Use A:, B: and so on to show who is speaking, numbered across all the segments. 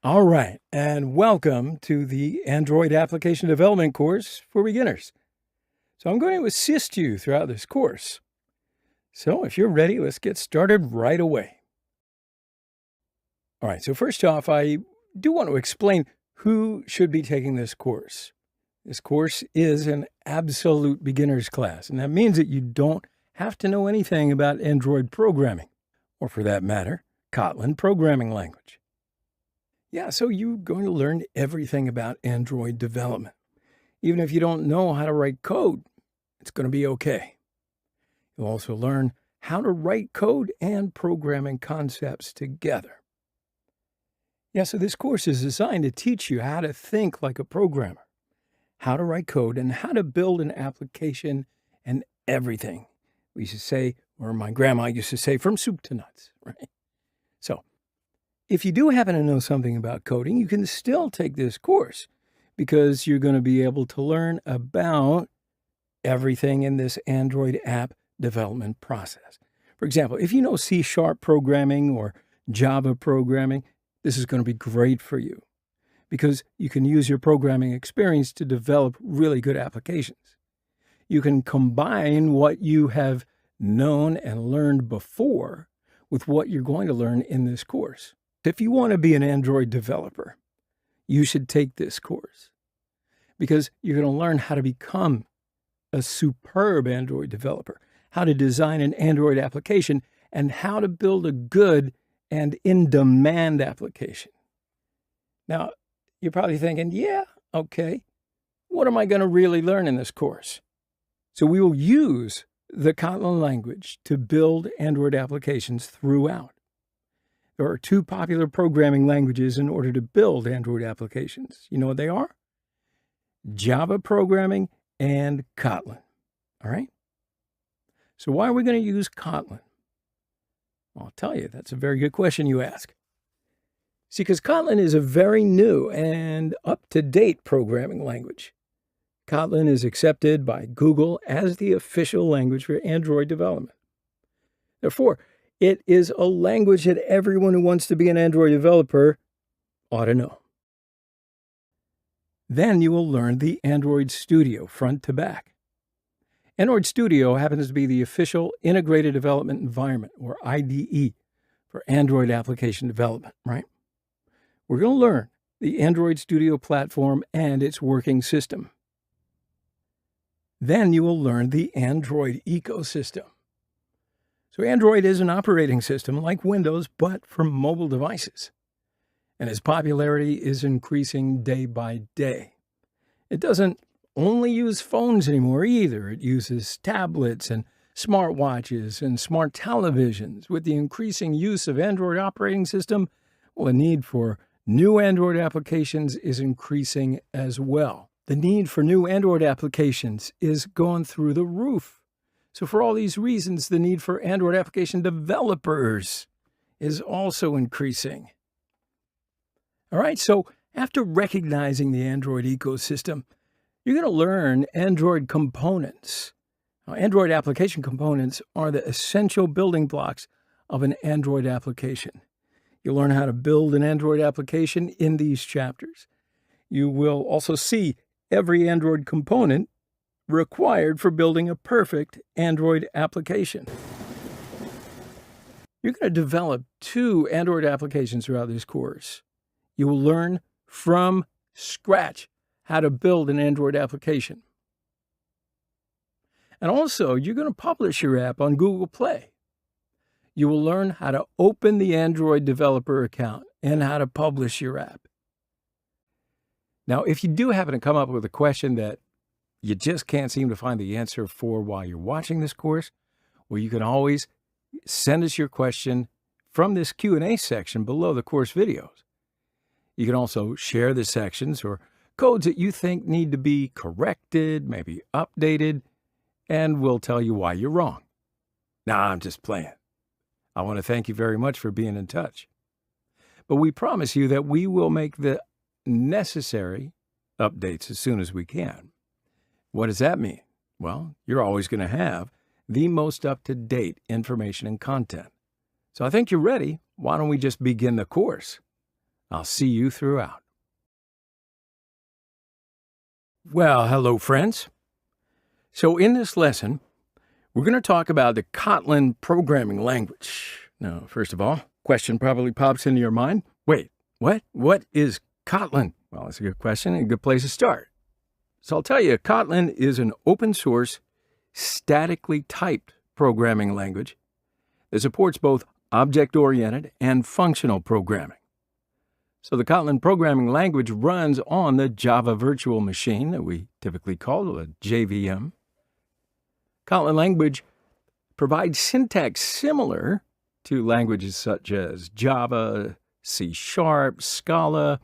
A: All right, and welcome to the Android Application Development course for beginners. So I'm going to assist you throughout this course. So if you're ready, let's get started right away. All right, so first off, I do want to explain who should be taking this course. This course is an absolute beginner's class, and that means that you don't have to know anything about Android programming, or for that matter, Kotlin programming language. Yeah, so you're going to learn everything about Android development. Even if you don't know how to write code, it's going to be okay. You'll also learn how to write code and programming concepts together. Yeah, so this course is designed to teach you how to think like a programmer, how to write code, and how to build an application and everything. We used to say, or my grandma used to say, from soup to nuts, right? So, if you do happen to know something about coding, you can still take this course because you're going to be able to learn about everything in this Android app development process. For example, if you know C# programming or Java programming, this is going to be great for you because you can use your programming experience to develop really good applications. You can combine what you have known and learned before with what you're going to learn in this course. If you want to be an Android developer, you should take this course because you're going to learn how to become a superb Android developer, how to design an Android application, and how to build a good and in-demand application. Now, you're probably thinking, yeah, okay, what am I going to really learn in this course? So we will use the Kotlin language to build Android applications throughout. There are two popular programming languages in order to build Android applications. You know what they are? Java programming and Kotlin. All right? So why are we going to use Kotlin? Well, I'll tell you, that's a very good question you ask. See, because Kotlin is a very new and up-to-date programming language. Kotlin is accepted by Google as the official language for Android development. Therefore, it is a language that everyone who wants to be an Android developer ought to know. Then you will learn the Android Studio front to back. Android Studio happens to be the official integrated development environment, or IDE, for Android application development, right? We're going to learn the Android Studio platform and its working system. Then you will learn the Android ecosystem. So Android is an operating system like Windows, but for mobile devices. And its popularity is increasing day by day. It doesn't only use phones anymore either. It uses tablets and smartwatches and smart televisions. With the increasing use of Android operating system, well, the need for new Android applications is increasing as well. The need for new Android applications is going through the roof. So for all these reasons, the need for Android application developers is also increasing. All right, so after recognizing the Android ecosystem, you're going to learn Android components. Now, Android application components are the essential building blocks of an Android application. You'll learn how to build an Android application in these chapters. You will also see every Android component required for building a perfect Android application. You're going to develop 2 Android applications throughout this course. You will learn from scratch how to build an Android application. And also, you're going to publish your app on Google Play. You will learn how to open the Android developer account and how to publish your app. Now, if you do happen to come up with a question that you just can't seem to find the answer for while you're watching this course, well, you can always send us your question from this Q&A section below the course videos. You can also share the sections or codes that you think need to be corrected, maybe updated, and we'll tell you why you're wrong. Nah, I'm just playing. I want to thank you very much for being in touch. But we promise you that we will make the necessary updates as soon as we can. What does that mean? Well, you're always going to have the most up-to-date information and content. So I think you're ready. Why don't we just begin the course? I'll see you throughout. Well, hello, friends. So in this lesson, we're going to talk about the Kotlin programming language. Now, first of all, question probably pops into your mind. Wait, what? What is Kotlin? Well, that's a good question and a good place to start. So I'll tell you, Kotlin is an open source, statically typed programming language that supports both object-oriented and functional programming. So the Kotlin programming language runs on the Java virtual machine that we typically call a JVM. Kotlin language provides syntax similar to languages such as Java, C#, Scala,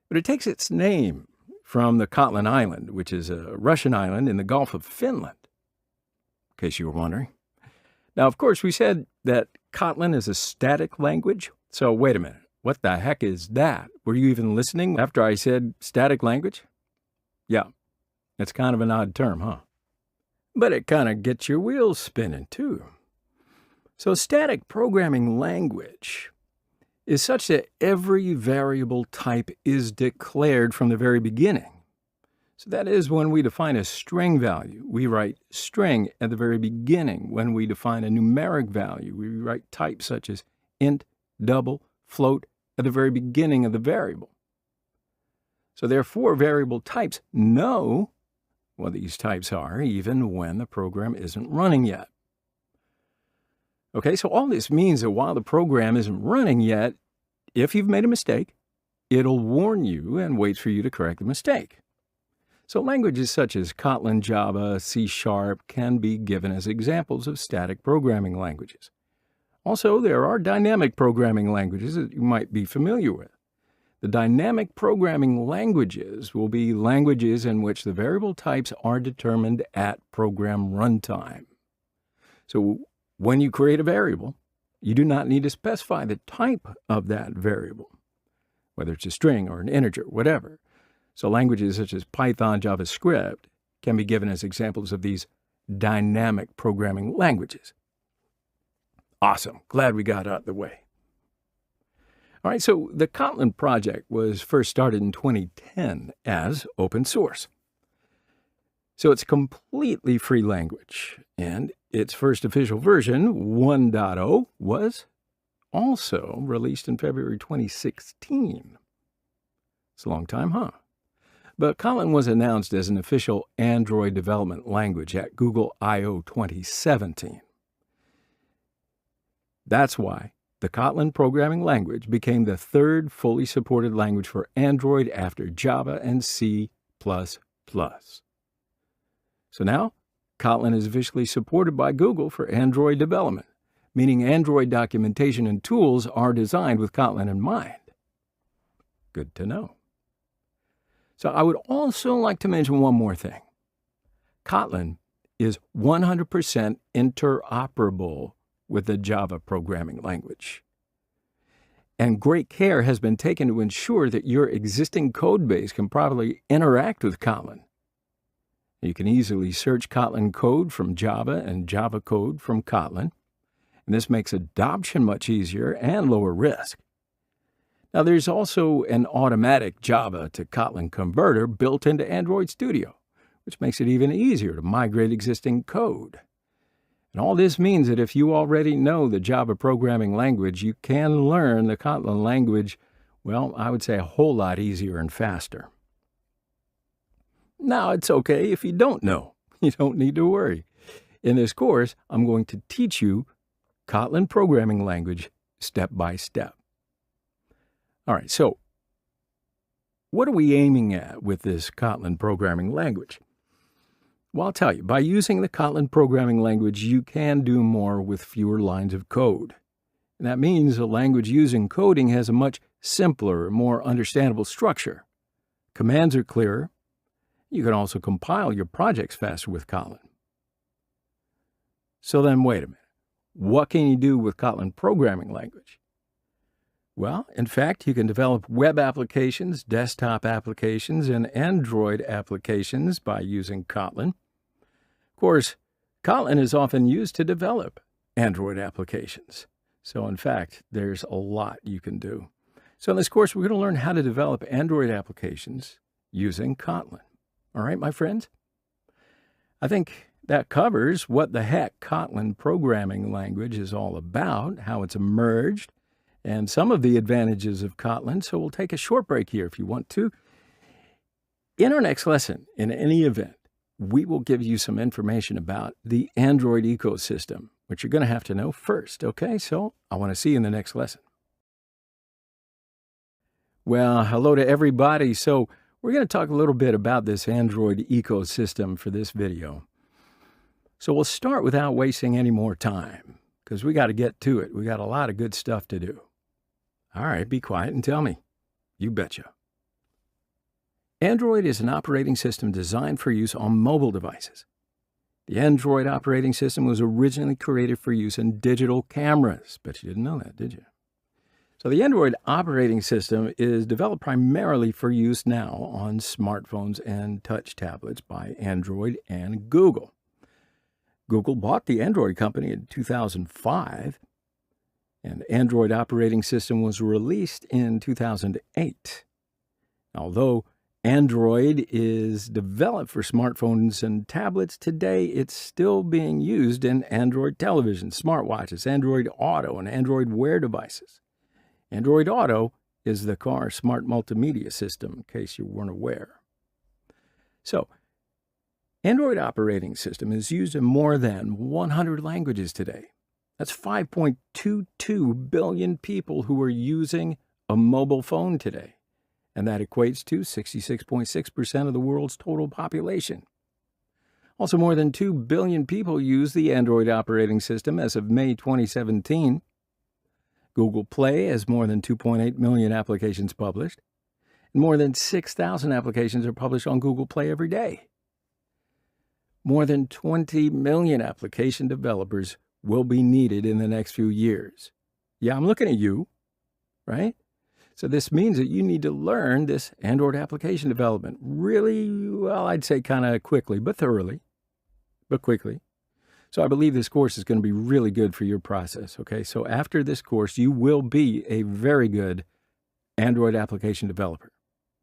A: but it takes its name from the Kotlin Island, which is a Russian island in the Gulf of Finland, in case you were wondering. Now, of course, we said that Kotlin is a static language, so wait a minute. What the heck is that? Were you even listening after I said static language? Yeah, it's kind of an odd term, huh? But it kind of gets your wheels spinning, too. So static programming language is such that every variable type is declared from the very beginning. So that is, when we define a string value, we write string at the very beginning. When we define a numeric value, we write types such as int, double, float at the very beginning of the variable. So therefore, variable types know what these types are even when the program isn't running yet. Okay, so all this means that while the program isn't running yet, if you've made a mistake, it'll warn you and wait for you to correct the mistake. So languages such as Kotlin, Java, C# can be given as examples of static programming languages. Also, there are dynamic programming languages that you might be familiar with. The dynamic programming languages will be languages in which the variable types are determined at program runtime. So when you create a variable, you do not need to specify the type of that variable, whether it's a string or an integer, whatever. So languages such as Python, JavaScript can be given as examples of these dynamic programming languages. Awesome. Glad we got out of the way. All right, so the Kotlin project was first started in 2010 as open source. So it's a completely free language, and its first official version, 1.0, was also released in February 2016. It's a long time, huh? But Kotlin was announced as an official Android development language at Google I/O 2017. That's why the Kotlin programming language became the third fully supported language for Android after Java and C++. So now, Kotlin is officially supported by Google for Android development, meaning Android documentation and tools are designed with Kotlin in mind. Good to know. So I would also like to mention one more thing. Kotlin is 100% interoperable with the Java programming language. And great care has been taken to ensure that your existing code base can properly interact with Kotlin. You can easily search Kotlin code from Java and Java code from Kotlin, and this makes adoption much easier and lower risk. Now, there's also an automatic Java to Kotlin converter built into Android Studio, which makes it even easier to migrate existing code. And all this means that if you already know the Java programming language, you can learn the Kotlin language, well, I would say a whole lot easier and faster. Now, it's okay if you don't know. You don't need to worry. In this course, I'm going to teach you Kotlin programming language step by step. All right, so what are we aiming at with this Kotlin programming language? Well, I'll tell you, by using the Kotlin programming language, you can do more with fewer lines of code. And that means a language using coding has a much simpler, more understandable structure. Commands are clearer. You can also compile your projects faster with Kotlin. So then, wait a minute. What can you do with Kotlin programming language? Well, in fact, you can develop web applications, desktop applications, and Android applications by using Kotlin. Of course, Kotlin is often used to develop Android applications. So, in fact, there's a lot you can do. So in this course, we're going to learn how to develop Android applications using Kotlin. All right, my friends? I think that covers what the heck Kotlin programming language is all about, how it's emerged, and some of the advantages of Kotlin. So we'll take a short break here if you want to. In our next lesson, in any event, we will give you some information about the Android ecosystem, which you're going to have to know first, okay? So I want to see you in the next lesson. Well, hello to everybody. So we're going to talk a little bit about this Android ecosystem for this video. So we'll start without wasting any more time because we got to get to it. We got a lot of good stuff to do. All right, be quiet and tell me. You betcha. Android is an operating system designed for use on mobile devices. The Android operating system was originally created for use in digital cameras. Bet you didn't know that, did you? So the Android operating system is developed primarily for use now on smartphones and touch tablets by Android and Google. Google bought the Android company in 2005, and the Android operating system was released in 2008. Although Android is developed for smartphones and tablets, today it's still being used in Android television, smartwatches, Android Auto, and Android Wear devices. Android Auto is the car smart multimedia system, in case you weren't aware. So, Android operating system is used in more than 100 languages today. That's 5.22 billion people who are using a mobile phone today. And that equates to 66.6% of the world's total population. Also, more than 2 billion people use the Android operating system as of May 2017. Google Play has more than 2.8 million applications published, and more than 6,000 applications are published on Google Play every day. More than 20 million application developers will be needed in the next few years. Yeah, I'm looking at you, right? So this means that you need to learn this Android application development really, well, I'd say kind of quickly, but thoroughly, but quickly. So I believe this course is going to be really good for your process, okay? So after this course, you will be a very good Android application developer.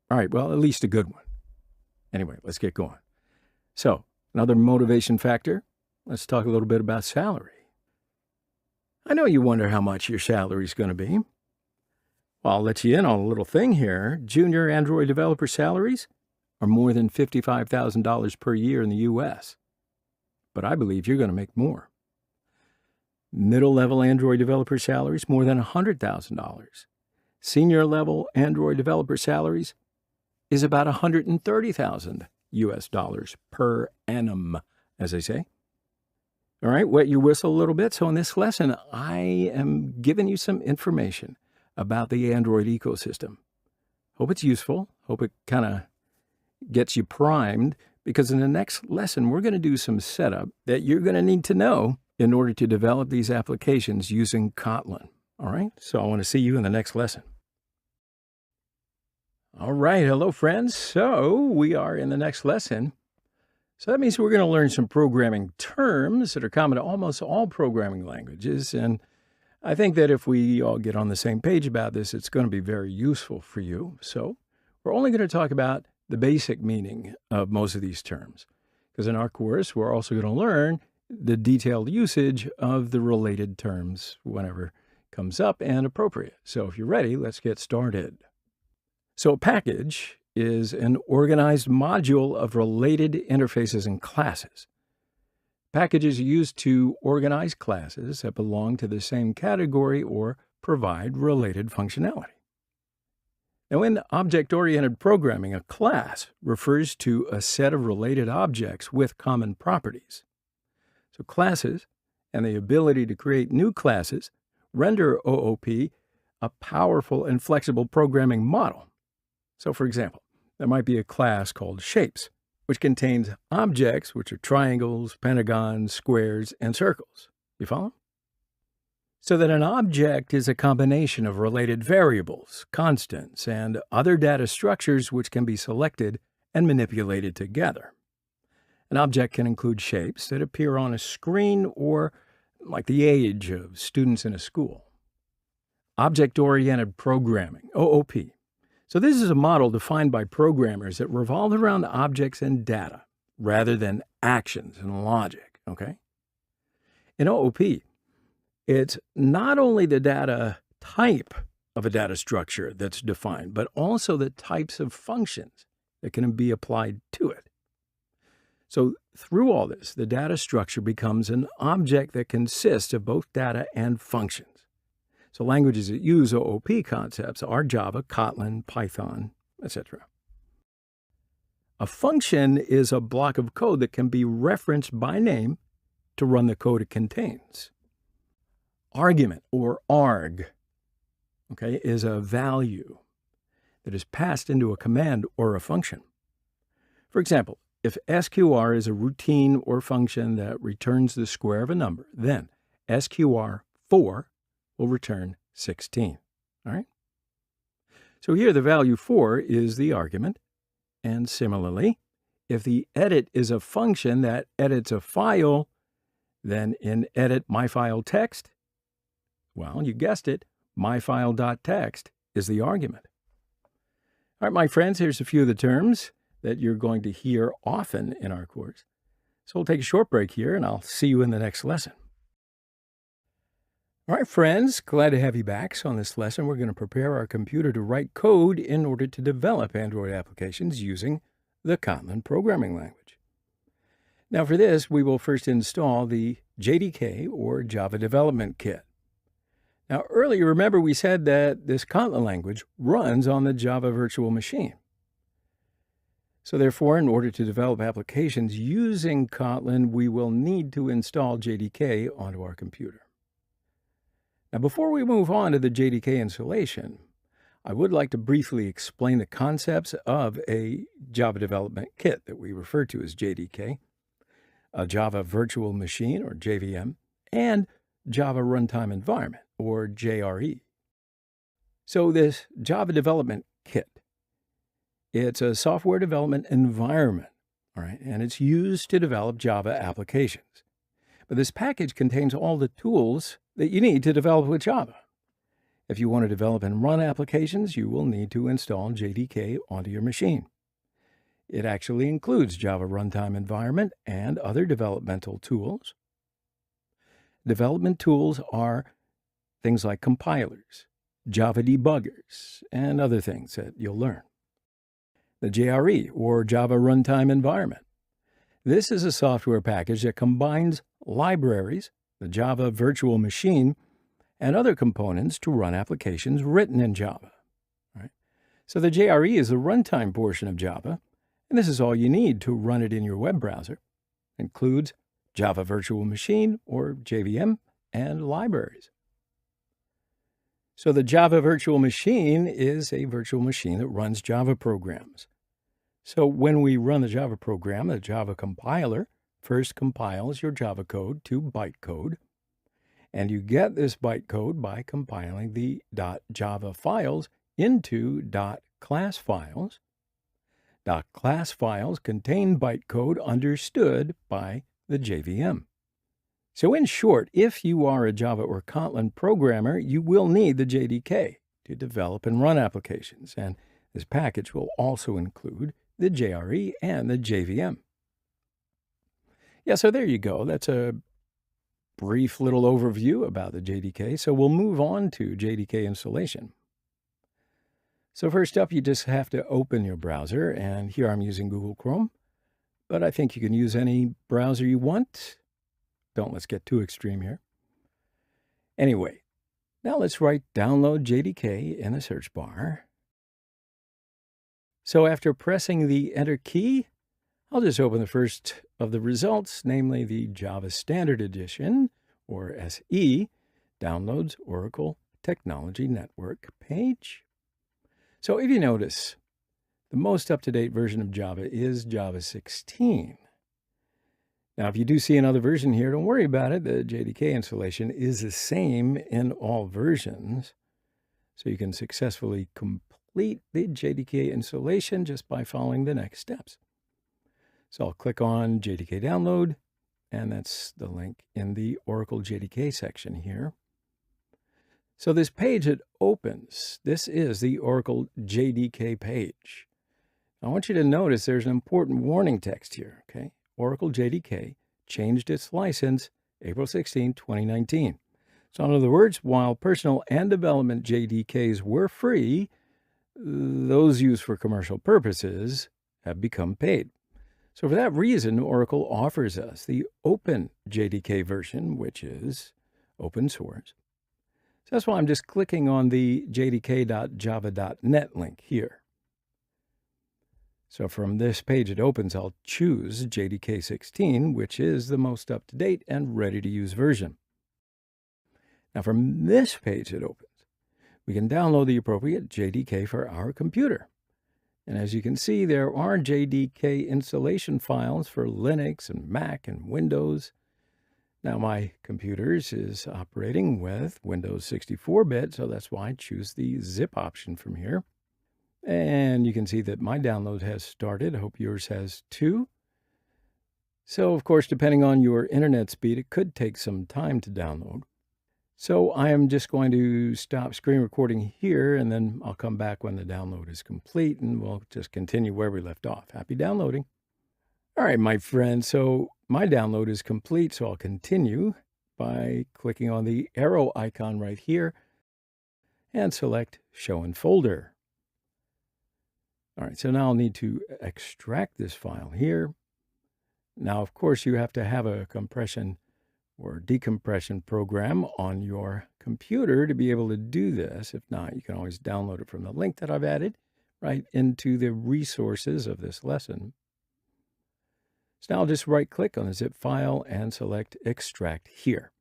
A: All right, well, at least a good one. Anyway, let's get going. So another motivation factor, let's talk a little bit about salary. I know you wonder how much your salary is going to be. Well, I'll let you in on a little thing here. Junior Android developer salaries are more than $55,000 per year in the U.S., but I believe you're going to make more. Middle-level Android developer salaries, more than $100,000. Senior-level Android developer salaries is about $130,000 U.S. dollars per annum, as they say. All right, wet your whistle a little bit. So in this lesson, I am giving you some information about the Android ecosystem. Hope it's useful. Hope it kind of gets you primed, because in the next lesson, we're going to do some setup that you're going to need to know in order to develop these applications using Kotlin. All right, so I want to see you in the next lesson. All right, hello friends. So we are in the next lesson. So that means we're going to learn some programming terms that are common to almost all programming languages. And I think that if we all get on the same page about this, it's going to be very useful for you. So we're only going to talk about the basic meaning of most of these terms, because in our course, we're also going to learn the detailed usage of the related terms whenever it comes up and appropriate. So if you're ready, let's get started. So a package is an organized module of related interfaces and classes. Packages are used to organize classes that belong to the same category or provide related functionality. Now, in object-oriented programming, a class refers to a set of related objects with common properties. So classes and the ability to create new classes render OOP a powerful and flexible programming model. So, for example, there might be a class called shapes, which contains objects which are triangles, pentagons, squares, and circles. You follow? So that an object is a combination of related variables, constants, and other data structures which can be selected and manipulated together. An object can include shapes that appear on a screen or like the age of students in a school. Object-Oriented Programming, OOP. So this is a model defined by programmers that revolve around objects and data rather than actions and logic, okay? In OOP, it's not only the data type of a data structure that's defined, but also the types of functions that can be applied to it. So through all this, the data structure becomes an object that consists of both data and functions. So languages that use OOP concepts are Java, Kotlin, Python, etc. A function is a block of code that can be referenced by name to run the code it contains. Argument, or arg, is a value that is passed into a command or a function. For example, if sqr is a routine or function that returns the square of a number, then sqr4 will return 16. All right? So here the value 4 is the argument. And similarly, if the edit is a function that edits a file, then in edit myFileText, well, you guessed it, myfile.text is the argument. All right, my friends, here's a few of the terms that you're going to hear often in our course. So we'll take a short break here, and I'll see you in the next lesson. All right, friends, glad to have you back. So on this lesson, we're going to prepare our computer to write code in order to develop Android applications using the Kotlin programming language. Now for this, we will first install the JDK, or Java Development Kit. Now earlier, remember we said that this Kotlin language runs on the Java virtual machine. So therefore, in order to develop applications using Kotlin, we will need to install JDK onto our computer. Now, before we move on to the JDK installation, I would like to briefly explain the concepts of a Java Development Kit that we refer to as JDK, a Java Virtual Machine, or JVM, and Java Runtime Environment, or JRE. So this Java Development Kit, it's a software development environment, all right, and it's used to develop Java applications. But this package contains all the tools that you need to develop with Java. If you want to develop and run applications, you will need to install JDK onto your machine. It actually includes Java Runtime Environment and other developmental tools. Development tools are things like compilers, Java debuggers, and other things that you'll learn. The JRE, or Java Runtime Environment. This is a software package that combines libraries, the Java virtual machine, and other components to run applications written in Java. Right? So the JRE is the runtime portion of Java, and this is all you need to run it in your web browser. It includes Java Virtual Machine, or JVM, and libraries. So the Java Virtual Machine is a virtual machine that runs Java programs. So when we run the Java program, the Java compiler first compiles your Java code to bytecode, and you get this bytecode by compiling the .java files into .class files. .class files contain bytecode understood by the JVM. So in short, if you are a Java or Kotlin programmer, you will need the JDK to develop and run applications, and this package will also include the JRE and the JVM. Yeah, so there you go. That's a brief little overview about the JDK. So we'll move on to JDK installation. So first up, you just have to open your browser, and here I'm using Google Chrome, but I think you can use any browser you want. Let's get too extreme here. Anyway, now let's write download JDK in the search bar. So after pressing the Enter key, I'll just open the first of the results, namely the Java Standard Edition, or SE, Downloads Oracle Technology Network page. So if you notice, the most up-to-date version of Java is Java 16. Now, if you do see another version here, don't worry about it. The JDK installation is the same in all versions. So you can successfully complete the JDK installation just by following the next steps. So I'll click on JDK Download, and that's the link in the Oracle JDK section here. So this page that opens, this is the Oracle JDK page. I want you to notice there's an important warning text here, okay? Oracle JDK changed its license April 16, 2019. So in other words, while personal and development JDKs were free, those used for commercial purposes have become paid. So for that reason, Oracle offers us the open JDK version, which is open source. So that's why I'm just clicking on the jdk.java.net link here. So from this page it opens, I'll choose JDK 16, which is the most up-to-date and ready-to-use version. Now from this page it opens, we can download the appropriate JDK for our computer. And as you can see, there are JDK installation files for Linux and Mac and Windows. Now my computer's is operating with Windows 64-bit, so that's why I choose the zip option from here. And you can see that my download has started. I hope yours has too. So, of course, depending on your internet speed, it could take some time to download. So I am just going to stop screen recording here, and then I'll come back when the download is complete, and we'll just continue where we left off. Happy downloading. All right, my friend, so my download is complete, so I'll continue by clicking on the arrow icon right here and select Show in Folder. All right, so now I'll need to extract this file here. Now, of course, you have to have a compression or decompression program on your computer to be able to do this. If not, you can always download it from the link that I've added right into the resources of this lesson. So now I'll just right-click on the zip file and select Extract here.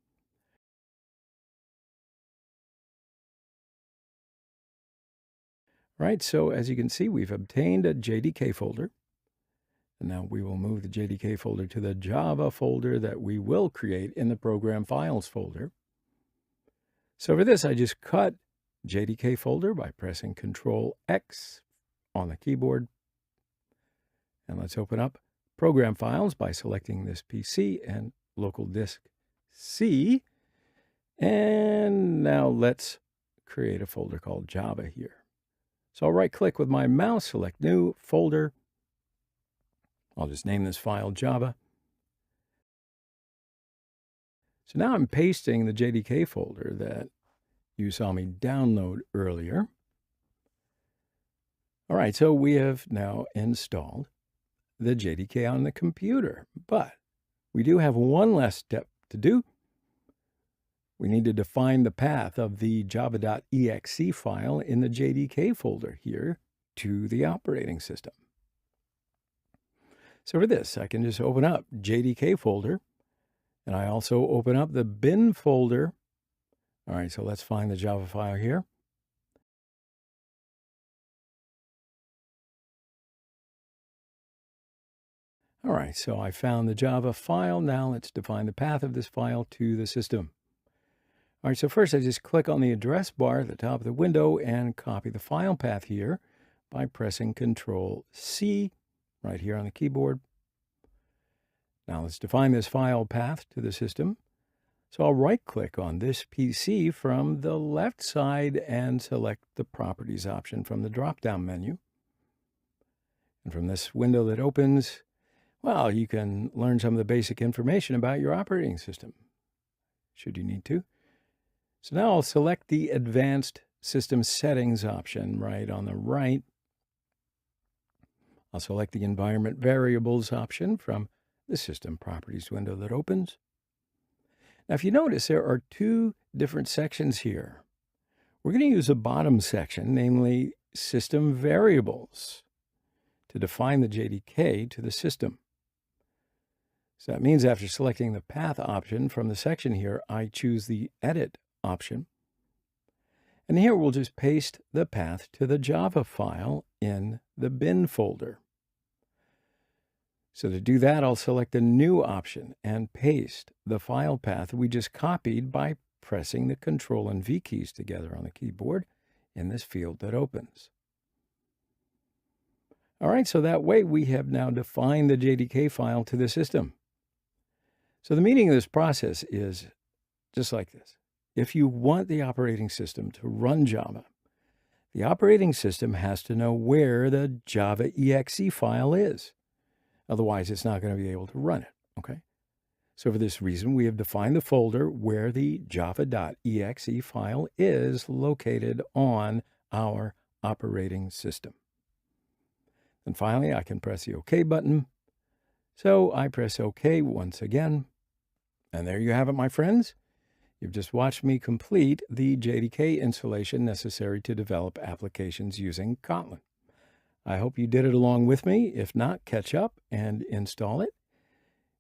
A: Right, so as you can see, we've obtained a JDK folder. And now we will move the JDK folder to the Java folder that we will create in the Program Files folder. So for this, I just cut JDK folder by pressing Control-X on the keyboard. And let's open up Program Files by selecting this PC and local disk C. And now let's create a folder called Java here. So I'll right-click with my mouse, select New, Folder. I'll just name this file Java. So now I'm pasting the JDK folder that you saw me download earlier. All right, so we have now installed the JDK on the computer, but we do have one last step to do. We need to define the path of the java.exe file in the JDK folder here to the operating system. So for this, I can just open up JDK folder, and I also open up the bin folder. All right, so let's find the Java file here. All right, so I found the Java file. Now let's define the path of this file to the system. All right, so first I just click on the address bar at the top of the window and copy the file path here by pressing Control-C right here on the keyboard. Now let's define this file path to the system. So I'll right-click on this PC from the left side and select the Properties option from the drop-down menu. And from this window that opens, well, you can learn some of the basic information about your operating system, should you need to. So now I'll select the Advanced System Settings option right on the right. I'll select the Environment Variables option from the System Properties window that opens. Now, if you notice, there are two different sections here. We're going to use the bottom section, namely System Variables, to define the JDK to the system. So that means after selecting the Path option from the section here, I choose the Edit option. And here we'll just paste the path to the Java file in the bin folder. So to do that, I'll select a New option and paste the file path we just copied by pressing the Control and V keys together on the keyboard in this field that opens. All right, so that way we have now defined the JDK file to the system. So the meaning of this process is just like this. if you want the operating system to run Java, the operating system has to know where the Java exe file is. Otherwise, it's not going to be able to run it, okay? So for this reason, we have defined the folder where the java.exe file is located on our operating system. And finally, I can press the OK button. So I press OK once again. And there you have it, my friends. You've just watched me complete the JDK installation necessary to develop applications using Kotlin. I hope you did it along with me. If not, catch up and install it,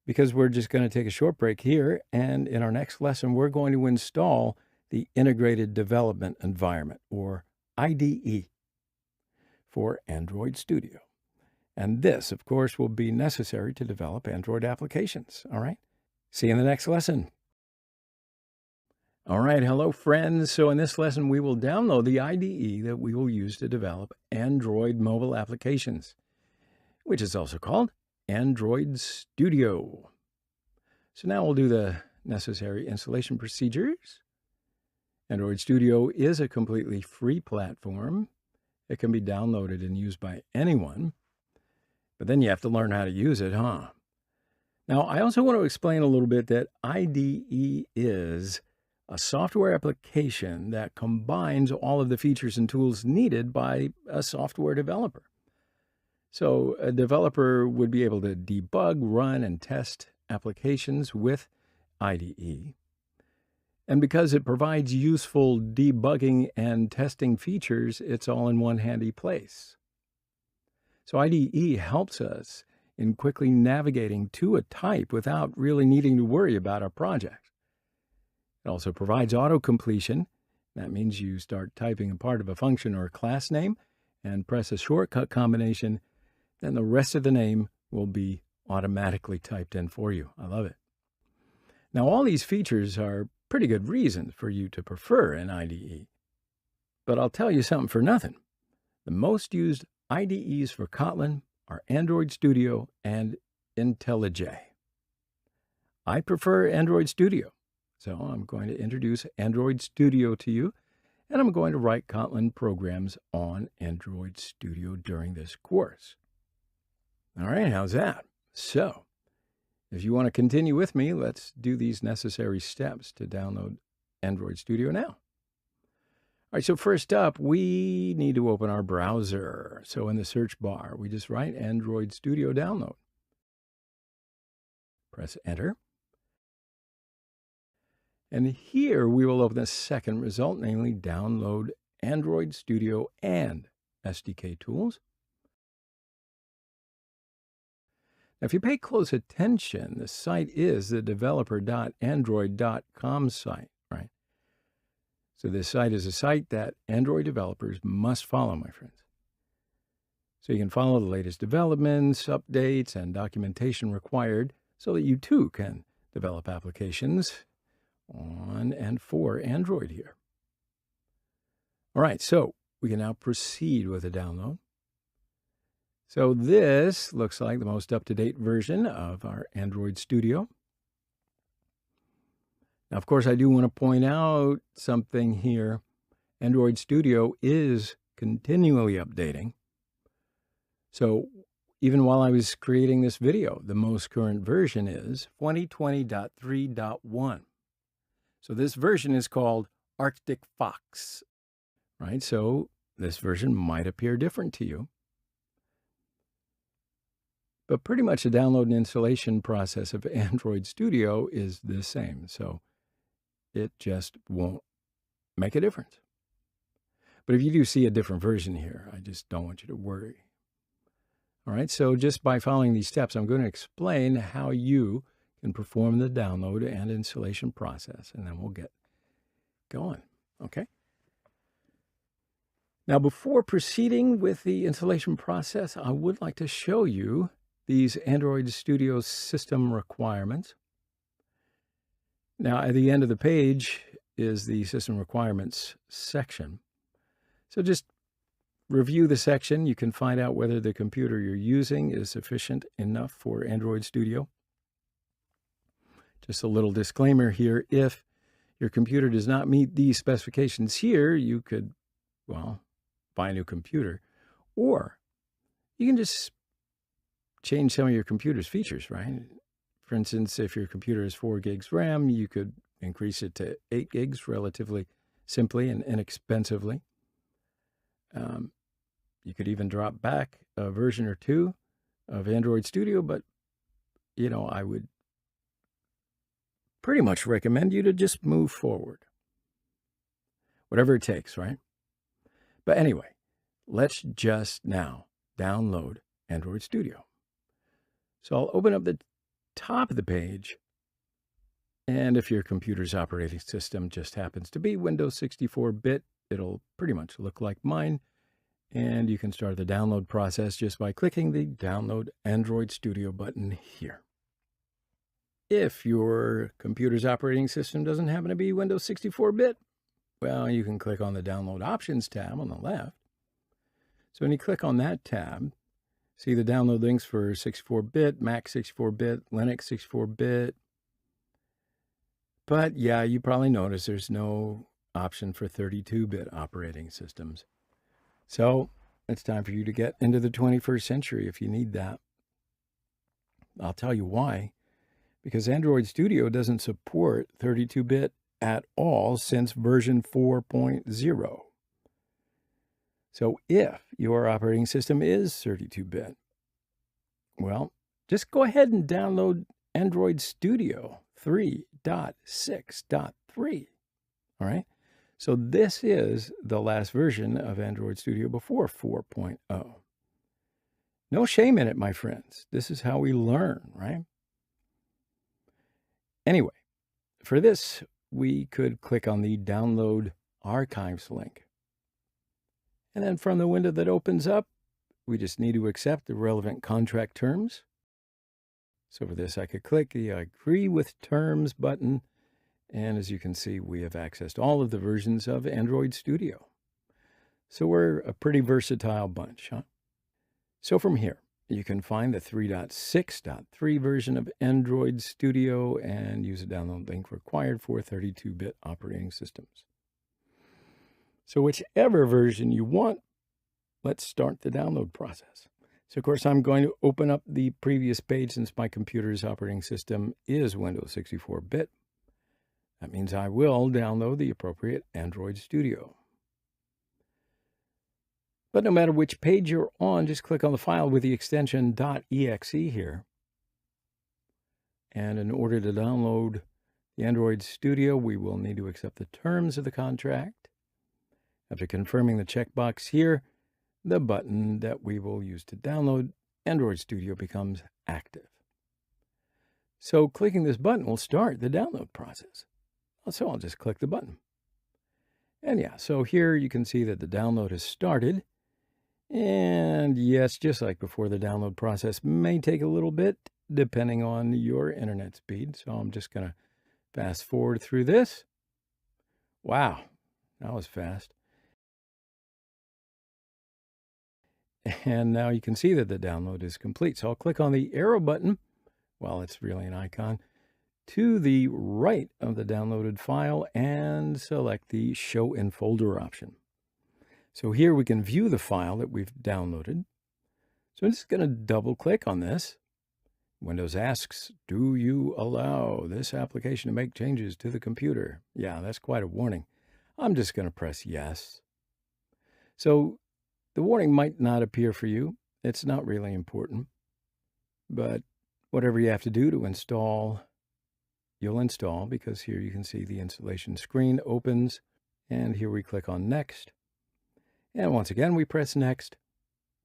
A: because we're just going to take a short break here. And in our next lesson, we're going to install the Integrated Development Environment, or IDE, for Android Studio. And this, of course, will be necessary to develop Android applications. All right? See you in the next lesson. All right, hello friends. So in this lesson, we will download the IDE that we will use to develop Android mobile applications, which is also called Android Studio. So now we'll do the necessary installation procedures. Android Studio is a completely free platform. It can be downloaded and used by anyone, but then you have to learn how to use it, huh? Now, I also want to explain a little bit that IDE is a software application that combines all of the features and tools needed by a software developer. So a developer would be able to debug, run, and test applications with IDE. And because it provides useful debugging and testing features, it's all in one handy place. So IDE helps us in quickly navigating to a type without really needing to worry about our project. It also provides auto-completion. That means you start typing a part of a function or a class name and press a shortcut combination, then the rest of the name will be automatically typed in for you. I love it. Now, all these features are pretty good reasons for you to prefer an IDE. But I'll tell you something for nothing. The most used IDEs for Kotlin are Android Studio and IntelliJ. I prefer Android Studio. So I'm going to introduce Android Studio to you, and I'm going to write Kotlin programs on Android Studio during this course. All right, how's that? So if you want to continue with me, let's do these necessary steps to download Android Studio now. All right, so first up, we need to open our browser. So in the search bar, we just write Android Studio Download. Press Enter. And here we will open the second result, namely download Android Studio and SDK tools. Now, if you pay close attention, the site is the developer.android.com site, right? So this site is a site that Android developers must follow, my friends. So you can follow the latest developments, updates, and documentation required so that you too can develop applications on and for Android here. All right, so we can now proceed with the download. So this looks like the most up-to-date version of our Android Studio. Now, of course, I do want to point out something here. Android Studio is continually updating. So even while I was creating this video, the most current version is 2020.3.1. So this version is called Arctic Fox, right? So this version might appear different to you. But pretty much the download and installation process of Android Studio is the same. So it just won't make a difference. But if you do see a different version here, I just don't want you to worry. All right, so just by following these steps, I'm going to explain how you can perform the download and installation process, and then we'll get going, okay? Now, before proceeding with the installation process, I would like to show you these Android Studio system requirements. Now, at the end of the page is the system requirements section. So just review the section. You can find out whether the computer you're using is sufficient enough for Android Studio. Just a little disclaimer here. If your computer does not meet these specifications here, you could, well, buy a new computer. Or you can just change some of your computer's features, right? For instance, if your computer has 4 gigs RAM, you could increase it to 8 gigs relatively simply and inexpensively. You could even drop back a version or 2 of Android Studio, but, I would pretty much recommend you to just move forward. Whatever it takes, right? But anyway, let's just now download Android Studio. So I'll open up the top of the page, and if your computer's operating system just happens to be Windows 64-bit, it'll pretty much look like mine, and you can start the download process just by clicking the Download Android Studio button here. If your computer's operating system doesn't happen to be Windows 64-bit, well, you can click on the Download Options tab on the left. So when you click on that tab, see the download links for 64-bit, Mac 64-bit, Linux 64-bit. But yeah, you probably noticed there's no option for 32-bit operating systems. So it's time for you to get into the 21st century if you need that. I'll tell you why. Because Android Studio doesn't support 32-bit at all since version 4.0. So if your operating system is 32-bit, well, just go ahead and download Android Studio 3.6.3. All right? So this is the last version of Android Studio before 4.0. No shame in it, my friends. This is how we learn, right? Anyway, for this, we could click on the Download Archives link. And then from the window that opens up, we just need to accept the relevant contract terms. So for this, I could click the Agree with Terms button. And as you can see, we have accessed all of the versions of Android Studio. So we're a pretty versatile bunch, huh? So from here, you can find the 3.6.3 version of Android Studio and use a download link required for 32-bit operating systems. So whichever version you want, let's start the download process. So of course, I'm going to open up the previous page since my computer's operating system is Windows 64-bit. That means I will download the appropriate Android Studio. But no matter which page you're on, just click on the file with the extension .exe here. And in order to download the Android Studio, we will need to accept the terms of the contract. After confirming the checkbox here, the button that we will use to download Android Studio becomes active. So clicking this button will start the download process. So I'll just click the button. And yeah, so here you can see that the download has started. And yes, just like before, the download process may take a little bit depending on your internet speed. So I'm just going to fast forward through this. Wow, that was fast. And now you can see that the download is complete. So I'll click on the arrow button, well, it's really an icon, to the right of the downloaded file and select the Show in Folder option. So here we can view the file that we've downloaded. So I'm just going to double click on this. Windows asks, do you allow this application to make changes to the computer? Yeah, that's quite a warning. I'm just going to press yes. So the warning might not appear for you. It's not really important. But whatever you have to do to install, you'll install, because here you can see the installation screen opens. And here we click on Next. And once again, we press Next.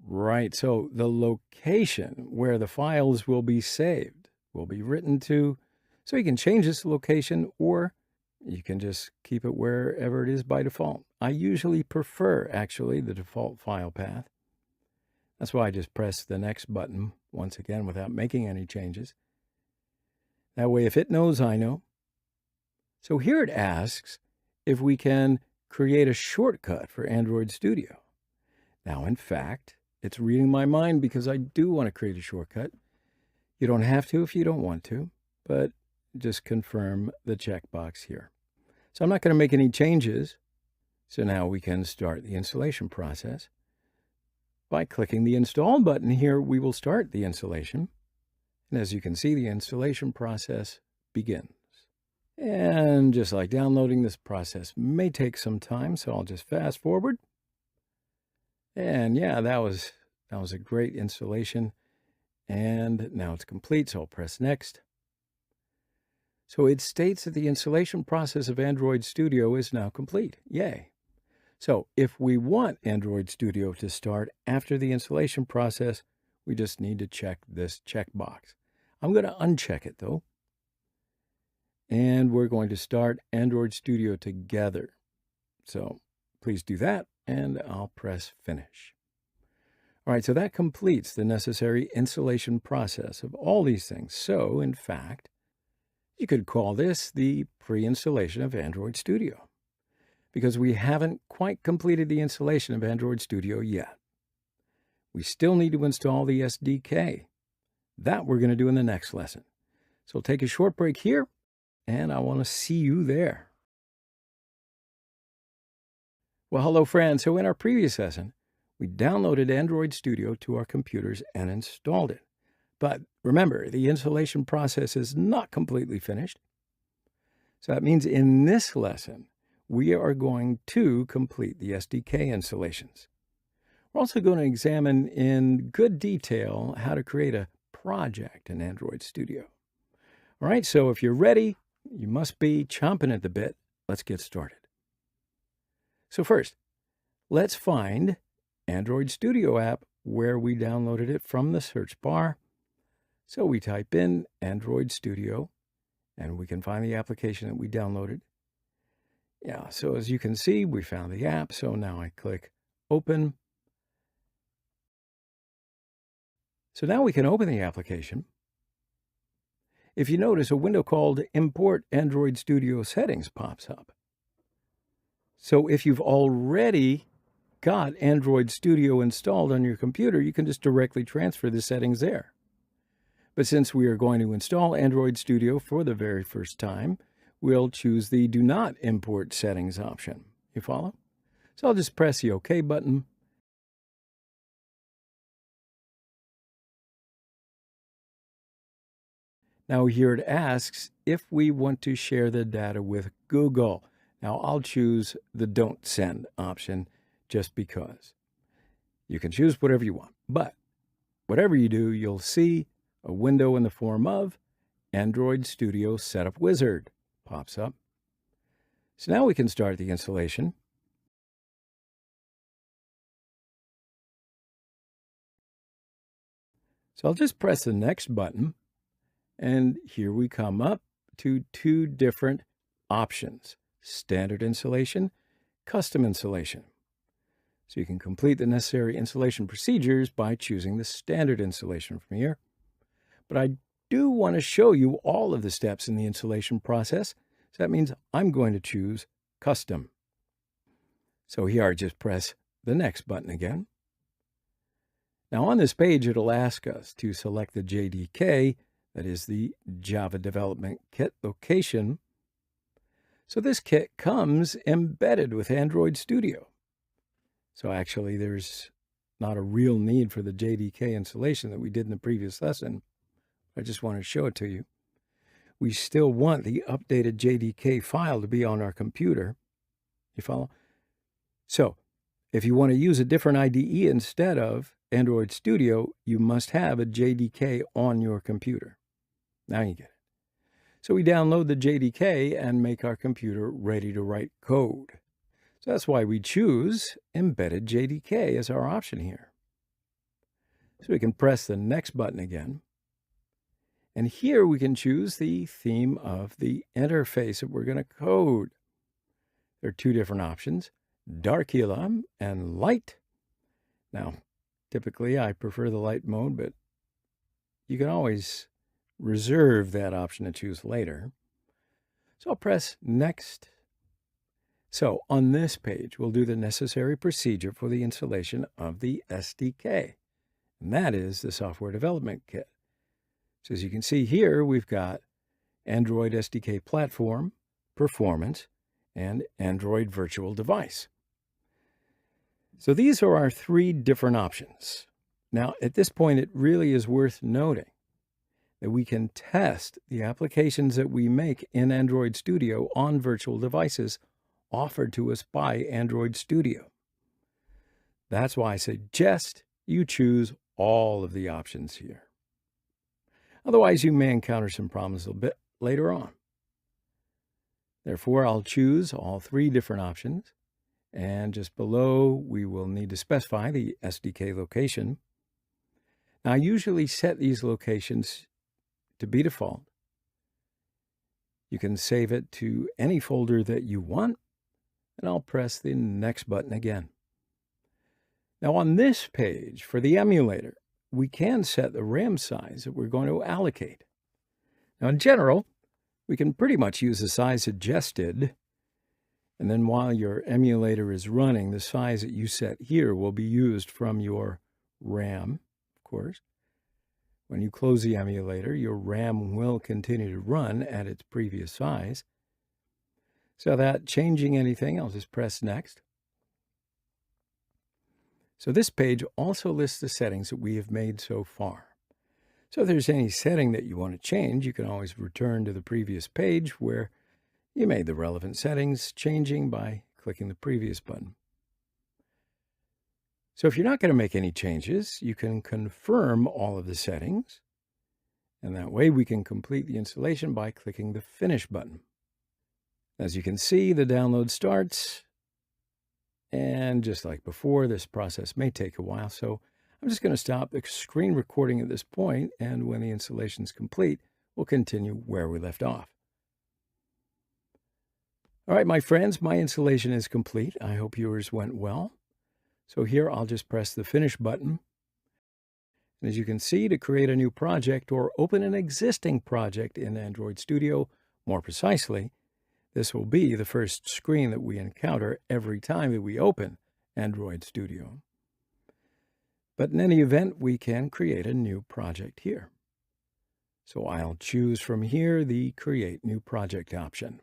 A: Right, so the location where the files will be saved will be written to, so you can change this location or you can just keep it wherever it is by default. I usually prefer, actually, the default file path. That's why I just press the Next button, once again, without making any changes. That way, if it knows, I know. So here it asks if we can create a shortcut for Android Studio. Now, in fact, it's reading my mind because I do want to create a shortcut. You don't have to if you don't want to, but just confirm the checkbox here. So I'm not going to make any changes. So now we can start the installation process. By clicking the Install button here, we will start the installation. And as you can see, the installation process begins. And just like downloading, this process may take some time, so I'll just fast forward. And yeah, that was a great installation. And now it's complete, so I'll press Next. So it states that the installation process of Android Studio is now complete. Yay. So if we want Android Studio to start after the installation process, we just need to check this checkbox. I'm going to uncheck it though. And we're going to start Android Studio together. So please do that, and I'll press Finish. All right, so that completes the necessary installation process of all these things. So, in fact, you could call this the pre-installation of Android Studio, because we haven't quite completed the installation of Android Studio yet. We still need to install the SDK. That we're going to do in the next lesson. So we'll take a short break here, and I want to see you there. Well, hello, friends. So in our previous lesson, we downloaded Android Studio to our computers and installed it. But remember, the installation process is not completely finished. So that means in this lesson, we are going to complete the SDK installations. We're also going to examine in good detail how to create a project in Android Studio. All right, so if you're ready, you must be chomping at the bit. Let's get started. So first, let's find Android Studio app where we downloaded it from the search bar. So we type in Android Studio, and we can find the application that we downloaded. Yeah, so as you can see, we found the app. So now I click Open. So now we can open the application. If you notice, a window called Import Android Studio Settings pops up. So if you've already got Android Studio installed on your computer, you can just directly transfer the settings there. But since we are going to install Android Studio for the very first time, we'll choose the Do Not Import Settings option. You follow? So I'll just press the OK button. Now here it asks if we want to share the data with Google. Now I'll choose the Don't Send option just because. You can choose whatever you want, but whatever you do, you'll see a window in the form of Android Studio Setup Wizard pops up. So now we can start the installation. So I'll just press the Next button, and here we come up to two different options: standard installation, custom installation. So you can complete the necessary installation procedures by choosing the standard installation from here. But I do want to show you all of the steps in the installation process. So that means I'm going to choose custom. So here I just press the Next button again. Now on this page, it'll ask us to select the JDK, that is the Java Development Kit location. So this kit comes embedded with Android Studio. So actually, there's not a real need for the JDK installation that we did in the previous lesson. I just want to show it to you. We still want the updated JDK file to be on our computer. You follow? So if you want to use a different IDE instead of Android Studio, you must have a JDK on your computer. Now you get it. So we download the JDK and make our computer ready to write code. So that's why we choose Embedded JDK as our option here. So we can press the Next button again. And here we can choose the theme of the interface that we're going to code. There are two different options, Darkula and Light. Now, typically I prefer the light mode, but you can always reserve that option to choose later. So I'll press Next. So on this page, we'll do the necessary procedure for the installation of the SDK, and that is the Software Development Kit. So as you can see here, we've got Android SDK Platform, Performance, and Android virtual device. So these are our three different options. Now, at this point, it really is worth noting that we can test the applications that we make in Android Studio on virtual devices offered to us by Android Studio. That's why I suggest you choose all of the options here. Otherwise, you may encounter some problems a bit later on. Therefore, I'll choose all three different options, and just below, we will need to specify the SDK location. Now, I usually set these locations to be default. You can save it to any folder that you want, and I'll press the next button again. Now, on this page, for the emulator, we can set the RAM size that we're going to allocate. Now, in general, we can pretty much use the size suggested, and then while your emulator is running, the size that you set here will be used from your RAM, of course. When you close the emulator, your RAM will continue to run at its previous size. So without changing anything, I'll just press Next. So this page also lists the settings that we have made so far. So if there's any setting that you want to change, you can always return to the previous page where you made the relevant settings, changing by clicking the previous button. So if you're not going to make any changes, you can confirm all of the settings, and that way we can complete the installation by clicking the Finish button. As you can see, the download starts, and just like before, this process may take a while, so I'm just going to stop the screen recording at this point, and when the installation is complete, we'll continue where we left off. All right, my friends, my installation is complete. I hope yours went well. So here I'll just press the Finish button. And as you can see, to create a new project or open an existing project in Android Studio, more precisely, this will be the first screen that we encounter every time that we open Android Studio. But in any event, we can create a new project here. So I'll choose from here the Create New Project option.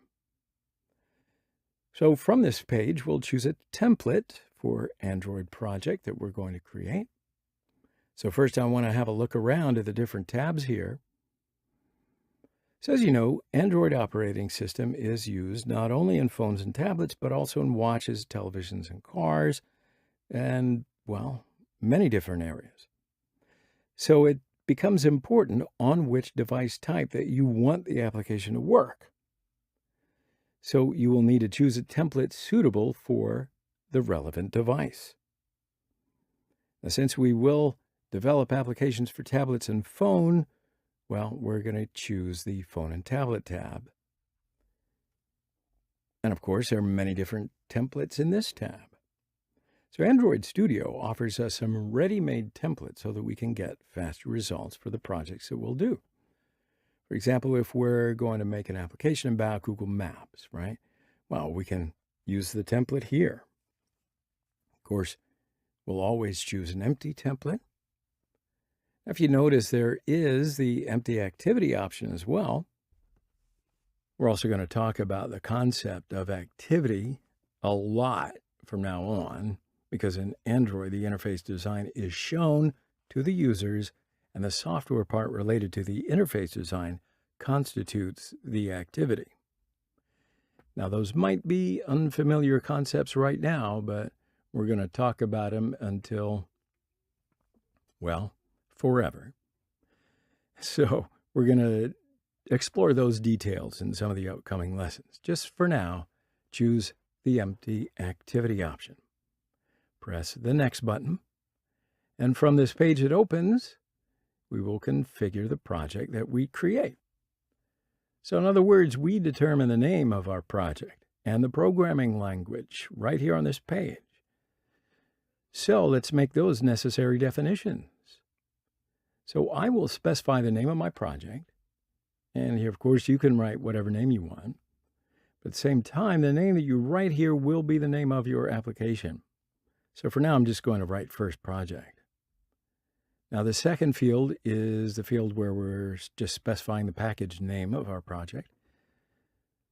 A: So from this page, we'll choose a template for Android project that we're going to create. So first I want to have a look around at the different tabs here. So as you know, Android operating system is used not only in phones and tablets, but also in watches, televisions, and cars, and, well, many different areas. So it becomes important on which device type that you want the application to work. So you will need to choose a template suitable for the relevant device. Now, since we will develop applications for tablets and phone, well, we're going to choose the Phone and Tablet tab. And of course, there are many different templates in this tab. So Android Studio offers us some ready-made templates so that we can get faster results for the projects that we'll do. For example, if we're going to make an application about Google Maps, right? Well, we can use the template here. Of course, we'll always choose an empty template. If you notice, there is the empty activity option as well. We're also going to talk about the concept of activity a lot from now on, because in Android, the interface design is shown to the users, and the software part related to the interface design constitutes the activity. Now, those might be unfamiliar concepts right now, but we're going to talk about them until, well, forever. So we're going to explore those details in some of the upcoming lessons. Just for now, choose the empty activity option. Press the Next button, and from this page that opens, we will configure the project that we create. So in other words, we determine the name of our project and the programming language right here on this page. So let's make those necessary definitions. So I will specify the name of my project, and here, of course, you can write whatever name you want. But at the same time, the name that you write here will be the name of your application. So for now, I'm just going to write First Project. Now, the second field is the field where we're just specifying the package name of our project.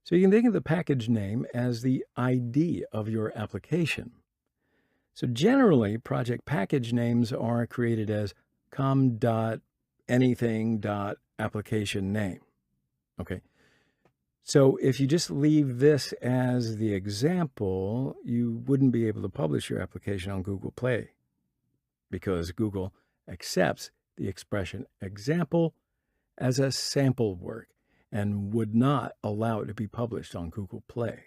A: So you can think of the package name as the ID of your application. So generally, project package names are created as com.anything.application name. Okay. So if you just leave this as the example, you wouldn't be able to publish your application on Google Play because Google accepts the expression example as a sample work and would not allow it to be published on Google Play.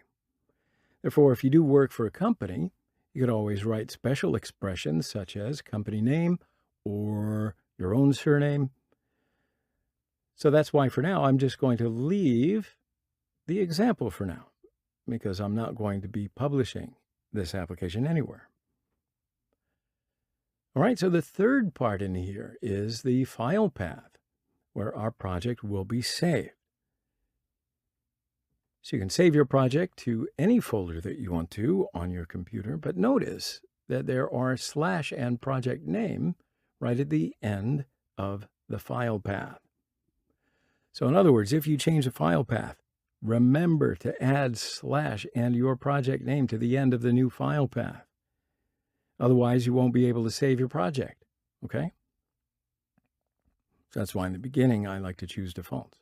A: Therefore, if you do work for a company, you could always write special expressions such as company name or your own surname. So that's why for now, I'm just going to leave the example for now because I'm not going to be publishing this application anywhere. All right, so the third part in here is the file path where our project will be saved. So you can save your project to any folder that you want to on your computer, but notice that there are / and project name right at the end of the file path. So in other words, if you change the file path, remember to add / and your project name to the end of the new file path. Otherwise, you won't be able to save your project, okay? So that's why in the beginning, I like to choose defaults.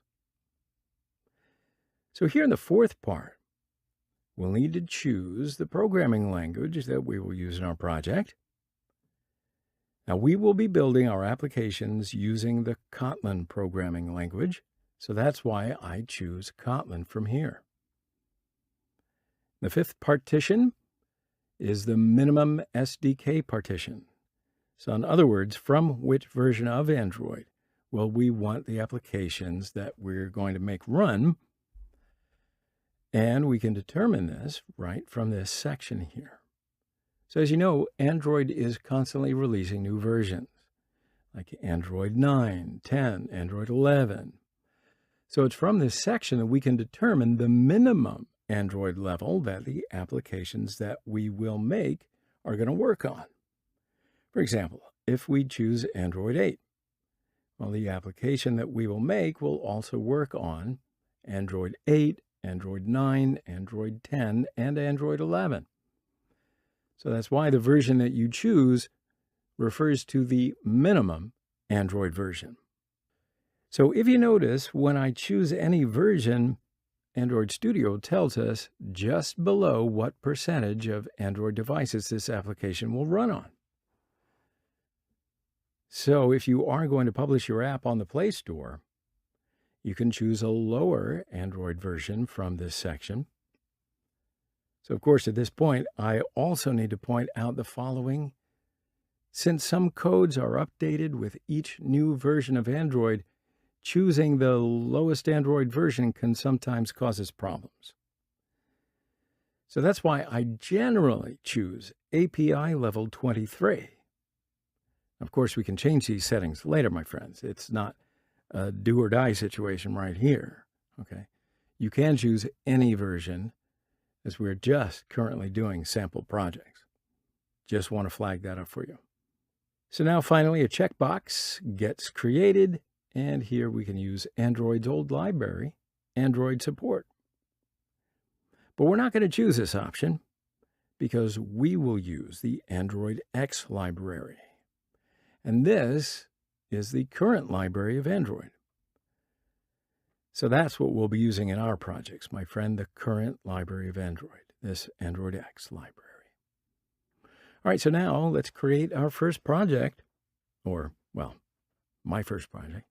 A: So here in the fourth part, we'll need to choose the programming language that we will use in our project. Now, we will be building our applications using the Kotlin programming language, so that's why I choose Kotlin from here. The fifth partition is the minimum SDK partition. So in other words, from which version of Android will we want the applications that we're going to make run? And we can determine this right from this section here. So as you know, Android is constantly releasing new versions, like Android 9, 10, Android 11. So it's from this section that we can determine the minimum Android level that the applications that we will make are going to work on. For example, if we choose Android 8, well, the application that we will make will also work on Android 8, Android 9, Android 10, and Android 11. So that's why the version that you choose refers to the minimum Android version. So if you notice, when I choose any version, Android Studio tells us just below what percentage of Android devices this application will run on. So if you are going to publish your app on the Play Store, you can choose a lower Android version from this section. So, of course, at this point, I also need to point out the following. Since some codes are updated with each new version of Android, choosing the lowest Android version can sometimes cause us problems. So that's why I generally choose API level 23. Of course, we can change these settings later, my friends. It's not a do or die situation right here, okay? You can choose any version as we're just currently doing sample projects. Just want to flag that up for you. So now finally a checkbox gets created, and here we can use Android's old library, Android support. But we're not going to choose this option because we will use the Android X library. And this is the current library of Android. So that's what we'll be using in our projects, my friend, the current library of Android, this Android X library. All right, so now let's create our first project, or, well, my first project,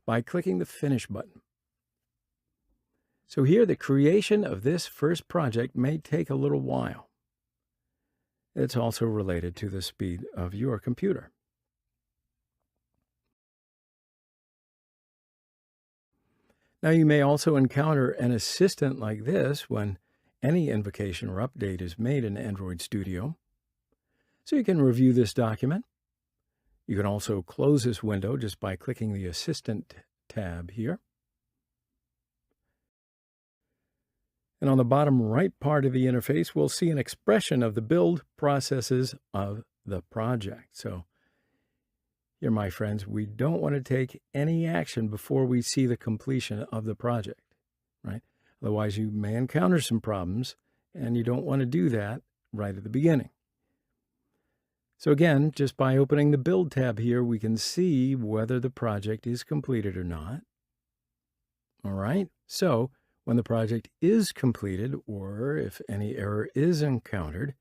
A: by clicking the Finish button. So here, the creation of this first project may take a little while. It's also related to the speed of your computer. Now, you may also encounter an assistant like this when any invocation or update is made in Android Studio. So you can review this document. You can also close this window just by clicking the Assistant tab here. And on the bottom right part of the interface, we'll see an expression of the build processes of the project. So here, my friends, we don't want to take any action before we see the completion of the project, right? Otherwise, you may encounter some problems, and you don't want to do that right at the beginning. So again, just by opening the Build tab here, we can see whether the project is completed or not. All right, so when the project is completed, or if any error is encountered,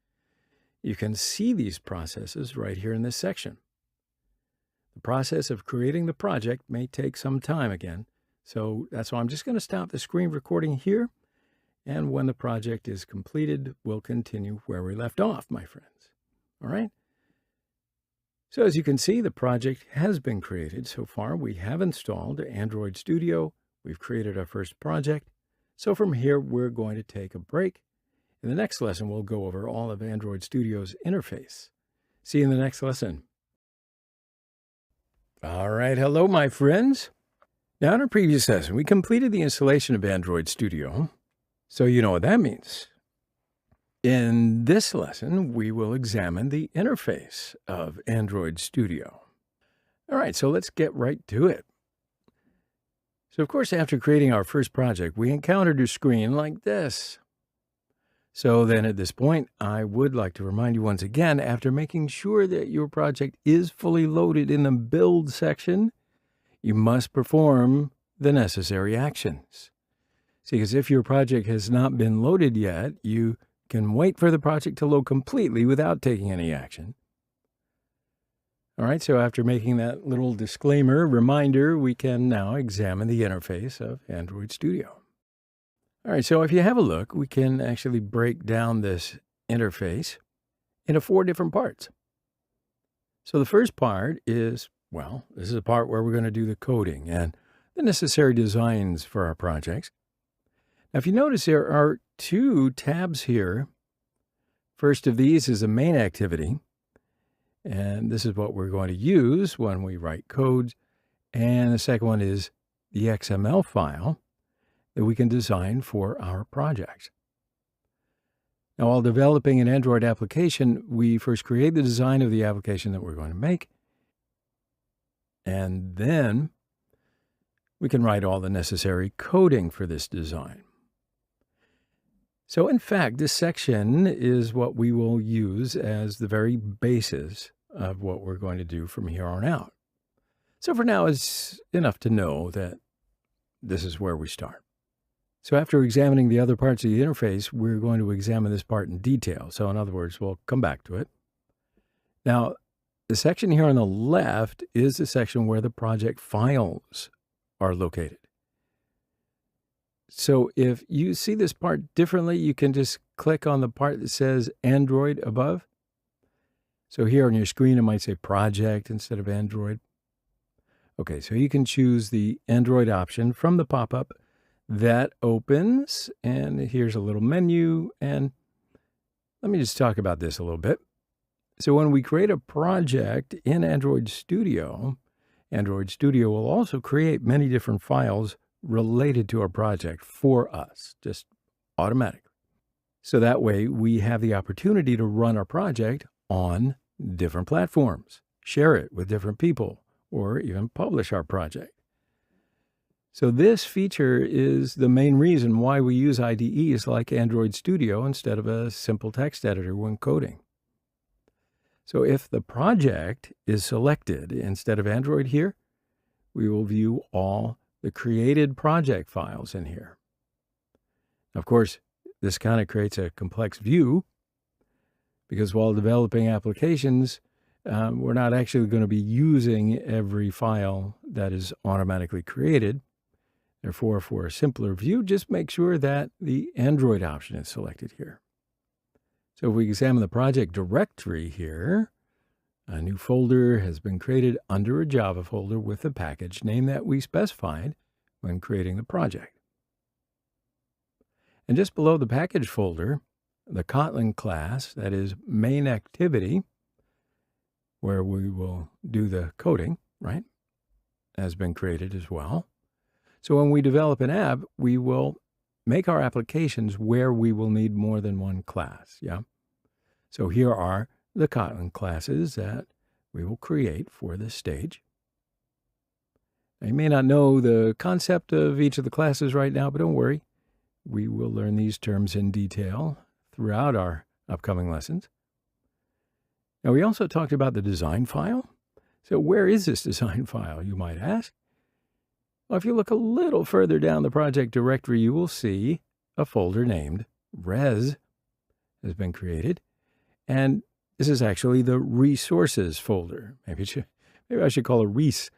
A: you can see these processes right here in this section. The process of creating the project may take some time again, so that's why I'm just going to stop the screen recording here, and when the project is completed, we'll continue where we left off, my friends. All right? So as you can see, the project has been created. So far, we have installed Android Studio. We've created our first project. So from here, we're going to take a break. In the next lesson, we'll go over all of Android Studio's interface. See you in the next lesson. All right, hello, my friends. Now, in our previous lesson, we completed the installation of Android Studio. So you know what that means. In this lesson, we will examine the interface of Android Studio. All right, so let's get right to it. So, of course, after creating our first project, we encountered a screen like this. So then at this point, I would like to remind you once again, after making sure that your project is fully loaded in the Build section, you must perform the necessary actions. See, because if your project has not been loaded yet, you can wait for the project to load completely without taking any action. All right, so after making that little disclaimer reminder, we can now examine the interface of Android Studio. All right, so if you have a look, we can actually break down this interface into 4 different parts. So the first part is, well, this is the part where we're going to do the coding and the necessary designs for our projects. Now, if you notice, there are 2 tabs here. First of these is a main activity, and this is what we're going to use when we write code. And the second one is the XML file that we can design for our project. Now, while developing an Android application, we first create the design of the application that we're going to make, and then we can write all the necessary coding for this design. So in fact, this section is what we will use as the very basis of what we're going to do from here on out. So for now, it's enough to know that this is where we start. So after examining the other parts of the interface, we're going to examine this part in detail. So in other words, we'll come back to it. Now, the section here on the left is the section where the project files are located. So if you see this part differently, you can just click on the part that says Android above. So here on your screen, it might say project instead of Android. Okay, so you can choose the Android option from the pop-up that opens, and here's a little menu. And let me just talk about this a little bit. So when we create a project in Android Studio will also create many different files related to our project for us, just automatically. So that way we have the opportunity to run our project on different platforms, share it with different people, or even publish our project. So this feature is the main reason why we use IDEs like Android Studio instead of a simple text editor when coding. So if the project is selected instead of Android here, we will view all the created project files in here. Of course, this kind of creates a complex view because while developing applications, we're not actually going to be using every file that is automatically created. Therefore, for a simpler view, just make sure that the Android option is selected here. So if we examine the project directory here, a new folder has been created under a Java folder with the package name that we specified when creating the project. And just below the package folder, the Kotlin class, that is main activity, where we will do the coding, right, has been created as well. So when we develop an app, we will make our applications where we will need more than one class, yeah? So here are the Kotlin classes that we will create for this stage. Now, you may not know the concept of each of the classes right now, but don't worry. We will learn these terms in detail throughout our upcoming lessons. Now, we also talked about the design file. So where is this design file, you might ask? Well, if you look a little further down the project directory, you will see a folder named Res has been created. And this is actually the resources folder. Maybe I should call it Reese.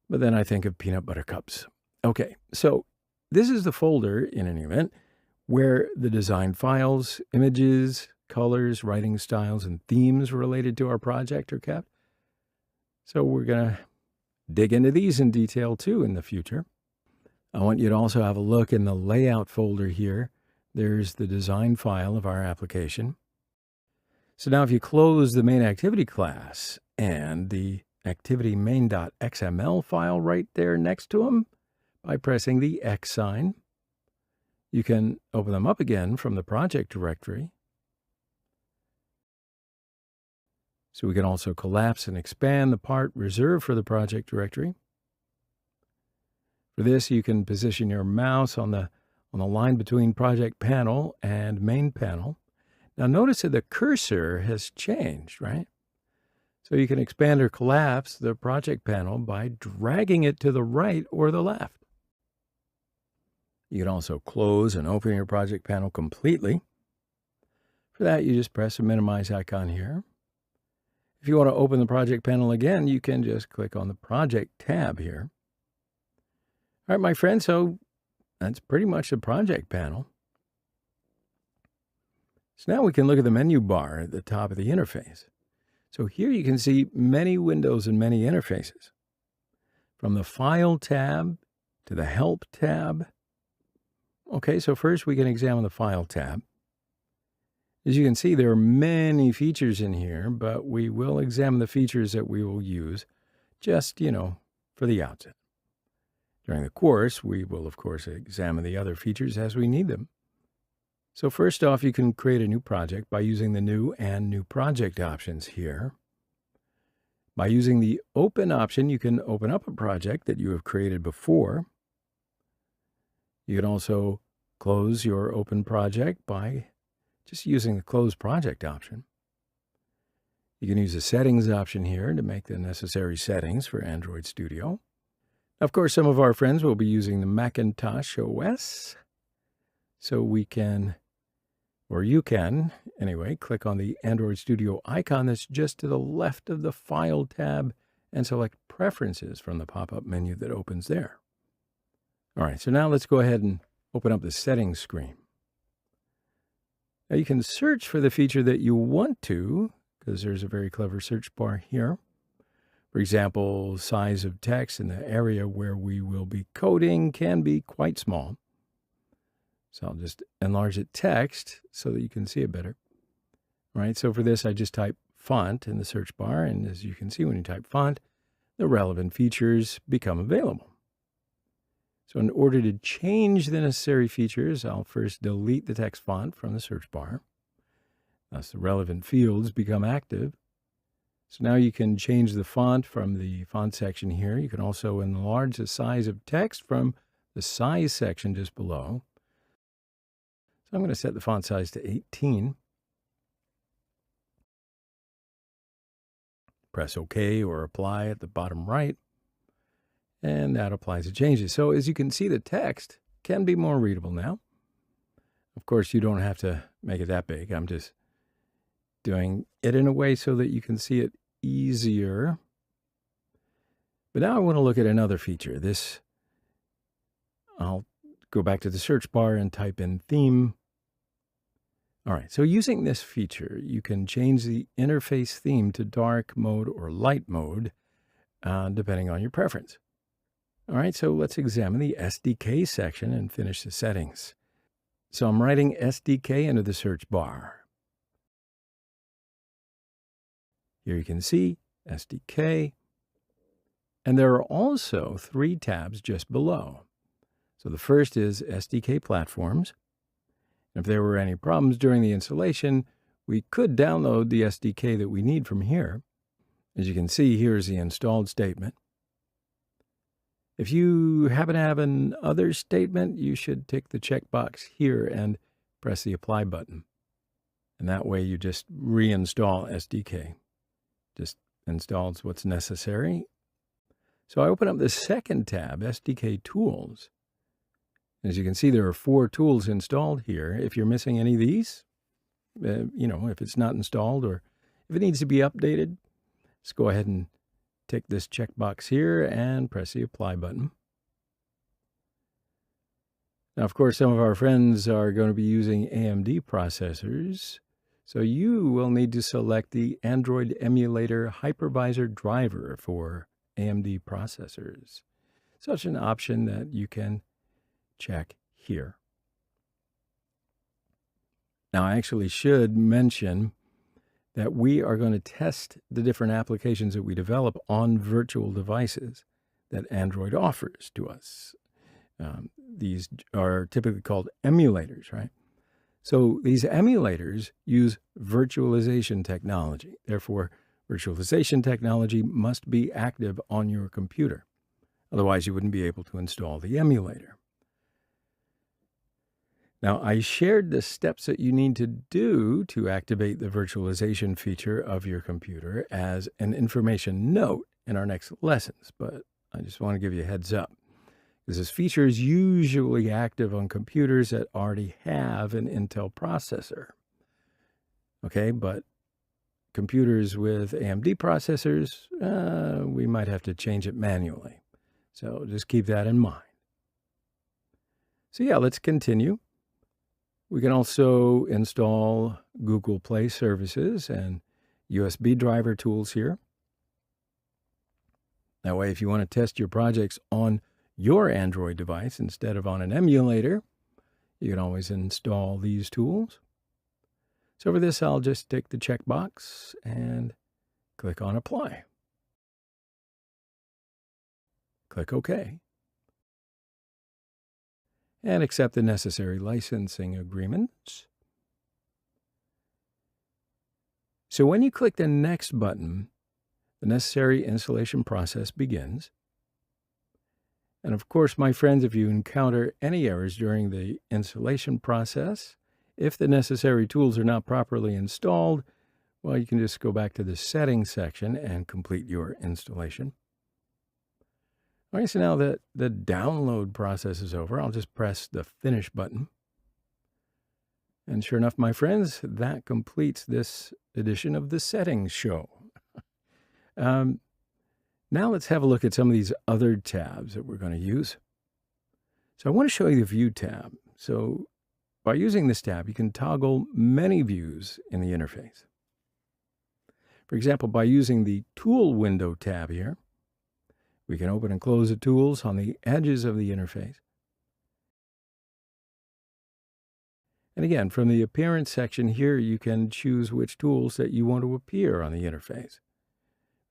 A: But then I think of peanut butter cups. Okay, so this is the folder, in any event, where the design files, images, colors, writing styles, and themes related to our project are kept. So we're going to dig into these in detail too in the future. I want you to also have a look in the layout folder here. There's the design file of our application. So now if you close the main activity class and the activity main.xml file right there next to them by pressing the X sign, you can open them up again from the project directory. So we can also collapse and expand the part reserved for the project directory. For this, you can position your mouse on the line between project panel and main panel. Now notice that the cursor has changed, right? So you can expand or collapse the project panel by dragging it to the right or the left. You can also close and open your project panel completely. For that, you just press the minimize icon here. If you want to open the project panel again, you can just click on the project tab here. All right, my friends, so that's pretty much the project panel. So now we can look at the menu bar at the top of the interface. So here you can see many windows and many interfaces. From the File tab to the Help tab. Okay, so first we can examine the File tab. As you can see, there are many features in here, but we will examine the features that we will use just, for the outset. During the course, we will, of course, examine the other features as we need them. So first off, you can create a new project by using the New and New Project options here. By using the Open option, you can open up a project that you have created before. You can also close your open project by just using the Close Project option. You can use the Settings option here to make the necessary settings for Android Studio. Of course, some of our friends will be using the Macintosh OS. So we can, or you can, anyway, click on the Android Studio icon that's just to the left of the File tab and select Preferences from the pop-up menu that opens there. All right, so now let's go ahead and open up the Settings screen. Now you can search for the feature that you want to, because there's a very clever search bar here. For example, size of text in the area where we will be coding can be quite small. So I'll just enlarge it text so that you can see it better. All right, so for this, I just type font in the search bar. And as you can see, when you type font, the relevant features become available. So in order to change the necessary features, I'll first delete the text font from the search bar. Thus, the relevant fields become active. So now you can change the font from the font section here. You can also enlarge the size of text from the size section just below. So I'm going to set the font size to 18. Press OK or Apply at the bottom right. And that applies the changes. So as you can see, the text can be more readable now. Of course, you don't have to make it that big. I'm just doing it in a way so that you can see it easier. But now I want to look at another feature. I'll go back to the search bar and type in theme. All right, so using this feature, you can change the interface theme to dark mode or light mode, depending on your preference. All right, so let's examine the SDK section and finish the settings. So I'm writing SDK into the search bar. Here you can see SDK. And there are also 3 tabs just below. So the first is SDK Platforms. If there were any problems during the installation, we could download the SDK that we need from here. As you can see, here's the installed statement. If you happen to have an other statement, you should tick the checkbox here and press the apply button. And that way you just reinstall SDK. Just installs what's necessary. So I open up the second tab, SDK Tools. As you can see, there are 4 tools installed here. If you're missing any of these, if it's not installed or if it needs to be updated, just go ahead and tick this checkbox here and press the apply button. Now, of course, some of our friends are going to be using AMD processors, so you will need to select the Android emulator hypervisor driver for AMD processors. Such an option that you can check here. Now, I actually should mention that we are going to test the different applications that we develop on virtual devices that Android offers to us. These are typically called emulators, right? So these emulators use virtualization technology. Therefore, virtualization technology must be active on your computer. Otherwise, you wouldn't be able to install the emulator. Now, I shared the steps that you need to do to activate the virtualization feature of your computer as an information note in our next lessons, but I just want to give you a heads up. This feature is usually active on computers that already have an Intel processor. Okay, but computers with AMD processors, we might have to change it manually. So just keep that in mind. So yeah, let's continue. We can also install Google Play services and USB driver tools here. That way, if you want to test your projects on your Android device instead of on an emulator, you can always install these tools. So for this, I'll just tick the checkbox and click on Apply. Click OK. And accept the necessary licensing agreements. So when you click the Next button, the necessary installation process begins. And of course, my friends, if you encounter any errors during the installation process, if the necessary tools are not properly installed, well, you can just go back to the Settings section and complete your installation. All right, so now that the download process is over, I'll just press the Finish button. And sure enough, my friends, that completes this edition of the Settings Show. Now let's have a look at some of these other tabs that we're going to use. So I want to show you the View tab. So by using this tab, you can toggle many views in the interface. For example, by using the Tool Window tab here, we can open and close the tools on the edges of the interface. And again, from the Appearance section here, you can choose which tools that you want to appear on the interface.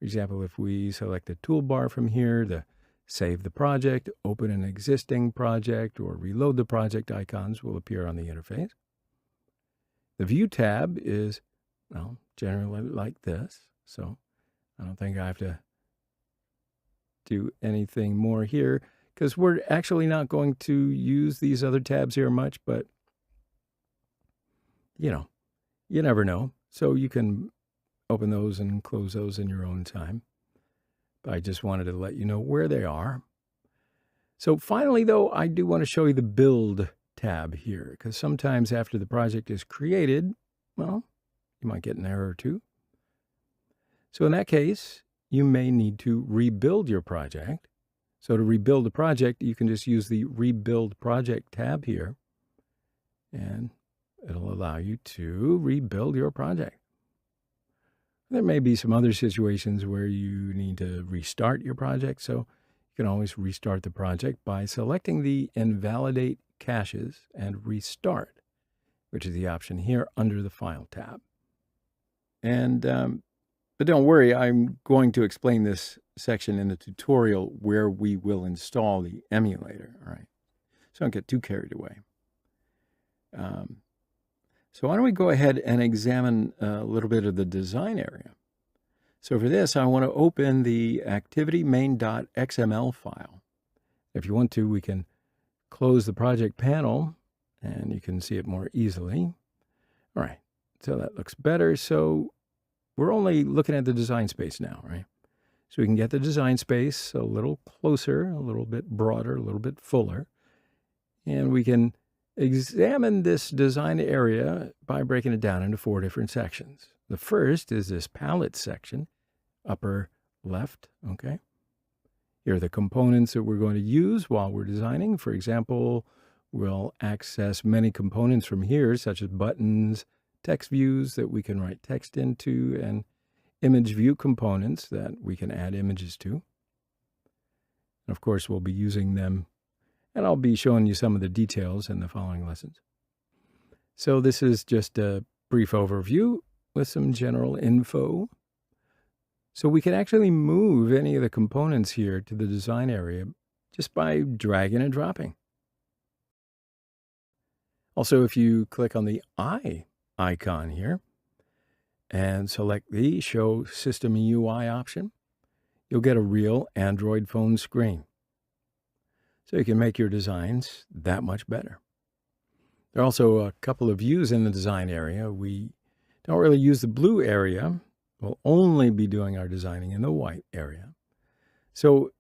A: For example, if we select the toolbar from here, the Save the Project, Open an Existing Project, or Reload the Project icons will appear on the interface. The View tab is, well, generally like this, so I don't think I have to do anything more here because we're actually not going to use these other tabs here much, but you never know. So you can open those and close those in your own time. But I just wanted to let you know where they are. So finally, though, I do want to show you the Build tab here because sometimes after the project is created, well, you might get an error or two. So in that case, you may need to rebuild your project. So to rebuild the project, you can just use the Rebuild Project tab here, and it'll allow you to rebuild your project. There may be some other situations where you need to restart your project, so you can always restart the project by selecting the Invalidate Caches and Restart, which is the option here under the File tab. And but don't worry, I'm going to explain this section in the tutorial where we will install the emulator, all right? So don't get too carried away. So why don't we go ahead and examine a little bit of the design area. So for this, I want to open the activity main.xml file. If you want to, we can close the project panel and you can see it more easily. All right, so that looks better. So we're only looking at the design space now, right? So we can get the design space a little closer, a little bit broader, a little bit fuller. And we can examine this design area by breaking it down into 4 different sections. The first is this palette section, upper left, okay? Here are the components that we're going to use while we're designing. For example, we'll access many components from here, such as buttons, text views that we can write text into, and image view components that we can add images to. And of course, we'll be using them, and I'll be showing you some of the details in the following lessons. So this is just a brief overview with some general info. So we can actually move any of the components here to the design area just by dragging and dropping. Also, if you click on the eye icon here and select the Show System UI option, you'll get a real Android phone screen. So you can make your designs that much better. There are also a couple of views in the design area. We don't really use the blue area. We'll only be doing our designing in the white area. So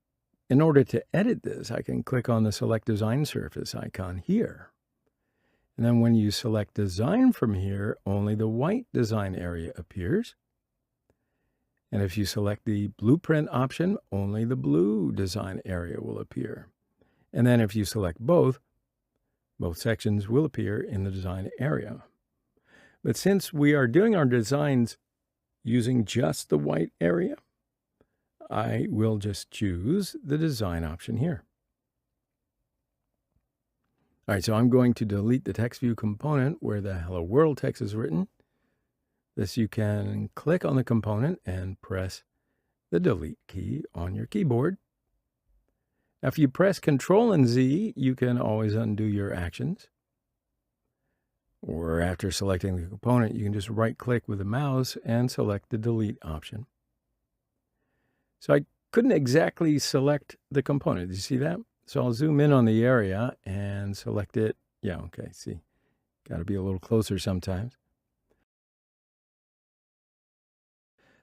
A: in order to edit this, I can click on the Select Design Surface icon here. And then when you select Design from here, only the white design area appears. And if you select the Blueprint option, only the blue design area will appear. And then if you select both sections will appear in the design area. But since we are doing our designs using just the white area, I will just choose the design option here. All right, so I'm going to delete the text view component where the Hello World text is written. This you can click on the component and press the delete key on your keyboard. Now, if you press Control and Z, you can always undo your actions. Or after selecting the component, you can just right-click with the mouse and select the delete option. So I couldn't exactly select the component. Did you see that? So I'll zoom in on the area and select it. Yeah, okay, see. Got to be a little closer sometimes.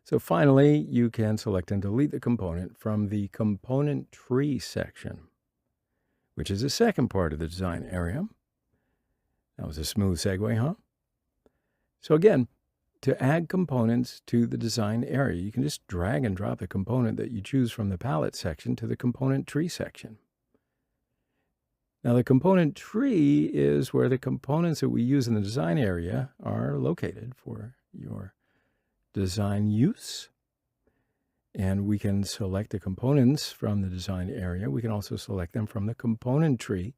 A: So finally, you can select and delete the component from the component tree section, which is the second part of the design area. That was a smooth segue, huh? So again, to add components to the design area, you can just drag and drop the component that you choose from the palette section to the component tree section. Now, the component tree is where the components that we use in the design area are located for your design use. And we can select the components from the design area. We can also select them from the component tree,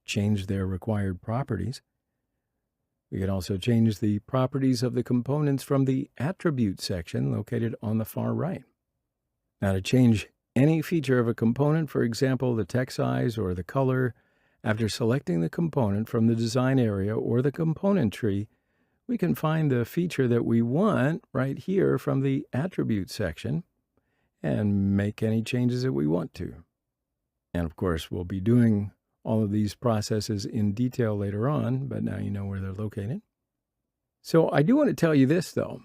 A: change their required properties. We can also change the properties of the components from the attribute section located on the far right. Now, to change any feature of a component, for example, the text size or the color, after selecting the component from the design area or the component tree, we can find the feature that we want right here from the attribute section and make any changes that we want to. And of course, we'll be doing all of these processes in detail later on, but now you know where they're located. So I do want to tell you this, though.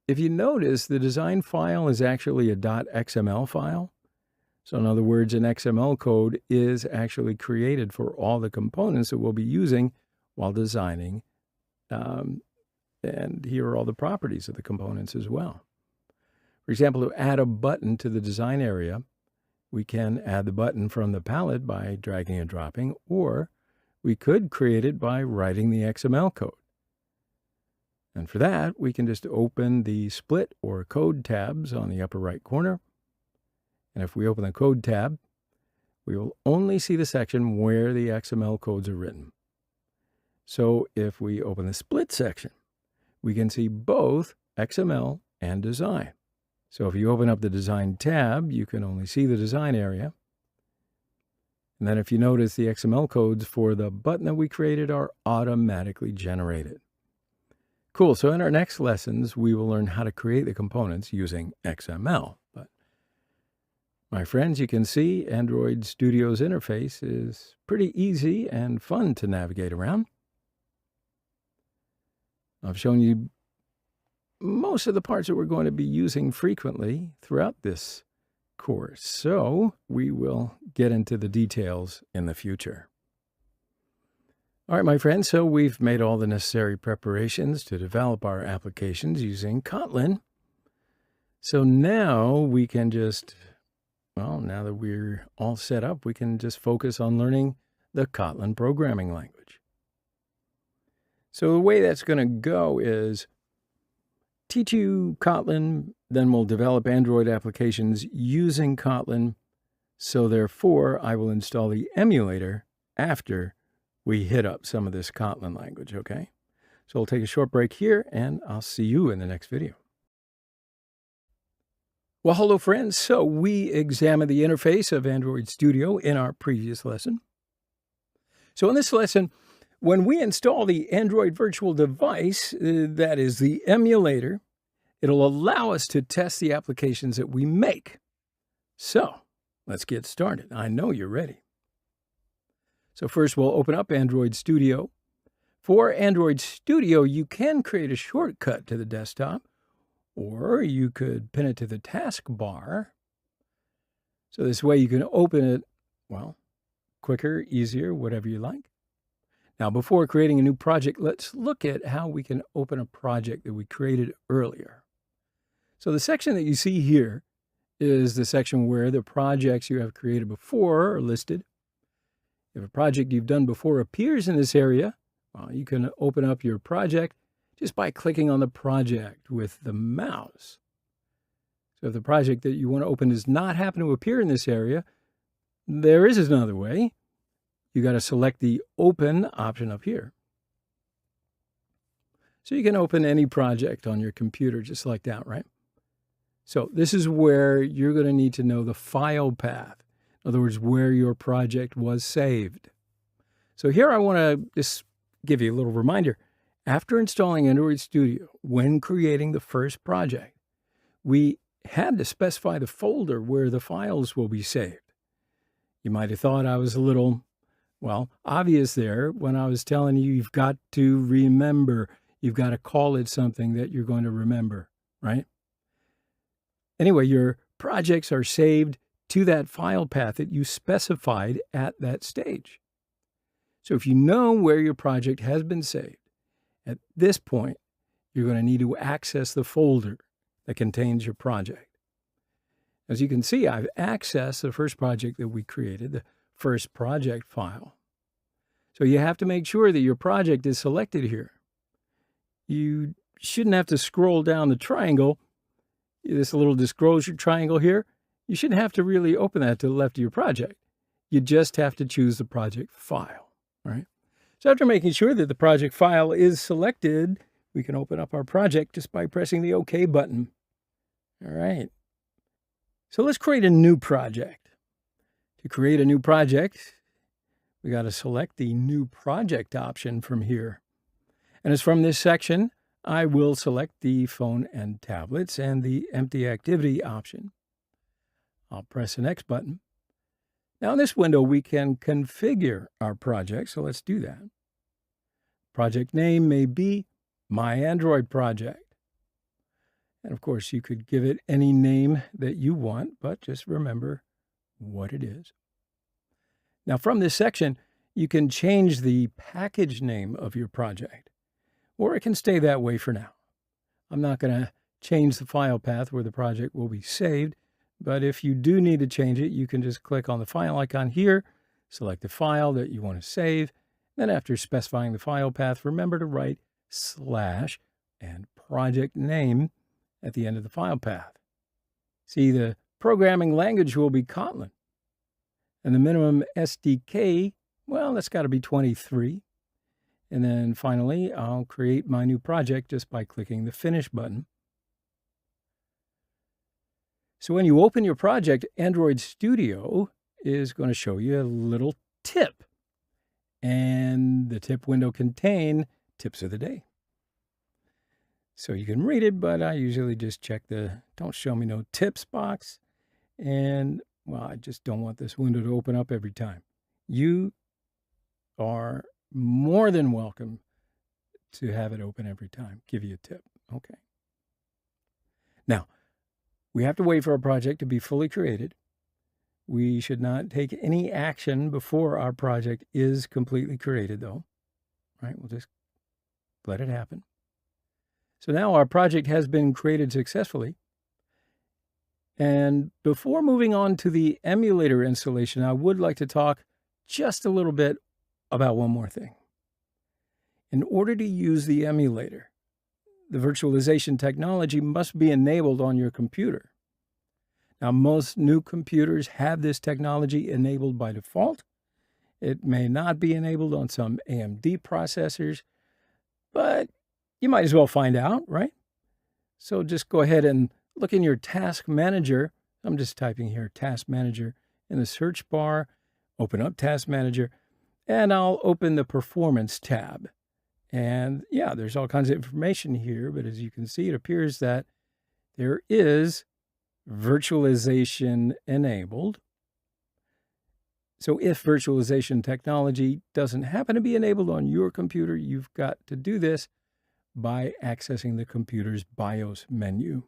A: If you notice, the design file is actually a .xml file. So in other words, an XML code is actually created for all the components that we'll be using while designing. And here are all the properties of the components as well. For example, to add a button to the design area, we can add the button from the palette by dragging and dropping, or we could create it by writing the XML code. And for that, we can just open the split or code tabs on the upper right corner. And if we open the code tab, we will only see the section where the XML codes are written. So if we open the split section, we can see both XML and design. So if you open up the design tab, you can only see the design area. And then if you notice, the XML codes for the button that we created are automatically generated. Cool. So in our next lessons, we will learn how to create the components using XML. But My friends, you can see Android Studio's interface is pretty easy and fun to navigate around. I've shown you most of the parts that we're going to be using frequently throughout this course, so we will get into the details in the future. All right, my friends, so we've made all the necessary preparations to develop our applications using Kotlin. So now we can just, well, now that we're all set up, we can just focus on learning the Kotlin programming language. So the way that's going to go is teach you Kotlin, then we'll develop Android applications using Kotlin. So therefore, I will install the emulator after we hit up some of this Kotlin language, okay? So we'll take a short break here, and I'll see you in the next video. Well, hello, friends. So we examined the interface of Android Studio in our previous lesson. So in this lesson, when we install the Android virtual device, that is the emulator, it'll allow us to test the applications that we make. So let's get started. I know you're ready. So first we'll open up Android Studio. For Android Studio, you can create a shortcut to the desktop, or you could pin it to the taskbar. So this way you can open it, well, quicker, easier, whatever you like. Now, before creating a new project, let's look at how we can open a project that we created earlier. So the section that you see here is the section where the projects you have created before are listed. If a project you've done before appears in this area, well, you can open up your project just by clicking on the project with the mouse. So if the project that you want to open does not happen to appear in this area, there is another way. You got to select the Open option up here. So you can open any project on your computer just like that, right? So this is where you're going to need to know the file path. In other words, where your project was saved. So here I want to just give you a little reminder. After installing Android Studio, when creating the first project, we had to specify the folder where the files will be saved. You might have thought I was a little, well, obvious there when I was telling you you've got to remember, you've got to call it something that you're going to remember, right? Anyway, your projects are saved to that file path that you specified at that stage. So if you know where your project has been saved, at this point, you're going to need to access the folder that contains your project. As you can see, I've accessed the first project that we created, the first project file. So you have to make sure that your project is selected here. You shouldn't have to scroll down the triangle, this little disclosure triangle here. You shouldn't have to really open that to the left of your project. You just have to choose the project file, right? So after making sure that the project file is selected, we can open up our project just by pressing the OK button. All right. So let's create a new project. To create a new project, we got to select the New Project option from here. And as from this section, I will select the Phone and Tablets and the Empty Activity option. I'll press the Next button. Now in this window, we can configure our project, so let's do that. Project name may be My Android Project. And of course, you could give it any name that you want, but just remember what it is. Now from this section, you can change the package name of your project, or it can stay that way for now. I'm not going to change the file path where the project will be saved, but if you do need to change it, you can just click on the file icon here, select the file that you want to save. Then after specifying the file path, remember to write / and project name at the end of the file path. See, the programming language will be Kotlin. And the minimum SDK, well, that's got to be 23. And then finally, I'll create my new project just by clicking the Finish button. So when you open your project, Android Studio is going to show you a little tip. And the tip window contains tips of the day. So you can read it, but I usually just check the Don't Show Me No Tips box. And Well, I just don't want this window to open up every time. You are more than welcome to have it open every time. Give you a tip. Okay. Now, we have to wait for our project to be fully created. We should not take any action before our project is completely created, though. Right? We'll just let it happen. So now our project has been created successfully. And before moving on to the emulator installation, I would like to talk just a little bit about one more thing. In order to use the emulator, the virtualization technology must be enabled on your computer. Now, most new computers have this technology enabled by default. It may not be enabled on some AMD processors, but you might as well find out, right? So just go ahead and look in your task manager. I'm just typing here task manager in the search bar, open up task manager, and I'll open the performance tab. And yeah, there's all kinds of information here, but as you can see, it appears that there is virtualization enabled. So if virtualization technology doesn't happen to be enabled on your computer, you've got to do this by accessing the computer's BIOS menu.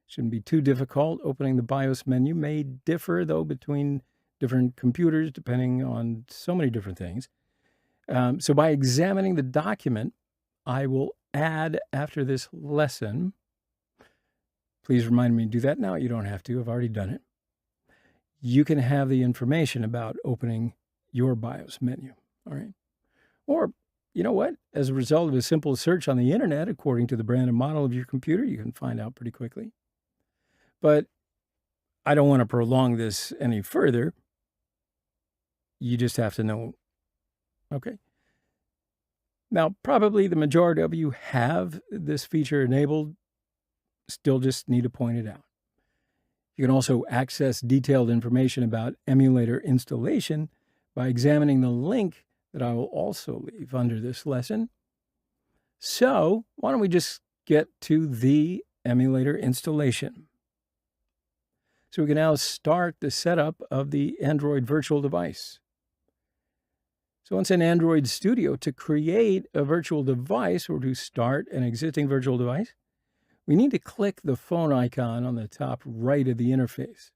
A: Shouldn't be too difficult. Opening the BIOS menu may differ, though, between different computers, depending on so many different things. So by examining the document, I will add after this lesson. Please remind me to do that now. You don't have to. I've already done it. You can have the information about opening your BIOS menu. All right. Or, you know what? As a result of a simple search on the internet, according to the brand and model of your computer, you can find out pretty quickly. But I don't want to prolong this any further. You just have to know. Okay. Now, probably the majority of you have this feature enabled. Still just need to point it out. You can also access detailed information about emulator installation by examining the link that I will also leave under this lesson. So why don't we just get to the emulator installation? So we can now start the setup of the Android virtual device. So once in Android Studio, to create a virtual device or to start an existing virtual device, we need to click the phone icon on the top right of the interface.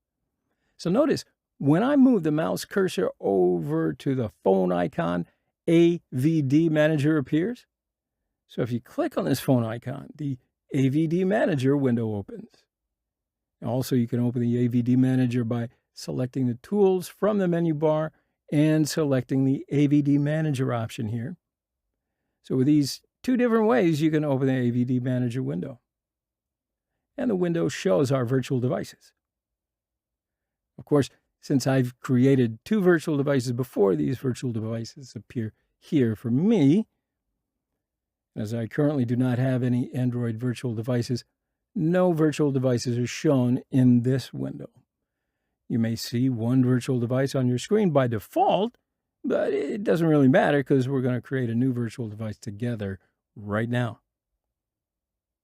A: So notice, when I move the mouse cursor over to the phone icon, AVD Manager appears. So if you click on this phone icon, the AVD Manager window opens. Also, you can open the AVD Manager by selecting the tools from the menu bar and selecting the AVD Manager option here. So with these two different ways, you can open the AVD Manager window. And the window shows our virtual devices. Of course, since I've created two virtual devices before, these virtual devices appear here for me. As I currently do not have any Android virtual devices, no virtual devices are shown in this window. You may see one virtual device on your screen by default, but it doesn't really matter because we're going to create a new virtual device together right now.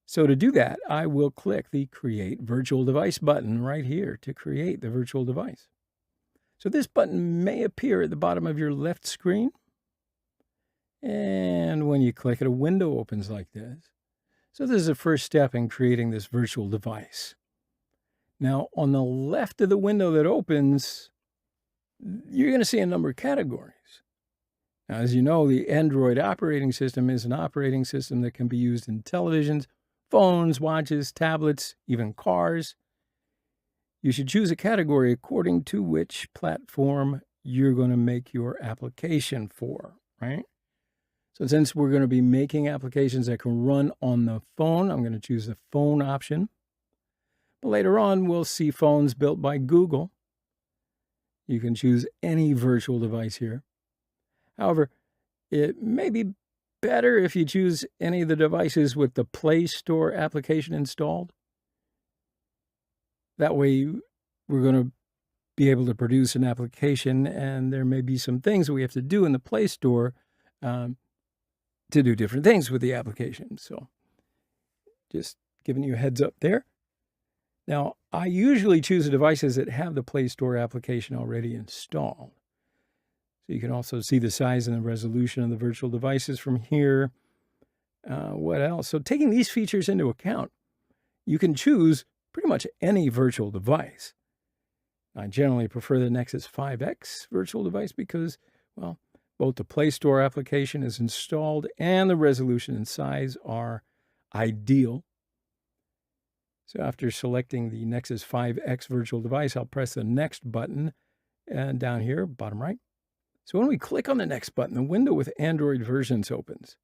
A: So to do that, I will click the Create Virtual Device button right here to create the virtual device. So this button may appear at the bottom of your left screen. And when you click it, a window opens like this. So this is the first step in creating this virtual device. Now, on the left of the window that opens, you're going to see a number of categories. Now, as you know, the Android operating system is an operating system that can be used in televisions, phones, watches, tablets, even cars. You should choose a category according to which platform you're going to make your application for, right? So since we're going to be making applications that can run on the phone, I'm going to choose the phone option. But later on, we'll see phones built by Google. You can choose any virtual device here. However, it may be better if you choose any of the devices with the Play Store application installed. That way, we're going to be able to produce an application, and there may be some things we have to do in the Play Store to do different things with the application. So just giving you a heads up there. Now, I usually choose the devices that have the Play Store application already installed. So you can also see the size and the resolution of the virtual devices from here. What else? So taking these features into account, you can choose pretty much any virtual device. I generally prefer the Nexus 5X virtual device because, well, both the Play Store application is installed and the resolution and size are ideal. So after selecting the Nexus 5X virtual device, I'll press the Next button and down here, bottom right. So when we click on the Next button, the window with Android versions opens.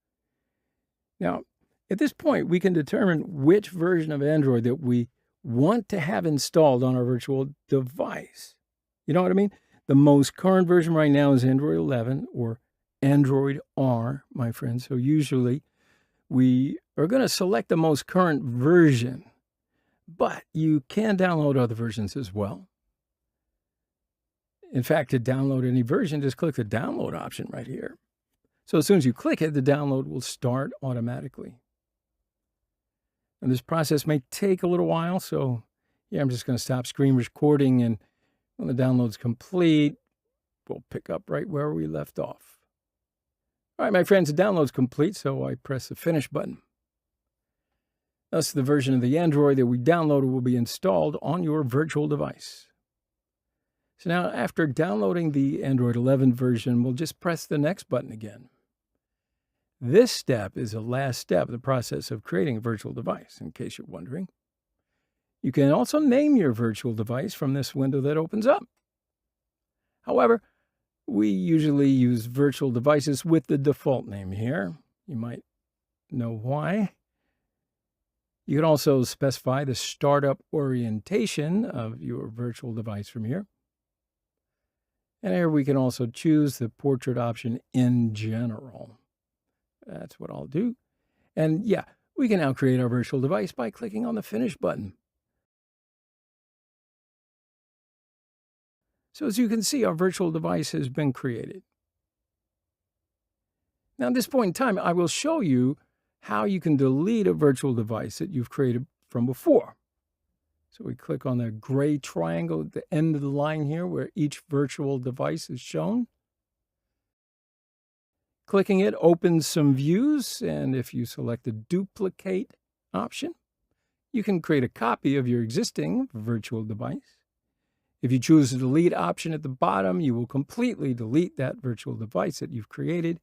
A: Now, at this point, we can determine which version of Android that we want to have installed on our virtual device. You know what I mean? The most current version right now is Android 11 or Android R, my friends. So usually we are going to select the most current version, but you can download other versions as well. In fact, to download any version, just click the download option right here. So as soon as you click it, the download will start automatically. And this process may take a little while, so yeah, I'm just going to stop screen recording, and when the download's complete, we'll pick up right where we left off. All right, my friends, the download's complete, so I press the Finish button. Thus, the version of the Android that we downloaded will be installed on your virtual device. So now, after downloading the Android 11 version, we'll just press the Next button again. This step is the last step of the process of creating a virtual device, in case you're wondering. You can also name your virtual device from this window that opens up. However, we usually use virtual devices with the default name here. You might know why. You can also specify the startup orientation of your virtual device from here. And here we can also choose the portrait option in general. That's what I'll do. And yeah, we can now create our virtual device by clicking on the Finish button. So as you can see, our virtual device has been created. Now at this point in time, I will show you how you can delete a virtual device that you've created from before. So we click on the gray triangle at the end of the line here where each virtual device is shown. Clicking it opens some views, and if you select the Duplicate option, you can create a copy of your existing virtual device. If you choose the Delete option at the bottom, you will completely delete that virtual device that you've created.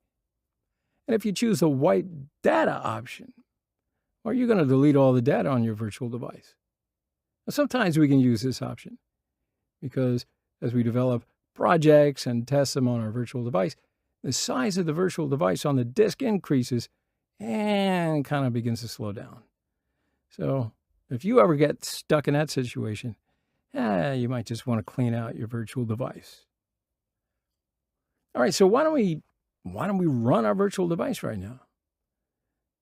A: And if you choose the Wipe Data option, well, you're going to delete all the data on your virtual device. Now, sometimes we can use this option because as we develop projects and test them on our virtual device, the size of the virtual device on the disk increases and kind of begins to slow down. So if you ever get stuck in that situation, you might just want to clean out your virtual device. All right, so why don't we run our virtual device right now?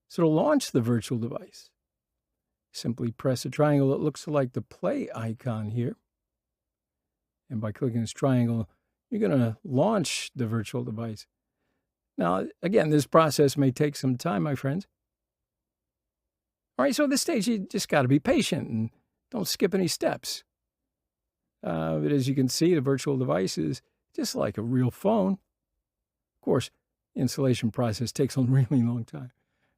A: So to launch the virtual device, simply press a triangle that looks like the play icon here. And by clicking this triangle, you're going to launch the virtual device. Now, again, this process may take some time, my friends. All right, so at this stage, you just got to be patient and don't skip any steps. But as you can see, the virtual device is just like a real phone. Of course, the installation process takes a really long time.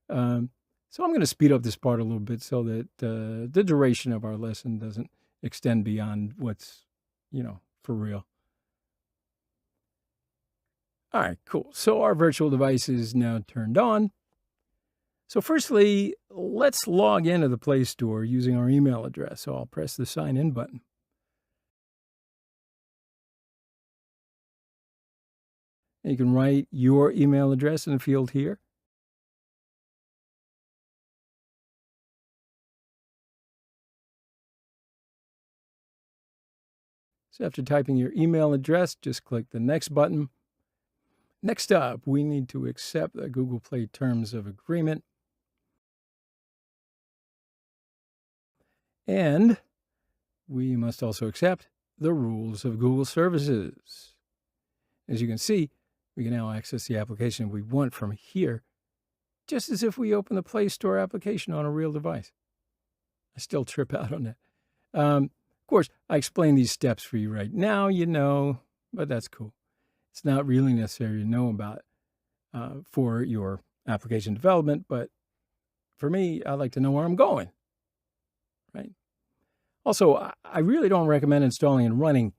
A: So I'm going to speed up this part a little bit so that the duration of our lesson doesn't extend beyond what's, for real. All right, cool. So our virtual device is now turned on. So firstly, let's log into the Play Store using our email address. So I'll press the Sign In button. And you can write your email address in the field here. So after typing your email address, just click the Next button. Next up, we need to accept the Google Play Terms of Agreement. And we must also accept the rules of Google services. As you can see, we can now access the application we want from here, just as if we open the Play Store application on a real device. I still trip out on that. Of course, I explain these steps for you right now, but that's cool. It's not really necessary to know about for your application development, but for me, I like to know where I'm going, right? Also, I really don't recommend installing and running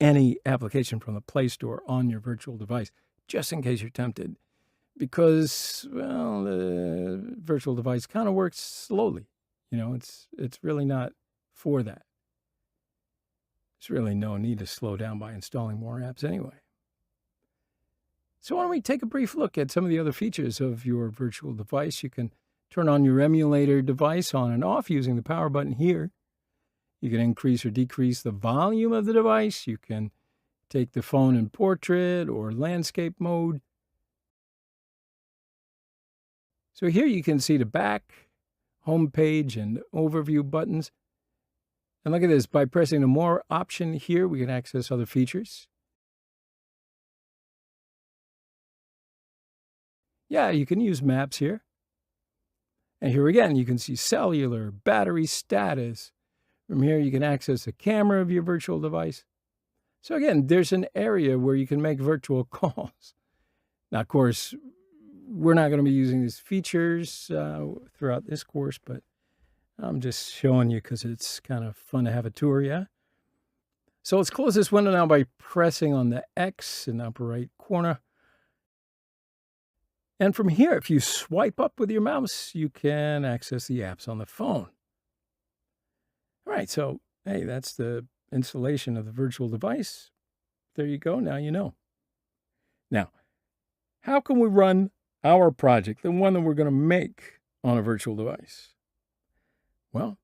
A: any application from the Play Store on your virtual device, just in case you're tempted, because, well, the virtual device kind of works slowly. It's really not for that. There's really no need to slow down by installing more apps anyway. So why don't we take a brief look at some of the other features of your virtual device? You can turn on your emulator device on and off using the power button here. You can increase or decrease the volume of the device. You can take the phone in portrait or landscape mode. So here you can see the back, home page, and overview buttons. And look at this, by pressing the More option here, we can access other features. Yeah, you can use maps here. And here again, you can see cellular, battery status. From here, you can access the camera of your virtual device. So again, there's an area where you can make virtual calls. Now, of course, we're not going to be using these features throughout this course, but I'm just showing you because it's kind of fun to have a tour, yeah? So let's close this window now by pressing on the X in the upper right corner. And from here, if you swipe up with your mouse, you can access the apps on the phone. All right, so, hey, that's the installation of the virtual device. There you go, now you know. Now, how can we run our project, the one that we're going to make on a virtual device? Well,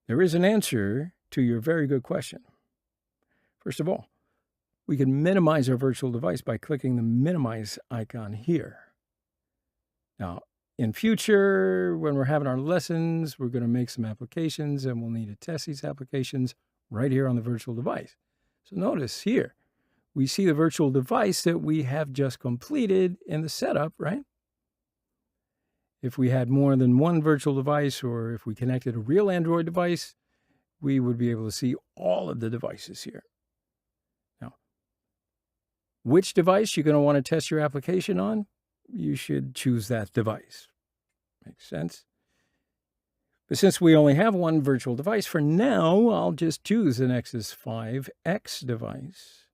A: there is an answer to your very good question. First of all, we can minimize our virtual device by clicking the minimize icon here. Now, in future, when we're having our lessons, we're going to make some applications and we'll need to test these applications right here on the virtual device. So notice here, we see the virtual device that we have just completed in the setup, right? If we had more than one virtual device, or if we connected a real Android device, we would be able to see all of the devices here. Now, which device you're going to want to test your application on? You should choose that device. Makes sense? But since we only have one virtual device, for now, I'll just choose the Nexus 5X device.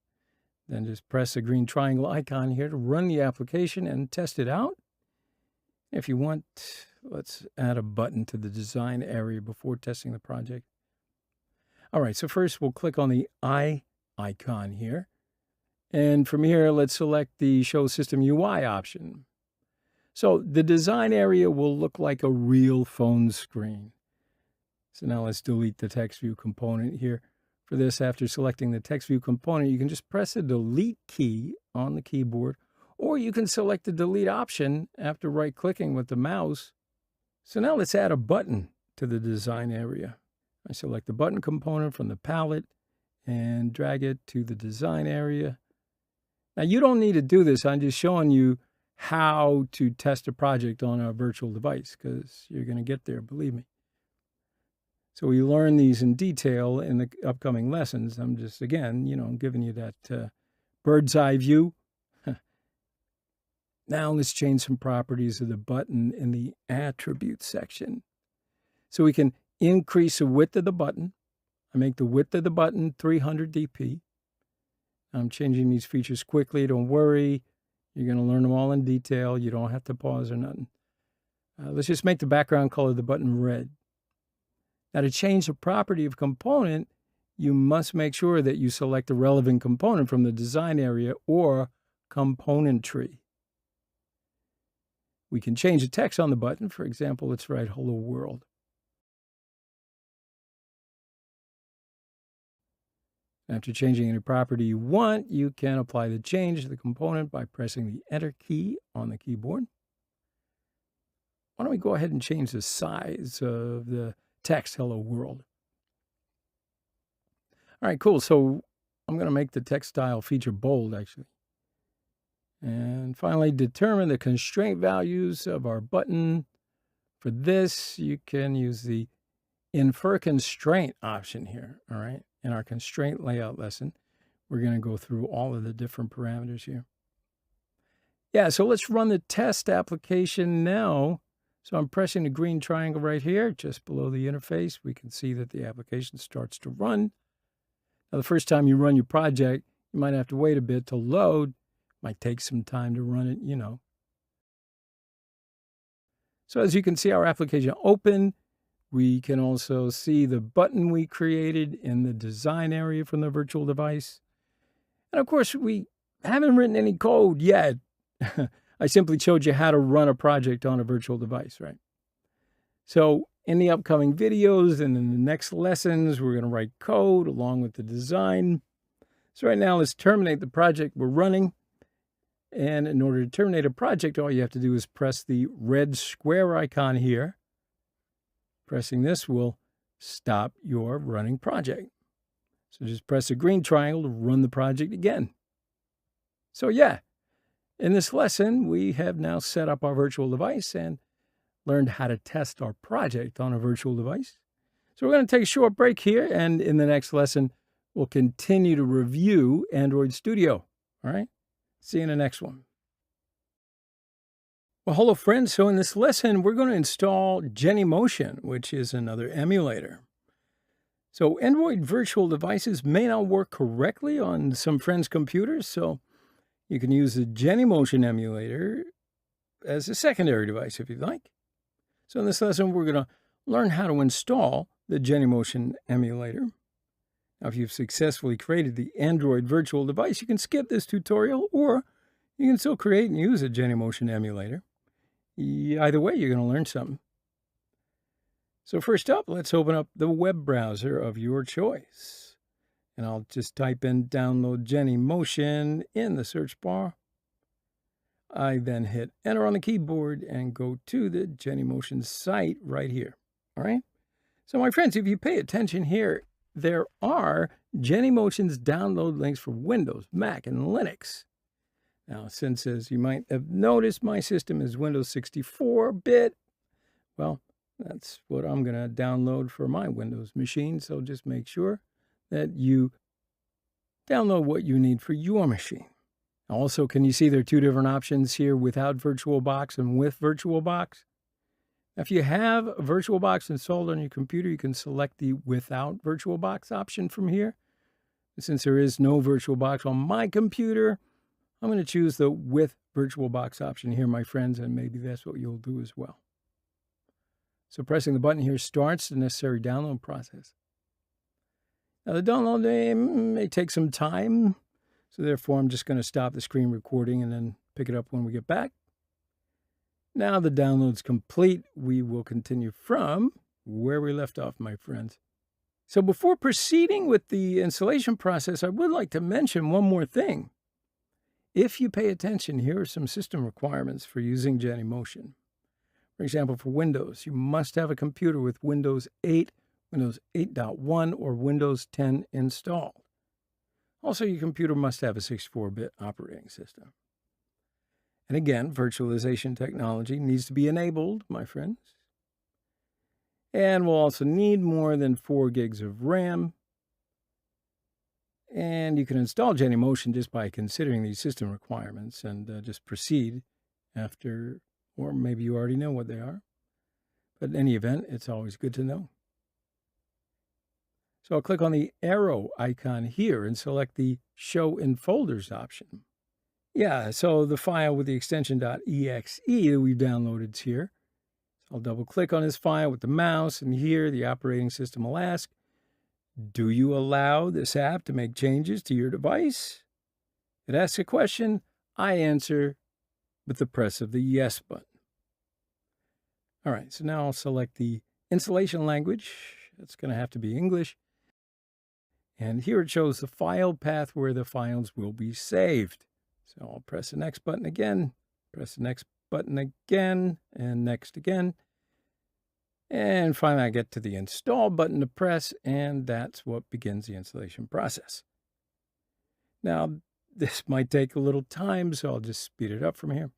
A: Then just press the green triangle icon here to run the application and test it out. If you want, let's add a button to the design area before testing the project. All right, so first we'll click on the eye icon here. And from here, let's select the Show System UI option. So the design area will look like a real phone screen. So now let's delete the text view component here. For this, after selecting the text view component, you can just press the delete key on the keyboard, or you can select the delete option after right-clicking with the mouse. So now let's add a button to the design area. I select the button component from the palette and drag it to the design area. Now, you don't need to do this. I'm just showing you how to test a project on a virtual device because you're going to get there, believe me. So we learn these in detail in the upcoming lessons. I'm just, again, giving you that bird's eye view. Now let's change some properties of the button in the attributes section. So we can increase the width of the button. I make the width of the button 300 dp. I'm changing these features quickly. Don't worry. You're going to learn them all in detail. You don't have to pause or nothing. Let's just make the background color of the button red. Now, to change the property of component, you must make sure that you select the relevant component from the design area or component tree. We can change the text on the button. For example, let's write Hello World. After changing any property you want, you can apply the change to the component by pressing the Enter key on the keyboard. Why don't we go ahead and change the size of the text Hello World. All right, cool. So I'm going to make the text style feature bold, actually. And finally, determine the constraint values of our button. For this, you can use the infer constraint option here, all right? In our constraint layout lesson, we're going to go through all of the different parameters here. Yeah, so let's run the test application now. So I'm pressing the green triangle right here, just below the interface. We can see that the application starts to run. Now, the first time you run your project, you might have to wait a bit to load. Might take some time to run it, So as you can see, our application open. We can also see the button we created in the design area from the virtual device. And of course, we haven't written any code yet. I simply showed you how to run a project on a virtual device, right? So in the upcoming videos and in the next lessons, we're going to write code along with the design. So right now, let's terminate the project we're running. And in order to terminate a project, all you have to do is press the red square icon here. Pressing this will stop your running project. So just press the green triangle to run the project again. So yeah, in this lesson, we have now set up our virtual device and learned how to test our project on a virtual device. So we're going to take a short break here, and in the next lesson, we'll continue to review Android Studio. All right? See you in the next one. Well, hello, friends. So in this lesson, we're going to install Genymotion, which is another emulator. So Android virtual devices may not work correctly on some friends' computers, so you can use the Genymotion emulator as a secondary device if you'd like. So in this lesson, we're going to learn how to install the Genymotion emulator. Now, if you've successfully created the Android virtual device, you can skip this tutorial, or you can still create and use a Genymotion emulator. Either way, you're going to learn something. So first up, let's open up the web browser of your choice. And I'll just type in download Genymotion in the search bar. I then hit enter on the keyboard and go to the Genymotion site right here. All right. So my friends, if you pay attention here, there are Genymotion's download links for Windows, Mac, and Linux. Now, since as you might have noticed, my system is Windows 64-bit, well, that's what I'm going to download for my Windows machine. So just make sure that you download what you need for your machine. Also, can you see there are two different options here, without VirtualBox and with VirtualBox? If you have a VirtualBox installed on your computer, you can select the without VirtualBox option from here. Since there is no VirtualBox on my computer, I'm going to choose the with VirtualBox option here, my friends, and maybe that's what you'll do as well. So pressing the button here starts the necessary download process. Now the download may take some time, so therefore I'm just going to stop the screen recording and then pick it up when we get back. Now the download's complete. We will continue from where we left off, my friends. So before proceeding with the installation process, I would like to mention one more thing. If you pay attention, here are some system requirements for using Genymotion. For example, for Windows, you must have a computer with Windows 8, Windows 8.1, or Windows 10 installed. Also, your computer must have a 64-bit operating system. And again, virtualization technology needs to be enabled, my friends. And we'll also need more than 4 gigs of RAM. And you can install Genymotion just by considering these system requirements and just proceed after, or maybe you already know what they are. But in any event, it's always good to know. So I'll click on the arrow icon here and select the Show in Folders option. Yeah, so the file with the extension .exe that we've downloaded is here. So I'll double click on this file with the mouse, and here the operating system will ask, do you allow this app to make changes to your device? It asks a question. I answer with the press of the yes button. All right, so now I'll select the installation language. It's going to have to be English. And here it shows the file path where the files will be saved. So I'll press the next button again, press the next button again, and next again. And finally, I get to the install button to press, and that's what begins the installation process. Now, this might take a little time, so I'll just speed it up from here.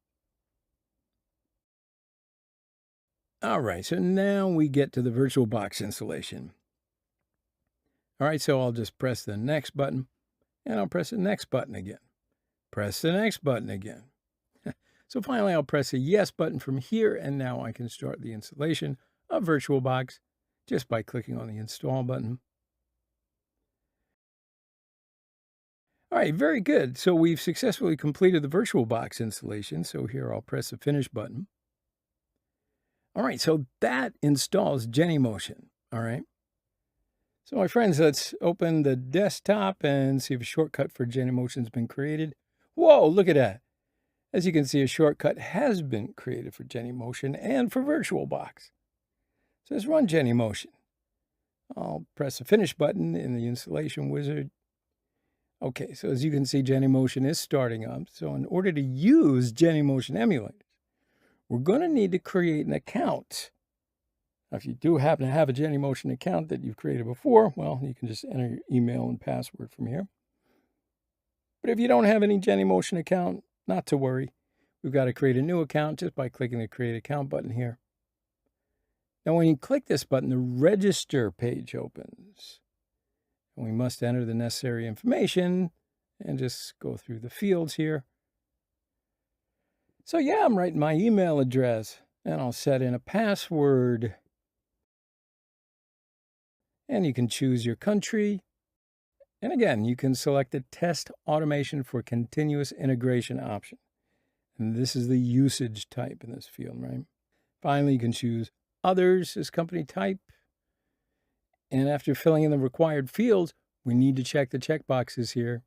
A: All right, so now we get to the VirtualBox installation. All right, so I'll just press the next button, and I'll press the next button again. Press the next button again. So finally, I'll press the yes button from here, and now I can start the installation of VirtualBox just by clicking on the install button. All right, very good. So we've successfully completed the VirtualBox installation. So here I'll press the finish button. All right, so that installs Genymotion. All right. So my friends, let's open the desktop and see if a shortcut for Genymotion's been created. Whoa, look at that. As you can see, a shortcut has been created for Genymotion and for VirtualBox. So let's run Genymotion. I'll press the finish button in the installation wizard. Okay, so as you can see, Genymotion is starting up. So in order to use Genymotion emulators, we're going to need to create an account. Now, if you do happen to have a Genymotion account that you've created before, well, you can just enter your email and password from here. But if you don't have any Genymotion account, not to worry. We've got to create a new account just by clicking the Create Account button here. Now, when you click this button, the Register page opens. And we must enter the necessary information and just go through the fields here. So yeah, I'm writing my email address, and I'll set in a password. And you can choose your country. And again, you can select the Test Automation for Continuous Integration option. And this is the usage type in this field, right? Finally, you can choose Others as company type. And after filling in the required fields, we need to check the checkboxes here.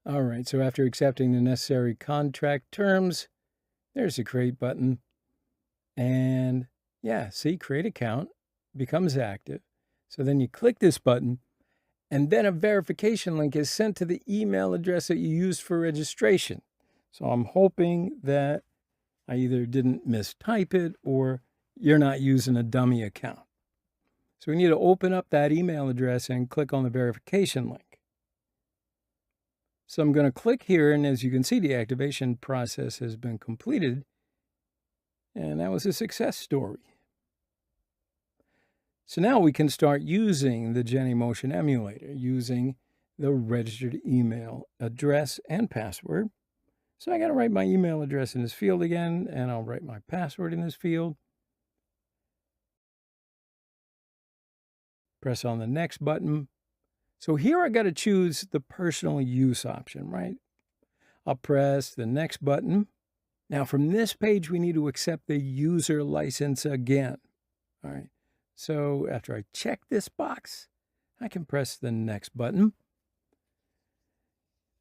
A: All right, so after accepting the necessary contract terms, there's the Create button. And yeah, see, Create Account becomes active. So then you click this button, and then a verification link is sent to the email address that you used for registration. So I'm hoping that I either didn't mistype it or you're not using a dummy account. So we need to open up that email address and click on the verification link. So I'm going to click here, and as you can see, the activation process has been completed. And that was a success story. So now we can start using the Genymotion emulator using the registered email address and password. So I got to write my email address in this field again, and I'll write my password in this field. Press on the next button. So here I got to choose the personal use option, right? I'll press the next button. Now from this page, we need to accept the user license again. All right. So after I check this box, I can press the next button.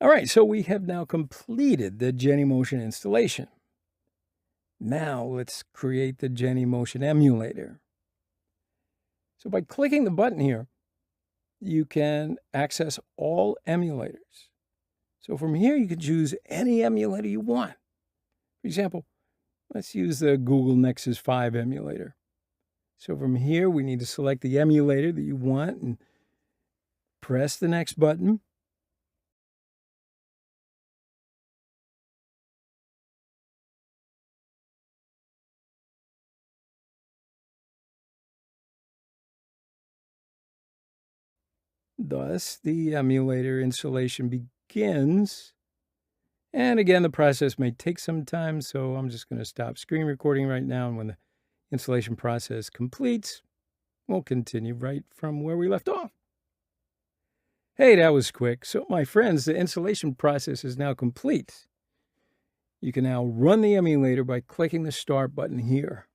A: All right, so we have now completed the Genymotion installation. Now let's create the Genymotion emulator. So by clicking the button here, you can access all emulators. So from here, you can choose any emulator you want. For example, let's use the Google Nexus 5 emulator. So from here, we need to select the emulator that you want and press the next button. Thus, the emulator installation begins. And again, the process may take some time, so I'm just going to stop screen recording right now. And when the installation process completes, we'll continue right from where we left off. Hey, that was quick. So my friends, the installation process is now complete. You can now run the emulator by clicking the Start button here.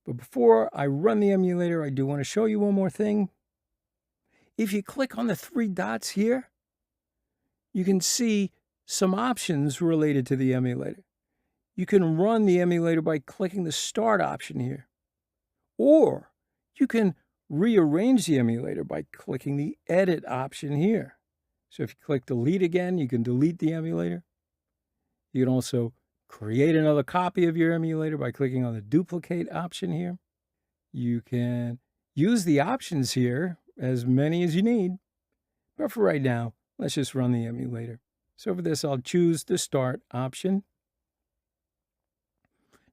A: But before I run the emulator, I do want to show you one more thing. If you click on the three dots here, you can see some options related to the emulator. You can run the emulator by clicking the Start option here. Or you can rearrange the emulator by clicking the Edit option here. So if you click Delete again, you can delete the emulator. You can also create another copy of your emulator by clicking on the Duplicate option here. You can use the options here, as many as you need. But for right now, let's just run the emulator. So for this, I'll choose the Start option.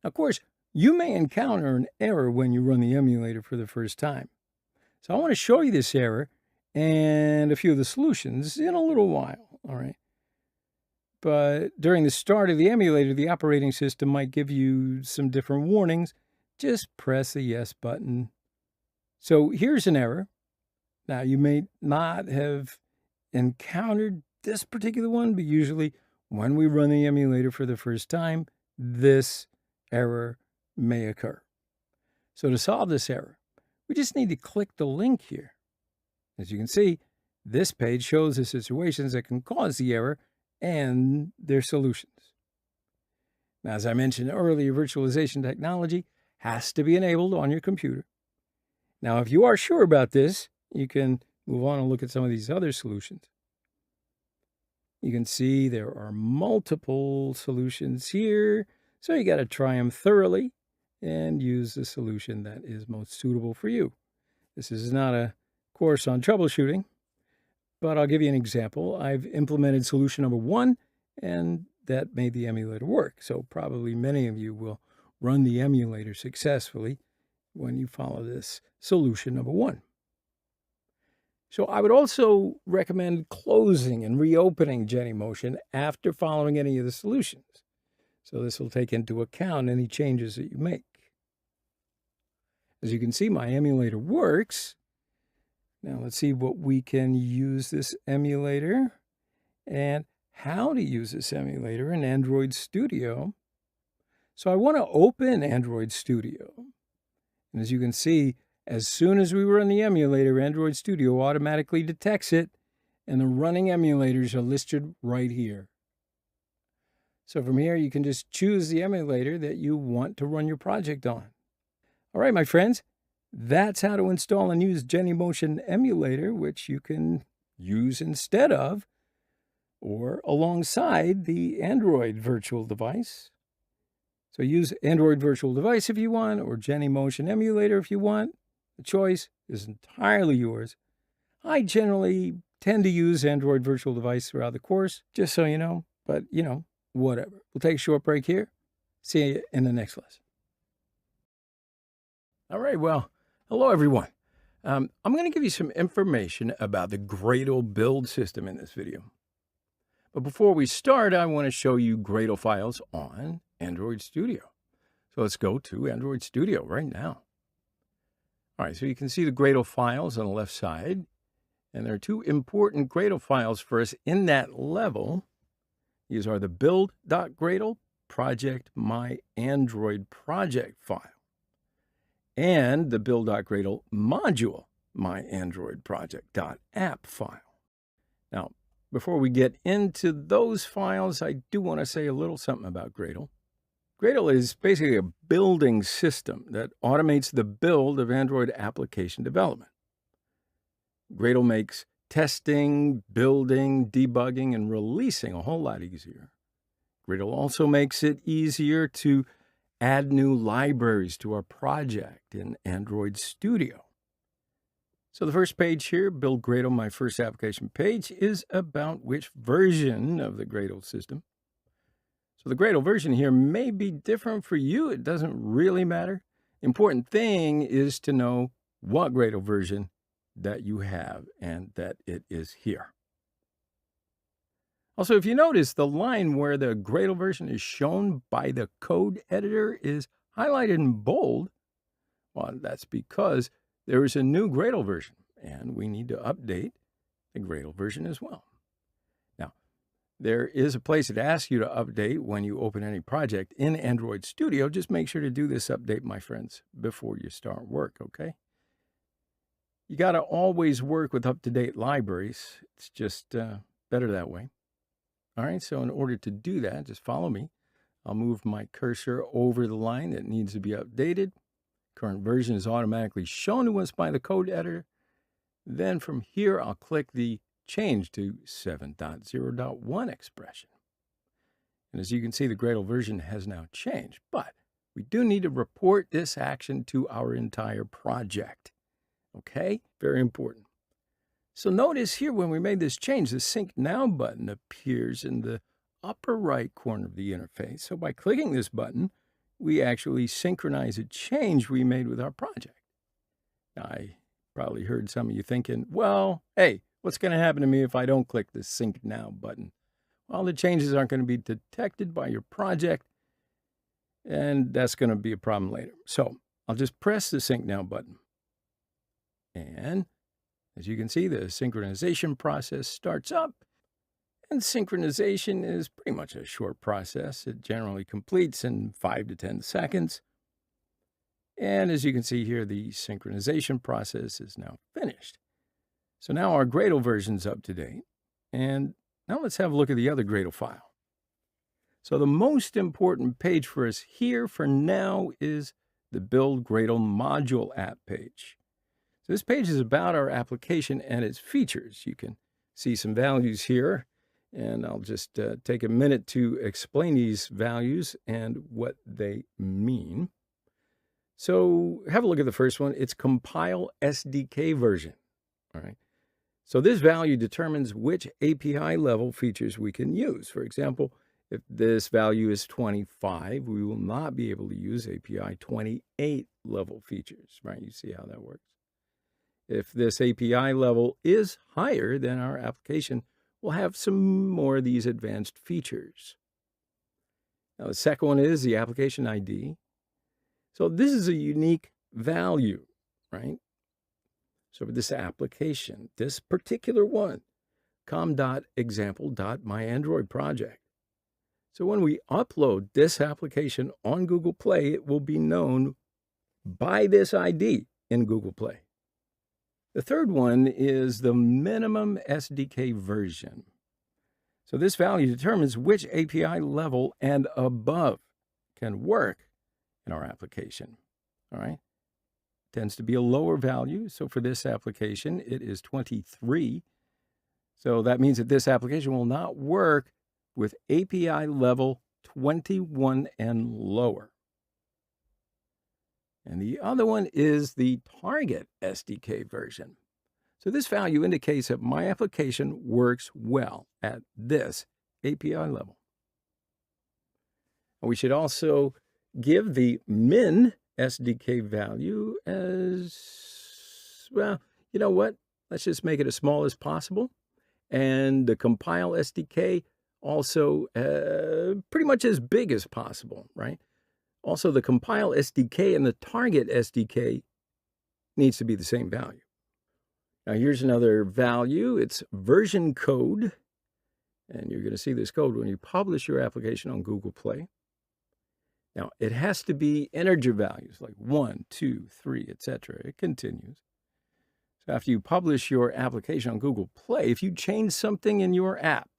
A: Of course, You may encounter an error when you run the emulator for the first time. So I want to show you this error and a few of the solutions in a little while, all right? But during the start of the emulator, the operating system might give you some different warnings. Just press the yes button. So here's an error. Now, you may not have encountered this particular one, but usually when we run the emulator for the first time, this error may occur. So to solve this error, we just need to click the link here. As you can see, this page shows the situations that can cause the error and their solutions. Now, as I mentioned earlier, virtualization technology has to be enabled on your computer. Now, if you are sure about this, you can move on and look at some of these other solutions. You can see there are multiple solutions here, so you got to try them thoroughly and use the solution that is most suitable for you. This is not a course on troubleshooting, but I'll give you an example. I've implemented solution number 1, and that made the emulator work. So probably many of you will run the emulator successfully when you follow this solution number 1. So I would also recommend closing and reopening Genymotion after following any of the solutions. So this will take into account any changes that you make. As you can see, my emulator works. Now let's see what we can use this emulator and how to use this emulator in Android Studio. So I want to open Android Studio. And as you can see, as soon as we run the emulator, Android Studio automatically detects it, and the running emulators are listed right here. So from here, you can just choose the emulator that you want to run your project on. All right, my friends, that's how to install and use Genymotion emulator, which you can use instead of or alongside the Android virtual device. So use Android virtual device if you want, or Genymotion emulator if you want. The choice is entirely yours. I generally tend to use Android virtual device throughout the course, just so you know, but whatever. We'll take a short break here. See you in the next lesson. All right, well, hello everyone. I'm going to give you some information about the Gradle build system in this video. But before we start, I want to show you Gradle files on Android Studio. So let's go to Android Studio right now. All right, so you can see the Gradle files on the left side, and there are 2 important Gradle files for us in that level. These are the build.gradle project my Android project file and the build.gradle module my Android project.app file. Now, before we get into those files, I do want to say a little something about Gradle. Gradle is basically a building system that automates the build of Android application development. Gradle makes testing, building, debugging, and releasing a whole lot easier. Gradle also makes it easier to add new libraries to our project in Android Studio. So the first page here, Build Gradle, my first application page, is about which version of the Gradle system. So the Gradle version here may be different for you. It doesn't really matter. Important thing is to know what Gradle version that you have and that it is here. Also, if you notice, the line where the Gradle version is shown by the code editor is highlighted in bold. Well, that's because there is a new Gradle version, and we need to update the Gradle version as well. Now, there is a place that asks you to update when you open any project in Android Studio. Just make sure to do this update, my friends, before you start work, okay? You got to always work with up-to-date libraries. It's just better that way. All right, so in order to do that, just follow me. I'll move my cursor over the line that needs to be updated. Current version is automatically shown to us by the code editor. Then from here, I'll click the change to 7.0.1 expression. And as you can see, the Gradle version has now changed, but we do need to report this action to our entire project. Okay, very important. So notice here when we made this change, the Sync Now button appears in the upper right corner of the interface. So by clicking this button, we actually synchronize a change we made with our project. Now, I probably heard some of you thinking, well, hey, what's going to happen to me if I don't click the Sync Now button? Well, the changes aren't going to be detected by your project, and that's going to be a problem later. So I'll just press the Sync Now button. And as you can see, the synchronization process starts up. And synchronization is pretty much a short process. It generally completes in 5 to 10 seconds. And as you can see here, the synchronization process is now finished. So now our Gradle version's up to date. And now let's have a look at the other Gradle file. So the most important page for us here for now is the Build Gradle Module app page. So this page is about our application and its features. You can see some values here, and I'll just take a minute to explain these values and what they mean. So have a look at the first one. It's compile SDK version. All right. So this value determines which API level features we can use. For example, if this value is 25, we will not be able to use API 28 level features, right? You see how that works. If this API level is higher, then our application will have some more of these advanced features. Now, the second one is the application ID. So this is a unique value, right? So for this application, this particular one, com.example.myandroidproject. So when we upload this application on Google Play, it will be known by this ID in Google Play. The third one is the minimum SDK version. So this value determines which API level and above can work in our application. All right. Tends to be a lower value. So for this application, it is 23. So that means that this application will not work with API level 21 and lower. And the other one is the target SDK version. So this value indicates that my application works well at this API level. We should also give the min SDK value as, well, you know what? Let's just make it as small as possible. And the compile SDK also pretty much as big as possible, right? Also, the compile SDK and the target SDK needs to be the same value. Now, here's another value. It's version code. And you're going to see this code when you publish your application on Google Play. Now, it has to be integer values like 1, 2, 3, etc. It continues. So after you publish your application on Google Play, if you change something in your app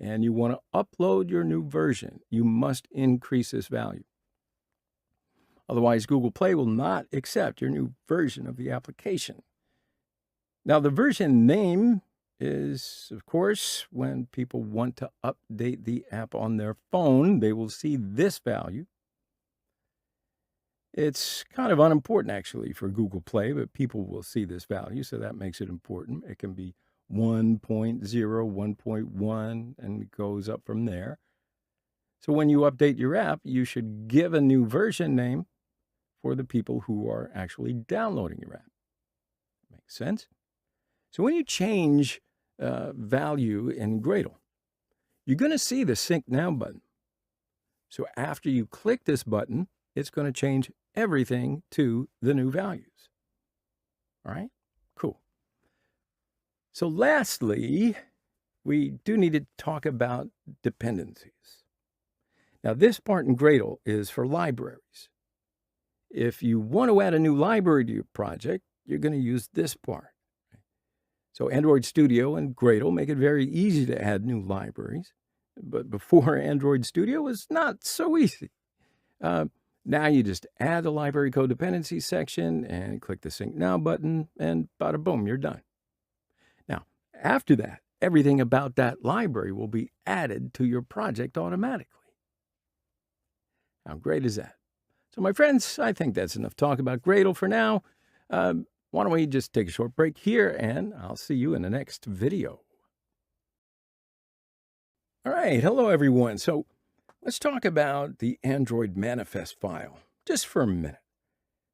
A: and you want to upload your new version, you must increase this value. Otherwise, Google Play will not accept your new version of the application. Now, the version name is, of course, when people want to update the app on their phone, they will see this value. It's kind of unimportant, actually, for Google Play, but people will see this value, so that makes it important. It can be 1.0, 1.1, and it goes up from there. So when you update your app, you should give a new version name for the people who are actually downloading your app. Makes sense? So when you change value in Gradle, you're going to see the Sync Now button. So after you click this button, it's going to change everything to the new values. All right? Cool. So lastly, we do need to talk about dependencies. Now, this part in Gradle is for libraries. If you want to add a new library to your project, you're going to use this part. So Android Studio and Gradle make it very easy to add new libraries. But before Android Studio was not so easy. Now you just add the library code dependency section and click the Sync Now button, and bada boom, you're done. Now, after that, everything about that library will be added to your project automatically. How great is that? So my friends, I think that's enough talk about Gradle for now. Why don't we just take a short break here, and I'll see you in the next video. All right, hello everyone. So Let's talk about the Android manifest file just for a minute.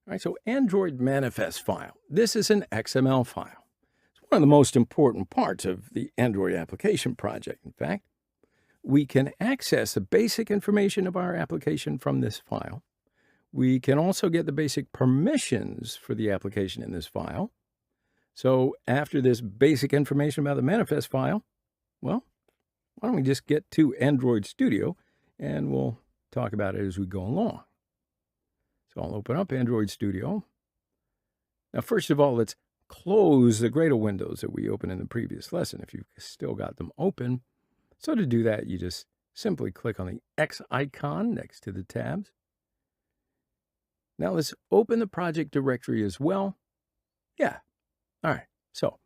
A: All right, so Android manifest file. This is an XML file. It's one of the most important parts of the Android application project. In fact, we can access the basic information of our application from this file. We can also get the basic permissions for the application in this file. So after this basic information about the manifest file, well, why don't we just get to Android Studio and we'll talk about it as we go along. So I'll open up Android Studio. Now, first of all, let's close the Gradle windows that we opened in the previous lesson if you've still got them open. So to do that, you just simply click on the X icon next to the tabs. Now let's open the project directory as well. Yeah. All right. So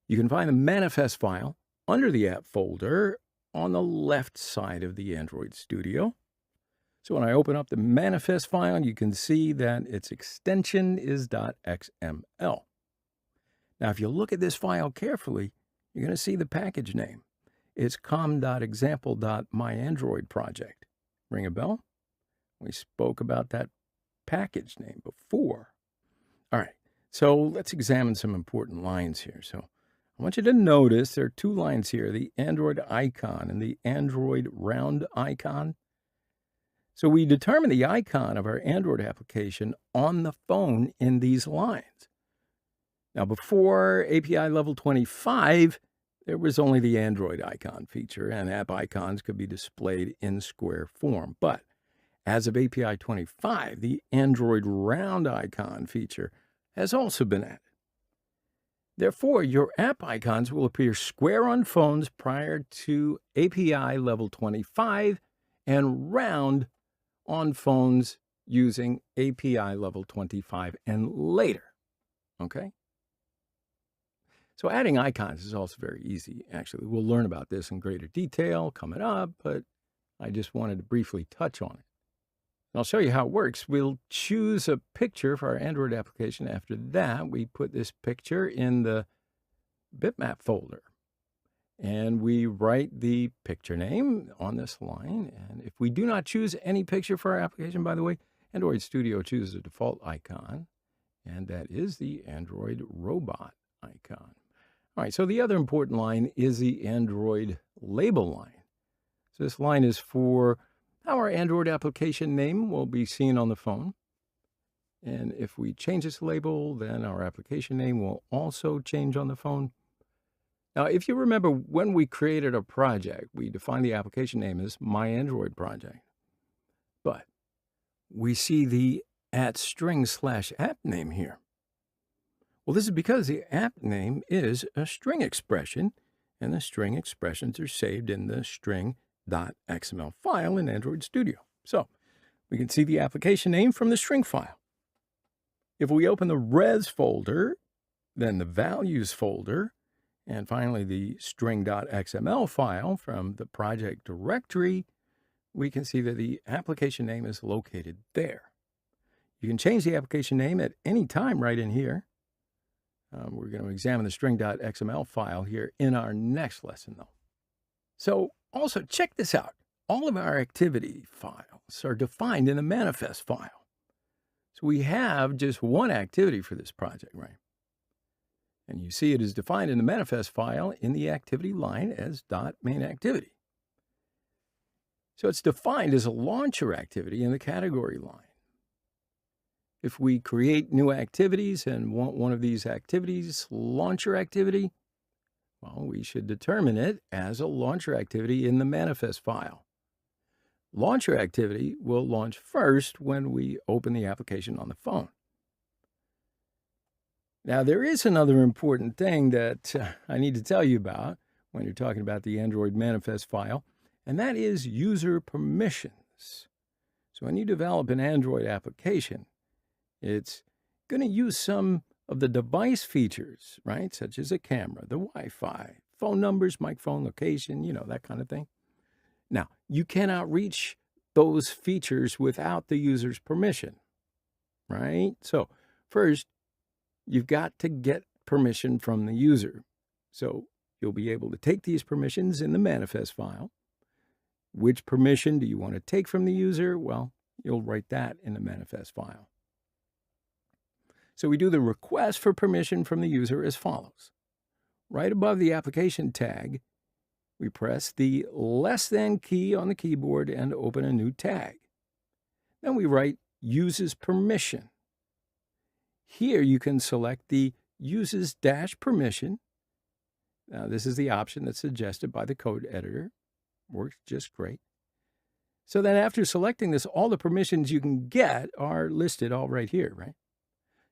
A: you can find the manifest file under the app folder on the left side of the Android Studio. So when I open up the manifest file, you can see that its extension is .xml. Now, if you look at this file carefully, you're going to see the package name. It's com.example.myandroid project. Ring a bell? We spoke about that package name before. All right, so let's examine some important lines here. So I want you to notice there are two lines here, the Android icon and the Android round icon. So we determine the icon of our Android application on the phone in these lines. Now, before API level 25, there was only the Android icon feature, and app icons could be displayed in square form. But as of API 25, the Android round icon feature has also been added. Therefore, your app icons will appear square on phones prior to API level 25 and round on phones using API level 25 and later. Okay? So adding icons is also very easy, actually. We'll learn about this in greater detail coming up, but I just wanted to briefly touch on it. And I'll show you how it works. We'll choose a picture for our Android application. After that, we put this picture in the bitmap folder. And we write the picture name on this line. And if we do not choose any picture for our application, by the way, Android Studio chooses a default icon, and that is the Android robot icon. All right, so the other important line is the Android label line. So this line is for how our Android application name will be seen on the phone. And if we change this label, then our application name will also change on the phone. Now, if you remember, when we created a project, we defined the application name as My Android Project. But we see the @string/app name here. Well, this is because the app name is a string expression, and the string expressions are saved in the string.xml file in Android Studio. So we can see the application name from the string file. If we open the res folder, then the values folder, and finally the string.xml file from the project directory, we can see that the application name is located there. You can change the application name at any time right in here. We're going to examine the string.xml file here in our next lesson, though. So also check this out. All of our activity files are defined in the manifest file. So we have just one activity for this project, right? And you see it is defined in the manifest file in the activity line as .mainActivity. So it's defined as a launcher activity in the category line. If we create new activities and want one of these activities launcher activity, well, we should determine it as a launcher activity in the manifest file. Launcher activity will launch first when we open the application on the phone. Now, there is another important thing that I need to tell you about when you're talking about the Android manifest file, and that is user permissions. So when you develop an Android application, it's going to use some of the device features, right, such as a camera, the Wi-Fi, phone numbers, microphone, location, that kind of thing. Now, you cannot reach those features without the user's permission, right? So first, you've got to get permission from the user. So you'll be able to take these permissions in the manifest file, Which permission do you want to take from the user? Well, you'll write that in the manifest file. So we do the request for permission from the user as follows. Right above the application tag, we press the less than key on the keyboard and open a new tag. Then we write uses permission. Here you can select the uses dash permission. Now this is the option that's suggested by the code editor. Works just great. So then after selecting this, all the permissions you can get are listed all right here, right?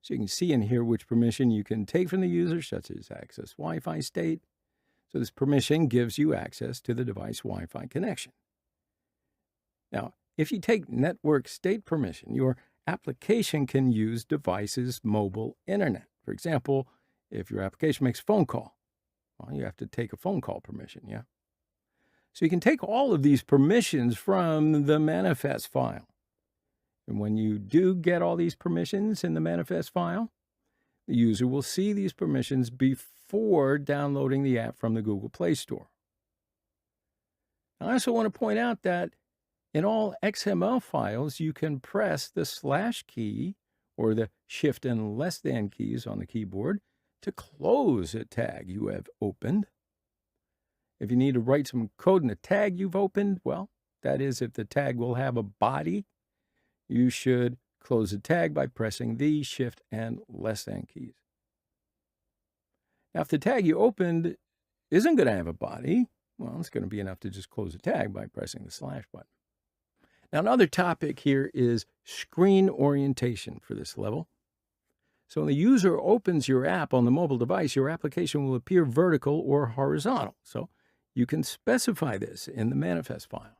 A: So you can see in here which permission you can take from the user, such as access Wi-Fi state. So this permission gives you access to the device Wi-Fi connection. Now, if you take network state permission, your application can use device's mobile internet. For example, if your application makes a phone call, well, you have to take a phone call permission, yeah? So you can take all of these permissions from the manifest file. And when you do get all these permissions in the manifest file, the user will see these permissions before downloading the app from the Google Play Store. I also want to point out that in all XML files, you can press the slash key or the shift and less than keys on the keyboard to close a tag you have opened. If you need to write some code in a tag you've opened, well, that is if the tag will have a body, you should close the tag by pressing the shift and less than keys. Now, if the tag you opened isn't going to have a body, well, it's going to be enough to just close the tag by pressing the slash button. Now, another topic here is screen orientation for this level. So when the user opens your app on the mobile device, your application will appear vertical or horizontal. So you can specify this in the manifest file.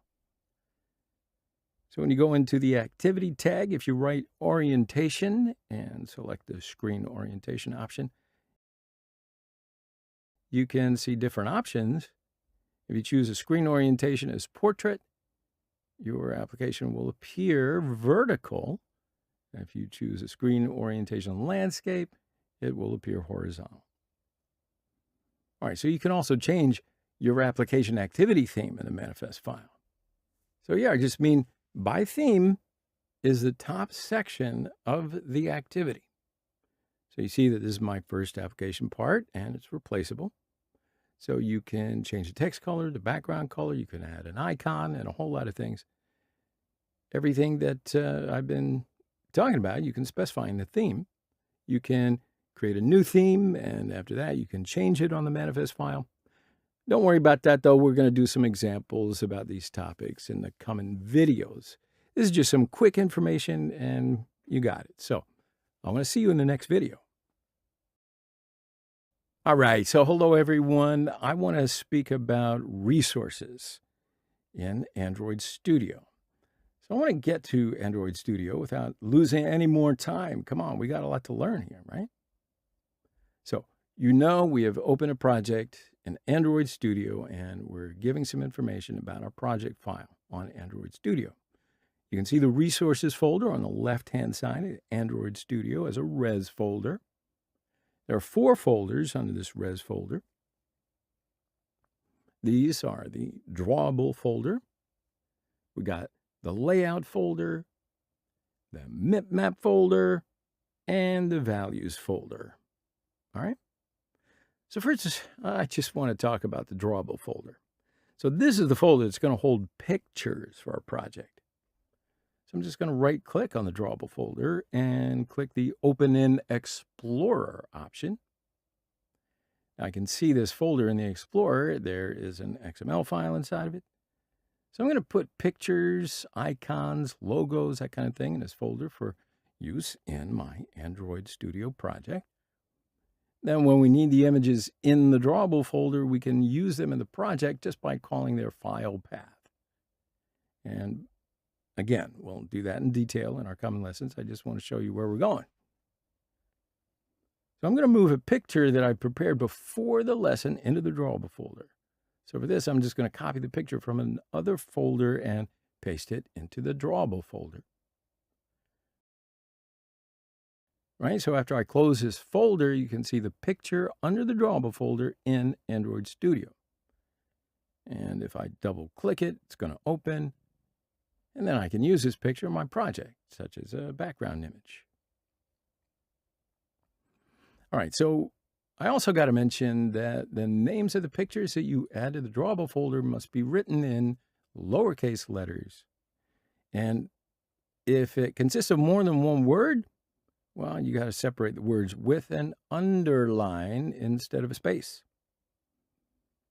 A: So when you go into the activity tag, if you write orientation and select the screen orientation option, you can see different options. If you choose a screen orientation as portrait, your application will appear vertical. If you choose a screen orientation landscape, it will appear horizontal. All right, so you can also change your application activity theme in the manifest file. So yeah, I just mean by theme is the top section of the activity. So you see that this is my first application part and it's replaceable. So you can change the text color, the background color, you can add an icon and a whole lot of things. Everything that I've been talking about, you can specify in the theme. You can create a new theme, and after that, you can change it on the manifest file. Don't worry about that, though. We're going to do some examples about these topics in the coming videos. This is just some quick information, and you got it. So I want to see you in the next video. All right, so hello, everyone. I want to speak about resources in Android Studio. So I want to get to Android Studio without losing any more time. Come on, we got a lot to learn here, right? So you know we have opened a project in Android Studio, and we're giving some information about our project file on Android Studio. You can see the resources folder on the left-hand side of Android Studio as a res folder. There are 4 folders under this res folder. These are the drawable folder. We got the layout folder, the map folder, and the values folder. All right. So first, I just want to talk about the drawable folder. So this is the folder that's going to hold pictures for our project. So I'm just going to right-click on the drawable folder and click the Open in Explorer option. Now I can see this folder in the Explorer. There is an XML file inside of it. So I'm going to put pictures, icons, logos, that kind of thing in this folder for use in my Android Studio project. Then when we need the images in the drawable folder, we can use them in the project just by calling their file path. And again, we'll do that in detail in our coming lessons. I just want to show you where we're going. So I'm going to move a picture that I prepared before the lesson into the drawable folder. So for this, I'm just going to copy the picture from another folder and paste it into the drawable folder. Right, so after I close this folder, you can see the picture under the drawable folder in Android Studio. And if I double click it, it's going to open. And then I can use this picture in my project, such as a background image. All right, so I also got to mention that the names of the pictures that you add to the drawable folder must be written in lowercase letters. And if it consists of more than one word, well, you got to separate the words with an underline instead of a space.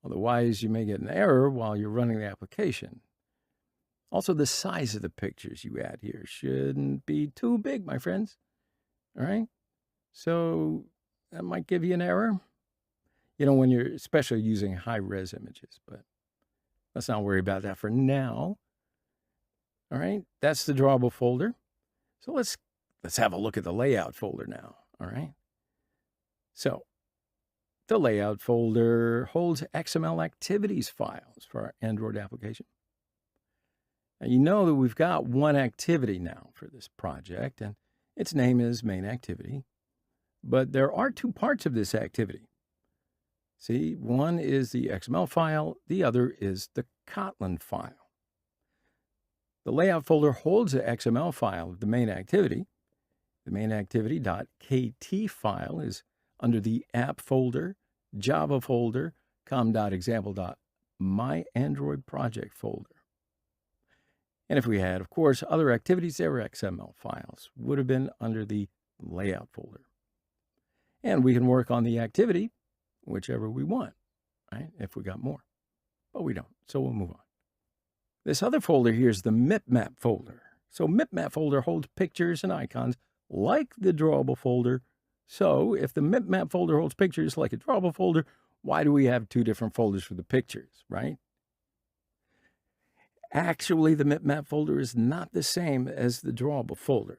A: Otherwise, you may get an error while you're running the application. Also, the size of the pictures you add here shouldn't be too big, my friends. All right? So that might give you an error, when you're especially using high-res images, but let's not worry about that for now. All right? That's the drawable folder. So let's have a look at the layout folder now, all right? So the layout folder holds XML activities files for our Android application. Now, you know that we've got one activity now for this project, and its name is main activity. But there are two parts of this activity. See, one is the XML file, the other is the Kotlin file. The layout folder holds the XML file of the main activity. The main activity.kt file is under the app folder, Java folder, com.example.myandroid project folder. And if we had, of course, other activities, their XML files would have been under the layout folder. And we can work on the activity, whichever we want, right? If we got more. But we don't, so we'll move on. This other folder here is the MipMap folder. So MipMap folder holds pictures and icons like the drawable folder. So if the MipMap folder holds pictures like a drawable folder, why do we have two different folders for the pictures, right? Actually, the MipMap folder is not the same as the drawable folder.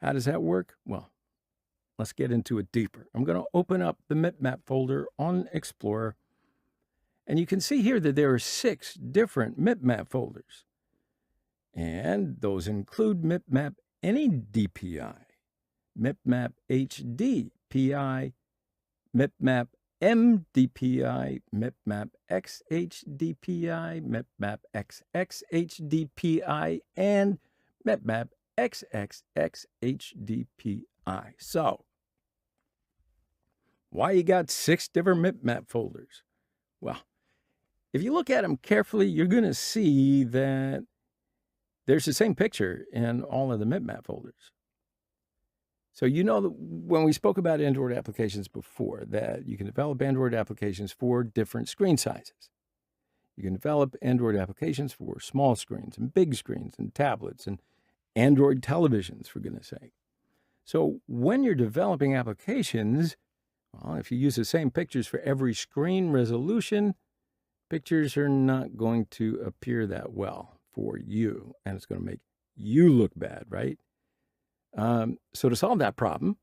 A: How does that work? Well, let's get into it deeper. I'm going to open up the MipMap folder on Explorer. And you can see here that there are 6 different MipMap folders. And those include MipMap Any DPI, MipMap HD PI, MipMap MDPI, MipMap XHDPI, MipMap XXHDPI, and MipMap XXXHDPI. So, why you got 6 different MipMap folders? Well, if you look at them carefully, you're going to see that there's the same picture in all of the MipMap folders. So you know that when we spoke about Android applications before, that you can develop Android applications for different screen sizes. You can develop Android applications for small screens and big screens and tablets and Android televisions, for goodness sake. So when you're developing applications, well, if you use the same pictures for every screen resolution, pictures are not going to appear that well for you, and it's going to make you look bad, right? So to solve that problem,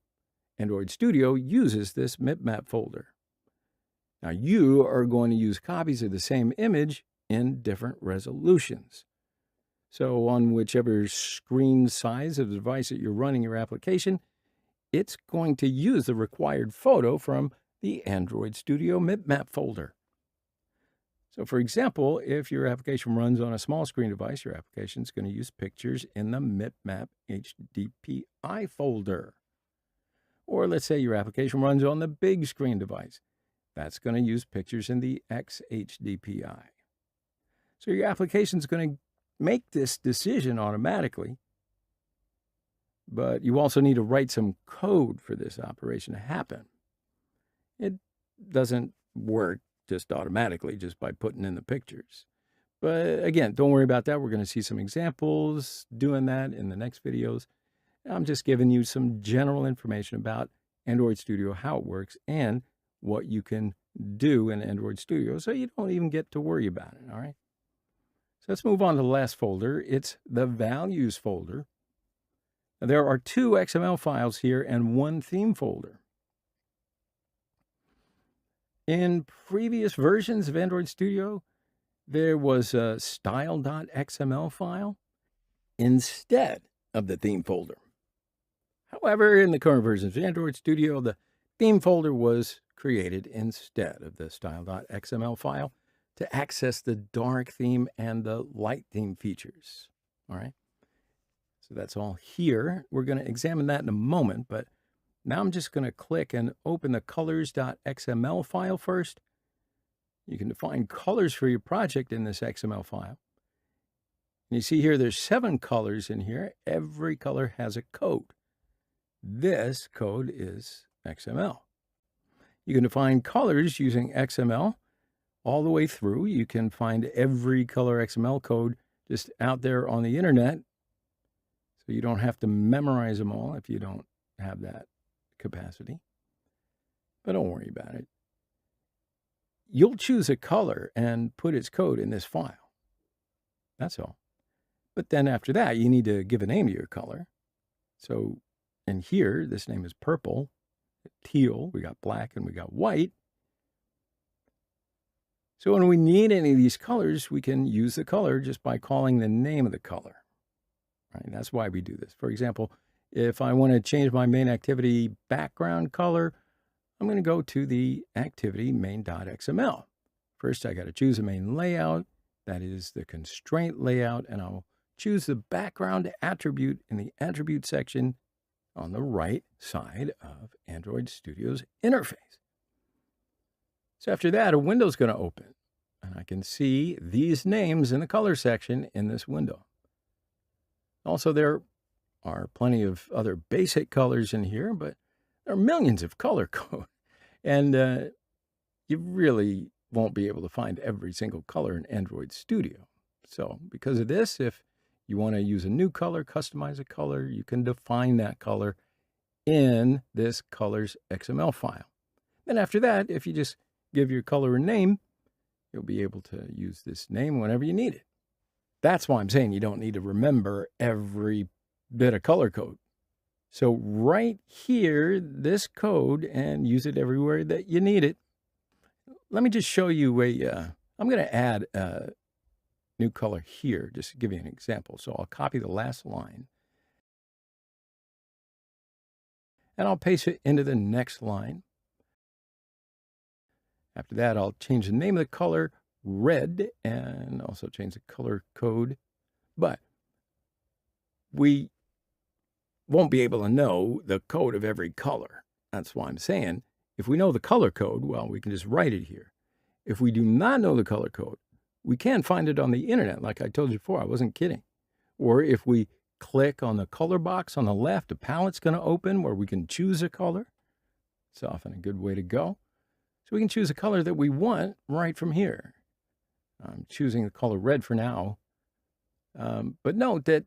A: Android Studio uses this MipMap folder. Now you are going to use copies of the same image in different resolutions. So on whichever screen size of the device that you're running your application, it's going to use the required photo from the Android Studio MipMap folder. So for example, if your application runs on a small screen device, your application is going to use pictures in the MipMap HDPI folder. Or let's say your application runs on the big screen device. That's going to use pictures in the XHDPI. So your application is going to make this decision automatically. But you also need to write some code for this operation to happen. It doesn't work just automatically, just by putting in the pictures. But again, don't worry about that. We're going to see some examples doing that in the next videos. I'm just giving you some general information about Android Studio, how it works, and what you can do in Android Studio so you don't even get to worry about it, all right? So let's move on to the last folder. It's the values folder. Now, there are 2 XML files here and 1 theme folder. In previous versions of Android Studio, there was a style.xml file instead of the theme folder. However, in the current versions of Android Studio, the theme folder was created instead of the style.xml file. to access the dark theme and the light theme features. All right. So that's all here. We're going to examine that in a moment, but now I'm just going to click and open the colors.xml file first. You can define colors for your project in this XML file. And you see here, there's 7 colors in here. Every color has a code. This code is XML. You can define colors using XML all the way through. You can find every color XML code just out there on the internet. So you don't have to memorize them all if you don't have that capacity. But don't worry about it. You'll choose a color and put its code in this file. That's all. But then after that, you need to give a name to your color. So in here, this name is purple, teal, we got black, and we got white. So when we need any of these colors, we can use the color just by calling the name of the color. Right? That's why we do this. For example, if I want to change my main activity background color, I'm going to go to the activity main.xml. First, I got to choose a main layout. That is the constraint layout, and I'll choose the background attribute in the attribute section on the right side of Android Studio's interface. So after that, a window is going to open, and I can see these names in the color section in this window. Also, there are plenty of other basic colors in here, but there are millions of color code, and you really won't be able to find every single color in Android Studio. So because of this, if you want to use a new color, customize a color, you can define that color in this colors XML file. Then after that, if you just give your color a name, you'll be able to use this name whenever you need it. That's why I'm saying you don't need to remember every bit of color code. So right here, this code, and use it everywhere that you need it. Let me just show you I'm going to add a new color here, just to give you an example. So I'll copy the last line, and I'll paste it into the next line. After that, I'll change the name of the color red and also change the color code. But we won't be able to know the code of every color. That's why I'm saying if we know the color code, well, we can just write it here. If we do not know the color code, we can find it on the internet, like I told you before. I wasn't kidding. Or if we click on the color box on the left, a palette's going to open where we can choose a color. It's often a good way to go. So we can choose a color that we want right from here. I'm choosing the color red for now. But note that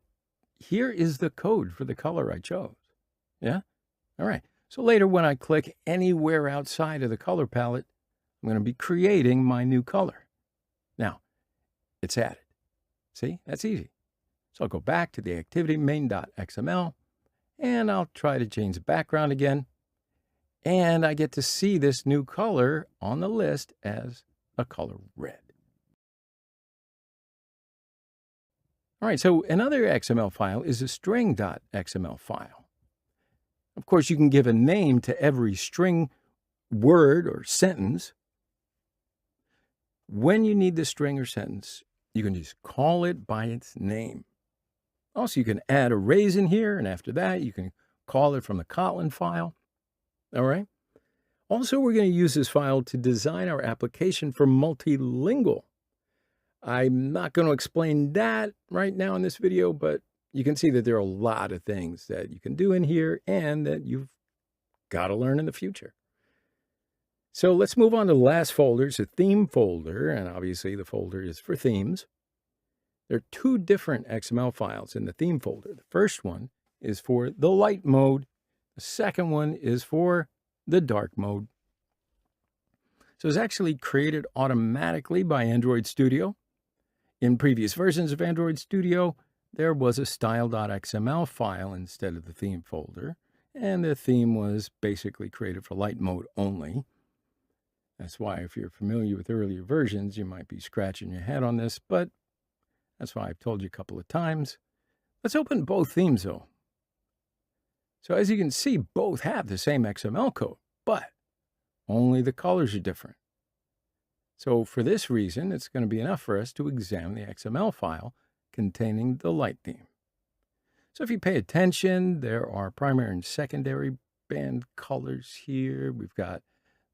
A: here is the code for the color I chose. Yeah? All right. So later when I click anywhere outside of the color palette, I'm going to be creating my new color. Now, it's added. See? That's easy. So I'll go back to the activity main.xml, and I'll try to change the background again. And I get to see this new color on the list as a color red. All right, so another XML file is a string.xml file. Of course, you can give a name to every string, word, or sentence. When you need the string or sentence, you can just call it by its name. Also, you can add arrays in here, and after that, you can call it from the Kotlin file. All right? Also, we're going to use this file to design our application for multilingual. I'm not going to explain that right now in this video, but you can see that there are a lot of things that you can do in here and that you've got to learn in the future. So let's move on to the last folder. It's a theme folder, and obviously the folder is for themes. There are 2 different XML files in the theme folder. The first one is for the light mode. The second one is for the dark mode. So it's actually created automatically by Android Studio. In previous versions of Android Studio, there was a style.xml file instead of the theme folder, and the theme was basically created for light mode only. That's why if you're familiar with earlier versions, you might be scratching your head on this, but that's why I've told you a couple of times. Let's open both themes though. So as you can see, both have the same XML code, but only the colors are different. So for this reason, it's going to be enough for us to examine the XML file containing the light theme. So if you pay attention, there are primary and secondary band colors here. We've got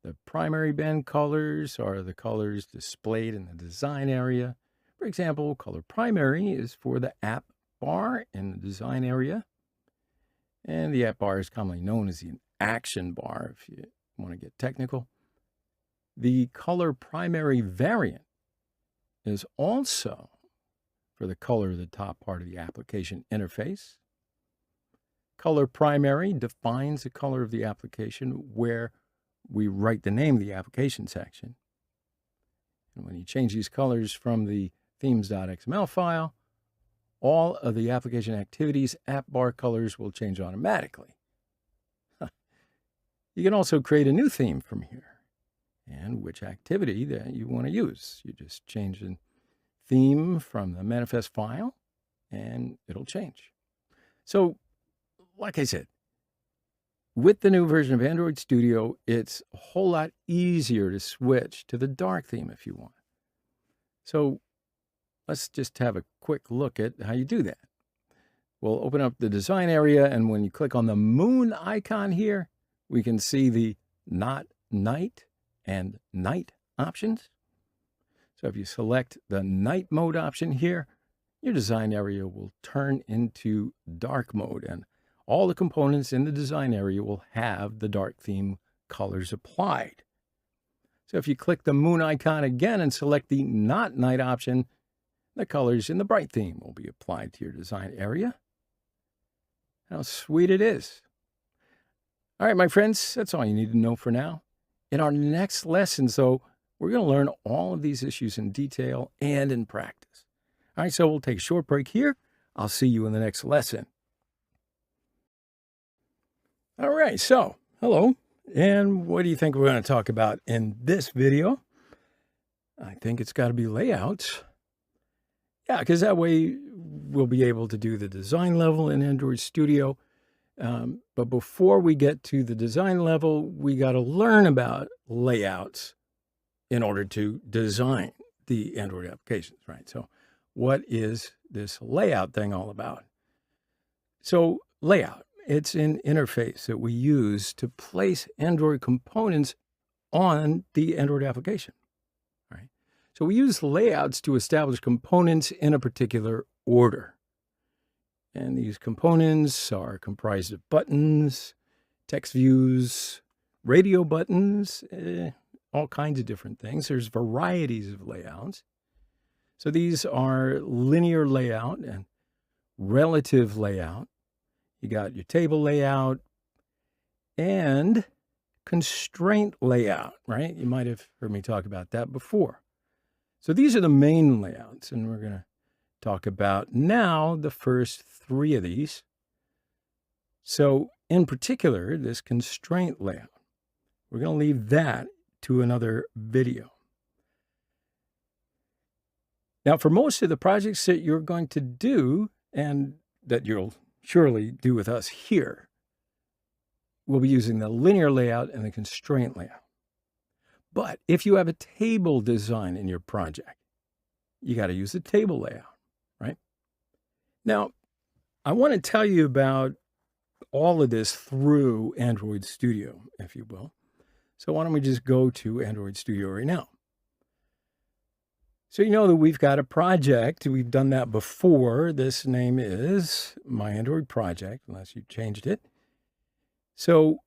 A: the primary band colors are the colors displayed in the design area. For example, color primary is for the app bar in the design area. And the app bar is commonly known as the action bar if you want to get technical. The color primary variant is also for the color of the top part of the application interface. Color primary defines the color of the application where we write the name of the application section. And when you change these colors from the themes.xml file, all of the application activities app bar colors will change automatically. You can also create a new theme from here and which activity that you want to use. You just change the theme from the manifest file and it'll change. So, like I said, with the new version of Android Studio, it's a whole lot easier to switch to the dark theme if you want. So let's just have a quick look at how you do that. We'll open up the design area, and when you click on the moon icon here, we can see the not night and night options. So if you select the night mode option here, your design area will turn into dark mode, and all the components in the design area will have the dark theme colors applied. So if you click the moon icon again and select the not night option, the colors in the bright theme will be applied to your design area. How sweet it is. All right, my friends, that's all you need to know for now. In our next lesson, though, we're going to learn all of these issues in detail and in practice. All right, so we'll take a short break here. I'll see you in the next lesson. All right, so hello, and what do you think we're going to talk about in this video? I think it's got to be layouts. Yeah, because that way we'll be able to do the design level in Android Studio. But before we get to the design level, we got to learn about layouts in order to design the Android applications, right? So what is this layout thing all about? So layout. It's an interface that we use to place Android components on the Android application, right? So we use layouts to establish components in a particular order. And these components are comprised of buttons, text views, radio buttons, all kinds of different things. There's varieties of layouts. So these are linear layout and relative layout. You got your table layout and constraint layout, right? You might have heard me talk about that before. So these are the main layouts, and we're going to talk about now the first three of these. So in particular, this constraint layout, we're going to leave that to another video. Now, for most of the projects that you're going to do and that you'll surely do with us here, we'll be using the linear layout and the constraint layout. But if you have a table design in your project, you got to use the table layout, right? Now, I want to tell you about all of this through Android Studio, if you will. So why don't we just go to Android Studio right now? So you know that we've got a project. We've done that before. This name is My Android Project, unless you changed it. So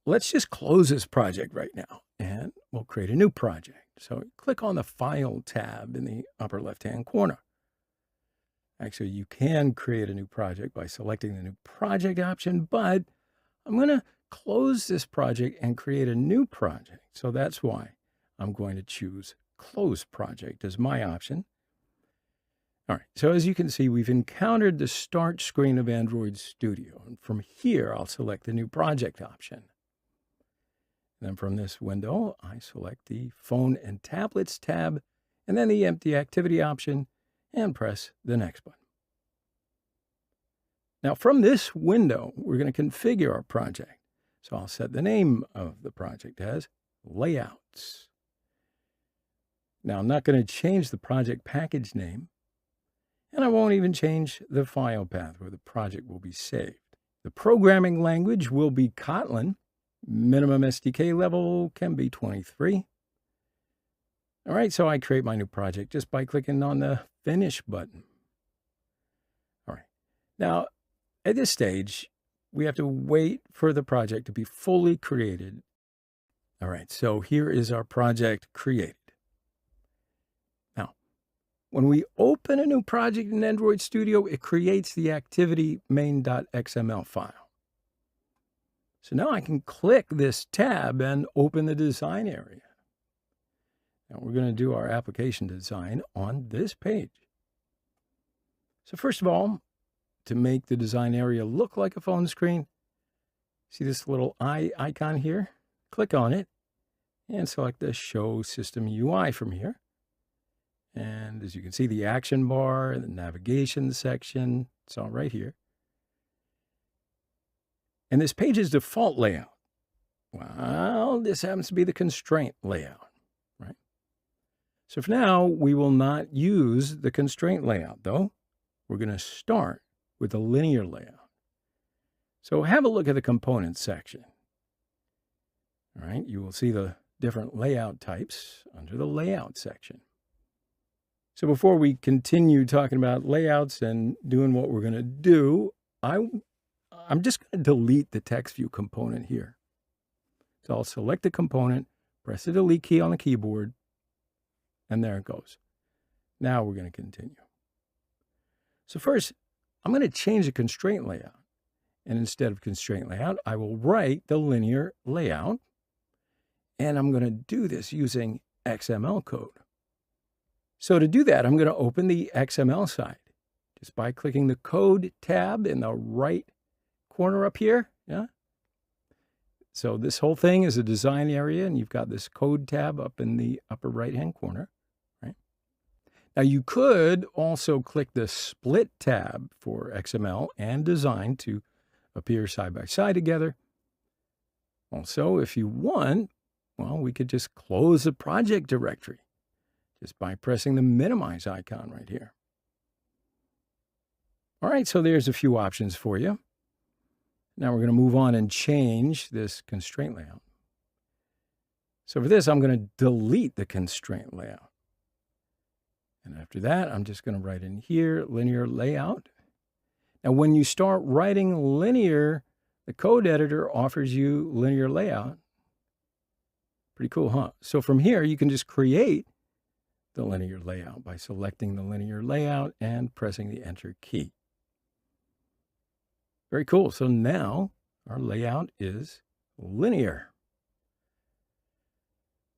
A: let's just close this project right now, and we'll create a new project. So click on the File tab in the upper left-hand corner. Actually, you can create a new project by selecting the New Project option, but I'm going to close this project and create a new project. So that's why I'm going to choose Close Project as my option. All right, so as you can see, we've encountered the Start screen of Android Studio. And from here, I'll select the New Project option. Then from this window, I select the Phone and Tablets tab, and then the Empty Activity option, and press the Next button. Now, from this window, we're going to configure our project. So I'll set the name of the project as Layouts. Now, I'm not going to change the project package name, and I won't even change the file path where the project will be saved. The programming language will be Kotlin. Minimum SDK level can be 23. All right, so I create my new project just by clicking on the Finish button. All right, now at this stage, we have to wait for the project to be fully created. All right, so here is our project created. Now, when we open a new project in Android Studio, it creates the activity main.xml file. So now I can click this tab and open the design area. Now we're going to do our application design on this page. So first of all, to make the design area look like a phone screen, see this little eye icon here? Click on it and select the Show System UI from here. And as you can see, the action bar, the navigation section, it's all right here. And this page's default layout, well, this happens to be the constraint layout, right? So for now, we will not use the constraint layout, though. We're going to start with the linear layout. So have a look at the components section. All right, you will see the different layout types under the layout section. So before we continue talking about layouts and doing what we're going to do, I'm just going to delete the text view component here. So I'll select the component, press the delete key on the keyboard, and there it goes. Now we're going to continue. So first, I'm going to change the constraint layout. And instead of constraint layout, I will write the linear layout. And I'm going to do this using XML code. So to do that, I'm going to open the XML side just by clicking the Code tab in the right corner up here. Yeah. So this whole thing is a design area, and you've got this Code tab up in the upper right-hand corner. Right. Now you could also click the Split tab for XML and Design to appear side by side together. Also, if you want, well, we could just close the project directory just by pressing the minimize icon right here. All right, so there's a few options for you. Now we're going to move on and change this constraint layout. So for this, I'm going to delete the constraint layout. And after that, I'm just going to write in here, linear layout. Now, when you start writing linear, the code editor offers you linear layout. Pretty cool, huh? So from here, you can just create the linear layout by selecting the linear layout and pressing the Enter key. Very cool. So now our layout is linear.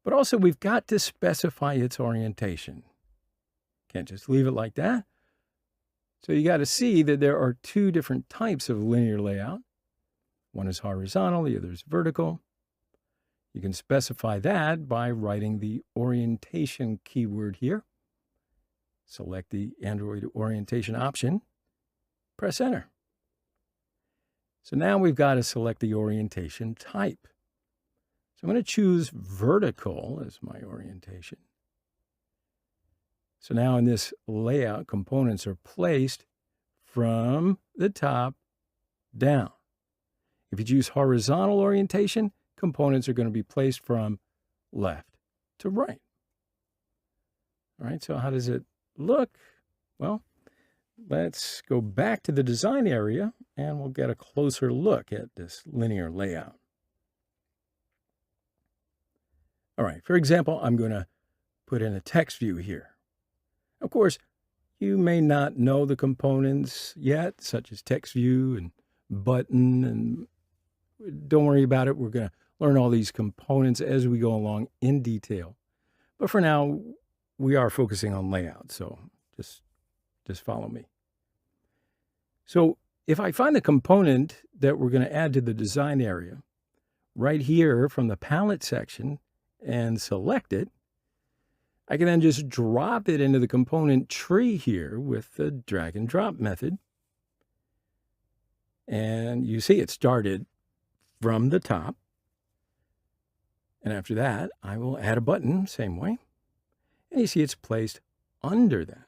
A: But also, we've got to specify its orientation. Can't just leave it like that. So you got to see that there are two different types of linear layout. One is horizontal, the other is vertical. You can specify that by writing the orientation keyword here. Select the Android orientation option, press Enter. So now we've got to select the orientation type. So I'm going to choose vertical as my orientation. So now in this layout, components are placed from the top down. If you choose horizontal orientation, components are going to be placed from left to right. All right, so how does it look? Well, let's go back to the design area and we'll get a closer look at this linear layout. All right, for example, I'm going to put in a text view here. Of course, you may not know the components yet, such as text view and button, and don't worry about it. We're going to learn all these components as we go along in detail. But for now, we are focusing on layout, so just follow me. So if I find the component that we're going to add to the design area right here from the palette section and select it, I can then just drop it into the component tree here with the drag and drop method. And you see it started from the top. And after that, I will add a button, same way. And you see it's placed under that.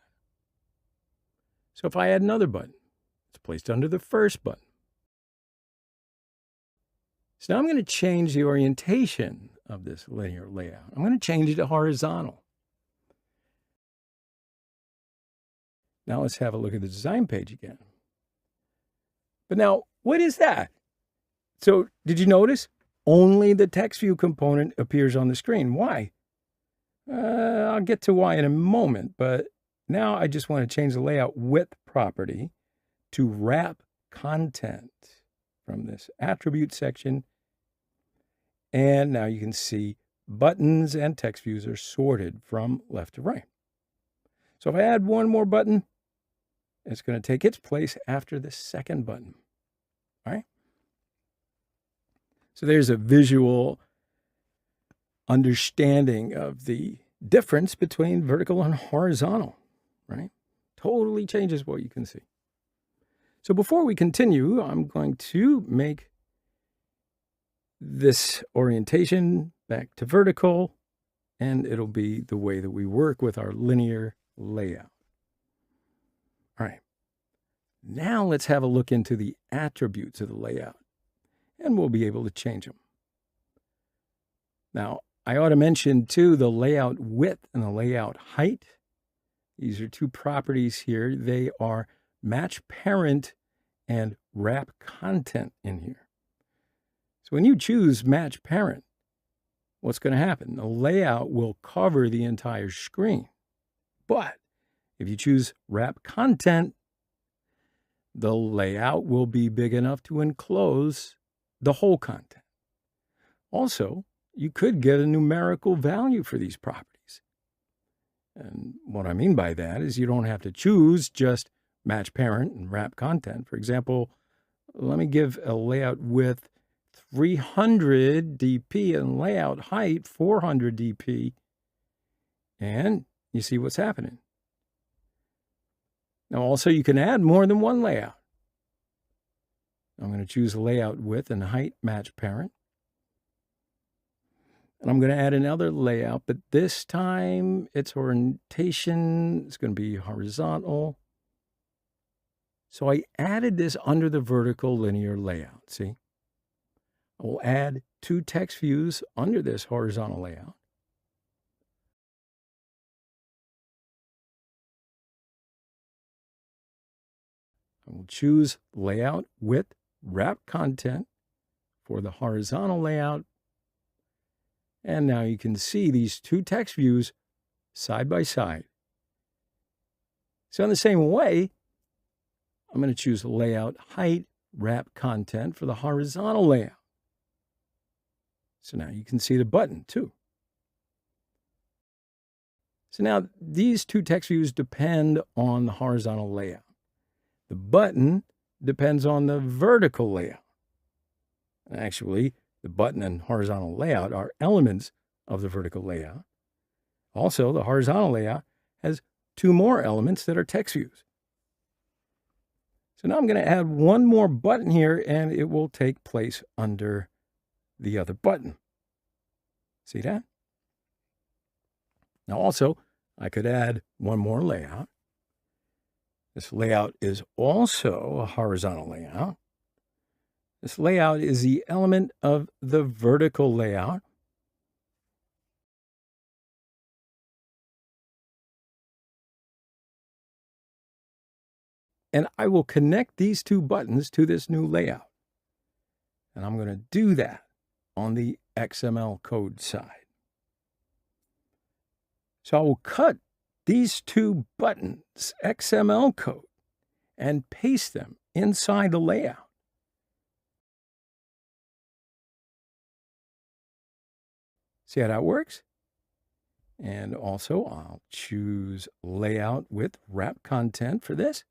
A: So if I add another button, it's placed under the first button. So now I'm going to change the orientation of this linear layout. I'm going to change it to horizontal. Now let's have a look at the design page again. But now, what is that? So did you notice? Only the text view component appears on the screen. Why? I'll get to why in a moment, but now I just want to change the layout width property to wrap content from this attribute section. And now you can see buttons and text views are sorted from left to right. So if I add one more button, it's going to take its place after the second button. All right. So there's a visual understanding of the difference between vertical and horizontal, right? Totally changes what you can see. So before we continue, I'm going to make this orientation back to vertical, and it'll be the way that we work with our linear layout. All right. Now let's have a look into the attributes of the layout, and we'll be able to change them. Now, I ought to mention too the layout width and the layout height. These are two properties here. They are match parent and wrap content in here. So when you choose match parent, what's going to happen? The layout will cover the entire screen. But if you choose wrap content, the layout will be big enough to enclose the whole content. Also, you could get a numerical value for these properties. And what I mean by that is you don't have to choose just match parent and wrap content. For example, let me give a layout width 300 dp and layout height 400 dp. And you see what's happening. Now also you can add more than one layout. I'm going to choose layout width and height match parent. And I'm going to add another layout, but this time its orientation is going to be horizontal. So I added this under the vertical linear layout, see? I will add two text views under this horizontal layout. I will choose layout width wrap content for the horizontal layout. And now you can see these two text views side by side. So in the same way, I'm going to choose layout height wrap content for the horizontal layout. So now you can see the button too. So now these two text views depend on the horizontal layout. The button depends on the vertical layout. Actually, the button and horizontal layout are elements of the vertical layout. Also, the horizontal layout has two more elements that are text views. So now I'm going to add one more button here, and it will take place under the other button. See that? Now also, I could add one more layout. This layout is also a horizontal layout. This layout is the element of the vertical layout. And I will connect these two buttons to this new layout. And I'm going to do that on the XML code side. So I will cut these two buttons, XML code, and paste them inside the layout. See how that works? And also I'll choose layout with wrap content for this.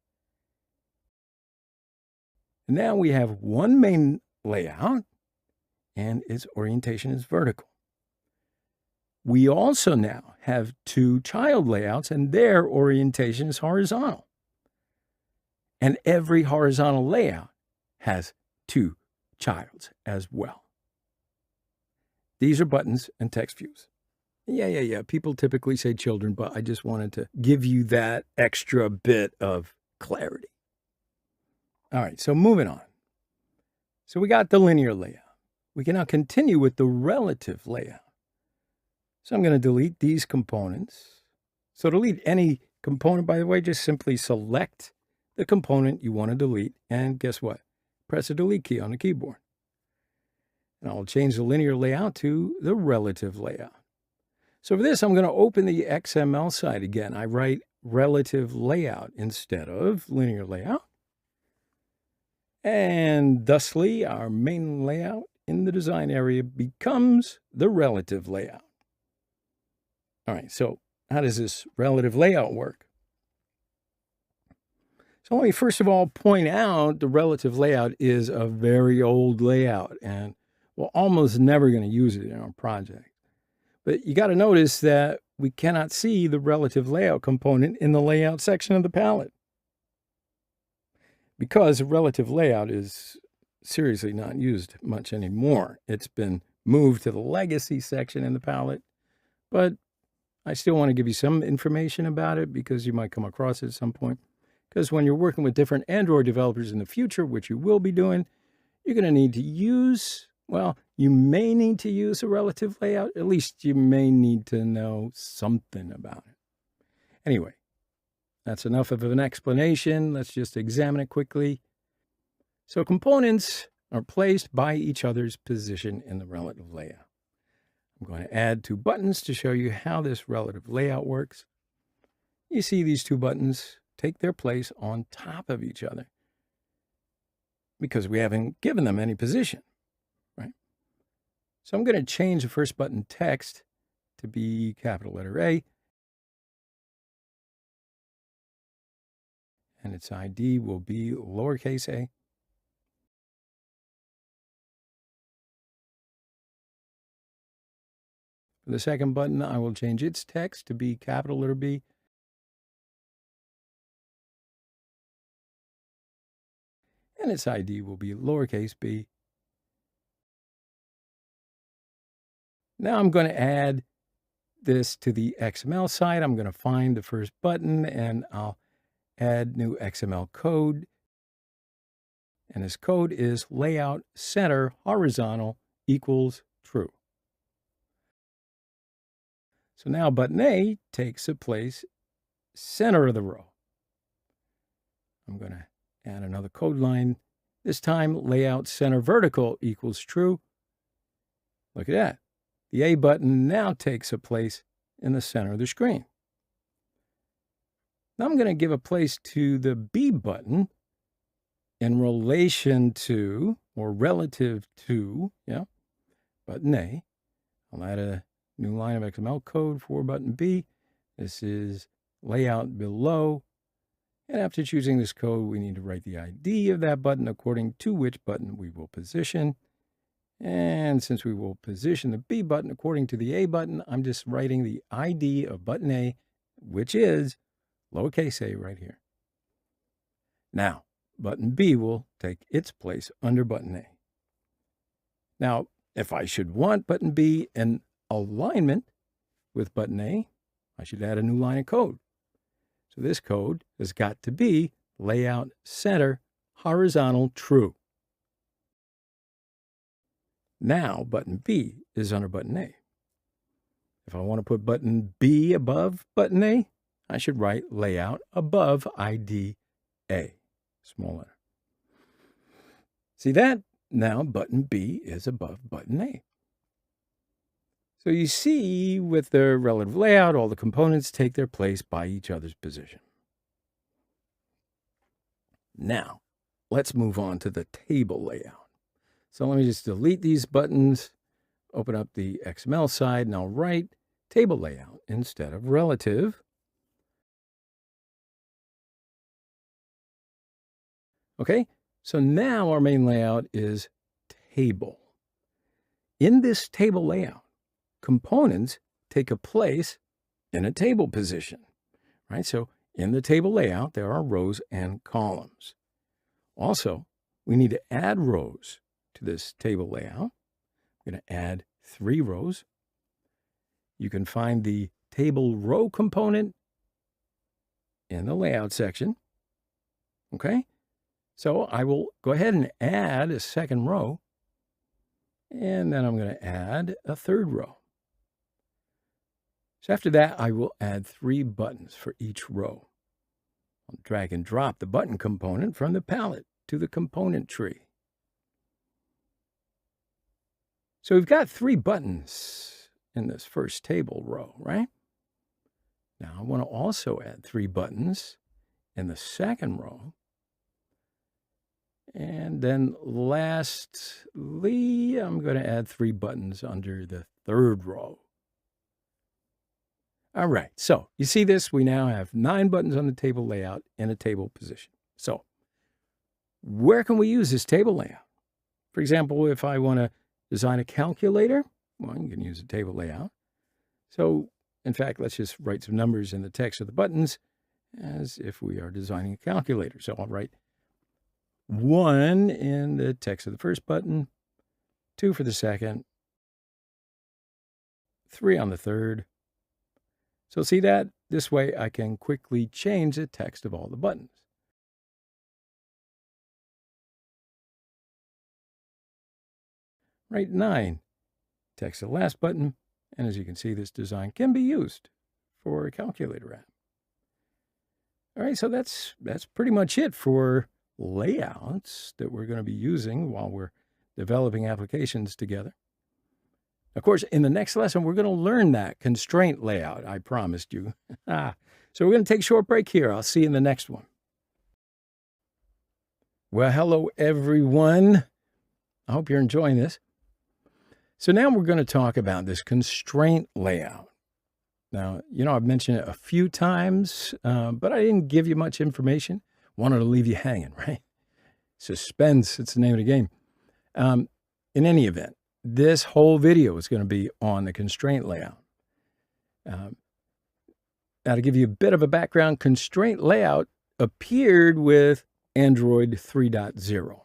A: And now we have one main layout and its orientation is vertical. We also now have two child layouts and their orientation is horizontal. And every horizontal layout has two childs as well. These are buttons and text views Yeah. People typically say children, but I just wanted to give you that extra bit of clarity. All right, so moving on. So we got the linear layout. We can now continue with the relative layout. So I'm going to delete these components. So to delete any component, by the way, just simply select the component you want to delete, and guess what? Press the delete key on the keyboard. And I'll change the linear layout to the relative layout. So for this, I'm going to open the XML site again. I write relative layout instead of linear layout. And thusly, our main layout in the design area becomes the relative layout. All right, so how does this relative layout work? So let me first of all point out the relative layout is a very old layout, and we're almost never going to use it in our project. But you got to notice that we cannot see the relative layout component in the layout section of the palette, because the relative layout is seriously not used much anymore. It's been moved to the legacy section in the palette, but I still want to give you some information about it because you might come across it at some point. Because when you're working with different Android developers in the future, which you will be doing, you're going to need to use, well, you may need to use a relative layout. At least you may need to know something about it. Anyway, that's enough of an explanation. Let's just examine it quickly. So components are placed by each other's position in the relative layout. I'm going to add 2 buttons to show you how this relative layout works. You see these 2 buttons take their place on top of each other because we haven't given them any position, right? So I'm going to change the first button text to be capital letter A, and its ID will be lowercase a. For the second button, I will change its text to be capital letter B, and its ID will be lowercase b. Now I'm going to add this to the XML site. I'm going to find the first button, and I'll add new XML code. And this code is layout center horizontal equals true. So now button A takes the place center of the row. I'm going to add another code line. This time layout center vertical equals true. Look at that. The A button now takes a place in the center of the screen. Now I'm going to give a place to the B button in relation to, or relative to, button A. I'll add a new line of XML code for button B. This is layout below. And after choosing this code, we need to write the ID of that button according to which button we will position. And since we will position the B button according to the A button, I'm just writing the ID of button A, which is lowercase a right here. Now, button B will take its place under button A. Now, if I should want button B in alignment with button A, I should add a new line of code. So this code has got to be layout center horizontal true. Now button B is under button A. If I want to put button B above button A, I should write layout above ID A, small letter. See that? Now button B is above button A. So you see, with the relative layout, all the components take their place by each other's position. Now, let's move on to the table layout. So let me just delete these buttons, open up the XML side, and I'll write table layout instead of relative. Okay, so now our main layout is table. In this table layout, components take a place in a table position, right? So in the table layout, there are rows and columns. Also, we need to add rows to this table layout. I'm going to add 3 rows. you can find the table row component in the layout section. Okay, so I will go ahead and add a second row, and then I'm going to add a third row. So after that, I will add 3 buttons for each row. I'll drag and drop the button component from the palette to the component tree. So we've got 3 buttons in this first table row, right? Now I want to also add 3 buttons in the second row. And then lastly, I'm going to add 3 buttons under the third row. All right, so you see this? We now have 9 buttons on the table layout in a table position. So where can we use this table layout? For example, if I want to design a calculator, well, you can use a table layout. So in fact, let's just write some numbers in the text of the buttons as if we are designing a calculator. So I'll write 1 in the text of the first button, 2 for the second, 3 on the third. So see that? This way I can quickly change the text of all the buttons. Write 9, text of the last button, and as you can see, this design can be used for a calculator app. All right, so that's pretty much it for layouts that we're going to be using while we're developing applications together. Of course, in the next lesson, we're going to learn that constraint layout I promised you. So we're going to take a short break here. I'll see you in the next one. Well, hello, everyone. I hope you're enjoying this. So now we're going to talk about this constraint layout. Now, I've mentioned it a few times, but I didn't give you much information. Wanted to leave you hanging, right? Suspense, it's the name of the game. In any event, this whole video is going to be on the constraint layout. Now, to give you a bit of a background, constraint layout appeared with Android 3.0.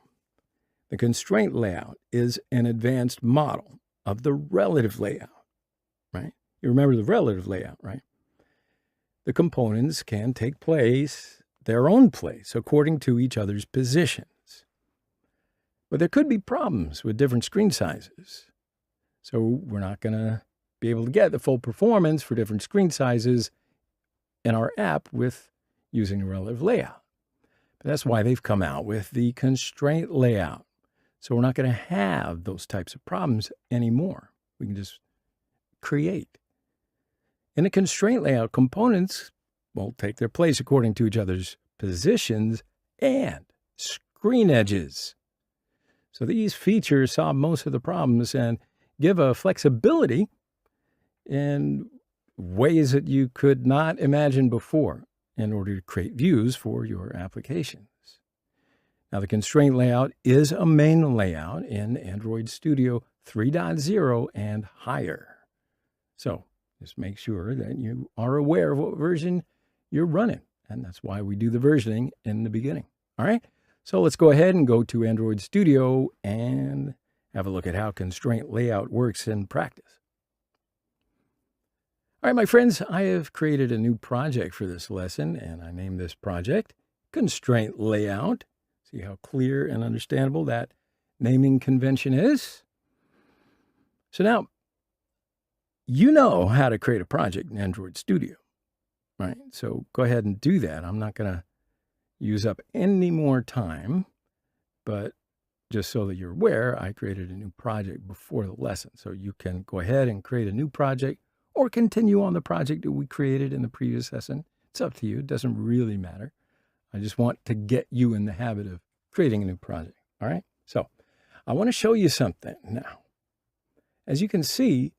A: The constraint layout is an advanced model of the relative layout, right? You remember the relative layout, right? The components can take their own place according to each other's positions. But there could be problems with different screen sizes. So we're not going to be able to get the full performance for different screen sizes in our app with using the relative layout. But that's why they've come out with the constraint layout. So we're not going to have those types of problems anymore. We can just create. In a constraint layout, components will take their place according to each other's positions and screen edges. So these features solve most of the problems and give a flexibility in ways that you could not imagine before in order to create views for your applications. Now, the constraint layout is a main layout in Android Studio 3.0 and higher. So just make sure that you are aware of what version you're running. And that's why we do the versioning in the beginning. All right. So let's go ahead and go to Android Studio and have a look at how constraint layout works in practice. All right, my friends, I have created a new project for this lesson, and I named this project Constraint Layout. See how clear and understandable that naming convention is? So now, you know how to create a project in Android Studio, right? So go ahead and do that. I'm not going to use up any more time, but just so that you're aware, I created a new project before the lesson. So you can go ahead and create a new project or continue on the project that we created in the previous lesson. It's up to you. It doesn't really matter. I just want to get you in the habit of creating a new project. All right. So I want to show you something now. As you can see,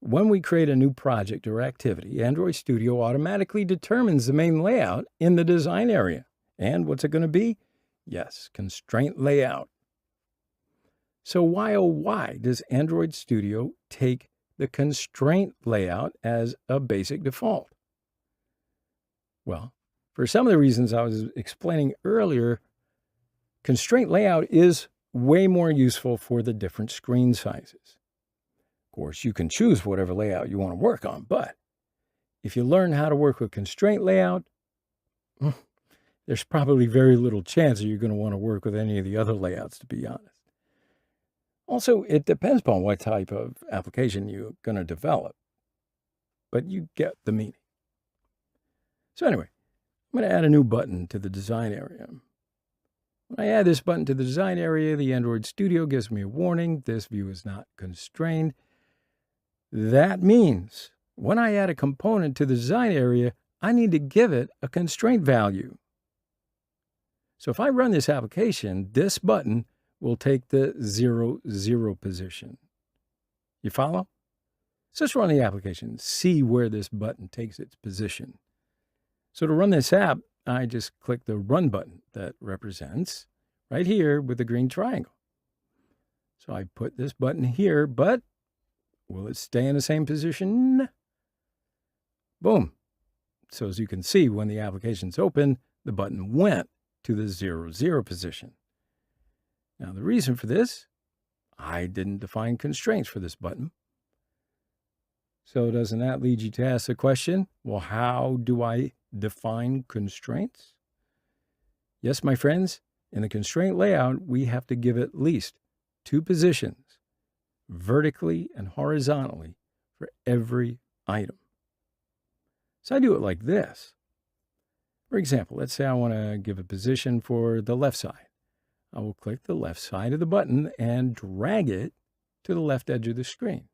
A: when we create a new project or activity, Android Studio automatically determines the main layout in the design area. And what's it going to be? Yes, constraint layout. So why, oh why, does Android Studio take the constraint layout as a basic default? Well, for some of the reasons I was explaining earlier, constraint layout is way more useful for the different screen sizes. course, you can choose whatever layout you want to work on, but if you learn how to work with constraint layout, there's probably very little chance that you're going to want to work with any of the other layouts, to be honest. Also, it depends upon what type of application you're going to develop, but you get the meaning. So anyway, I'm going to add a new button to the design area. When I add this button to the design area, the Android Studio gives me a warning. This view is not constrained. That means when I add a component to the design area, I need to give it a constraint value. So if I run this application, this button will take the 0, 0 position. You follow? So let's run the application, see where this button takes its position. So to run this app, I just click the Run button that represents right here with the green triangle. So I put this button here, but will it stay in the same position? Boom. So as you can see, when the application's open, the button went to the 0, 0 position. Now the reason for this, I didn't define constraints for this button. So doesn't that lead you to ask the question, well, how do I define constraints? Yes, my friends, in the constraint layout, we have to give at least 2 positions, vertically and horizontally, for every item. So I do it like this. For example, let's say I want to give a position for the left side. I will click the left side of the button and drag it to the left edge of the screen.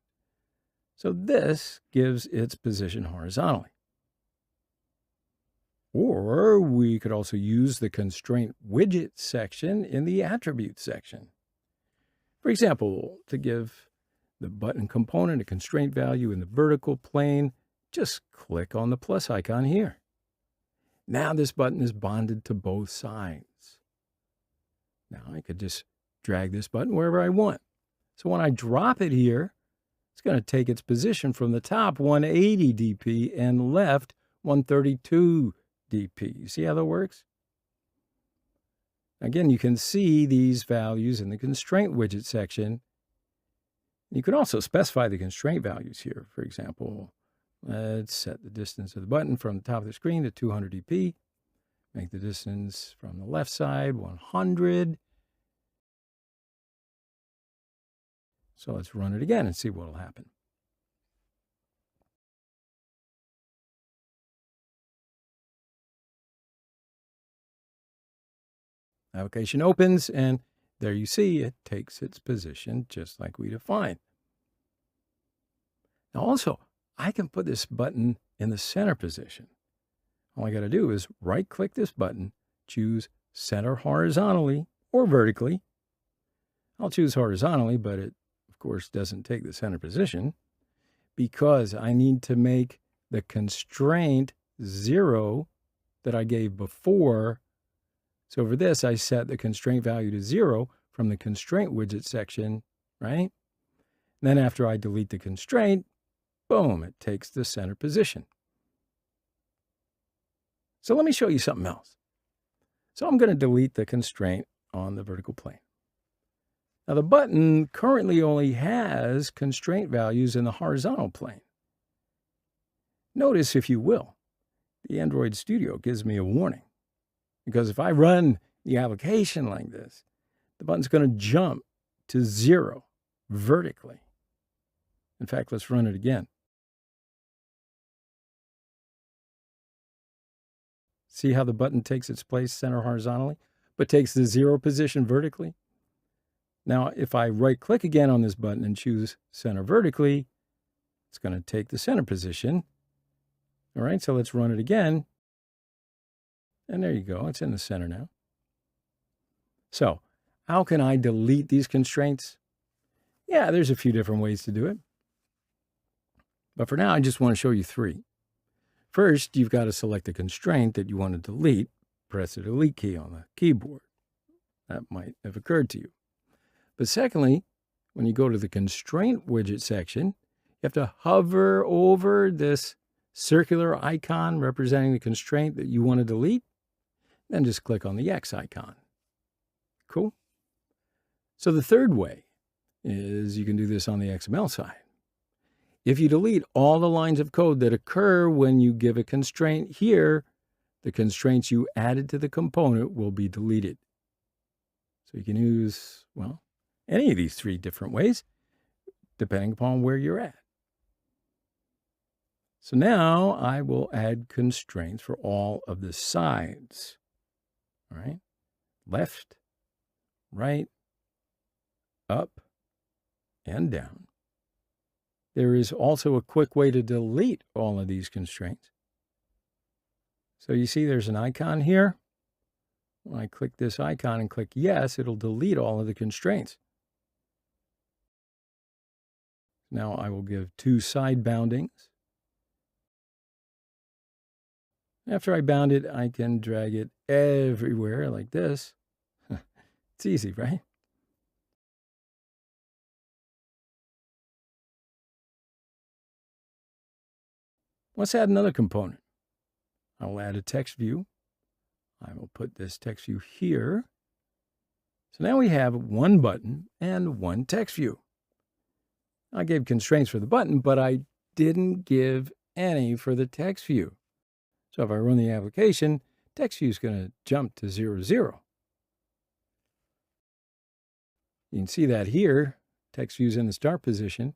A: So this gives its position horizontally. Or we could also use the constraint widget section in the attributes section. For example, to give the button component a constraint value in the vertical plane, just click on the plus icon here. Now this button is bonded to both sides. Now I could just drag this button wherever I want. So when I drop it here, it's going to take its position from the top 180 dp and left 132 dp. You see how that works? Again, you can see these values in the constraint widget section. You can also specify the constraint values here. For example, let's set the distance of the button from the top of the screen to 200 dp. Make the distance from the left side 100. So let's run it again and see what will happen. Application opens, and there you see it takes its position just like we defined. Now also, I can put this button in the center position. All I got to do is right-click this button, choose center horizontally or vertically. I'll choose horizontally, but it, of course, doesn't take the center position because I need to make the constraint 0 that I gave before. So for this, I set the constraint value to 0 from the constraint widget section, right? And then after I delete the constraint, boom, it takes the center position. So let me show you something else. So I'm going to delete the constraint on the vertical plane. Now the button currently only has constraint values in the horizontal plane. Notice, if you will, the Android Studio gives me a warning. Because if I run the application like this, the button's going to jump to 0 vertically. In fact, let's run it again. See how the button takes its place center horizontally, but takes the 0 position vertically? Now, if I right-click again on this button and choose center vertically, it's going to take the center position. All right, so let's run it again. And there you go, it's in the center now. So, how can I delete these constraints? Yeah, there's a few different ways to do it. But for now, I just want to show you 3. First, you've got to select the constraint that you want to delete. Press the delete key on the keyboard. That might have occurred to you. But secondly, when you go to the constraint widget section, you have to hover over this circular icon representing the constraint that you want to delete. Then just click on the X icon. Cool? So the third way is you can do this on the XML side. If you delete all the lines of code that occur when you give a constraint here, the constraints you added to the component will be deleted. So you can use, well, any of these three different ways, depending upon where you're at. So now I will add constraints for all of the sides. All right, left, right, up, and down. There is also a quick way to delete all of these constraints. So you see there's an icon here. When I click this icon and click yes, it'll delete all of the constraints. Now I will give 2 side boundings. After I bound it, I can drag it everywhere like this. It's easy, right? Let's add another component. I will add a text view. I will put this text view here. So now we have one button and one text view. I gave constraints for the button, but I didn't give any for the text view. So if I run the application, text view is going to jump to 0, 0. You can see that here, text view is in the start position.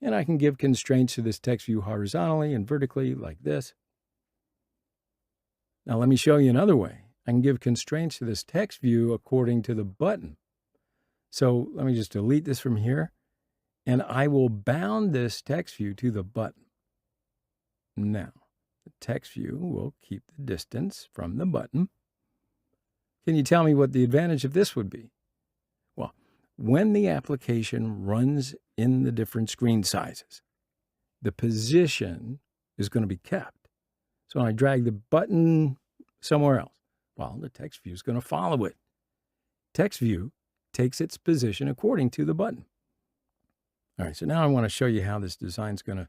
A: And I can give constraints to this text view horizontally and vertically like this. Now let me show you another way. I can give constraints to this text view according to the button. So let me just delete this from here. And I will bound this text view to the button. Now, the text view will keep the distance from the button. Can you tell me what the advantage of this would be? Well, when the application runs in the different screen sizes, the position is going to be kept. So when I drag the button somewhere else, well, the text view is going to follow it. Text view takes its position according to the button. All right, so now I want to show you how this design is going to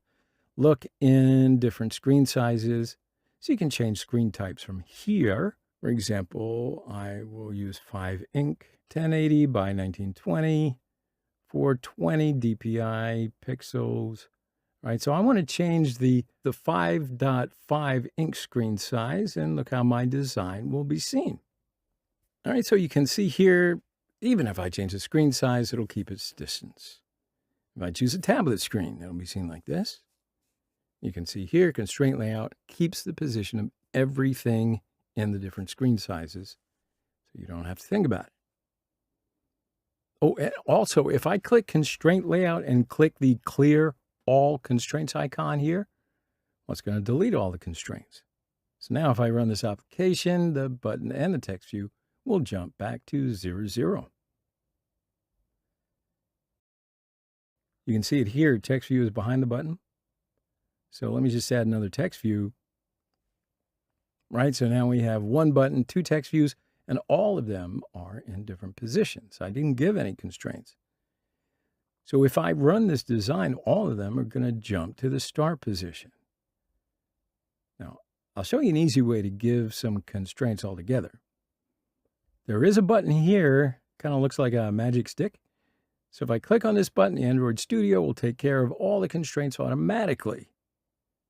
A: look in different screen sizes. So you can change screen types from here. For example, I will use 5 ink, 1080 by 1920, 420 DPI pixels. All right, so I want to change the 5.5 ink screen size, and look how my design will be seen. All right, so you can see here, even if I change the screen size, it'll keep its distance. If I choose a tablet screen, it'll be seen like this. You can see here, constraint layout keeps the position of everything in the different screen sizes, so you don't have to think about it. Oh, and also, if I click constraint layout and click the clear all constraints icon here, well, it's going to delete all the constraints. So now if I run this application, the button and the text view will jump back to 0, 0. You can see it here, text view is behind the button. So let me just add another text view. Right, so now we have one button, 2 text views, and all of them are in different positions. I didn't give any constraints. So if I run this design, all of them are going to jump to the start position. Now, I'll show you an easy way to give some constraints altogether. There is a button here, kind of looks like a magic stick. So if I click on this button, Android Studio will take care of all the constraints automatically.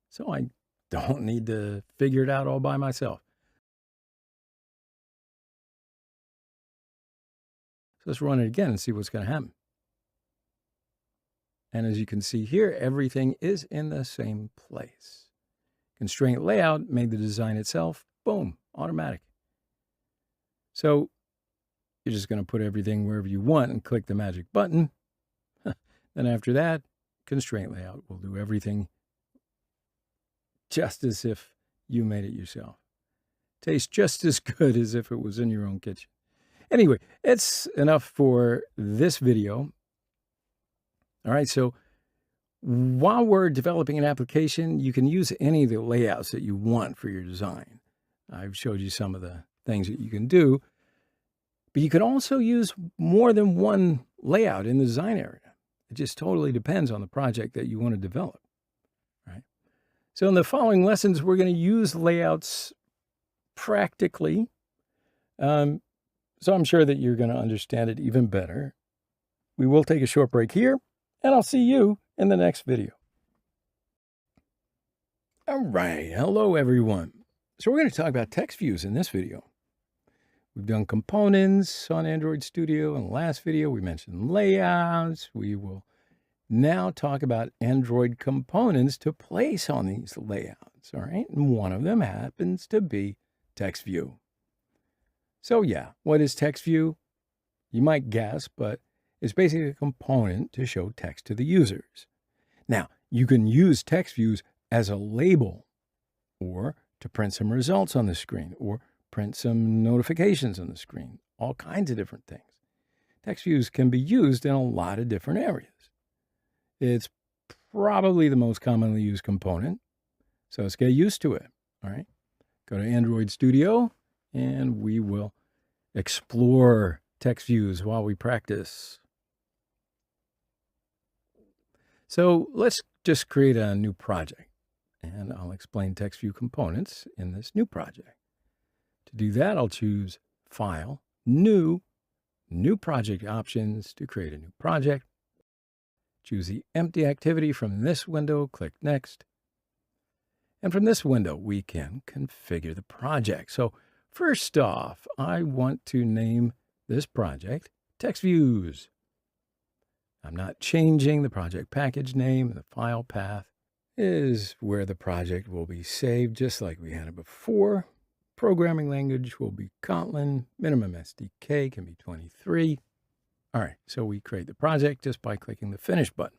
A: So I don't need to figure it out all by myself. So let's run it again and see what's going to happen. And as you can see here, everything is in the same place. Constraint layout made the design itself, boom, automatic. So you're just going to put everything wherever you want and click the magic button. Then after that, constraint layout will do everything just as if you made it yourself. Tastes just as good as if it was in your own kitchen. Anyway, it's enough for this video. All right, so while we're developing an application, you can use any of the layouts that you want for your design. I've showed you some of the things that you can do, but you can also use more than one layout in the design area. It just totally depends on the project that you want to develop, right? So in the following lessons, we're going to use layouts practically. So I'm sure that you're going to understand it even better. We will take a short break here, and I'll see you in the next video. All right, hello everyone. So we're going to talk about text views in this video. We've done components on Android Studio. In the last video, we mentioned layouts. We will now talk about Android components to place on these layouts, all right? And one of them happens to be text view. So yeah, what is text view? You might guess, but it's basically a component to show text to the users. Now, you can use text views as a label or to print some results on the screen or print some notifications on the screen, all kinds of different things. Text views can be used in a lot of different areas. It's probably the most commonly used component, so let's get used to it, all right? Go to Android Studio, and we will explore text views while we practice. So let's just create a new project, and I'll explain text view components in this new project. To do that, I'll choose File, New Project options to create a new project. Choose the empty activity from this window, click Next. And from this window, we can configure the project. So first off, I want to name this project Text Views. I'm not changing the project package name. The file path is where the project will be saved, just like we had it before. Programming language will be Kotlin. Minimum SDK can be 23. All right, so we create the project just by clicking the Finish button.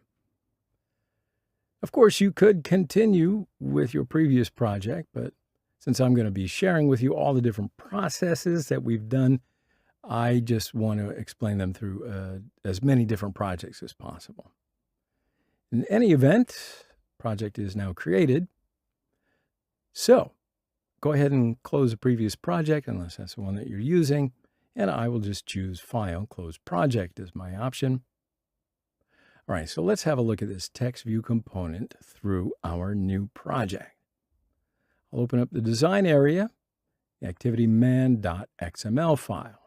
A: Of course, you could continue with your previous project, but since I'm going to be sharing with you all the different processes that we've done, I just want to explain them through as many different projects as possible. In any event, project is now created. So go ahead and close the previous project, unless that's the one that you're using, and I will just choose File, Close Project as my option. All right, so let's have a look at this text view component through our new project. I'll open up the design area, the activityman.xml file.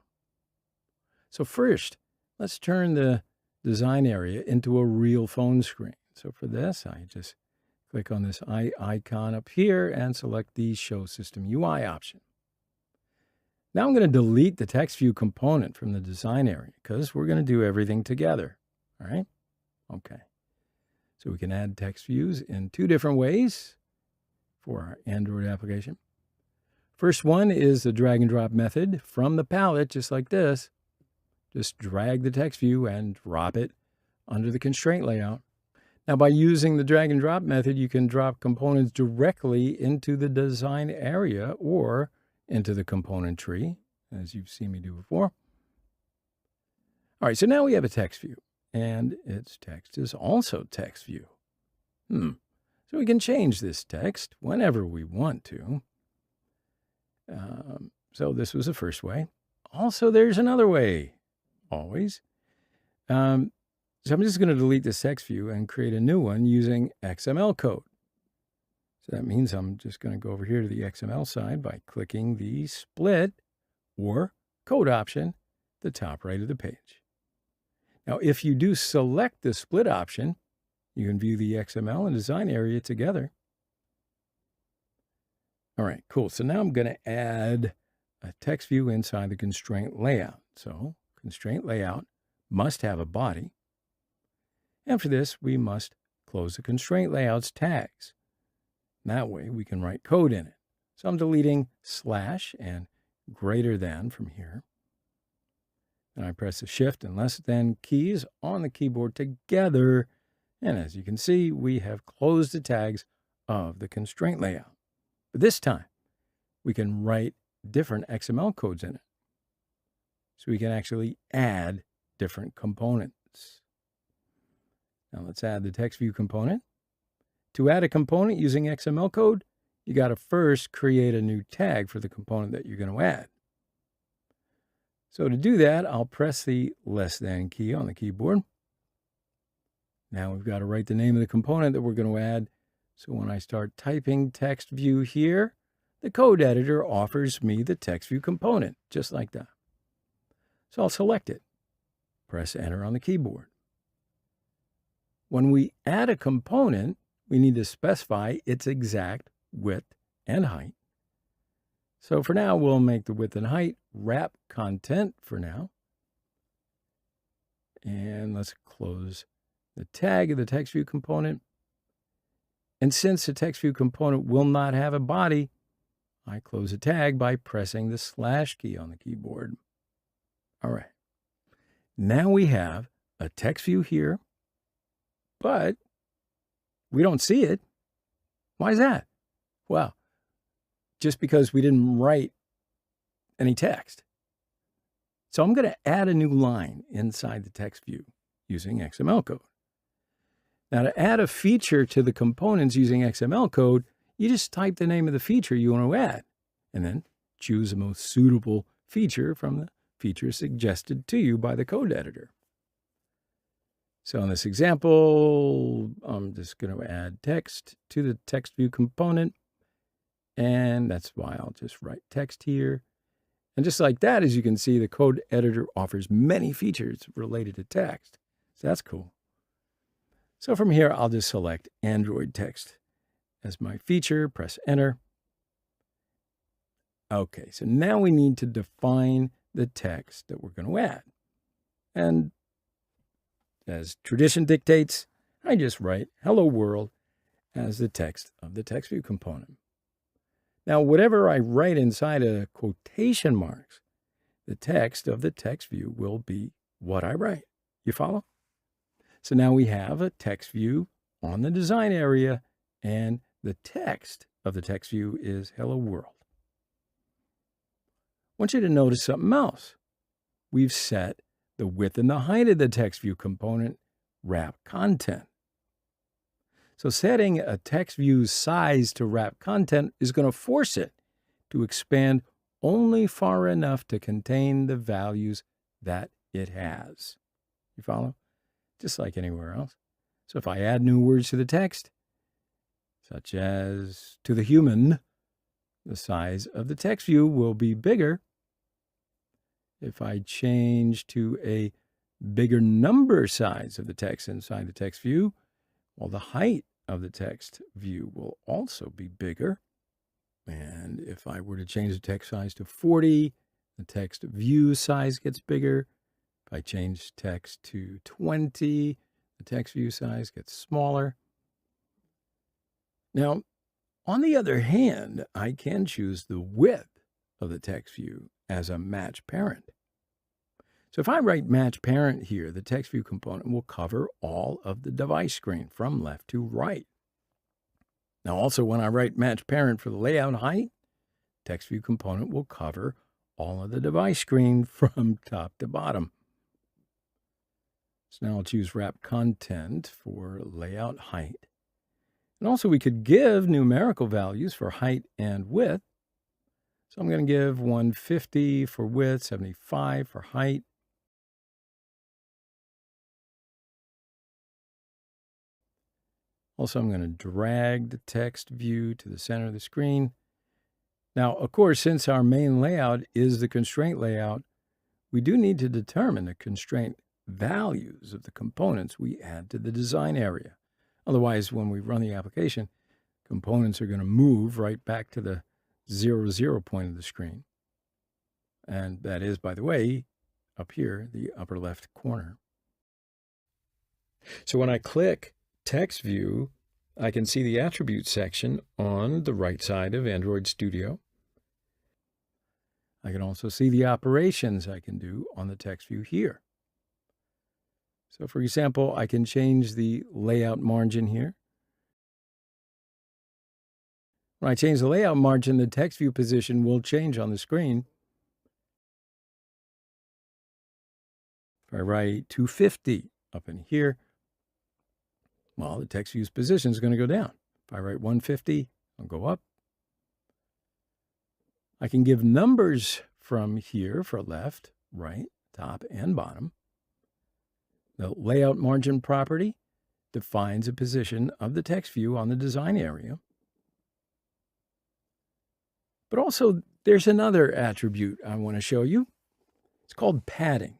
A: So first, let's turn the design area into a real phone screen. So for this, I just click on this eye icon up here and select the Show System UI option. Now I'm going to delete the text view component from the design area because we're going to do everything together. All right? Okay. So we can add text views in two different ways for our Android application. First one is the drag and drop method from the palette, just like this. Just drag the text view and drop it under the constraint layout. Now, by using the drag and drop method, you can drop components directly into the design area or into the component tree, as you've seen me do before. All right, so now we have a text view, and its text is also text view. So we can change this text whenever we want to. So this was the first way. Also, there's another way, always. So I'm just going to delete this text view and create a new one using XML code. So that means I'm just going to go over here to the XML side by clicking the split or code option at the top right of the page. Now, if you do select the split option, you can view the XML and design area together. All right, cool. So now I'm going to add a text view inside the constraint layout. So constraint layout must have a body. And for this, we must close the constraint layouts tags. That way we can write code in it. So I'm deleting / and greater than from here. And I press the Shift and less than keys on the keyboard together. And as you can see, we have closed the tags of the constraint layout. But this time, we can write different XML codes in it. So we can actually add different components. Now let's add the text view component. To add a component using XML code, you got to first create a new tag for the component that you're going to add. So to do that, I'll press the less than key on the keyboard. Now we've got to write the name of the component that we're going to add. So when I start typing text view here, the code editor offers me the text view component, just like that. So I'll select it, press enter on the keyboard. when we add a component, we need to specify its exact width and height. So for now, we'll make the width and height wrap content for now. And let's close the tag of the text view component. And since the text view component will not have a body, I close the tag by pressing the slash key on the keyboard. All right. Now we have a text view here, but we don't see it. Why is that? Well, just because we didn't write any text. So I'm going to add a new line inside the text view using XML code. Now, to add a feature to the components using XML code, you just type the name of the feature you want to add, and then choose the most suitable feature from the features suggested to you by the code editor. So in this example, I'm just going to add text to the text view component, and that's why I'll just write text here. And just like that, as you can see, the code editor offers many features related to text. So that's cool. So from here, I'll just select Android text as my feature, press enter. Okay, so now we need to define the text that we're going to add. And as tradition dictates, I just write hello world as the text of the text view component. Now, whatever I write inside of quotation marks, the text of the text view will be what I write. You follow? So now we have a text view on the design area, and the text of the text view is hello world. I want you to notice something else. We've set the width and the height of the text view component wrap content. So setting a text view's size to wrap content is going to force it to expand only far enough to contain the values that it has. You follow? Just like anywhere else. So if I add new words to the text, such as to the human, the size of the text view will be bigger. If I change to a bigger number size of the text inside the text view, well, the height of the text view will also be bigger. And if I were to change the text size to 40, the text view size gets bigger. If I change text to 20, the text view size gets smaller. Now, on the other hand, I can choose the width of the text view as a match parent. So if I write match parent here, the text view component will cover all of the device screen from left to right. Now also when I write match parent for the layout height, text view component will cover all of the device screen from top to bottom. So now I'll choose wrap content for layout height. And also we could give numerical values for height and width. So I'm going to give 150 for width, 75 for height. Also, I'm going to drag the text view to the center of the screen. Now, of course, since our main layout is the constraint layout, we do need to determine the constraint values of the components we add to the design area. Otherwise, when we run the application, components are going to move right back to the 0, point of the screen. And that is, by the way, up here, the upper left corner. So when I click Text View, I can see the attribute section on the right side of Android Studio. I can also see the operations I can do on the text view here. So for example, I can change the layout margin here. When I change the layout margin, the text view position will change on the screen. If I write 250 up in here, well, the text view's position is going to go down. If I write 150, I'll go up. I can give numbers from here for left, right, top, and bottom. The layout margin property defines the position of the text view on the design area. But also, there's another attribute I want to show you. It's called padding.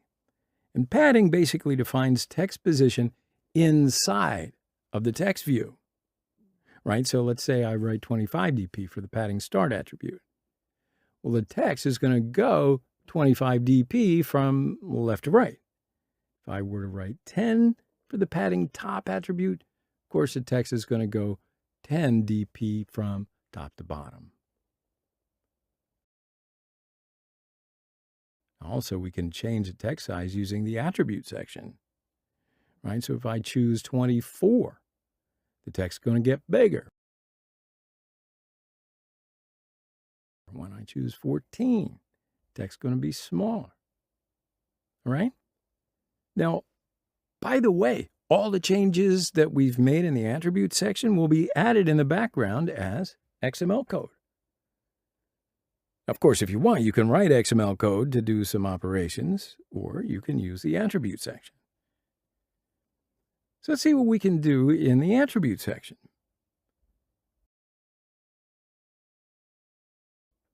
A: And padding basically defines text position inside of the text view, right? So let's say I write 25 dp for the padding start attribute. Well, the text is going to go 25 dp from left to right. If I were to write 10 for the padding top attribute, of course, the text is going to go 10 dp from top to bottom. Also, we can change the text size using the attribute section, right? So if I choose 24, the text is going to get bigger. When I choose 14, text is going to be smaller. All right? Now, by the way, all the changes that we've made in the attribute section will be added in the background as XML code. Of course, if you want, you can write XML code to do some operations, or you can use the attribute section. So let's see what we can do in the attribute section.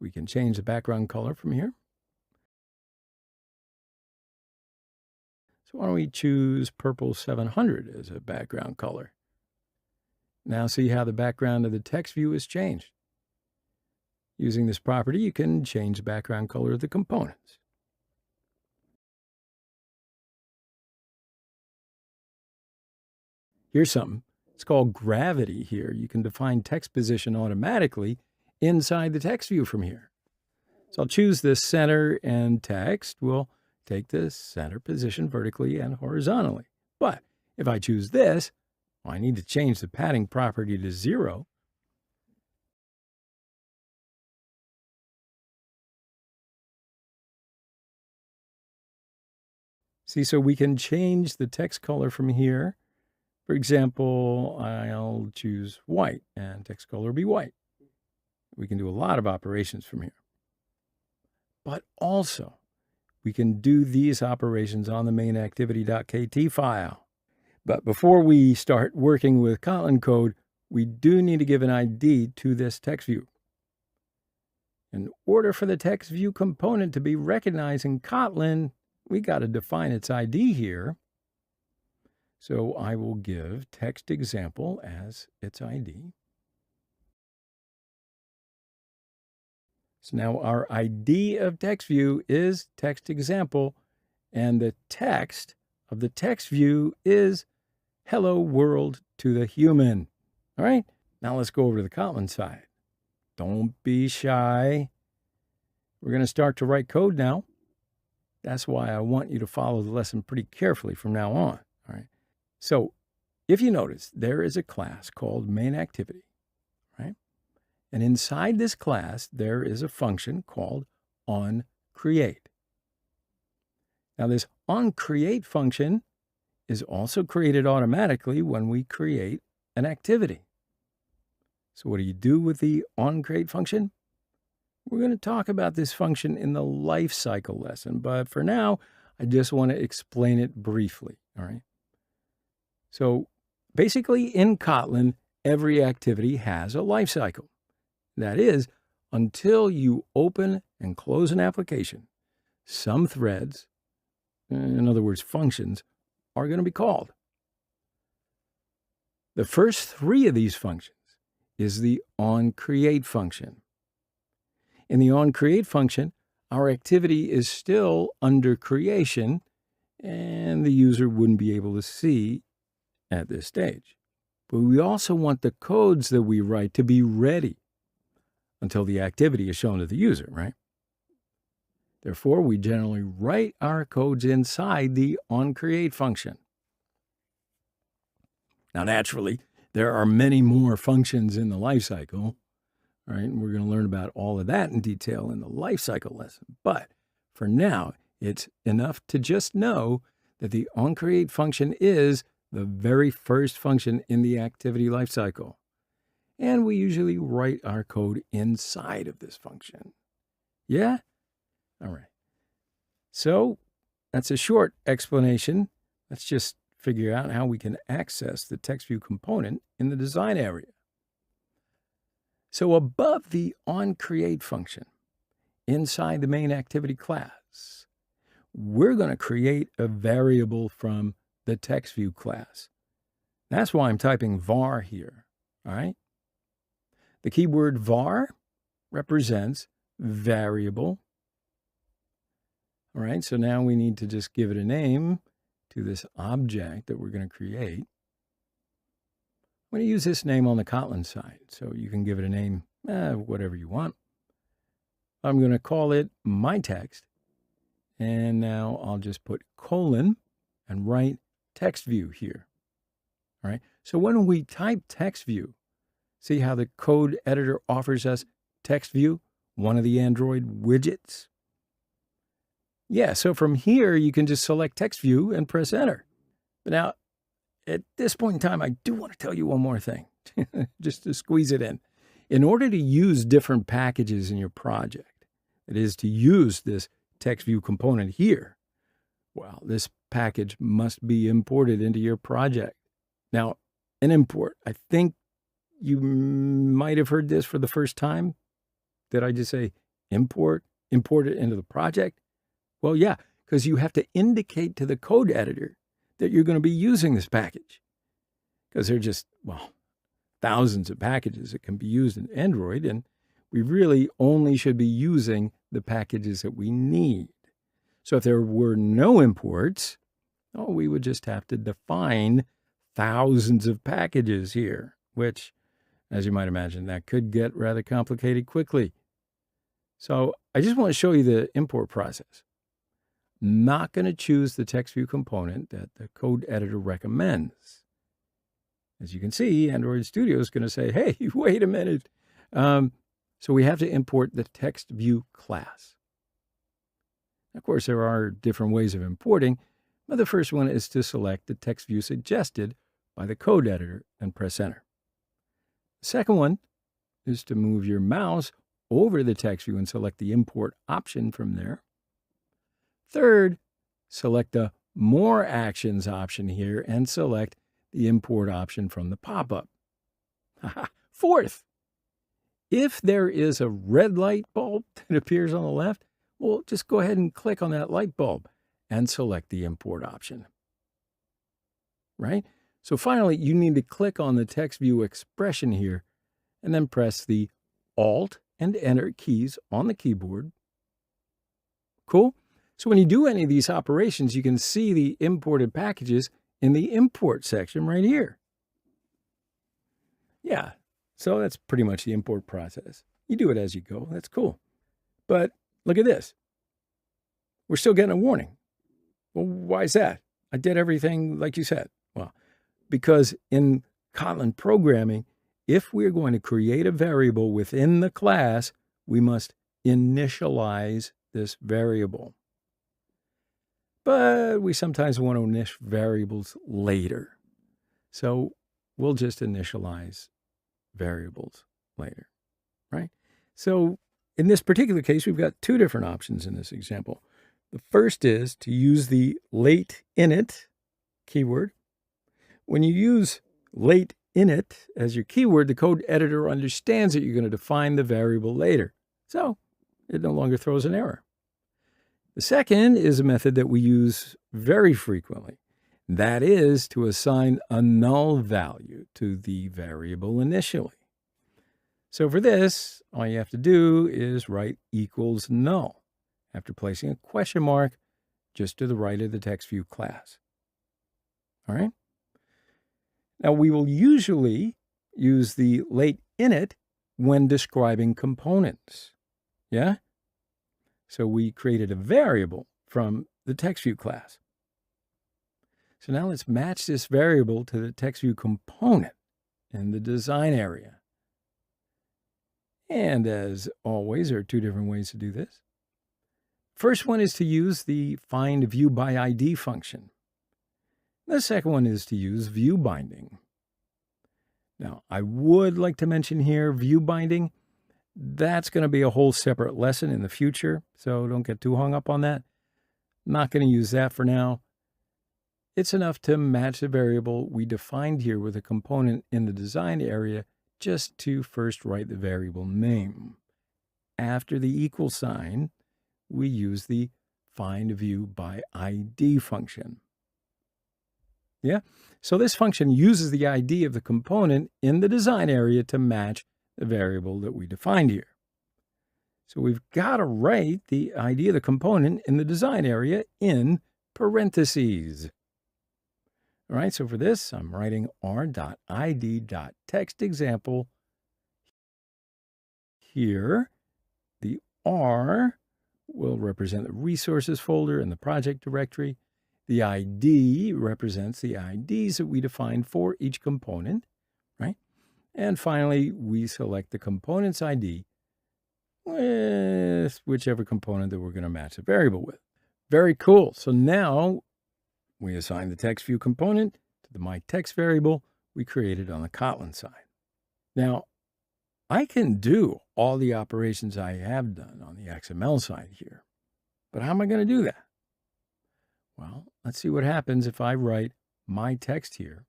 A: We can change the background color from here. So why don't we choose purple 700 as a background color? Now see how the background of the text view has changed. Using this property, you can change the background color of the components. Here's something. It's called gravity here. You can define text position automatically inside the text view from here. So I'll choose this center, and text will take the center position vertically and horizontally. But if I choose this, well, I need to change the padding property to 0. See, so we can change the text color from here. For example, I'll choose white, and text color will be white. We can do a lot of operations from here. But also, we can do these operations on the main activity.kt file. But before we start working with Kotlin code, we do need to give an ID to this text view. In order for the text view component to be recognized in Kotlin, we got to define its ID here. So I will give text example as its ID. So now our ID of text view is text example, and the text of the text view is hello world to the human. All right, now let's go over to the Kotlin side. Don't be shy. We're going to start to write code now. That's why I want you to follow the lesson pretty carefully from now on. All right. So if you notice, there is a class called main activity, right? And inside this class, there is a function called onCreate. Now this onCreate function is also created automatically when we create an activity. So what do you do with the onCreate function? We're going to talk about this function in the lifecycle lesson, but for now, I just want to explain it briefly, all right? So basically in Kotlin, every activity has a lifecycle. That is, until you open and close an application, some threads, in other words, functions, are going to be called. The first 3 of these functions is the onCreate function. In the onCreate function, our activity is still under creation, and the user wouldn't be able to see at this stage. But we also want the codes that we write to be ready until the activity is shown to the user, right? Therefore, we generally write our codes inside the onCreate function. Now, naturally, there are many more functions in the lifecycle, right? And we're going to learn about all of that in detail in the lifecycle lesson. But for now, it's enough to just know that the onCreate function is the very first function in the activity lifecycle. And we usually write our code inside of this function. Yeah? All right. So that's a short explanation. Let's just figure out how we can access the text view component in the design area. So above the onCreate function, inside the main activity class, we're going to create a variable from the text view class. That's why I'm typing var here, all right? The keyword var represents variable. All right, so now we need to just give it a name to this object that we're going to create. I'm going to use this name on the Kotlin side, so you can give it a name, whatever you want. I'm going to call it my text, and now I'll just put colon and write text view here. All right, so when we type text view, see how the code editor offers us text view, one of the Android widgets? Yeah, so from here, you can just select text view and press enter. But now, at this point in time, I do want to tell you one more thing, just to squeeze it in. In order to use different packages in your project, that is to use this text view component here, well, this package must be imported into your project. Now, an import, I think you might have heard this for the first time. Did I just say import it into the project? Well, yeah, because you have to indicate to the code editor that you're going to be using this package. Because there are just, well, thousands of packages that can be used in Android, and we really only should be using the packages that we need. So if there were no imports, we would just have to define thousands of packages here, which, as you might imagine, that could get rather complicated quickly. So I just want to show you the import process. Not going to choose the text view component that the code editor recommends. As you can see, Android Studio is going to say, hey, wait a minute. So we have to import the text view class. Of course, there are different ways of importing, but the first one is to select the text view suggested by the code editor and press enter. The second one is to move your mouse over the text view and select the import option from there. Third, select the More Actions option here and select the import option from the pop-up. Fourth, if there is a red light bulb that appears on the left, well, just go ahead and click on that light bulb and select the import option. Right? So finally, you need to click on the text view expression here and then press the Alt and Enter keys on the keyboard. Cool? So when you do any of these operations, you can see the imported packages in the import section right here. Yeah, so that's pretty much the import process. You do it as you go. That's cool. But look at this. We're still getting a warning. Well, why is that? I did everything like you said. Well, because in Kotlin programming, if we're going to create a variable within the class, we must initialize this variable. But we sometimes want to initialize variables later. So we'll just initialize variables later, right? So in this particular case, we've got two different options in this example. The first is to use the late init keyword. When you use late init as your keyword, the code editor understands that you're going to define the variable later. So it no longer throws an error. The second is a method that we use very frequently. That is to assign a null value to the variable initially. So for this, all you have to do is write equals null after placing a question mark just to the right of the text view class. All right? Now we will usually use the late init when describing components. Yeah? So we created a variable from the text view class. So now let's match this variable to the text view component in the design area. And as always, there are two different ways to do this. First one is to use the find view by ID function. The second one is to use view binding. Now, I would like to mention here view binding. That's going to be a whole separate lesson in the future, so don't get too hung up on that. Not going to use that for now. It's enough to match the variable we defined here with a component in the design area just to first write the variable name. After the equal sign, we use the find view by ID function. Yeah. So this function uses the ID of the component in the design area to match the variable that we defined here. So we've got to write the ID of the component in the design area in parentheses. All right, so for this, I'm writing r.id.textExample here. The R will represent the resources folder in the project directory. The ID represents the IDs that we defined for each component, right? And finally, we select the component's ID with whichever component that we're going to match the variable with. Very cool. So now we assign the text view component to the myText variable we created on the Kotlin side. Now, I can do all the operations I have done on the XML side here, but how am I going to do that? Well, let's see what happens if I write myText here.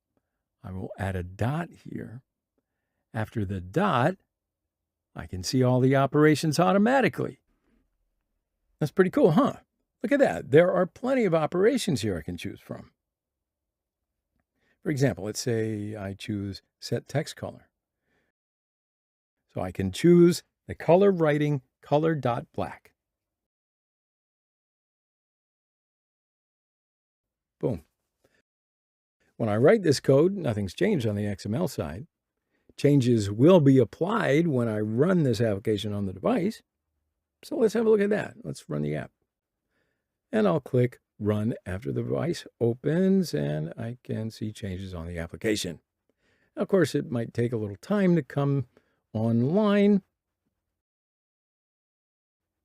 A: I will add a dot here. After the dot, I can see all the operations automatically. That's pretty cool, huh? Look at that. There are plenty of operations here I can choose from. For example, let's say I choose set text color. So I can choose the color writing color.black. Boom. When I write this code, nothing's changed on the XML side. Changes will be applied when I run this application on the device. So let's have a look at that. Let's run the app. And I'll click Run after the device opens, and I can see changes on the application. Of course, it might take a little time to come online.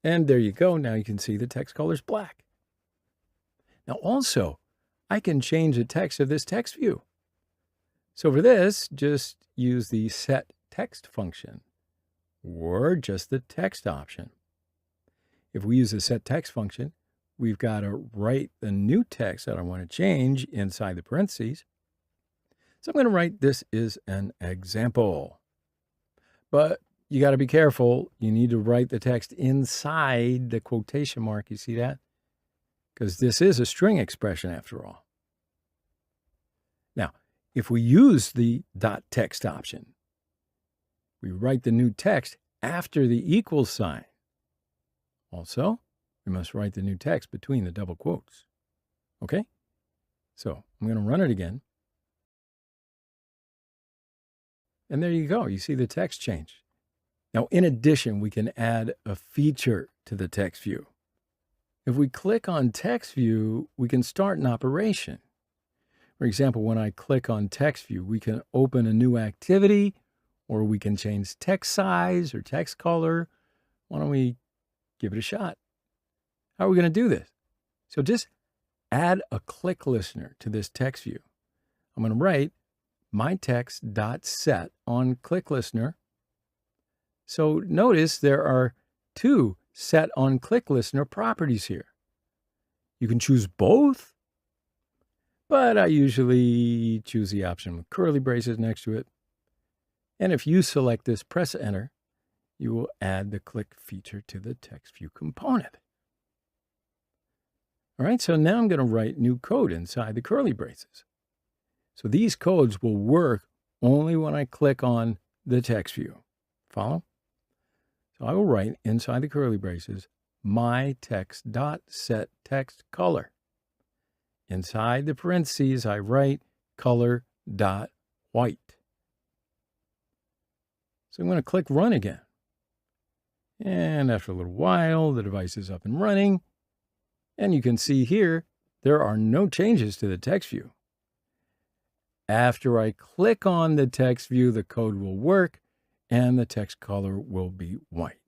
A: And there you go. Now you can see the text color's black. Now also, I can change the text of this text view. So for this, just use the set text function or just the text option. If we use the set text function, we've got to write the new text that I want to change inside the parentheses. So I'm going to write, this is an example. But you got to be careful. You need to write the text inside the quotation mark. You see that? Because this is a string expression after all. Now, if we use the .text option, we write the new text after the equal sign. Also, we must write the new text between the double quotes. Okay? So I'm going to run it again. And there you go. You see the text change. Now, in addition, we can add a feature to the text view. If we click on text view, we can start an operation. For example, when I click on text view, we can open a new activity, or we can change text size or text color. Why don't we give it a shot? How are we going to do this? So just add a click listener to this text view. I'm going to write myText.set on click listener. So notice there are two set on click listener properties here. You can choose both, but I usually choose the option with curly braces next to it. And if you select this, press enter, you will add the click feature to the text view component. All right, so now I'm going to write new code inside the curly braces. So these codes will work only when I click on the text view. Follow? So I will write inside the curly braces, myText.set text color. Inside the parentheses, I write color.white. So I'm going to click run again. And after a little while, the device is up and running. And you can see here, there are no changes to the text view. After I click on the text view, the code will work and the text color will be white.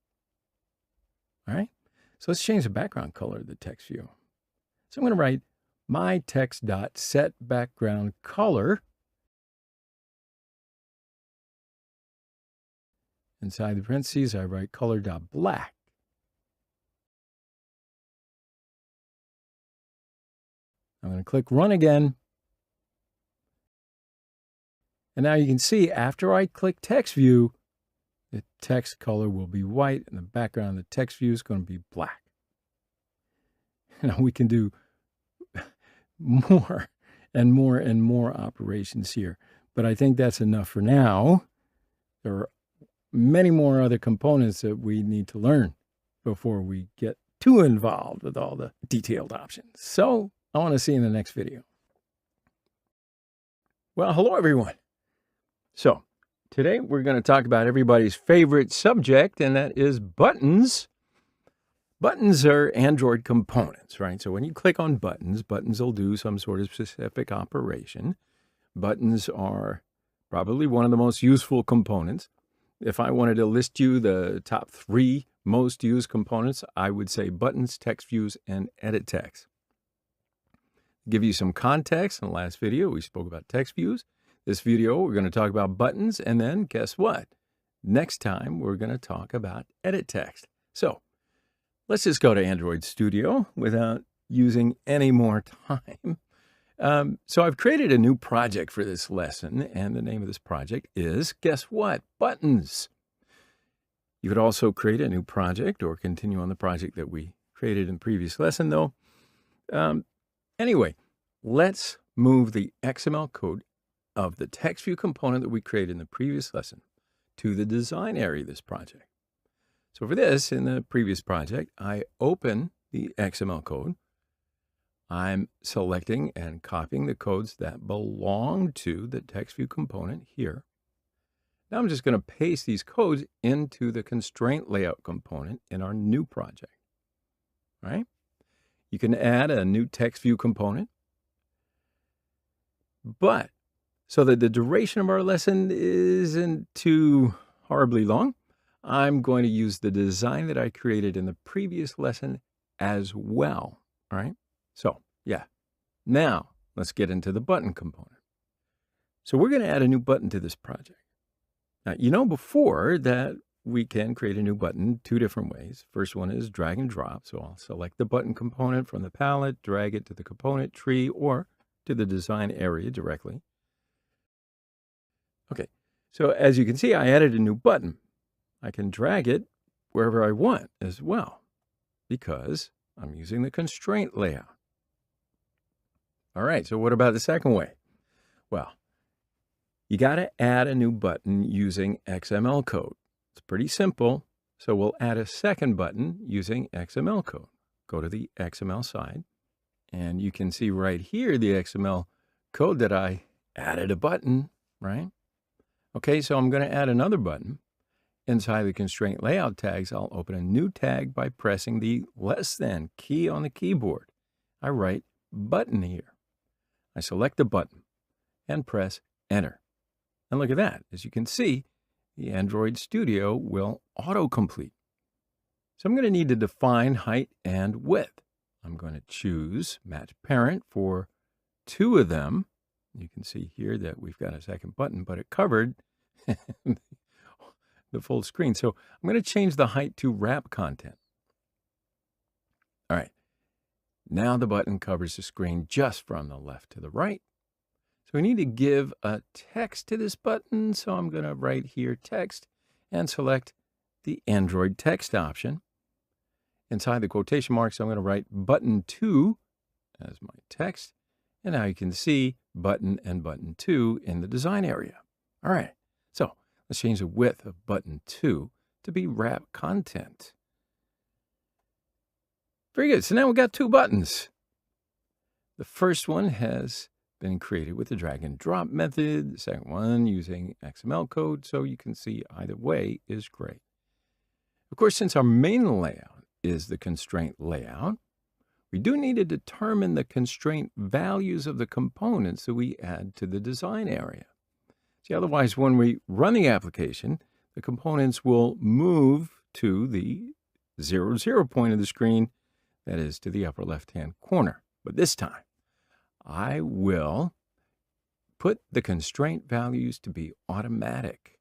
A: All right, so let's change the background color of the text view. So I'm going to write myText.set background color. Inside the parentheses, I write color.black. I'm going to click run again. And now you can see after I click text view, the text color will be white and the background of the text view is going to be black. Now we can do more and more operations here. But I think that's enough for now. There are many more other components that we need to learn before we get too involved with all the detailed options. So I want to see you in the next video. Well, hello, everyone. So today we're going to talk about everybody's favorite subject, and that is buttons. Buttons are Android components, right? So when you click on buttons, buttons will do some sort of specific operation. Buttons are probably one of the most useful components. If I wanted to list you the top 3 most used components, I would say buttons, text views, and edit text. Give you some context. In the last video, we spoke about text views. This video, we're going to talk about buttons, and then guess what? Next time, we're going to talk about edit text. So let's just go to Android Studio without using any more time. So I've created a new project for this lesson, and the name of this project is, guess what? Buttons. You could also create a new project or continue on the project that we created in the previous lesson, though. Anyway, let's move the XML code of the text view component that we created in the previous lesson to the design area of this project. So for this, in the previous project, I open the XML code. I'm selecting and copying the codes that belong to the text view component here. Now I'm just going to paste these codes into the constraint layout component in our new project. All right? You can add a new text view component, but so that the duration of our lesson isn't too horribly long, I'm going to use the design that I created in the previous lesson as well. All right? So, yeah. Now, let's get into the button component. So we're going to add a new button to this project. Now, you know before that we can create a new button 2 different ways. First one is drag and drop. So I'll select the button component from the palette, drag it to the component tree or to the design area directly. Okay, so as you can see, I added a new button. I can drag it wherever I want as well because I'm using the constraint layout. All right, so what about the second way? Well, you got to add a new button using XML code. It's pretty simple, so we'll add a second button using XML code. Go to the XML side, and you can see right here the XML code that I added a button, right? Okay, so I'm going to add another button. Inside the constraint layout tags, I'll open a new tag by pressing the less than key on the keyboard. I write button here. I select the button and press enter. And look at that. As you can see, the Android Studio will autocomplete. So I'm going to need to define height and width. I'm going to choose match parent for 2 of them. You can see here that we've got a second button, but it covered the full screen. So I'm going to change the height to wrap content. All right. Now the button covers the screen just from the left to the right. So we need to give a text to this button. So I'm going to write here text and select the Android text option. Inside the quotation marks, I'm going to write button 2 as my text. And now you can see button and button 2 in the design area. All right. So let's change the width of button 2 to be wrap content. Very good. So now we've got 2 buttons. The first one has been created with the drag and drop method. The second one using XML code. So you can see either way is great. Of course, since our main layout is the constraint layout, we do need to determine the constraint values of the components that we add to the design area. See, otherwise, when we run the application, the components will move to the 0, 0 point of the screen, that is to the upper left-hand corner. But this time, I will put the constraint values to be automatic.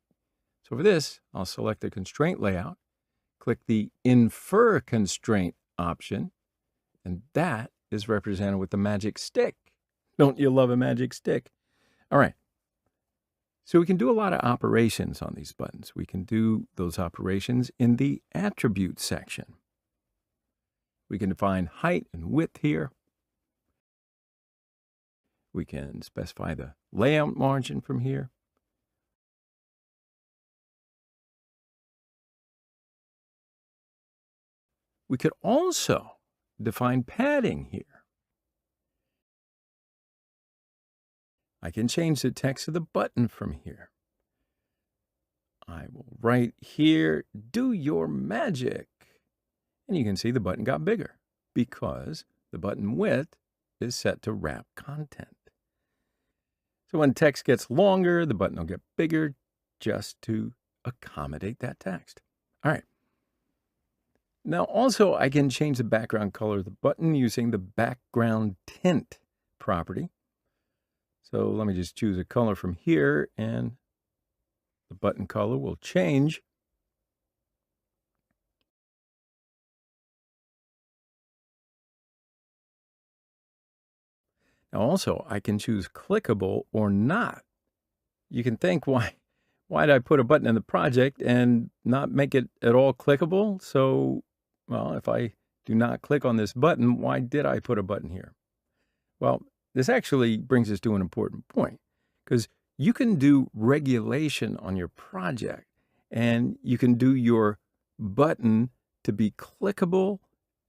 A: So for this, I'll select the constraint layout, click the Infer Constraint option, and that is represented with the magic stick. Don't you love a magic stick? All right. So we can do a lot of operations on these buttons. We can do those operations in the attribute section. We can define height and width here. We can specify the layout margin from here. We could also define padding here. I can change the text of the button from here. I will write here, do your magic. And you can see the button got bigger because the button width is set to wrap content. So when text gets longer, the button will get bigger just to accommodate that text. All right. Now also I can change the background color of the button using the background tint property. So let me just choose a color from here and the button color will change. Now also I can choose clickable or not. You can think, why did I put a button in the project and not make it at all clickable? So, well, if I do not click on this button, why did I put a button here? Well, this actually brings us to an important point, because you can do regulation on your project and you can do your button to be clickable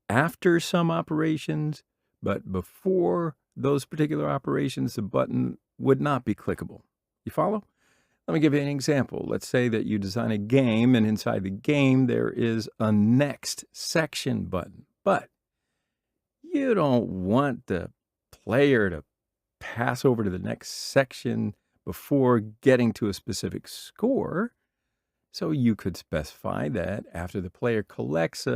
A: after some operations, but before those particular operations, the button would not be clickable. You follow? Let me give you an example. Let's say that you design a game, and inside the game there is a next section button, but you don't want the player to pass over to the next section before getting to a specific score. So you could specify that after the player collects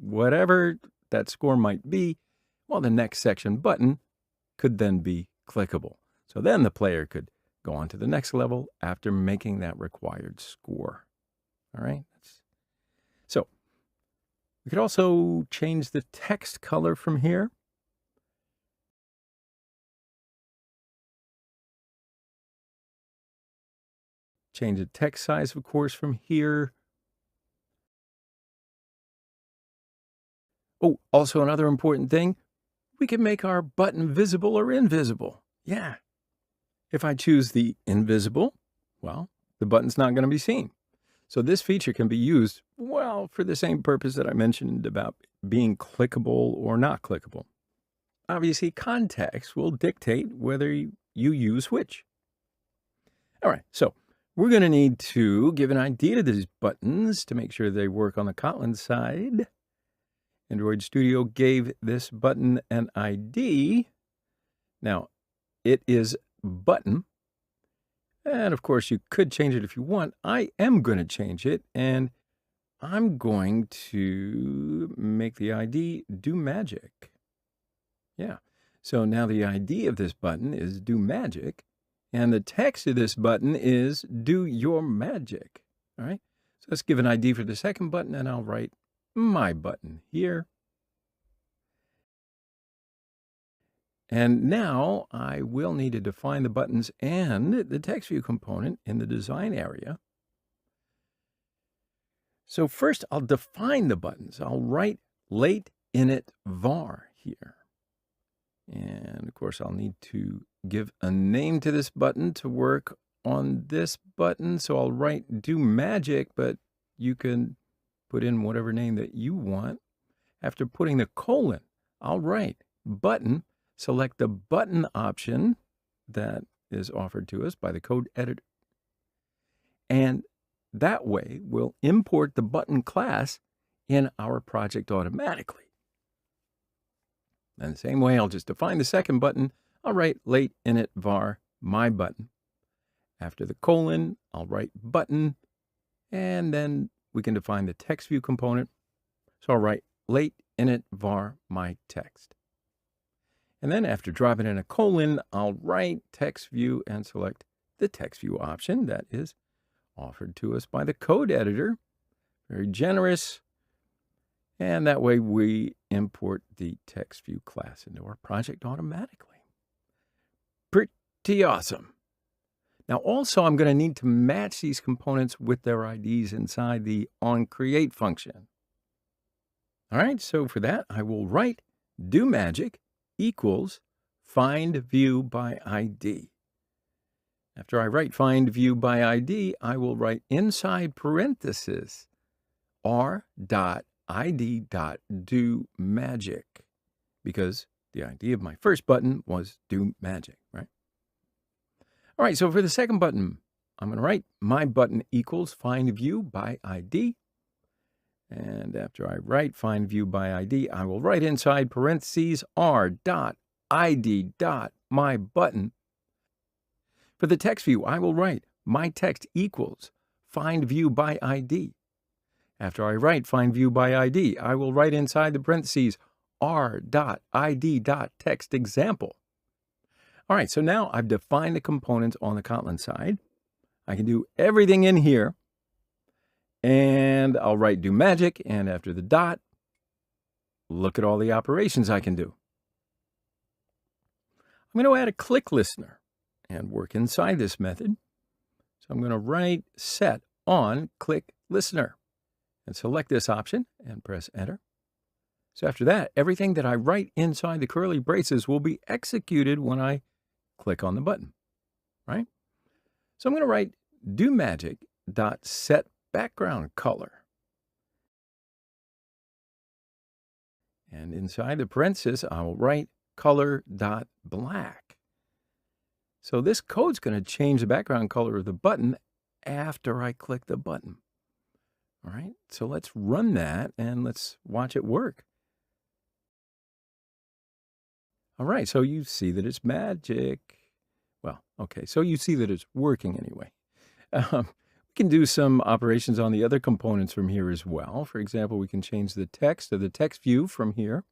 A: whatever that score might be, well, the next section button could then be clickable. So then the player could go on to the next level after making that required score. All right. So we could also change the text color from here. Change the text size, of course, from here. Oh, also another important thing, we can make our button visible or invisible. Yeah. If I choose the invisible, well, the button's not going to be seen. So this feature can be used, well, for the same purpose that I mentioned about being clickable or not clickable. Obviously, context will dictate whether you use which. All right, so we're going to need to give an ID to these buttons to make sure they work on the Kotlin side. Android Studio gave this button an ID. Now, it is button. And of course, you could change it if you want. I am going to change it, and I'm going to make the ID do magic. Yeah. So now the ID of this button is do magic, and the text of this button is do your magic. All right. So let's give an ID for the second button, and I'll write my button here. And now I will need to define the buttons and the text view component in the design area. So first I'll define the buttons. I'll write late init var here. And of course I'll need to give a name to this button to work on this button. So I'll write do magic, but you can put in whatever name that you want. After putting the colon, I'll write button. Select the button option that is offered to us by the code editor. And that way we'll import the button class in our project automatically. And the same way, I'll just define the second button. I'll write late init var my button. After the colon, I'll write button, and then we can define the text view component. So I'll write late init var my text. And then after dropping in a colon, I'll write text view and select the text view option that is offered to us by the code editor. Very generous. And that way we import the text view class into our project automatically. Pretty awesome. Now also I'm going to need to match these components with their IDs inside the onCreate function. All right, so for that I will write do magic equals find view by ID. After I write find view by ID, I will write inside parentheses r.id.doMagic, because the ID of my first button was do magic, right? All right, so for the second button, I'm going to write my button equals find view by ID. And after I write find view by ID, I will write inside parentheses r.id.myButton. For the text view, I will write my text equals find view by ID. After I write find view by ID, I will write inside the parentheses r.id.textExample. All right, so now I've defined the components on the Kotlin side. I can do everything in here, and I'll write do magic, and after the dot, look at all the operations I can do. I'm going to add a click listener and work inside this method. So I'm going to write set on click listener and select this option and press enter. So after that, everything that I write inside the curly braces will be executed when I click on the button, right? So I'm going to write do magic dot set background color. And inside the parenthesis, I will write color dot black. So this code's going to change the background color of the button after I click the button. All right, so let's run that and let's watch it work. All right, so you see that it's magic. Well, okay, so you see that it's working anyway. We can do some operations on the other components from here as well. For example, we can change the text of the text view from here.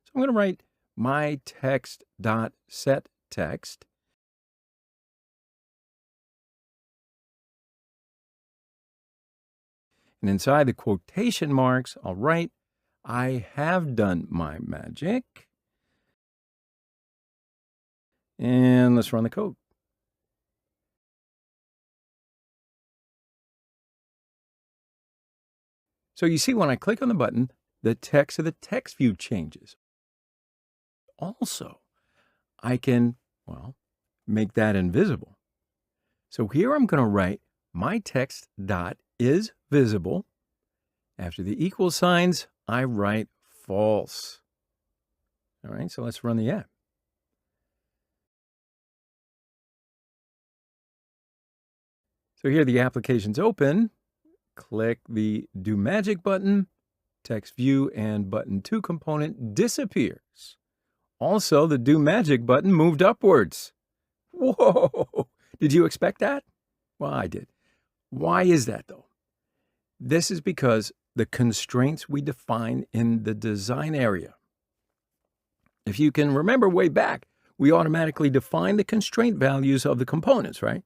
A: So I'm going to write my text dot set text. And inside the quotation marks, I'll write I have done my magic. And let's run the code. So you see when I click on the button, the text of the text view changes. Also, I can, well, make that invisible. So here I'm going to write my text dot is visible. After the equal signs, I write false. All right, so let's run the app. So here the application's open. Click the Do Magic button, text view and button 2 component disappears. Also, the Do Magic button moved upwards. Whoa! Did you expect that? Well, I did. Why is that, though? This is because the constraints we define in the design area. If you can remember way back, we automatically define the constraint values of the components, right?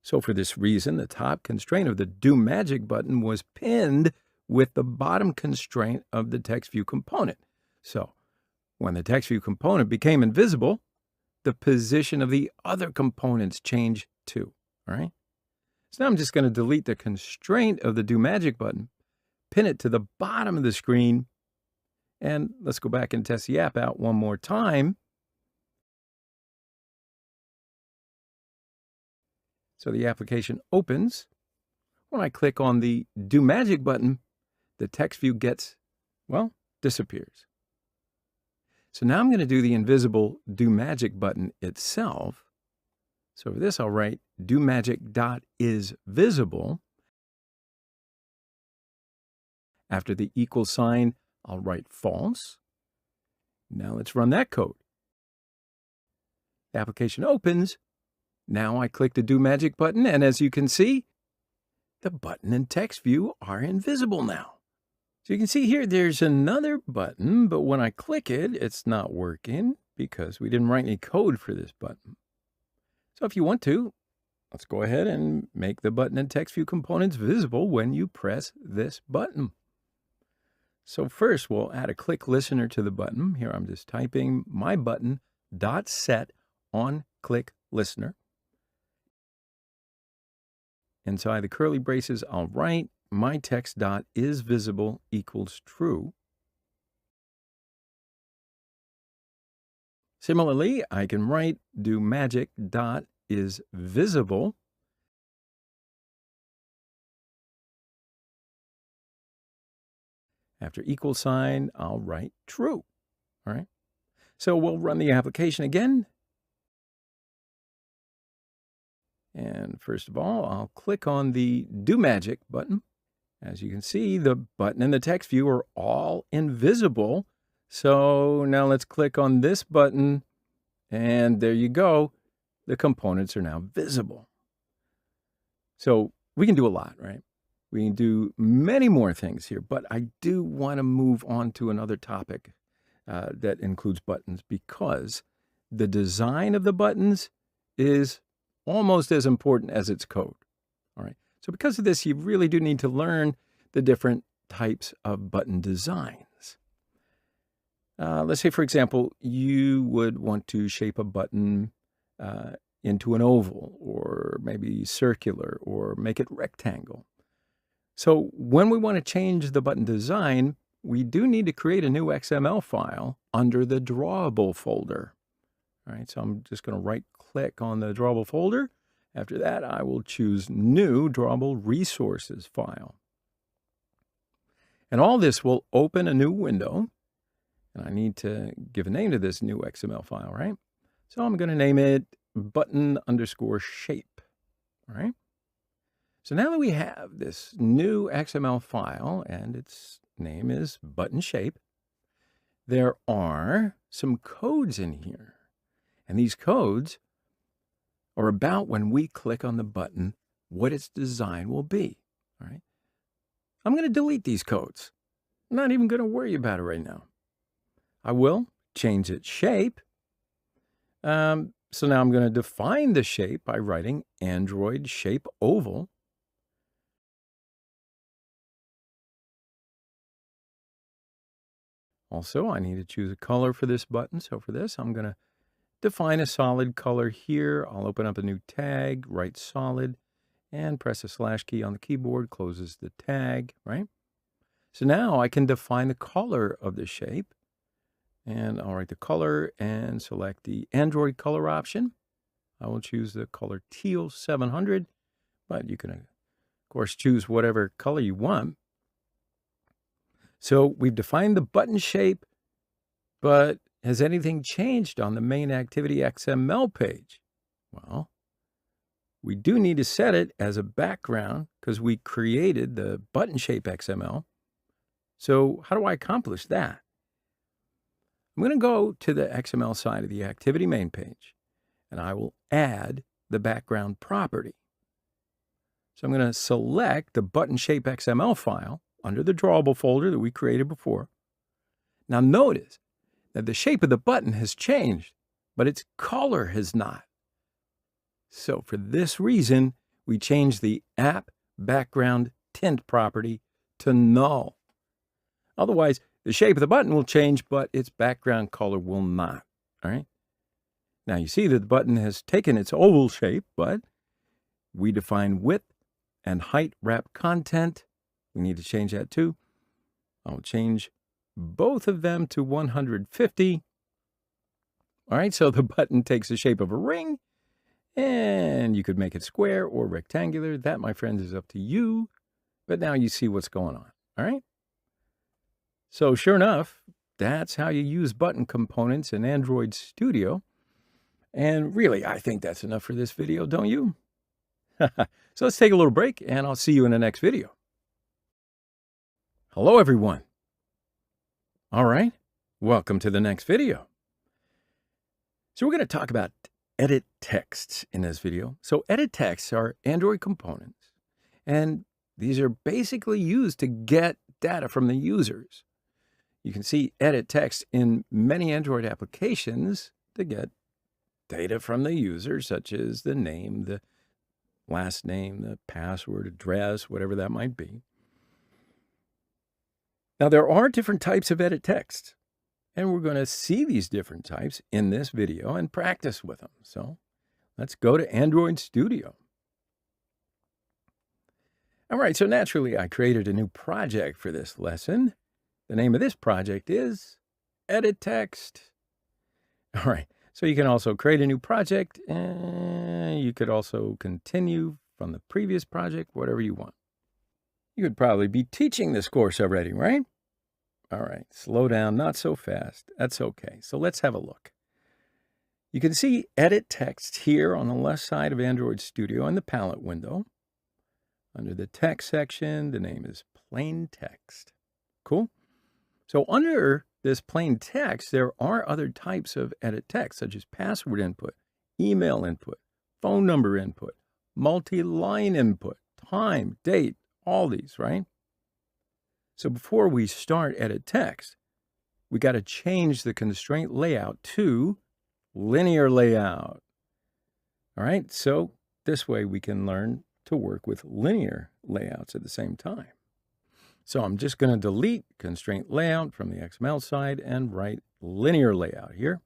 A: So for this reason, the top constraint of the Do Magic button was pinned with the bottom constraint of the text view component. So when the text view component became invisible, the position of the other components changed too, all right? So now I'm just going to delete the constraint of the Do Magic button, pin it to the bottom of the screen, and let's go back and test the app out one more time. So the application opens. When I click on the Do Magic button, the text view gets, well, disappears. So now I'm going to do the invisible Do Magic button itself. So for this, I'll write Do Magic dot is visible. After the equal sign, I'll write false. Now let's run that code. The application opens. Now I click the Do Magic button, and as you can see, the button and text view are invisible now. So you can see here, there's another button, but when I click it, it's not working because we didn't write any code for this button. So if you want to, let's go ahead and make the button and text view components visible when you press this button. So first, we'll add a click listener to the button. Here I'm just typing my button dot set on click listener. Inside the curly braces, I'll write my text dot is visible equals true. Similarly, I can write do magic dot is visible. After equal sign, I'll write true. All right. So we'll run the application again. And first of all, I'll click on the Do Magic button. As you can see, the button and the text view are all invisible. So now let's click on this button, and there you go. The components are now visible. So we can do a lot, right? We can do many more things here, but I do want to move on to another topic that includes buttons, because the design of the buttons is almost as important as its code. All right. So because of this, you really do need to learn the different types of button designs. Let's say, for example, you would want to shape a button into an oval, or maybe circular, or make it rectangle. So when we want to change the button design, we do need to create a new XML file under the drawable folder. All right, so I'm just going to right-click on the drawable folder. After that, I will choose New Drawable Resources File. And all this will open a new window. And I need to give a name to this new XML file, right? So I'm going to name it button_shape. All right. So now that we have this new XML file and its name is button shape, there are some codes in here. And these codes are about when we click on the button, what its design will be. All right. I'm going to delete these codes. I'm not even going to worry about it right now. I will change its shape. So now I'm going to define the shape by writing Android shape oval. Also, I need to choose a color for this button. So for this, I'm going to define a solid color here. I'll open up a new tag, write solid, and press a slash key on the keyboard, closes the tag, right? So now I can define the color of the shape. And I'll write the color and select the Android color option. I will choose the color teal 700, but you can, of course, choose whatever color you want. So we've defined the button shape, but has anything changed on the main activity XML page? Well, we do need to set it as a background because we created the button shape XML. So how do I accomplish that? I'm going to go to the XML side of the activity main page, and I will add the background property. So I'm going to select the button shape XML file under the drawable folder that we created before. Now notice that the shape of the button has changed, but its color has not. So for this reason, we change the app background tint property to null. Otherwise, the shape of the button will change, but its background color will not. All right. Now you see that the button has taken its oval shape, but we define width and height wrap content. We need to change that too. I'll change both of them to 150. All right, so the button takes the shape of a ring, and you could make it square or rectangular. That, my friends, is up to you. But now you see what's going on. All right. So sure enough, that's how you use button components in Android Studio. And really, I think that's enough for this video, don't you? So let's take a little break, and I'll see you in the next video. Hello, everyone. All right, welcome to the next video. So we're going to talk about edit texts in this video. So edit texts are Android components, and these are basically used to get data from the users. You can see edit text in many Android applications to get data from the user, such as the name, the last name, the password, address, whatever that might be. Now, there are different types of edit text, and we're going to see these different types in this video and practice with them. So let's go to Android Studio. All right, so naturally, I created a new project for this lesson. The name of this project is Edit Text. All right, So you can also create a new project, and you could also continue from the previous project, whatever you want. You could probably be teaching this course already, right? All right, slow down, not so fast. That's okay. So let's have a look. You can see Edit Text here on the left side of Android Studio in the palette window. Under the text section, the name is Plain Text. Cool? So under this plain text, there are other types of edit text, such as password input, email input, phone number input, multi-line input, time, date, all these, right? So before we start edit text, we got to change the constraint layout to linear layout. All right, so this way we can learn to work with linear layouts at the same time. So I'm just going to delete constraint layout from the XML side and write linear layout here.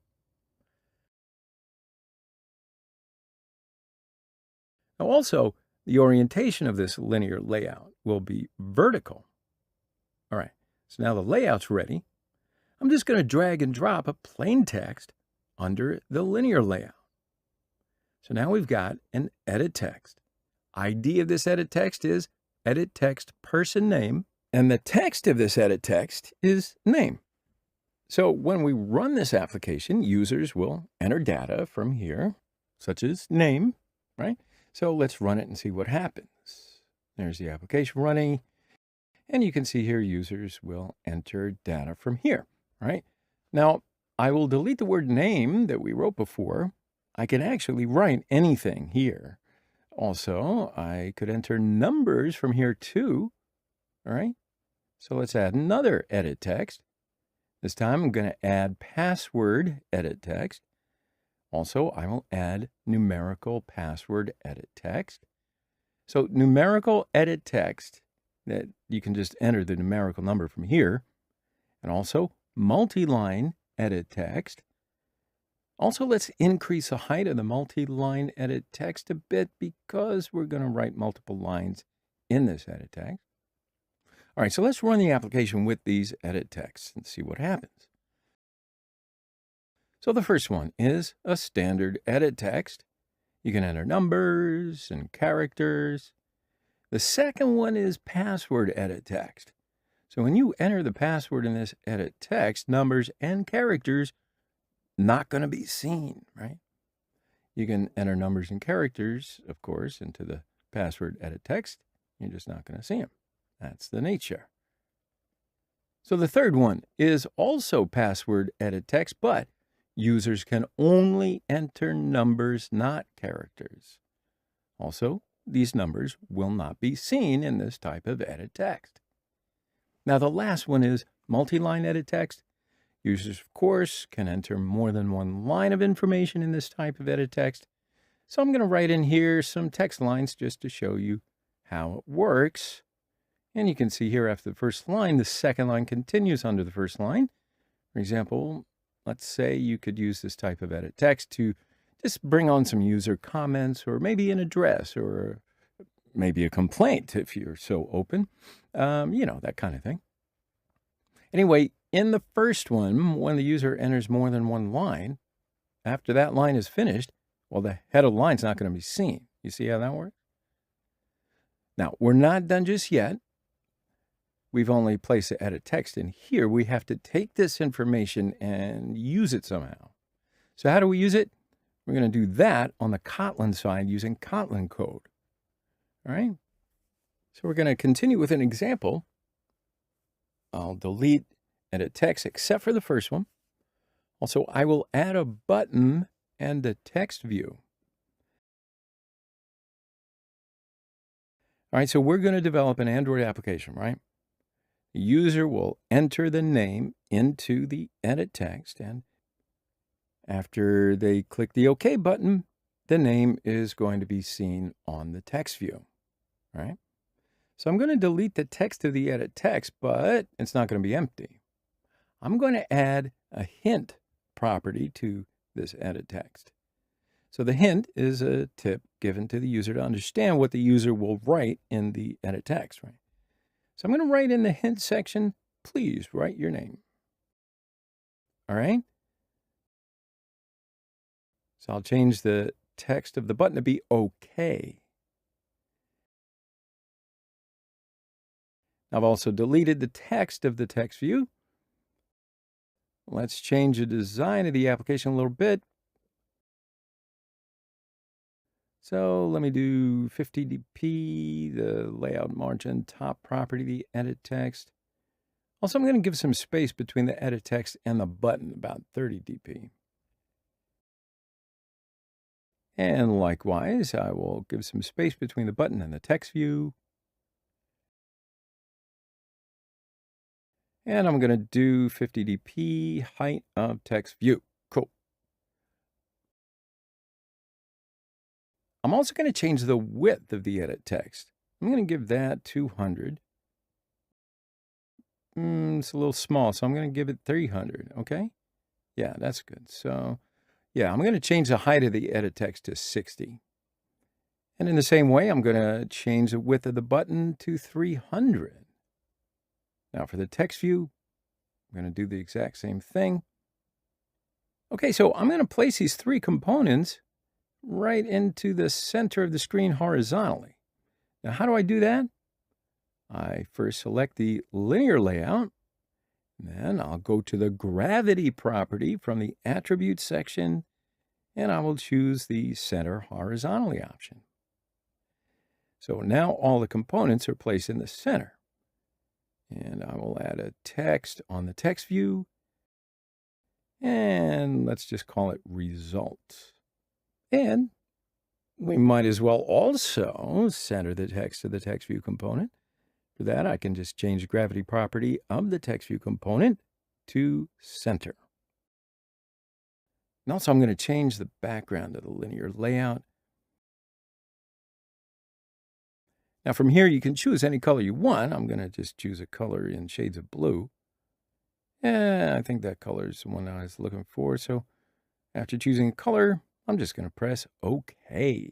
A: Now also, the orientation of this linear layout will be vertical. All right, so now the layout's ready. I'm just going to drag and drop a plain text under the linear layout. So now we've got an edit text. ID of this edit text is edit text person name. And the text of this edit text is name. So when we run this application, users will enter data from here, such as name, right? So let's run it and see what happens. There's the application running. And you can see here users will enter data from here, right? Now, I will delete the word name that we wrote before. I can actually write anything here. Also, I could enter numbers from here too. All right, so let's add another edit text. This time I'm going to add password edit text. Also, I will add numerical password edit text. So numerical edit text, that you can just enter the numerical number from here. And also multi-line edit text. Also, let's increase the height of the multi-line edit text a bit because we're going to write multiple lines in this edit text. All right, so let's run the application with these edit texts and see what happens. So the first one is a standard edit text. You can enter numbers and characters. The second one is password edit text. So when you enter the password in this edit text, numbers and characters not going to be seen, right? You can enter numbers and characters, of course, into the password edit text. You're just not going to see them. That's the nature. So the third one is also password edit text, but users can only enter numbers, not characters. Also, these numbers will not be seen in this type of edit text. Now, the last one is multi-line edit text. Users, of course, can enter more than one line of information in this type of edit text. So I'm going to write in here some text lines just to show you how it works. And you can see here after the first line, the second line continues under the first line. For example, let's say you could use this type of edit text to just bring on some user comments or maybe an address or maybe a complaint if you're so open, that kind of thing. Anyway, in the first one, when the user enters more than one line, after that line is finished, well, the head of the line is not going to be seen. You see how that works? Now, we're not done just yet. We've only placed the edit text in here. We have to take this information and use it somehow. So how do we use it? We're going to do that on the Kotlin side using Kotlin code. All right. So we're going to continue with an example. I'll delete edit text except for the first one. Also, I will add a button and a text view. All right, so we're going to develop an Android application, right? The user will enter the name into the edit text, and after they click the OK button, the name is going to be seen on the text view, right? So I'm going to delete the text of the edit text, but it's not going to be empty. I'm going to add a hint property to this edit text. So the hint is a tip given to the user to understand what the user will write in the edit text, right? So I'm going to write in the hint section, please write your name. All right. So I'll change the text of the button to be OK. I've also deleted the text of the text view. Let's change the design of the application a little bit. So let me do 50 dp, the layout margin, top property, the edit text. Also, I'm going to give some space between the edit text and the button, about 30 dp. And likewise, I will give some space between the button and the text view. And I'm going to do 50 dp, height of text view. Cool. I'm also going to change the width of the edit text. I'm going to give that 200. It's a little small, so I'm going to give it 300, okay? Yeah, that's good. So, yeah, I'm going to change the height of the edit text to 60. And in the same way, I'm going to change the width of the button to 300. Now for the text view, I'm going to do the exact same thing. Okay, so I'm going to place these three components right into the center of the screen horizontally. Now, how do I do that? I first select the linear layout. Then I'll go to the gravity property from the attributes section, and I will choose the center horizontally option. So now all the components are placed in the center. And I will add a text on the text view. And let's just call it results. And we might as well also center the text of the text view component. For that, I can just change the gravity property of the text view component to center. And also, I'm going to change the background of the linear layout. Now, from here, you can choose any color you want. I'm going to just choose a color in shades of blue. Yeah, I think that color is the one I was looking for. So after choosing a color, I'm just going to press OK.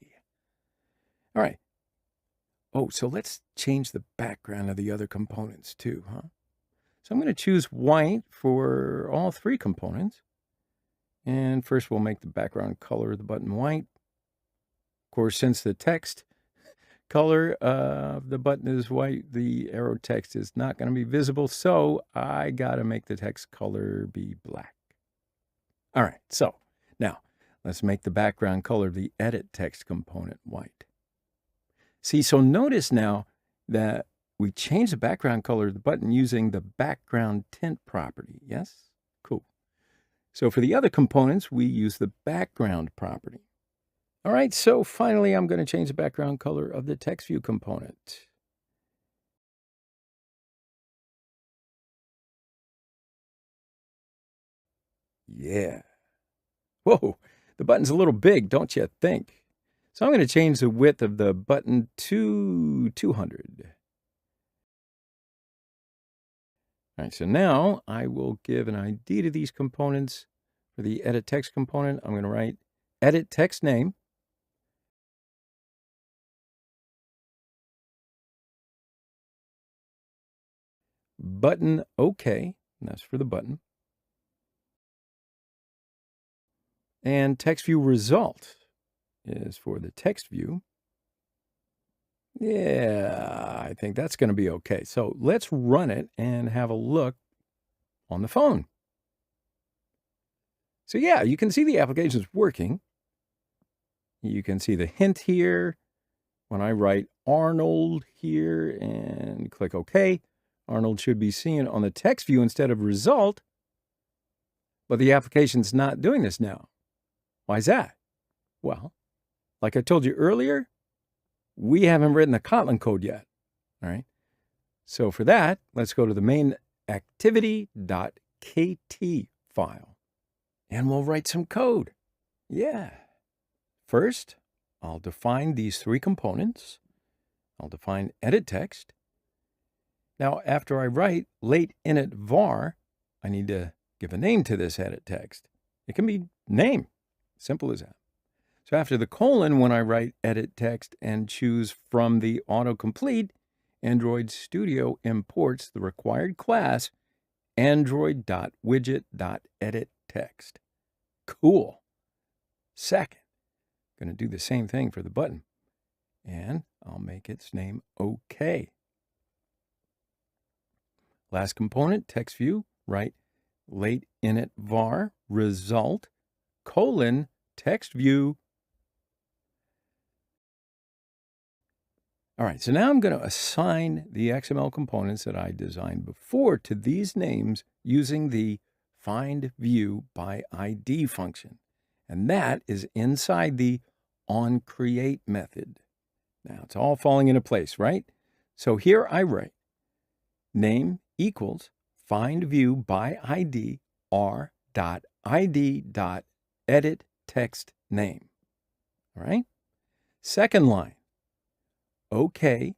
A: All right. Oh, so let's change the background of the other components too, huh? So I'm going to choose white for all three components. And first, we'll make the background color of the button white. Of course, since the text color of the button is white, the arrow text is not going to be visible. So I got to make the text color be black. All right, so now let's make the background color of the edit text component white. See, so notice now that we changed the background color of the button using the background tint property. Yes? Cool. So for the other components, we use the background property. All right, so finally, I'm going to change the background color of the text view component. Yeah. Whoa, the button's a little big, don't you think? So I'm going to change the width of the button to 200. All right, so now I will give an ID to these components. For the edit text component, I'm going to write edit text name. Button OK, and that's for the button. And text view result is for the text view. Yeah, I think that's going to be okay. So let's run it and have a look on the phone. So yeah, you can see the application is working. You can see the hint here. When I write Arnold here and click OK, Arnold should be seen on the text view instead of result. But the application's not doing this now. Why is that? Well, like I told you earlier, we haven't written the Kotlin code yet. All right. So for that, let's go to the main activity.kt file. And we'll write some code. Yeah. First, I'll define these three components. I'll define edit text. Now, after I write late init var, I need to give a name to this edit text. It can be name. Simple as that. So after the colon, when I write edit text and choose from the autocomplete, Android Studio imports the required class android.widget.editText. Cool. second. Going to do the same thing for the button. And I'll make its name OK. Last component, text view, write late init var result colon text view. All right, so now I'm going to assign the XML components that I designed before to these names using the find view by ID function. And that is inside the onCreate method. Now it's all falling into place, right? So here I write name equals find view by ID r.id.edit text name. All right? Second line, OK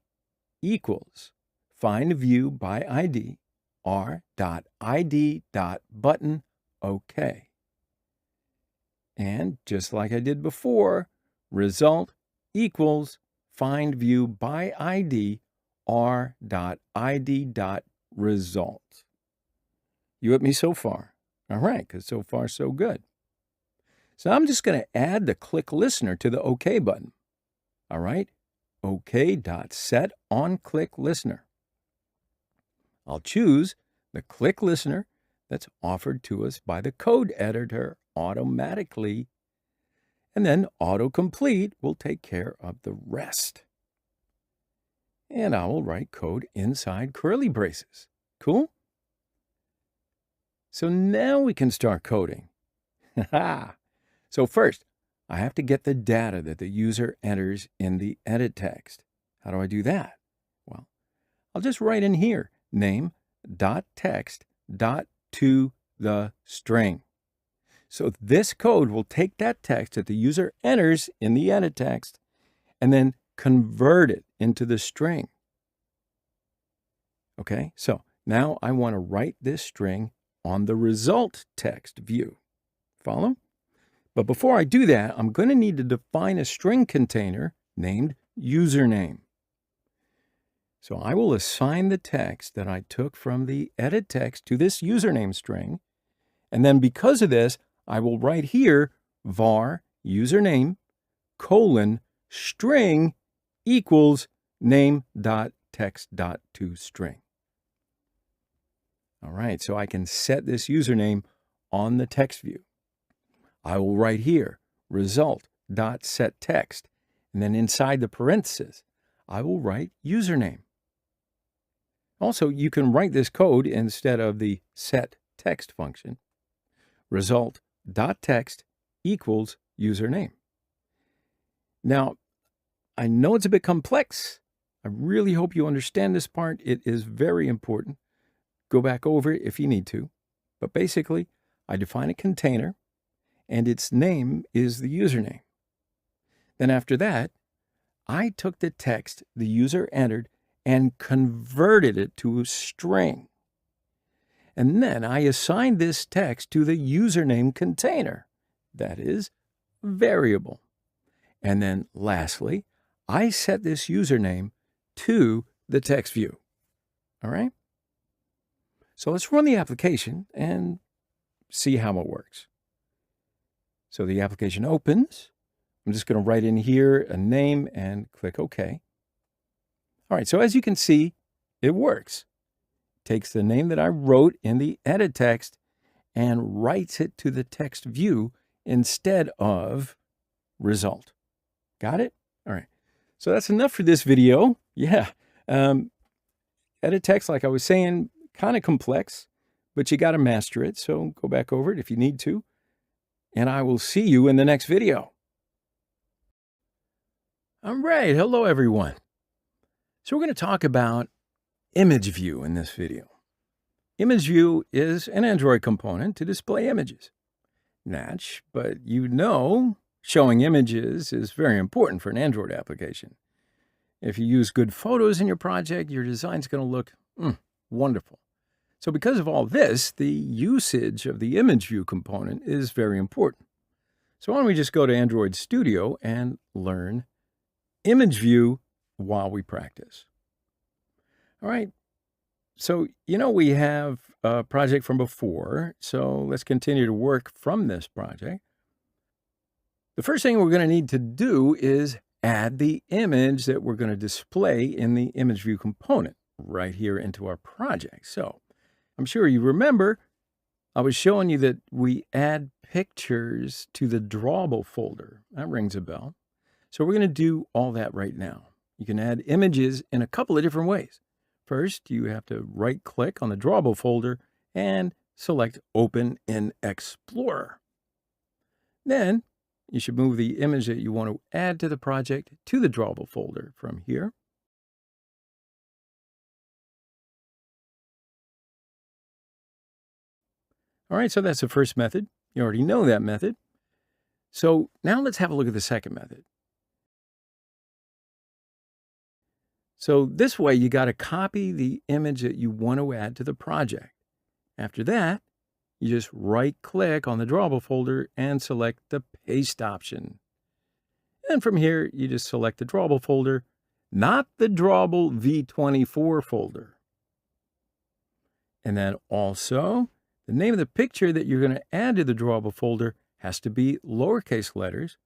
A: equals find view by ID r.id.button OK. And just like I did before, result equals find view by ID r.id.result. You with me so far? All right, because so far so good. So I'm just going to add the click listener to the OK button. All right, OK.set on click listener. I'll choose the click listener that's offered to us by the code editor automatically, and then autocomplete will take care of the rest. And I will write code inside curly braces. Cool? So now we can start coding. So first, I have to get the data that the user enters in the edit text. How do I do that? Well, I'll just write in here, name.text.toTheString. So this code will take that text that the user enters in the edit text and then convert it into the string. Okay, so now I want to write this string on the result text view. Follow? But before I do that, I'm going to need to define a string container named username. So I will assign the text that I took from the edit text to this username string. And then because of this, I will write here var username colon string equals name.text.toString. All right, so I can set this username on the text view. I will write here result.setText, and then inside the parentheses, I will write username. Also, you can write this code instead of the setText function. Result.text equals username. Now, I know it's a bit complex. I really hope you understand this part. It is very important. Go back over it if you need to. But basically, I define a container, and its name is the username. Then after that, I took the text the user entered and converted it to a string. And then I assigned this text to the username container, that is, variable. And then lastly, I set this username to the text view. All right? So let's run the application and see how it works. So the application opens. I'm just going to write in here a name and click OK. All right, so as you can see, it works. It takes the name that I wrote in the edit text and writes it to the text view instead of result. Got it? All right. So that's enough for this video. Yeah. Edit text, like I was saying, kind of complex, but you got to master it. So go back over it if you need to. And I will see you in the next video. All right. Hello, everyone. So we're going to talk about image view in this video. Image view is an Android component to display images. Natch, but you know, showing images is very important for an Android application. If you use good photos in your project, your design's going to look wonderful. So because of all this, the usage of the image view component is very important. So why don't we just go to Android Studio and learn image view while we practice. All right. So, you know, we have a project from before, so let's continue to work from this project. The first thing we're going to need to do is add the image that we're going to display in the image view component right here into our project. So I'm sure you remember I was showing you that we add pictures to the drawable folder. That rings a bell. So we're going to do all that right now. You can add images in a couple of different ways. First, you have to right-click on the drawable folder and select Open in Explorer. Then you should move the image that you want to add to the project to the drawable folder from here. All right, so that's the first method. You already know that method. So now let's have a look at the second method. So this way, you got to copy the image that you want to add to the project. After that, you just right-click on the drawable folder and select the Paste option. And from here, you just select the drawable folder, not the drawable V24 folder. And then also, the name of the picture that you're going to add to the drawable folder has to be lowercase letters.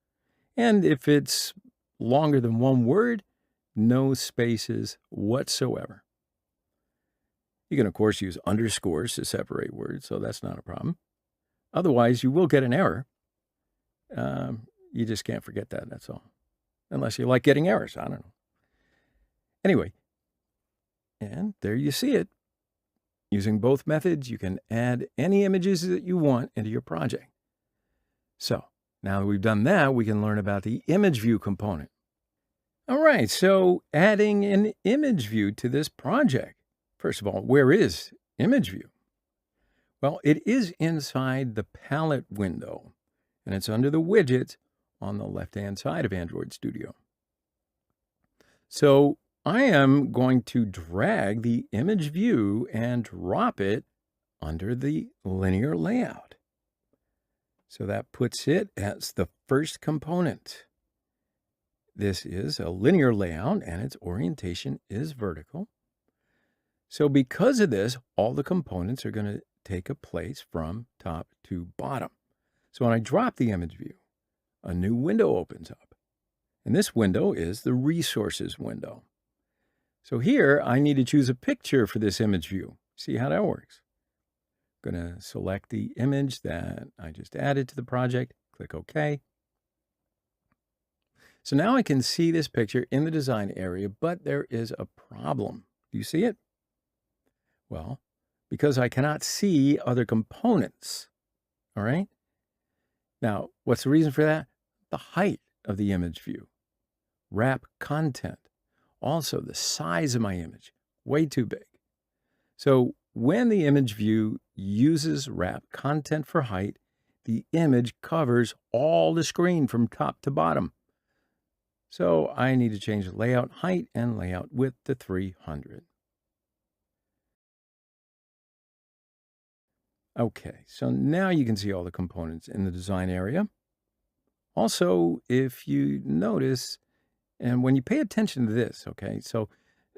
A: And if it's longer than one word, no spaces whatsoever. You can, of course, use underscores to separate words, so that's not a problem. Otherwise, you will get an error. You just can't forget that, that's all. Unless you like getting errors, I don't know. Anyway, and there you see it. Using both methods, you can add any images that you want into your project. So, now that we've done that, we can learn about the image view component. All right, so adding an image view to this project. First of all, where is image view? Well, it is inside the palette window, and it's under the widgets on the left-hand side of Android Studio. So I am going to drag the image view and drop it under the linear layout. So that puts it as the first component. This is a linear layout and its orientation is vertical. So because of this, all the components are going to take a place from top to bottom. So when I drop the image view, a new window opens up. And this window is the resources window. So here I need to choose a picture for this image view. See how that works. I'm going to select the image that I just added to the project, click OK. So now I can see this picture in the design area, but there is a problem. Do you see it? Well, because I cannot see other components. All right. Now, what's the reason for that? The height of the image view, wrap content, also the size of my image, way too big. So when the image view uses wrap content for height, the image covers all the screen from top to bottom. So I need to change the layout height and layout width to 300. Okay, so now you can see all the components in the design area. Also, if you notice, and when you pay attention to this, okay, so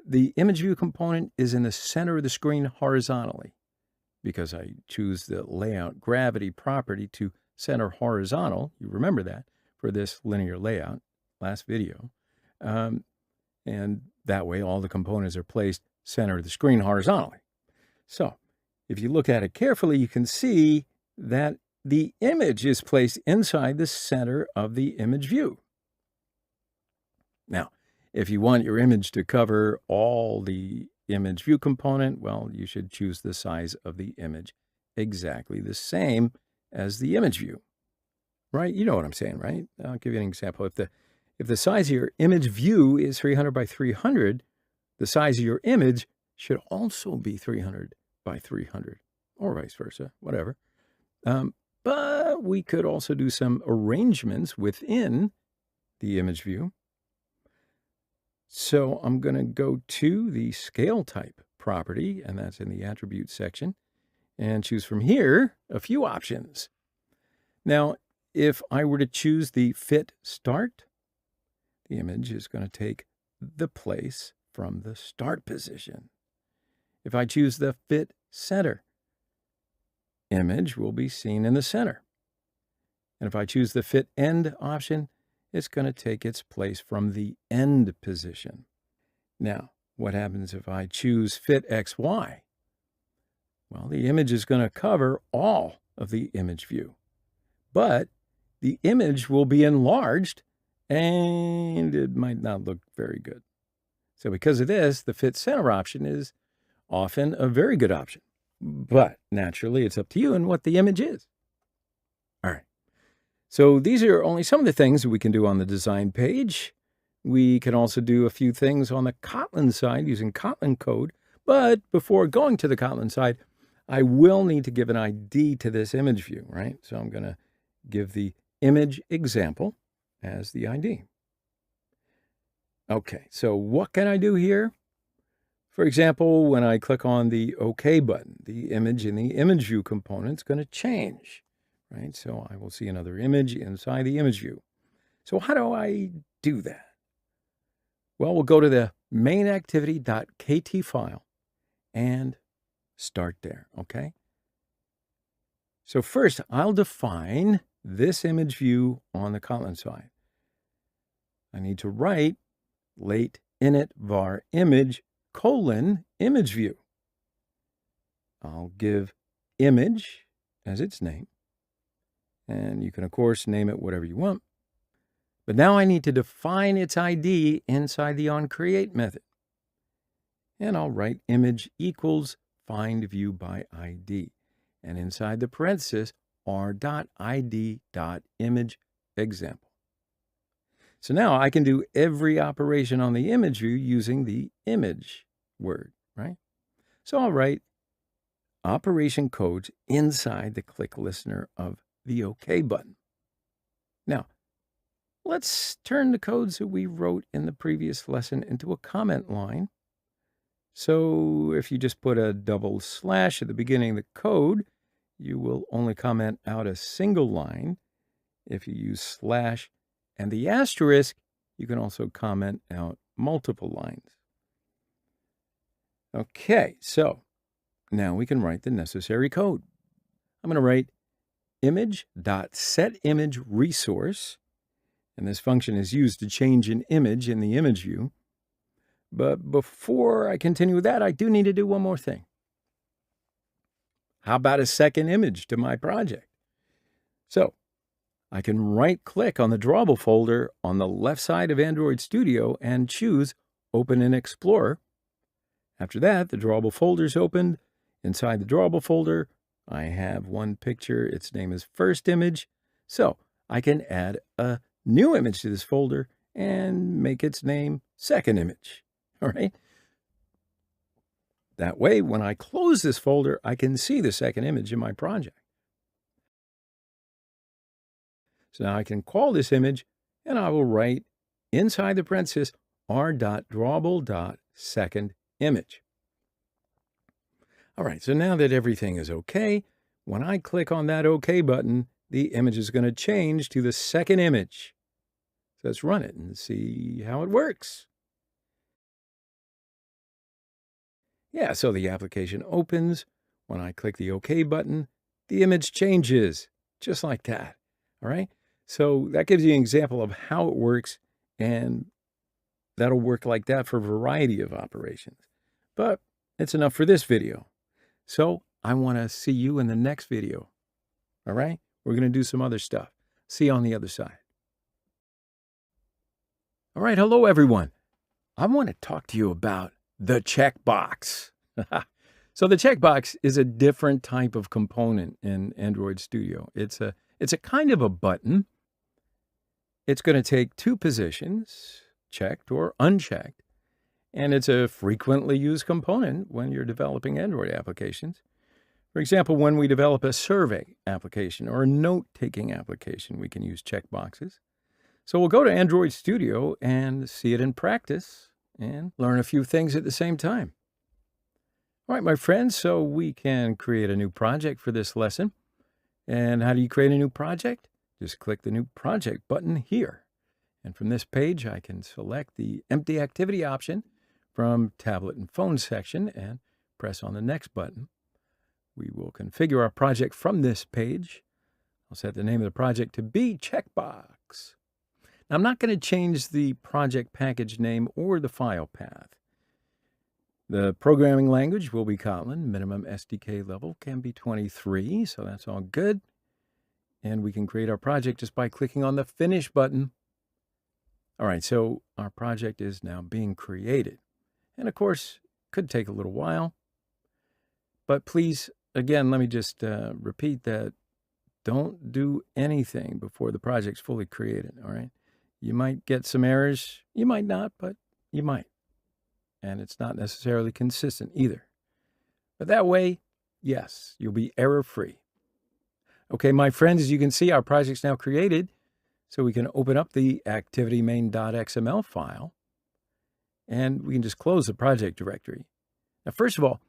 A: the image view component is in the center of the screen horizontally because I choose the layout gravity property to center horizontal. You remember that for this linear layout. Last video. And that way all the components are placed center of the screen horizontally. So if you look at it carefully, you can see that the image is placed inside the center of the image view. Now, if you want your image to cover all the image view component, well, you should choose the size of the image exactly the same as the image view. Right? You know what I'm saying, right? I'll give you an example. If the size of your image view is 300 by 300, the size of your image should also be 300 by 300, or vice versa, whatever. But we could also do some arrangements within the image view. So I'm going to go to the scale type property, and that's in the attribute section, and choose from here a few options. Now, if I were to choose the fit start, the image is going to take the place from the start position. If I choose the fit center, image will be seen in the center. And if I choose the fit end option, it's going to take its place from the end position. Now, what happens if I choose fit XY? Well, the image is going to cover all of the image view, but the image will be enlarged and it might not look very good. So because of this, the fit center option is often a very good option, but naturally it's up to you and what the image is. All right. So these are only some of the things that we can do on the design page. We can also do a few things on the Kotlin side using Kotlin code. But before going to the Kotlin side, I will need to give an ID to this image view, right? So I'm going to give the image example as the ID. Okay, so what can I do here? For example, when I click on the OK button, the image in the image view component is going to change, right? So I will see another image inside the image view. So how do I do that? Well, we'll go to the main activity.kt file and start there, okay? So first, I'll define this image view on the Kotlin side. I need to write late init var image : image view. I'll give image as its name, and you can, of course, name it whatever you want. But now I need to define its ID inside the onCreate method. And I'll write image equals find view by ID. And inside the parenthesis, r.id.image example. So now I can do every operation on the image view using the image word, right? So I'll write operation codes inside the click listener of the OK button. Now, let's turn the codes that we wrote in the previous lesson into a comment line. So if you just put a double slash at the beginning of the code, you will only comment out a single line. If you use slash and the asterisk, you can also comment out multiple lines. Okay, so now we can write the necessary code. I'm going to write image.setImageResource, and this function is used to change an image in the image view. But before I continue with that, I do need to do one more thing. How about a second image to my project? So I can right-click on the drawable folder on the left side of Android Studio and choose Open in Explorer. After that, the drawable folder is opened. Inside the drawable folder, I have one picture. Its name is First Image. So I can add a new image to this folder and make its name Second Image. All right. That way, when I close this folder, I can see the second image in my project. So now I can call this image, and I will write inside the parenthesis r.drawable.secondImage. All right, so now that everything is okay, when I click on that OK button, the image is going to change to the second image. So let's run it and see how it works. Yeah, so the application opens. When I click the OK button, the image changes, just like that. All right? So that gives you an example of how it works, and that'll work like that for a variety of operations. But it's enough for this video. So I want to see you in the next video. All right? We're going to do some other stuff. See you on the other side. All right, hello, everyone. I want to talk to you about the checkbox. So the checkbox is a different type of component in Android Studio. It's a kind of a button. It's going to take two positions, checked or unchecked, and it's a frequently used component when you're developing Android applications. For example, when we develop a survey application or a note-taking application, we can use checkboxes. So we'll go to Android Studio and see it in practice and learn a few things at the same time. All right, my friends, so we can create a new project for this lesson. And how do you create a new project? Just click the New Project button here. And from this page, I can select the Empty Activity option from Tablet and Phone section and press on the Next button. We will configure our project from this page. I'll set the name of the project to be checkbox. Now, I'm not going to change the project package name or the file path. The programming language will be Kotlin. Minimum SDK level can be 23, so that's all good. And we can create our project just by clicking on the Finish button. All right, so our project is now being created. And of course, it could take a little while. But please, again, let me just repeat that don't do anything before the project's fully created, all right? You might get some errors. You might not, but you might. And it's not necessarily consistent either. But that way, yes, you'll be error-free. Okay, my friends, as you can see, our project's now created. So we can open up the activity main.xml file. And we can just close the project directory. Now, first of all,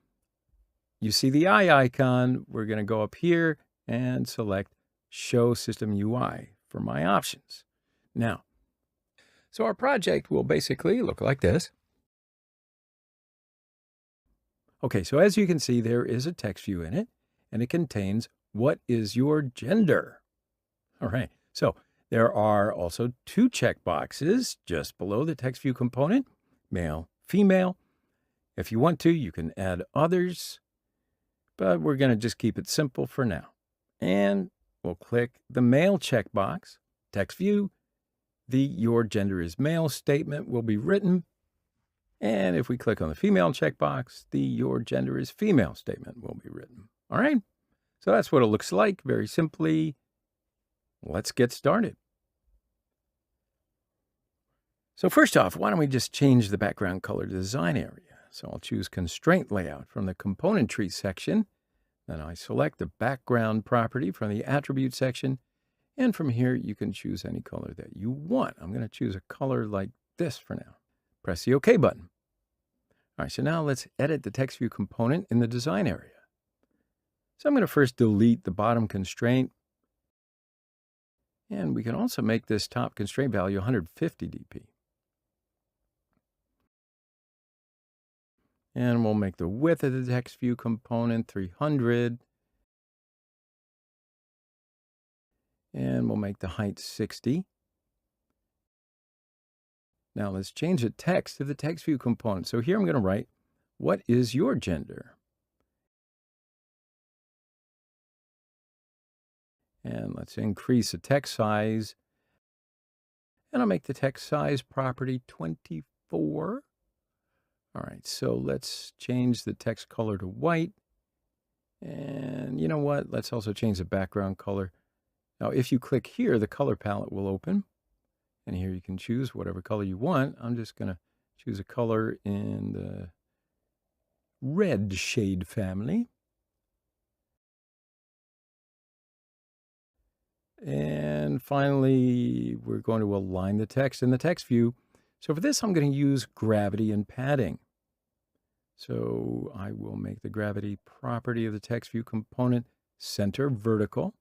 A: you see the eye icon. We're going to go up here and select Show System UI for my options. Now, so our project will basically look like this. Okay, so as you can see, there is a text view in it, and it contains what is your gender. All right, so there are also two checkboxes just below the text view component, male, female. If you want to, you can add others, but we're going to just keep it simple for now. And we'll click the male checkbox, text view. The your gender is male statement will be written. And if we click on the female checkbox, the your gender is female statement will be written. All right. So that's what it looks like. Very simply. Let's get started. So first off, why don't we just change the background color to the design area? So I'll choose constraint layout from the component tree section. Then I select the background property from the attribute section. And from here, you can choose any color that you want. I'm going to choose a color like this for now. Press the OK button. All right, so now let's edit the text view component in the design area. So I'm going to first delete the bottom constraint. And we can also make this top constraint value 150 dp. And we'll make the width of the text view component 300. And we'll make the height 60. Now let's change the text to the text view component. So here I'm going to write, what is your gender? And let's increase the text size. And I'll make the text size property 24. All right, so let's change the text color to white. And you know what? Let's also change the background color. Now, if you click here, the color palette will open. And here you can choose whatever color you want. I'm just going to choose a color in the red shade family. And finally, we're going to align the text in the text view. So for this, I'm going to use gravity and padding. So I will make the gravity property of the text view component center vertical.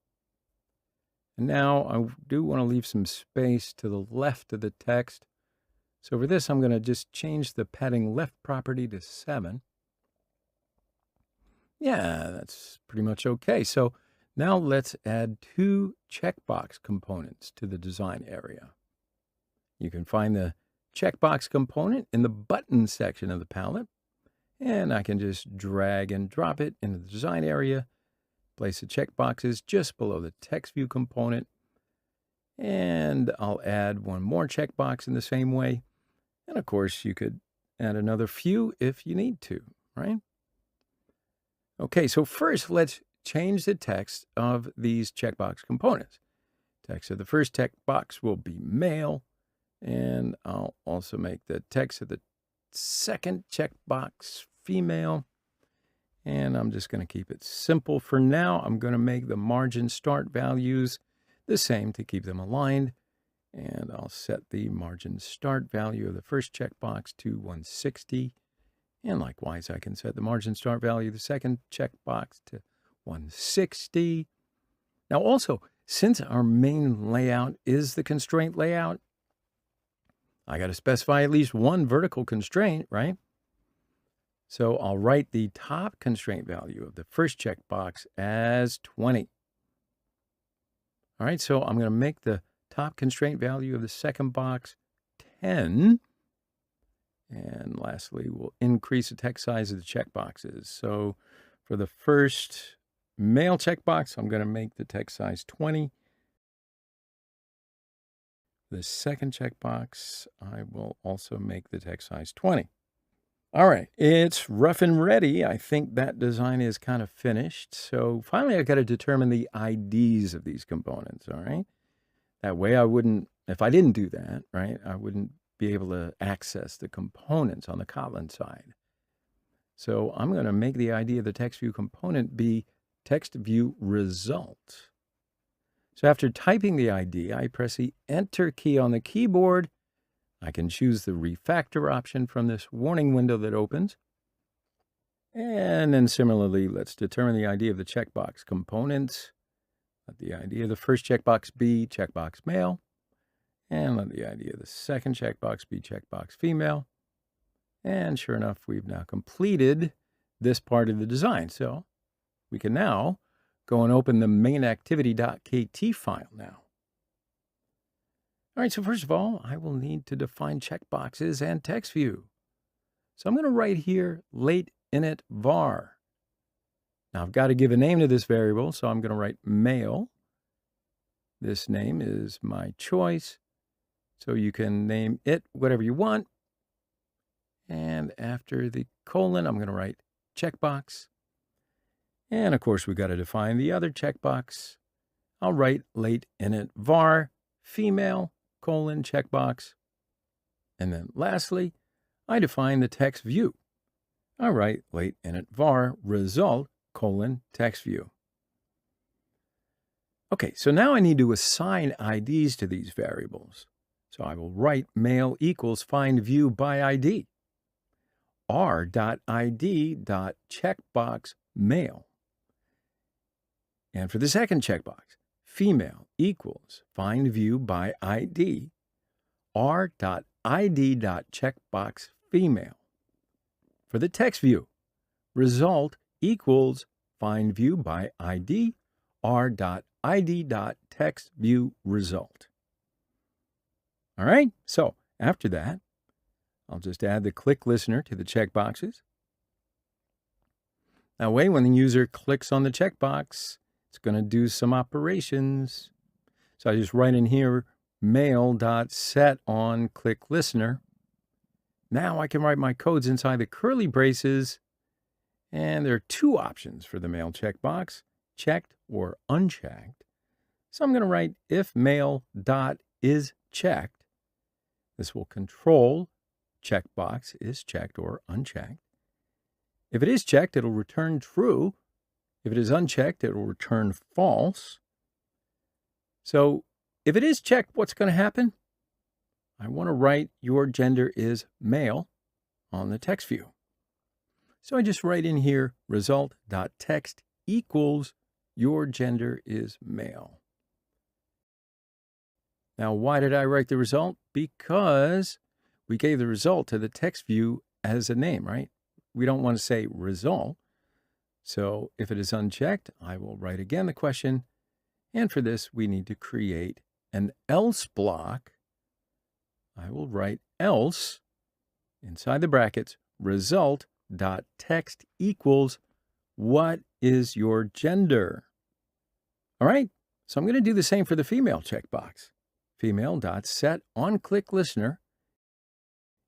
A: And now I do want to leave some space to the left of the text. So for this, I'm going to just change the padding left property to 7. Yeah, that's pretty much okay. So now let's add 2 checkbox components to the design area. You can find the checkbox component in the button section of the palette. And I can just drag and drop it into the design area. Place the checkboxes just below the text view component. And I'll add one more checkbox in the same way. And of course, you could add another few if you need to, right? Okay, so first let's change the text of these checkbox components. Text of the first checkbox will be male. And I'll also make the text of the second checkbox female. And I'm just going to keep it simple for now. I'm going to make the margin start values the same to keep them aligned. And I'll set the margin start value of the first checkbox to 160. And likewise, I can set the margin start value of the second checkbox to 160. Now also, since our main layout is the constraint layout, I got to specify at least one vertical constraint, right? So I'll write the top constraint value of the first checkbox as 20. All right, so I'm going to make the top constraint value of the second box 10. And lastly, we'll increase the text size of the checkboxes. So for the first male checkbox, I'm going to make the text size 20. The second checkbox, I will also make the text size 20. All right, it's rough and ready. I think that design is kind of finished. So finally, I've got to determine the IDs of these components, all right? That way if I didn't do that, right, I wouldn't be able to access the components on the Kotlin side. So I'm going to make the ID of the text view component be text view result. So after typing the ID, I press the Enter key on the keyboard. I can choose the refactor option from this warning window that opens. And then similarly, let's determine the ID of the checkbox components. Let the ID of the first checkbox be checkbox male. And let the ID of the second checkbox be checkbox female. And sure enough, we've now completed this part of the design. So we can now go and open the mainActivity.kt file now. All right, so first of all, I will need to define checkboxes and text view. So I'm going to write here late init var. Now I've got to give a name to this variable, so I'm going to write male. This name is my choice, so you can name it whatever you want. And after the colon, I'm going to write checkbox. And of course, we've got to define the other checkbox. I'll write late init var female colon checkbox. And then lastly, I define the text view. I write late init var result colon text view. Okay, so now I need to assign IDs to these variables. So I will write male equals find view by ID. r.id.checkbox male. And for the second checkbox, female equals find view by ID. r.id.checkbox female. For the text view, result equals find view by ID. r.id.textViewResult. All right, so after that, I'll just add the click listener to the checkboxes. That way, when the user clicks on the checkbox, it's going to do some operations. So I just write in here mail.set on click listener. Now I can write my codes inside the curly braces, and there are two options for the mail checkbox, checked or unchecked. So I'm going to write if mail.isChecked. This will control checkbox is checked or unchecked. If it is checked, it'll return true. If it is unchecked, it will return false. So if it is checked, what's going to happen? I want to write your gender is male on the text view. So I just write in here result.text equals your gender is male. Now, why did I write the result? Because we gave the result to the text view as a name, right? We don't want to say result. So if it is unchecked, I will write again the question. And for this, we need to create an else block. I will write else inside the brackets, result.text equals what is your gender? All right, so I'm going to do the same for the female checkbox. Female.set on click listener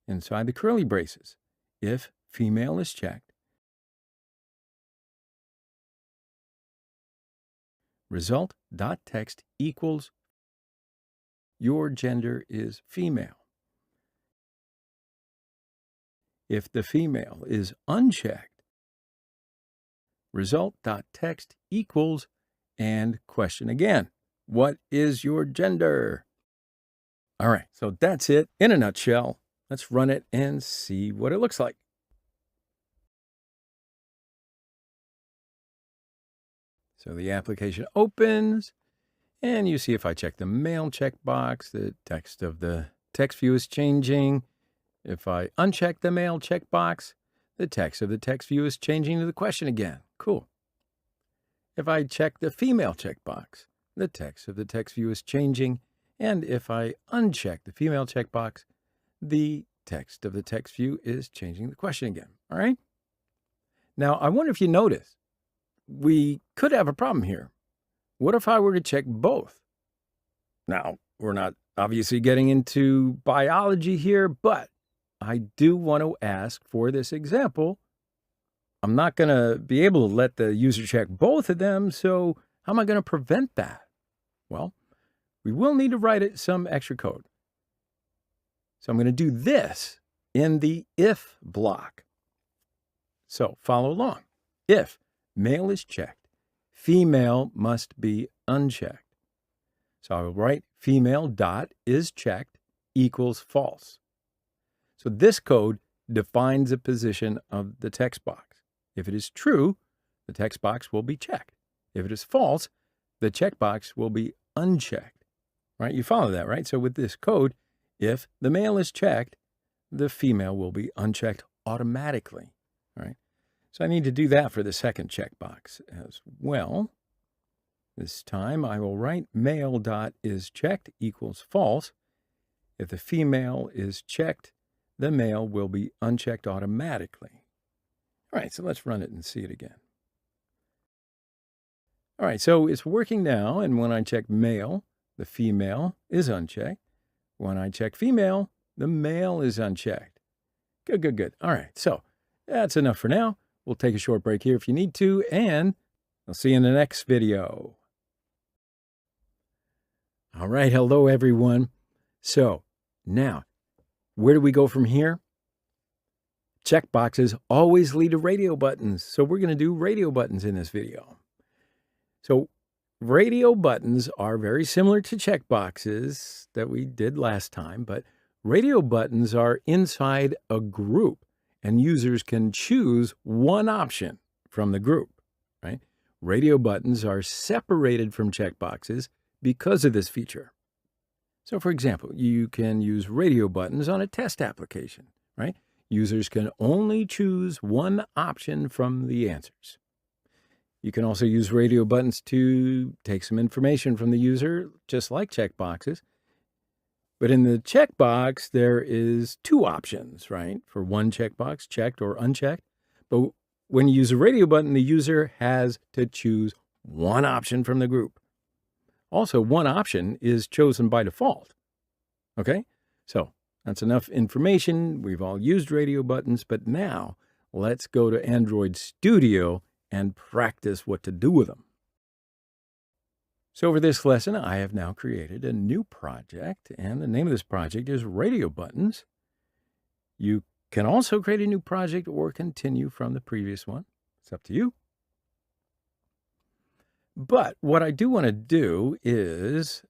A: inside the curly braces. If female is checked, result.text equals your gender is female. If the female is unchecked, result.text equals and question again. What is your gender? All right, so that's it in a nutshell. Let's run it and see what it looks like. So the application opens, and you see if I check the male checkbox, the text of the text view is changing. If I uncheck the male checkbox, the text of the text view is changing to the question again. Cool. If I check the female checkbox, the text of the text view is changing. And if I uncheck the female checkbox, the text of the text view is changing the question again. All right? Now, I wonder if you notice, we could have a problem here. What if I were to check both? Now, we're not obviously getting into biology here, but I do want to ask for this example. I'm not going to be able to let the user check both of them, so how am I going to prevent that? Well, we will need to write some extra code. So I'm going to do this in the if block. So follow along. If male is checked, female must be unchecked. So I will write female dot is checked equals false. So this code defines the position of the text box. If it is true, the text box will be checked. If it is false, the checkbox will be unchecked. Right? You follow that, right? So with this code, if the male is checked, the female will be unchecked automatically. Right? So I need to do that for the second checkbox as well. This time I will write male dot is checked equals false. If the female is checked, the male will be unchecked automatically. All right, so let's run it and see it again. All right, so it's working now, and when I check male, the female is unchecked. When I check female, the male is unchecked. Good, good, good. All right, so that's enough for now. We'll take a short break here if you need to, and I'll see you in the next video. All right, hello, everyone. So now, where do we go from here? Checkboxes always lead to radio buttons, so we're going to do radio buttons in this video. So radio buttons are very similar to checkboxes that we did last time, but radio buttons are inside a group, and users can choose one option from the group, right? Radio buttons are separated from checkboxes because of this feature. So, for example, you can use radio buttons on a test application, right? Users can only choose one option from the answers. You can also use radio buttons to take some information from the user, just like checkboxes. But in the checkbox, there is two options, right? For one checkbox, checked or unchecked. But when you use a radio button, the user has to choose one option from the group. Also, one option is chosen by default. Okay? So that's enough information. We've all used radio buttons, but now let's go to Android Studio and practice what to do with them. So for this lesson, I have now created a new project, and the name of this project is Radio Buttons. You can also create a new project or continue from the previous one. It's up to you. But what I do want to do is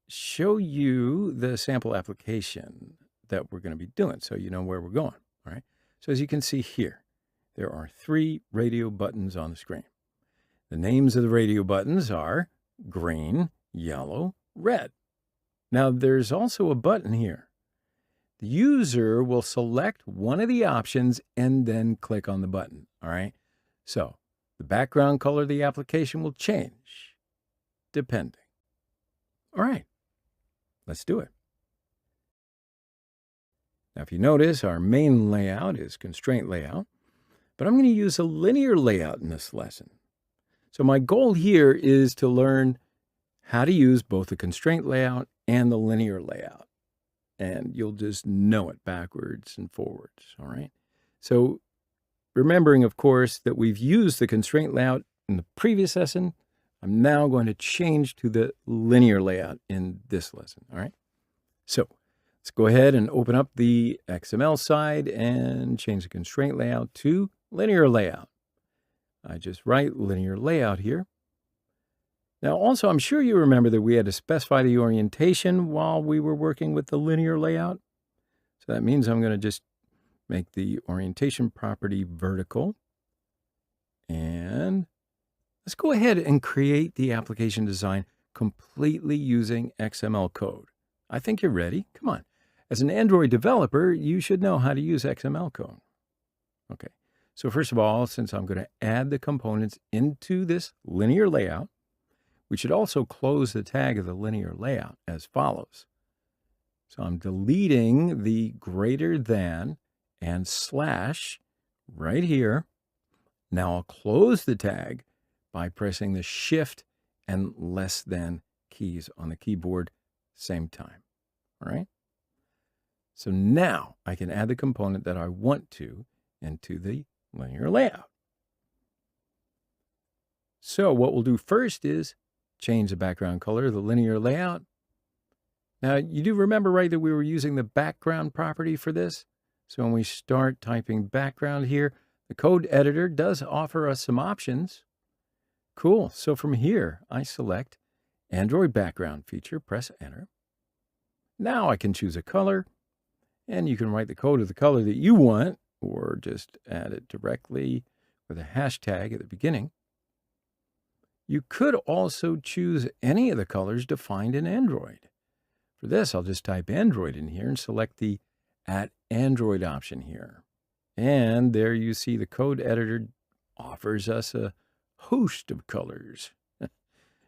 A: show you the sample application that we're going to be doing so you know where we're going. All right. So as you can see here, there are 3 radio buttons on the screen. The names of the radio buttons are green, yellow, red. Now there's also a button here. The user will select one of the options and then click on the button. All right. So the background color of the application will change depending. All right. Let's do it. Now, if you notice, our main layout is constraint layout, but I'm going to use a linear layout in this lesson. So my goal here is to learn how to use both the constraint layout and the linear layout. And you'll just know it backwards and forwards, all right? So remembering, of course, that we've used the constraint layout in the previous lesson, I'm now going to change to the linear layout in this lesson, all right? So let's go ahead and open up the XML side and change the constraint layout to linear layout. I just write linear layout here. Now, also, I'm sure you remember that we had to specify the orientation while we were working with the linear layout. So that means I'm going to just make the orientation property vertical. And let's go ahead and create the application design completely using XML code. I think you're ready. Come on. As an Android developer, you should know how to use XML code. Okay. So first of all, since I'm going to add the components into this linear layout, We should also close the tag of the linear layout as follows. So I'm deleting the greater than and slash right here. Now I'll close the tag by pressing the shift and less than keys on the keyboard same time. All right. So now I can add the component that I want to into the linear layout. So what we'll do first is change the background color of the linear layout. Now, you do remember, right, that we were using the background property for this? So when we start typing background here, the code editor does offer us some options. Cool. So from here, I select Android background feature, press enter. Now I can choose a color, and you can write the code of the color that you want, or just add it directly with a hashtag at the beginning. You could also choose any of the colors defined in Android. For this, I'll just type Android in here and select the Add Android option here. And there you see the code editor offers us a host of colors.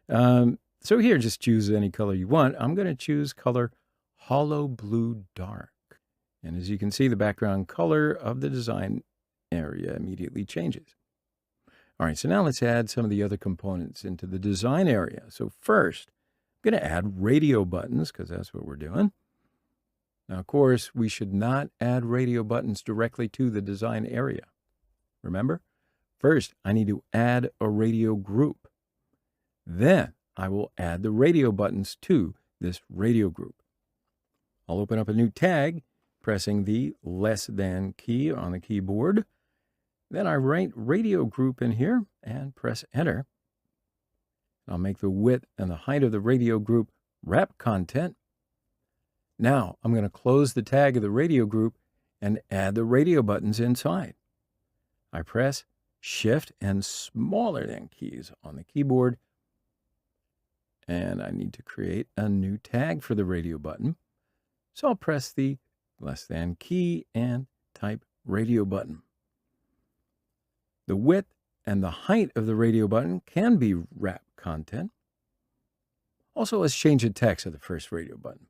A: So here, just choose any color you want. I'm going to choose color Hollow Blue Dark. And as you can see, the background color of the design area immediately changes. All right, so now let's add some of the other components into the design area. So first, I'm going to add radio buttons because that's what we're doing. Now, of course, we should not add radio buttons directly to the design area. Remember? First, I need to add a radio group. Then I will add the radio buttons to this radio group. I'll open up a new tag, pressing the less than key on the keyboard. Then I write radio group in here and press enter. I'll make the width and the height of the radio group wrap content. Now I'm going to close the tag of the radio group and add the radio buttons inside. I press shift and smaller than keys on the keyboard. And I need to create a new tag for the radio button. So I'll press the less than key and type radio button. The width and the height of the radio button can be wrap content. Also, let's change the text of the first radio button.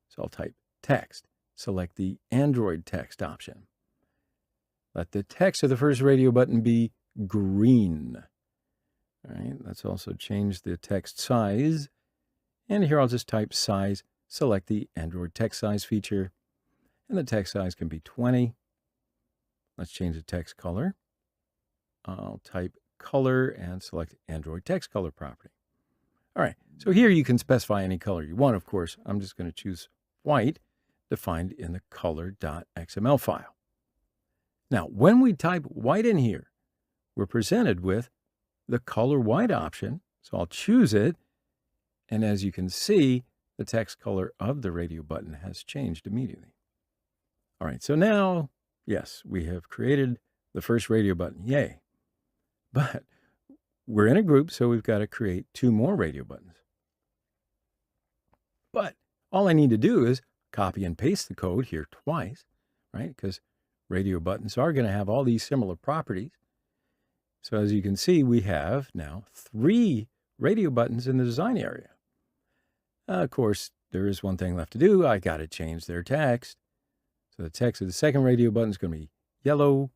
A: So I'll type text, select the Android text option. Let the text of the first radio button be green. All right, let's also change the text size. And here I'll just type size, select the Android text size feature. And the text size can be 20. Let's change the text color. I'll type color and select Android text color property. All right, so here you can specify any color you want, of course. I'm just going to choose white, defined in the color.xml file. Now, when we type white in here, we're presented with the color white option. So I'll choose it. And as you can see, the text color of the radio button has changed immediately. All right, so now, yes, we have created the first radio button. Yay. But we're in a group, so we've got to create 2 more radio buttons. But all I need to do is copy and paste the code here twice, right? Because radio buttons are going to have all these similar properties. So as you can see, we have now 3 radio buttons in the design area. Of course, there is one thing left to do. I got to change their text. So the text of the second radio button is going to be yellow.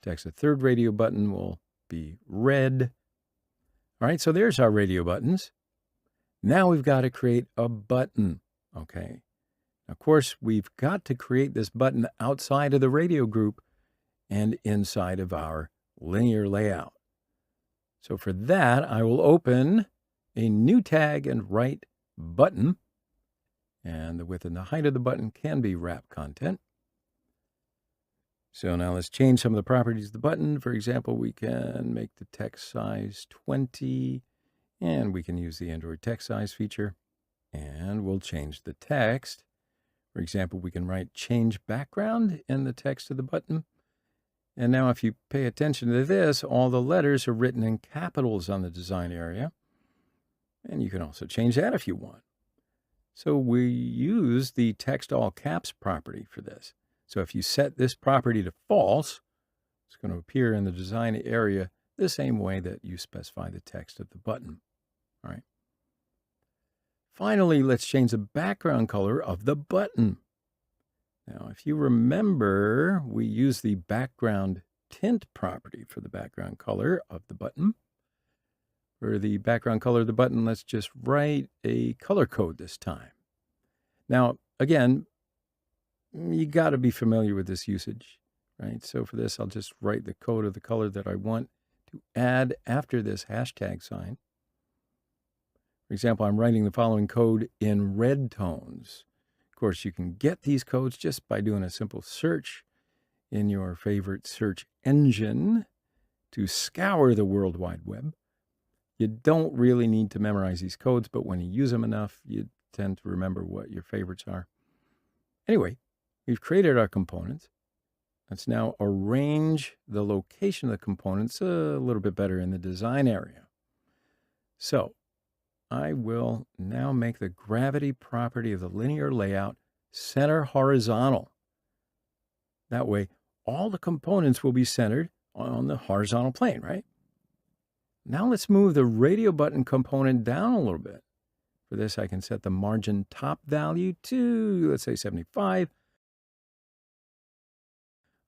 A: Text of the third radio button will be red. All right, so there's our radio buttons. Now we've got to create a button, okay? Of course, we've got to create this button outside of the radio group and inside of our linear layout. So for that, I will open a new tag and write button. And the width and the height of the button can be wrap content. So now let's change some of the properties of the button. For example, we can make the text size 20, and we can use the Android text size feature. And we'll change the text. For example, we can write change background in the text of the button. And now if you pay attention to this, all the letters are written in capitals on the design area. And you can also change that if you want. So we use the text all caps property for this. So if you set this property to false, it's going to appear in the design area the same way that you specify the text of the button. All right. Finally, let's change the background color of the button. Now, if you remember, we use the background tint property for the background color of the button. For the background color of the button, let's just write a color code this time. Now, again, you got to be familiar with this usage, right? So for this, I'll just write the code of the color that I want to add after this hashtag sign. For example, I'm writing the following code in red tones. Of course, you can get these codes just by doing a simple search in your favorite search engine to scour the World Wide Web. You don't really need to memorize these codes, but when you use them enough, you tend to remember what your favorites are. Anyway, we've created our components. Let's now arrange the location of the components a little bit better in the design area. So I will now make the gravity property of the linear layout center horizontal. That way, all the components will be centered on the horizontal plane, right? Now let's move the radio button component down a little bit. For this, I can set the margin top value to, let's say, 75.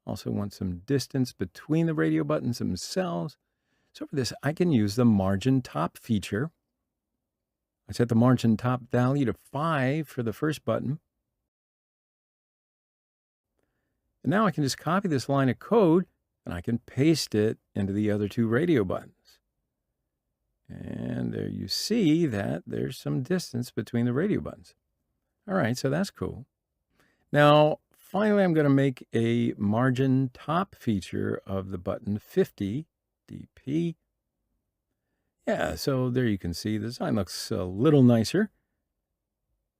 A: Also want some distance between the radio buttons themselves. So for this, I can use the margin top feature. I set the margin top value to 5 for the first button. And now I can just copy this line of code and I can paste it into the other two radio buttons. And there you see that there's some distance between the radio buttons. All right, so that's cool. Now, finally, I'm going to make a margin top feature of the button 50 dp. Yeah, so there you can see the design looks a little nicer.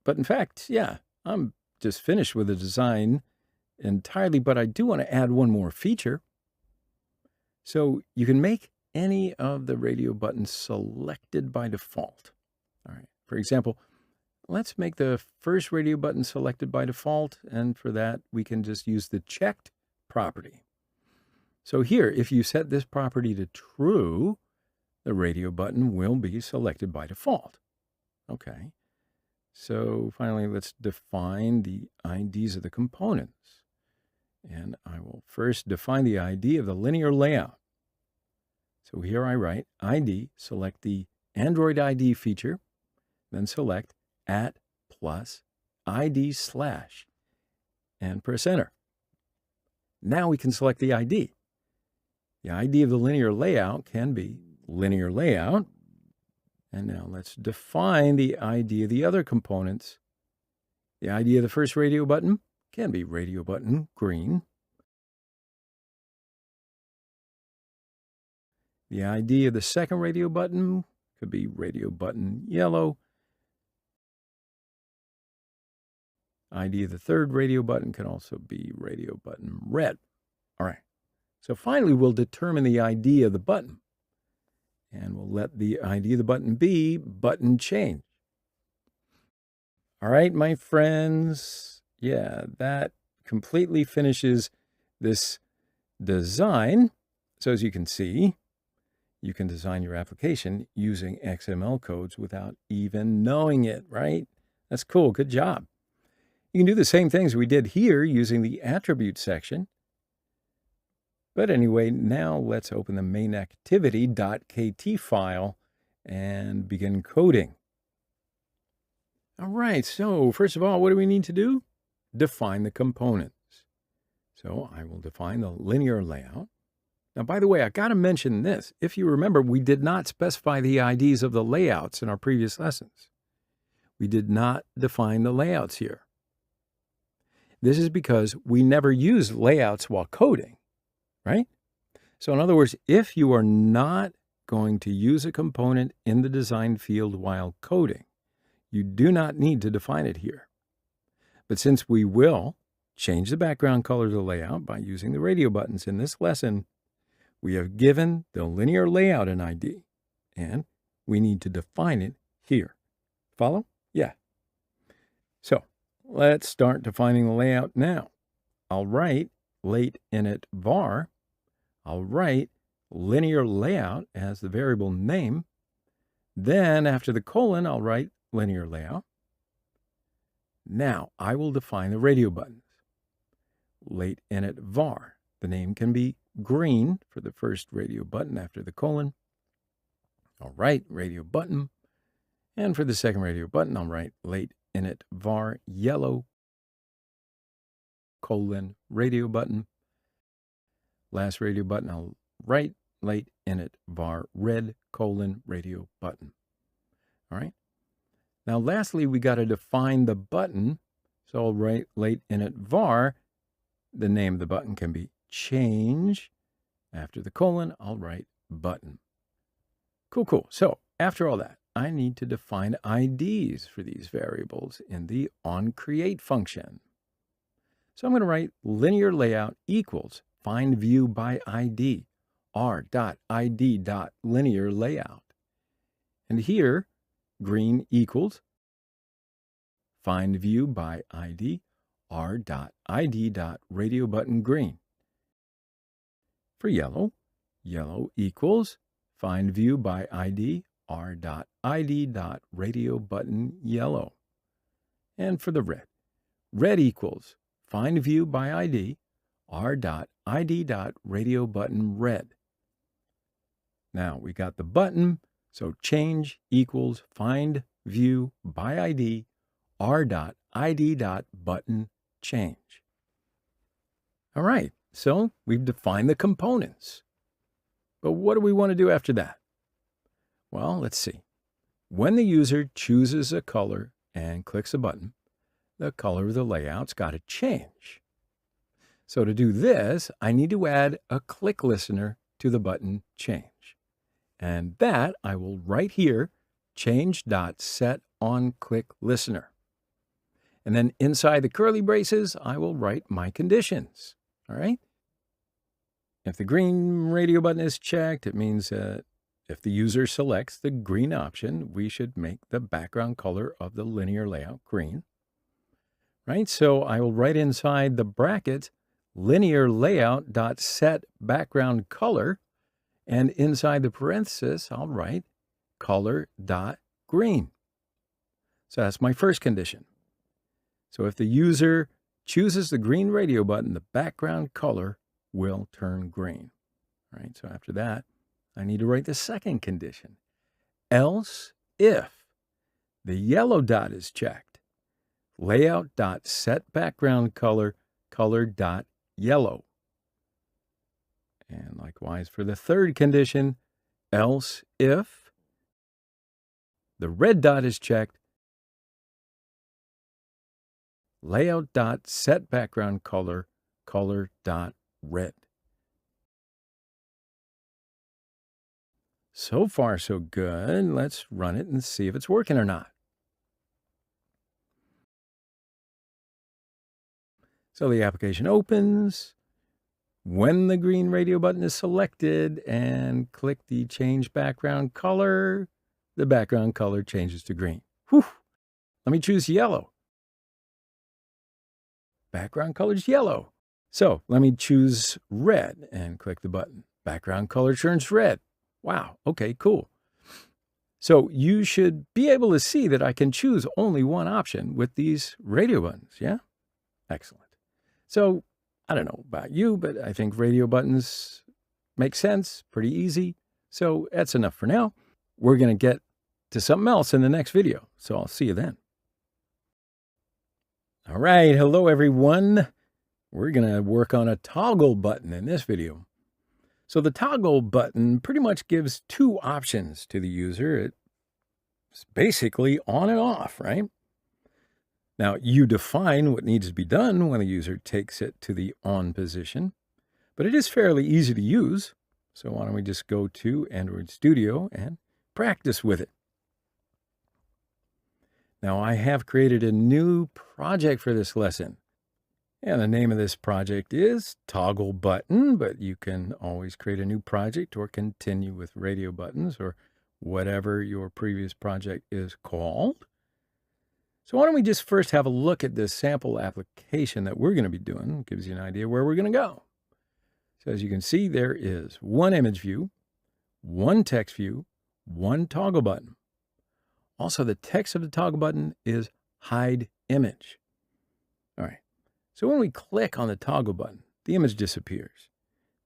A: But in fact, yeah, I'm just finished with the design entirely, but I do want to add one more feature. So you can make any of the radio buttons selected by default. All right, for example, let's make the first radio button selected by default, and for that, we can just use the checked property. So here, if you set this property to true, the radio button will be selected by default. Okay, so finally, let's define the IDs of the components. And I will first define the ID of the linear layout. So here I write ID, select the Android ID feature, then select @+ID/, and press enter. Now we can select the ID. The ID of the linear layout can be linear layout. And now let's define the ID of the other components. The ID of the first radio button can be radio button green. The ID of the second radio button could be radio button yellow. ID of the third radio button can also be radio button red. All right. So finally, we'll determine the ID of the button. And we'll let the ID of the button be button change. All right, my friends. Yeah, that completely finishes this design. So as you can see, you can design your application using XML codes without even knowing it, right? That's cool. Good job. You can do the same things we did here using the attribute section. But anyway, now let's open the main activity.kt file and begin coding. All right, so first of all, what do we need to do? Define the components. So I will define the linear layout. Now, by the way, I got to mention this. If you remember, we did not specify the IDs of the layouts in our previous lessons. We did not define the layouts here. This is because we never use layouts while coding, right? So in other words, if you are not going to use a component in the design field while coding, you do not need to define it here. But since we will change the background color of the layout by using the radio buttons in this lesson, we have given the linear layout an ID, and we need to define it here. Follow? Yeah. So let's start defining the layout now. I'll write late init var. I'll write linear layout as the variable name. Then after the colon, I'll write linear layout. Now I will define the radio buttons. Late init var. The name can be green for the first radio button after the colon. I'll write radio button. And for the second radio button, I'll write late init var yellow colon radio button. Last radio button, I'll write late init var red colon radio button. All right. Now, lastly, we got to define the button. So I'll write late init var. The name of the button can be change. After the colon, I'll write button. Cool. So after all that, I need to define IDs for these variables in the onCreate function. So I'm going to write linear layout equals find view by ID, r.id.linear layout. And here, green equals find view by ID, r.id.radio button green. For yellow, yellow equals find view by ID, r.id.radio button yellow. And for the red, red equals find view by ID, r.id.radio button red. Now we got the button, so change equals find view by ID, r.id.button change. All right, so we've defined the components. But what do we want to do after that? Well, let's see. When the user chooses a color and clicks a button, the color of the layout's got to change. So to do this, I need to add a click listener to the button change. And that I will write here, change.setOnClickListener. And then inside the curly braces, I will write my conditions. All right? If the green radio button is checked, it means if the user selects the green option, we should make the background color of the linear layout green. Right? So I will write inside the bracket linear layout.set background color, and inside the parenthesis, I'll write color.green. So that's my first condition. So if the user chooses the green radio button, the background color will turn green. All right, so after that, I need to write the second condition. Else if the yellow dot is checked, layout.set background color, color.yellow. And likewise for the third condition, else if the red dot is checked, layout.set background color, color.red. So far, so good. Let's run it and see if it's working or not. So the application opens. When the green radio button is selected and click the change background color, the background color changes to green. Whew. Let me choose yellow. Background color is yellow. So let me choose red and click the button. Background color turns red. Wow. Okay, cool. So you should be able to see that I can choose only one option with these radio buttons. Yeah? Excellent. So I don't know about you, but I think radio buttons make sense, pretty easy. So that's enough for now. We're going to get to something else in the next video. So I'll see you then. All right. Hello, everyone. We're going to work on a toggle button in this video. So the toggle button pretty much gives two options to the user. It's basically on and off, right? Now, you define what needs to be done when the user takes it to the on position, but it is fairly easy to use. So why don't we just go to Android Studio and practice with it. Now, I have created a new project for this lesson. And the name of this project is Toggle Button, but you can always create a new project or continue with radio buttons or whatever your previous project is called. So why don't we just first have a look at this sample application that we're going to be doing. It gives you an idea where we're going to go. So as you can see, there is one image view, one text view, one toggle button. Also, the text of the toggle button is hide image. All right. So when we click on the toggle button, the image disappears.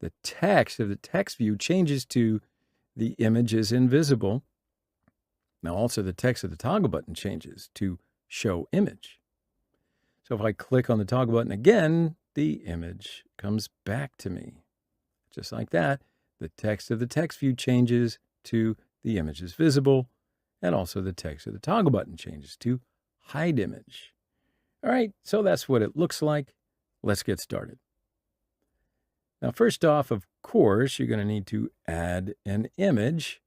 A: The text of the text view changes to the image is invisible. Now also the text of the toggle button changes to show image. So if I click on the toggle button again, the image comes back to me. Just like that, the text of the text view changes to the image is visible, and also the text of the toggle button changes to hide image. All right, so that's what it looks like. Let's get started. Now, first off, of course, you're going to need to add an image.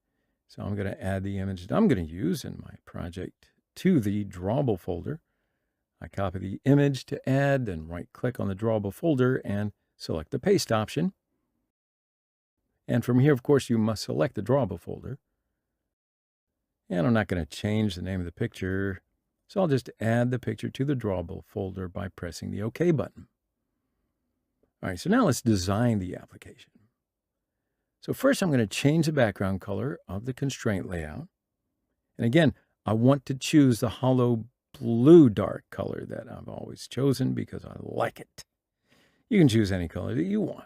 A: So I'm going to add the image that I'm going to use in my project to the drawable folder. I copy the image to add, then right-click on the drawable folder and select the paste option. And from here, of course, you must select the drawable folder. And I'm not going to change the name of the picture, so I'll just add the picture to the drawable folder by pressing the OK button. All right, so now let's design the application. So first I'm going to change the background color of the constraint layout. And again, I want to choose the hollow blue dark color that I've always chosen because I like it. You can choose any color that you want.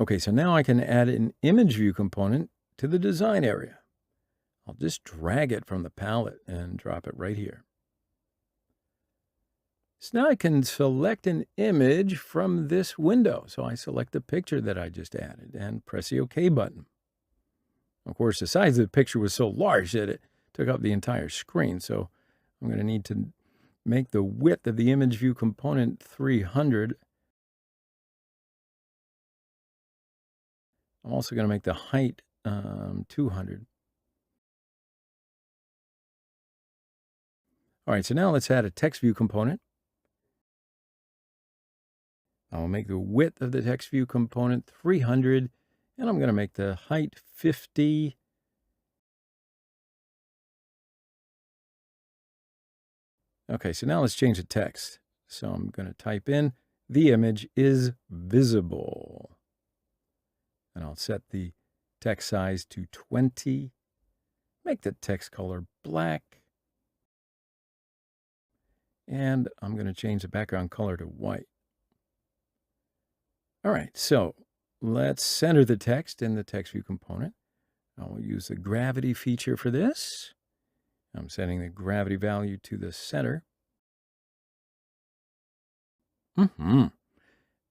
A: Okay, so now I can add an image view component to the design area. I'll just drag it from the palette and drop it right here. So now I can select an image from this window. So I select the picture that I just added and press the OK button. Of course, the size of the picture was so large that it took up the entire screen. So I'm going to need to make the width of the image view component 300. I'm also going to make the height 200. All right, so now let's add a text view component. I'll make the width of the text view component 300, and I'm going to make the height 50. Okay, so now let's change the text. So I'm going to type in, the image is visible. And I'll set the text size to 20. Make the text color black. And I'm going to change the background color to white. All right, so let's center the text in the text view component. I will use the gravity feature for this. I'm setting the gravity value to the center.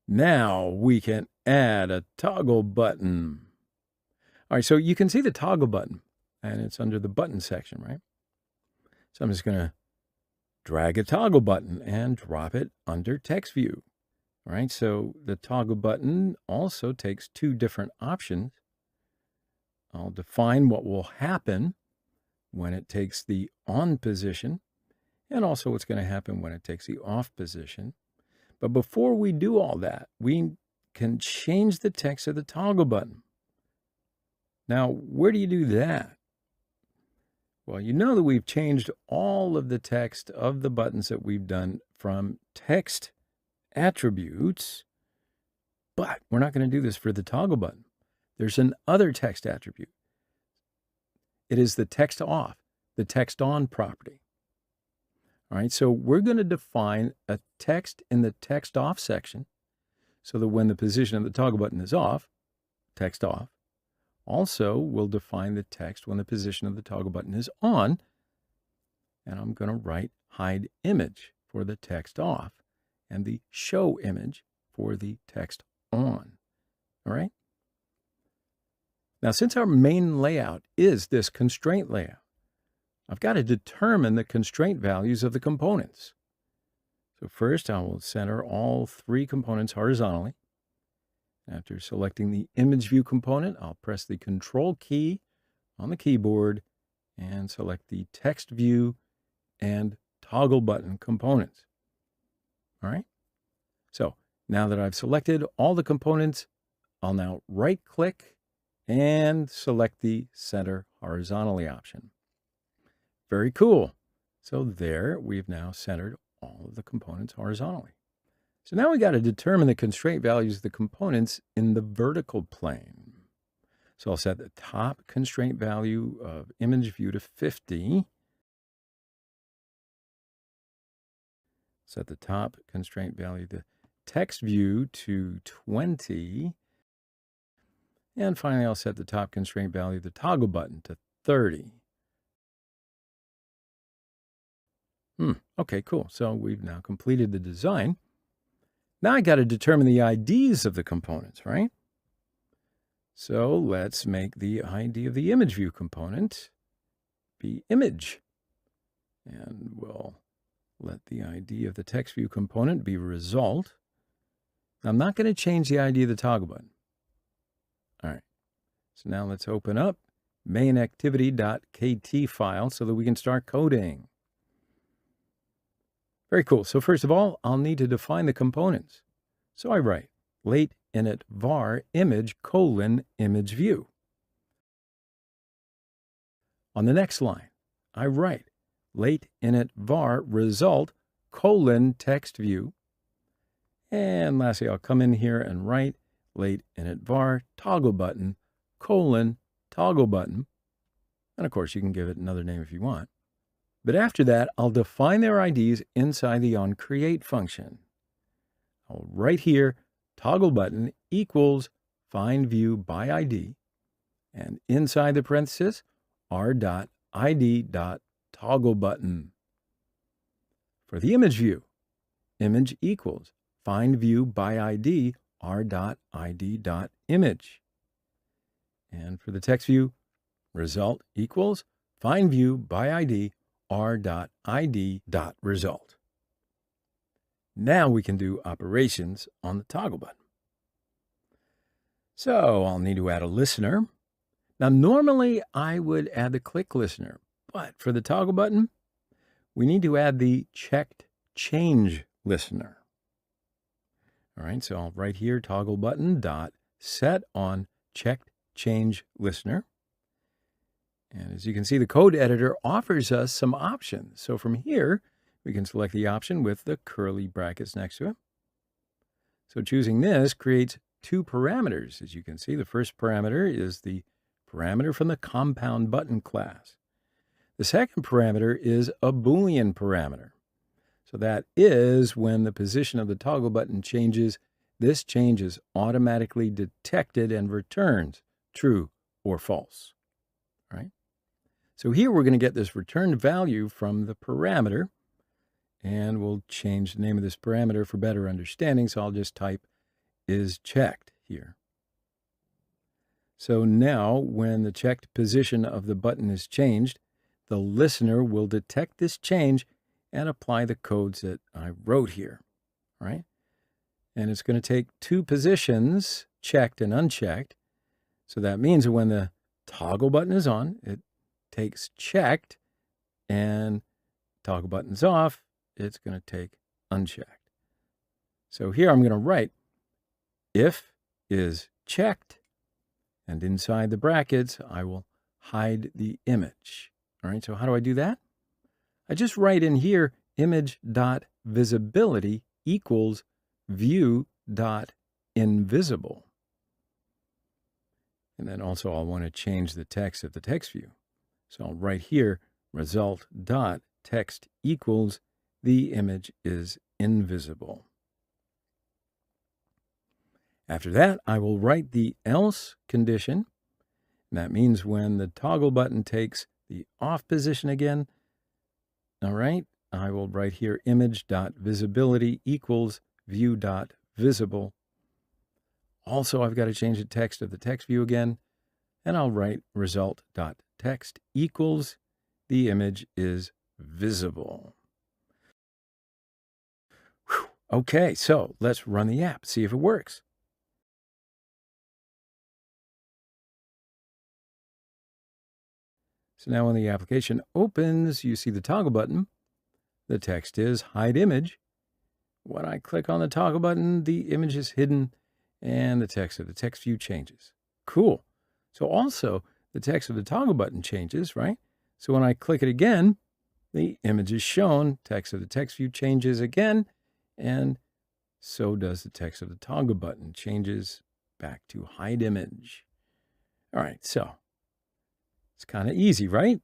A: Now we can add a toggle button. All right, so you can see the toggle button, and it's under the button section, right? So I'm just going to drag a toggle button and drop it under text view. All right, so the toggle button also takes two different options. I'll define what will happen when it takes the on position, and also what's going to happen when it takes the off position. But before we do all that, we can change the text of the toggle button. Now, where do you do that? Well, you know that we've changed all of the text of the buttons that we've done from text attributes, but we're not going to do this for the toggle button. There's an other text attribute. It is the text off, the text on property. All right, so we're going to define a text in the text off section so that when the position of the toggle button is off, text off. Also, we'll define the text when the position of the toggle button is on, and I'm going to write hide image for the text off and the show image for the text on. All right? Now, since our main layout is this constraint layout, I've got to determine the constraint values of the components. So first, I will center all three components horizontally. After selecting the image view component, I'll press the Control key on the keyboard and select the text view and toggle button components. All right. So now that I've selected all the components, I'll now right-click and select the Center Horizontally option. Very cool. So there, we've now centered all of the components horizontally. So now we got to determine the constraint values of the components in the vertical plane. So I'll set the top constraint value of image view to 50. Set the top constraint value, the text view to 20. And finally, I'll set the top constraint value, the toggle button, to 30. Okay, cool. So we've now completed the design. Now I got to determine the IDs of the components, right? So let's make the ID of the image view component be image. And we'll let the ID of the text view component be result. I'm not going to change the ID of the toggle button. All right. So now let's open up mainActivity.kt file so that we can start coding. Very cool. So first of all, I'll need to define the components. So I write late init var image : image view. On the next line, I write late init var result : text view. And lastly, I'll come in here and write late init var toggle button : toggle button. And of course, you can give it another name if you want. But after that, I'll define their IDs inside the onCreate function. I'll write here toggle button equals find view by ID, and inside the parenthesis, r.id.toggle button. For the image view, image equals find view by ID, r.id.image. And for the text view, result equals find view by ID, r.id.result. Now we can do operations on the toggle button. So I'll need to add a listener. Now, normally I would add the click listener, but for the toggle button, we need to add the checked change listener. All right, so I'll write here toggle button dot set on checked change listener. And as you can see, the code editor offers us some options. So from here, we can select the option with the curly brackets next to it. So choosing this creates two parameters. As you can see, the first parameter is the parameter from the compound button class. The second parameter is a Boolean parameter. So that is when the position of the toggle button changes, this change is automatically detected and returns true or false. All right? So here we're going to get this returned value from the parameter, and we'll change the name of this parameter for better understanding. So I'll just type is checked here. So now when the checked position of the button is changed, the listener will detect this change and apply the codes that I wrote here. All right? And it's going to take two positions, checked and unchecked. So that means that when the toggle button is on, it takes checked, and toggle button's off, it's going to take unchecked. So here I'm going to write if is checked, and inside the brackets, I will hide the image. All right, so how do I do that? I just write in here image.visibility equals view.invisible. And then also I'll want to change the text of the text view. So I'll write here result.text equals the image is invisible. After that, I will write the else condition. And that means when the toggle button takes the off position again, all right, I will write here image.visibility equals view.visible. Also, I've got to change the text of the text view again, and I'll write result.text equals the image is visible. Whew. Okay, so let's run the app, see if it works. So now when the application opens, you see the toggle button. The text is hide image. When I click on the toggle button, the image is hidden and the text of the text view changes. Cool. So also the text of the toggle button changes, right? So when I click it again, the image is shown, text of the text view changes again, and so does the text of the toggle button, changes back to hide image. All right, so it's kind of easy, right?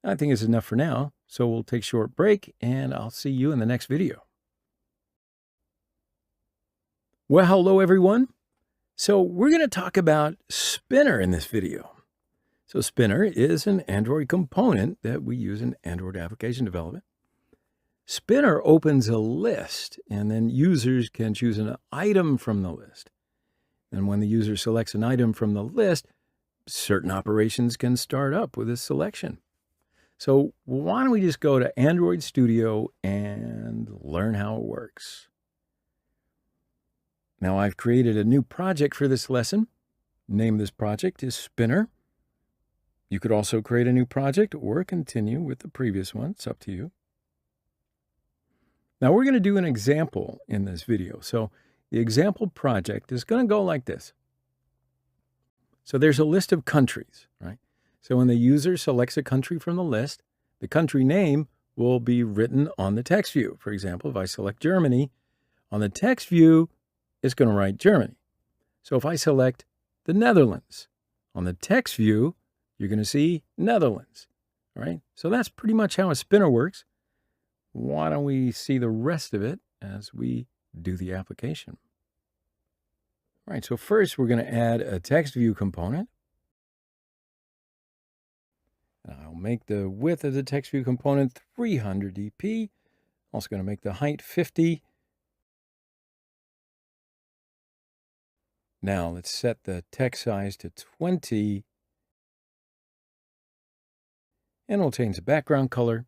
A: I think it's enough for now, so we'll take a short break, and I'll see you in the next video. Well, hello, everyone. So we're going to talk about Spinner in this video. So Spinner is an Android component that we use in Android application development. Spinner opens a list, and then users can choose an item from the list. And when the user selects an item from the list, certain operations can start up with this selection. So why don't we just go to Android Studio and learn how it works. Now I've created a new project for this lesson. Name of this project is Spinner. You could also create a new project or continue with the previous one. It's up to you. Now we're going to do an example in this video. So the example project is going to go like this. So there's a list of countries, right? So when the user selects a country from the list, the country name will be written on the text view. For example, if I select Germany, on the text view, it's going to write Germany. So if I select the Netherlands, on the text view, you're going to see Netherlands, right? So that's pretty much how a spinner works. Why don't we see the rest of it as we do the application? All right, so first we're going to add a text view component. I'll make the width of the text view component 300 dp. Also going to make the height 50. Now let's set the text size to 20. And we'll change the background color.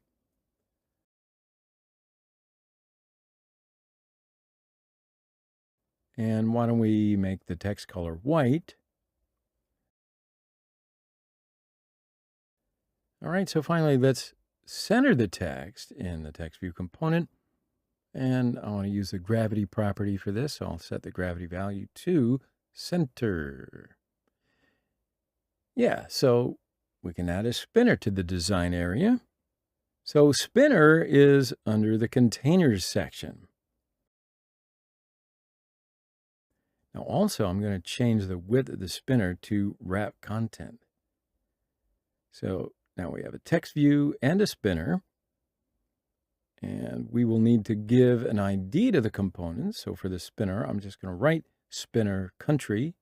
A: And why don't we make the text color white? All right, so finally, let's center the text in the text view component. And I want to use the gravity property for this, so I'll set the gravity value to center. Yeah, so we can add a spinner to the design area. So spinner is under the containers section. Now also, I'm going to change the width of the spinner to wrap content. So now we have a text view and a spinner. And we will need to give an ID to the components. So for the spinner, I'm just going to write spinner country.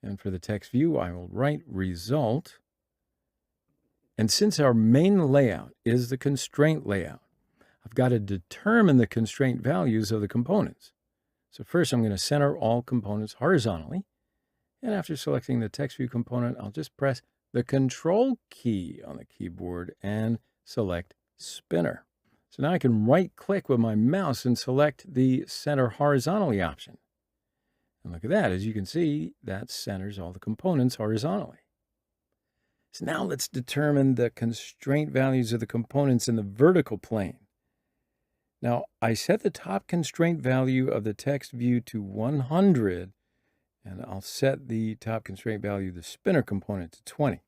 A: And for the text view, I will write result. And since our main layout is the constraint layout, I've got to determine the constraint values of the components. So first, I'm going to center all components horizontally. And after selecting the text view component, I'll just press the Control key on the keyboard and select Spinner. So now I can right-click with my mouse and select the Center Horizontally option. And look at that. As you can see, that centers all the components horizontally. So now let's determine the constraint values of the components in the vertical plane. Now, I set the top constraint value of the text view to 100, and I'll set the top constraint value of the spinner component to 20.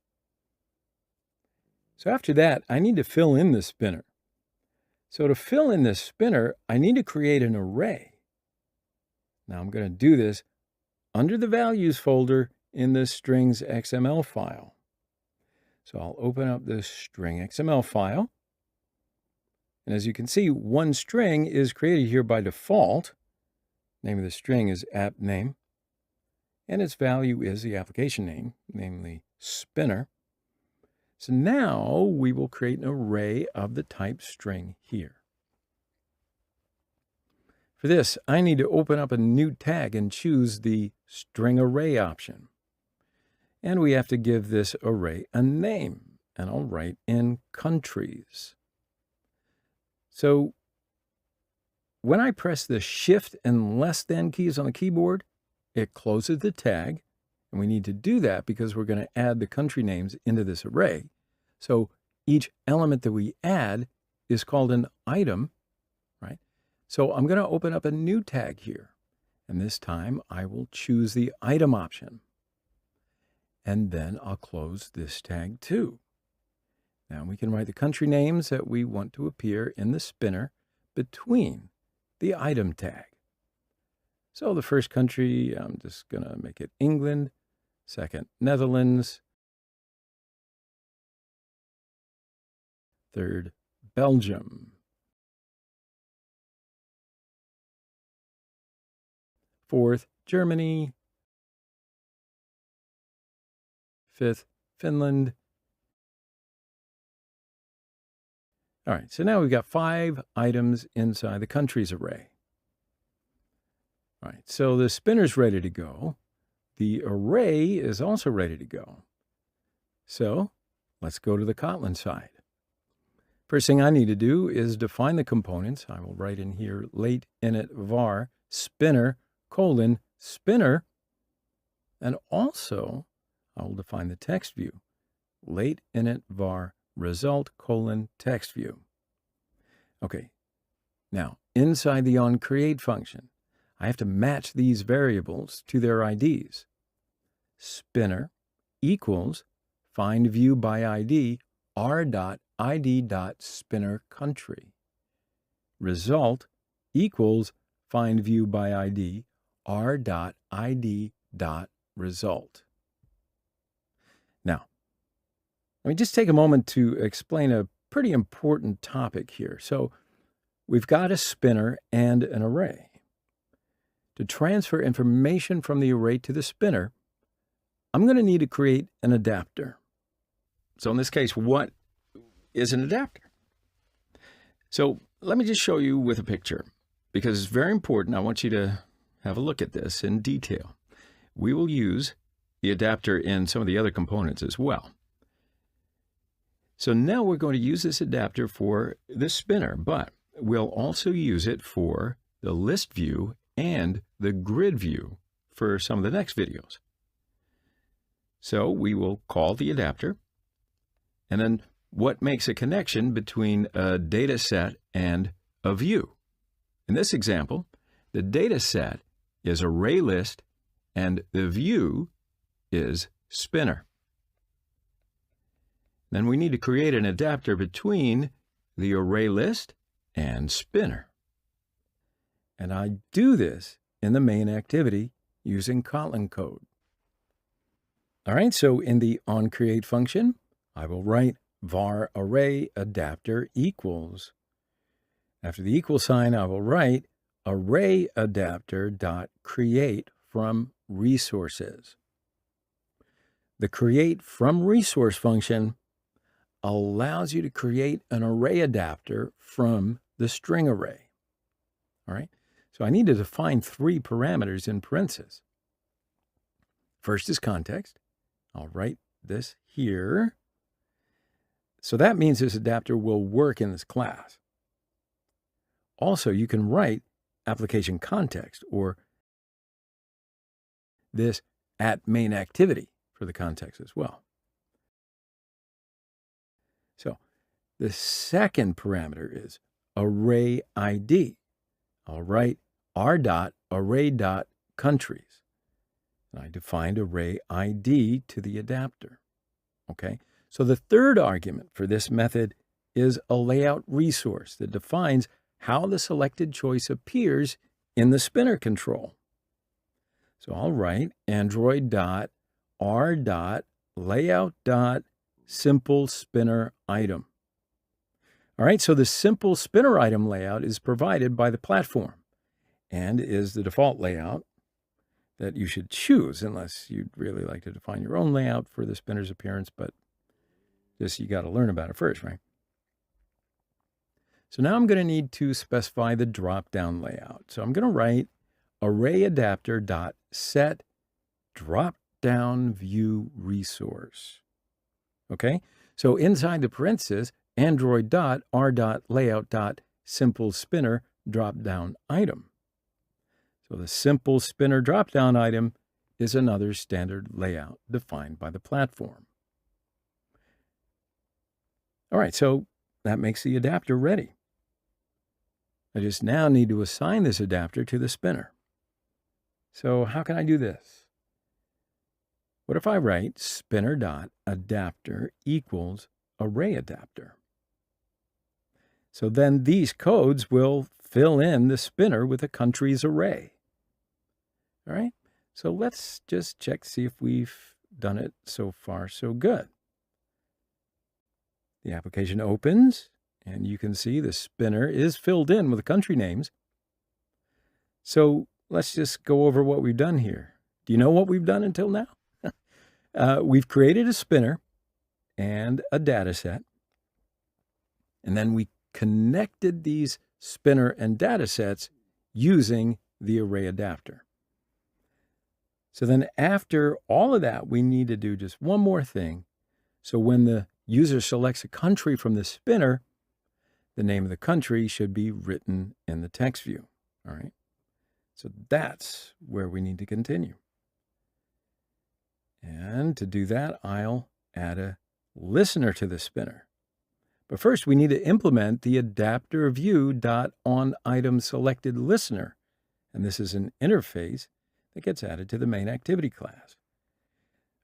A: So after that, I need to fill in the spinner. So to fill in this spinner, I need to create an array. Now I'm going to do this under the values folder in the strings XML file. So I'll open up this string XML file. And as you can see, one string is created here by default. Name of the string is app name. And its value is the application name, namely spinner. So now we will create an array of the type string here. For this, I need to open up a new tag and choose the string array option. And we have to give this array a name, and I'll write in countries. So when I press the shift and less than keys on the keyboard, it closes the tag. And we need to do that because we're going to add the country names into this array. So each element that we add is called an item, right? So I'm going to open up a new tag here. And this time I will choose the item option. And then I'll close this tag too. Now we can write the country names that we want to appear in the spinner between the item tag. So the first country, I'm just going to make it England. Second, Netherlands. Third, Belgium. Fourth, Germany. Fifth, Finland. All right, so now we've got 5 items inside the countries array. All right, so the spinner's ready to go. The array is also ready to go. So let's go to the Kotlin side. First thing I need to do is define the components. I will write in here late init var spinner colon spinner. And also I will define the text view. Late init var result colon text view. Okay, now inside the onCreate function, I have to match these variables to their IDs. Spinner equals find view by ID r.id.spinner country. Result equals find view by ID r.id.result. Now, let me just take a moment to explain a pretty important topic here. So we've got a spinner and an array. To transfer information from the array to the spinner, I'm going to need to create an adapter. So in this case, what is an adapter? So let me just show you with a picture, because it's very important. I want you to have a look at this in detail. We will use the adapter in some of the other components as well. So now we're going to use this adapter for the spinner, but we'll also use it for the list view and the grid view for some of the next videos. So we will call the adapter, and then what makes a connection between a data set and a view. In this example, the data set is array list and the view is spinner. Then we need to create an adapter between the array list and spinner. And I do this in the main activity using Kotlin code. All right, so in the onCreate function, I will write var array adapter equals. After the equal sign, I will write array adapter dot create from resources. The create from resource function allows you to create an array adapter from the string array. All right, so I need to define 3 parameters in parentheses. First is context. I'll write this here. So that means this adapter will work in this class. Also, you can write application context or this at main activity for the context as well. So the second parameter is array ID. I'll write r.array.countries. I defined array ID to the adapter. Okay, so the third argument for this method is a layout resource that defines how the selected choice appears in the spinner control. So I'll write android.r.layout.simpleSpinnerItem. All right, so the simple spinner item layout is provided by the platform and is the default layout that you should choose, unless you'd really like to define your own layout for the spinner's appearance, but just you got to learn about it first, right? So now I'm going to need to specify the drop-down layout. So I'm going to write arrayAdapter.set drop-down view resource. Okay, so inside the parentheses, android.r.layout.simpleSpinner drop-down item. So the simple spinner drop-down item is another standard layout defined by the platform. All right, so that makes the adapter ready. I just now need to assign this adapter to the spinner. So how can I do this? What if I write spinner.adapter equals arrayAdapter? So then these codes will fill in the spinner with a countries array. All right. So let's just check, see if we've done it so far so good. The application opens, and you can see the spinner is filled in with the country names. So let's just go over what we've done here. Do you know what we've done until now? We've created a spinner and a data set, and then we connected these spinner and data sets using the array adapter. So then after all of that, we need to do just one more thing. So when the user selects a country from the spinner, the name of the country should be written in the text view. All right. So that's where we need to continue. And to do that, I'll add a listener to the spinner. But first, we need to implement the adapter view.onItemSelectedListener. And this is an interface that gets added to the main activity class.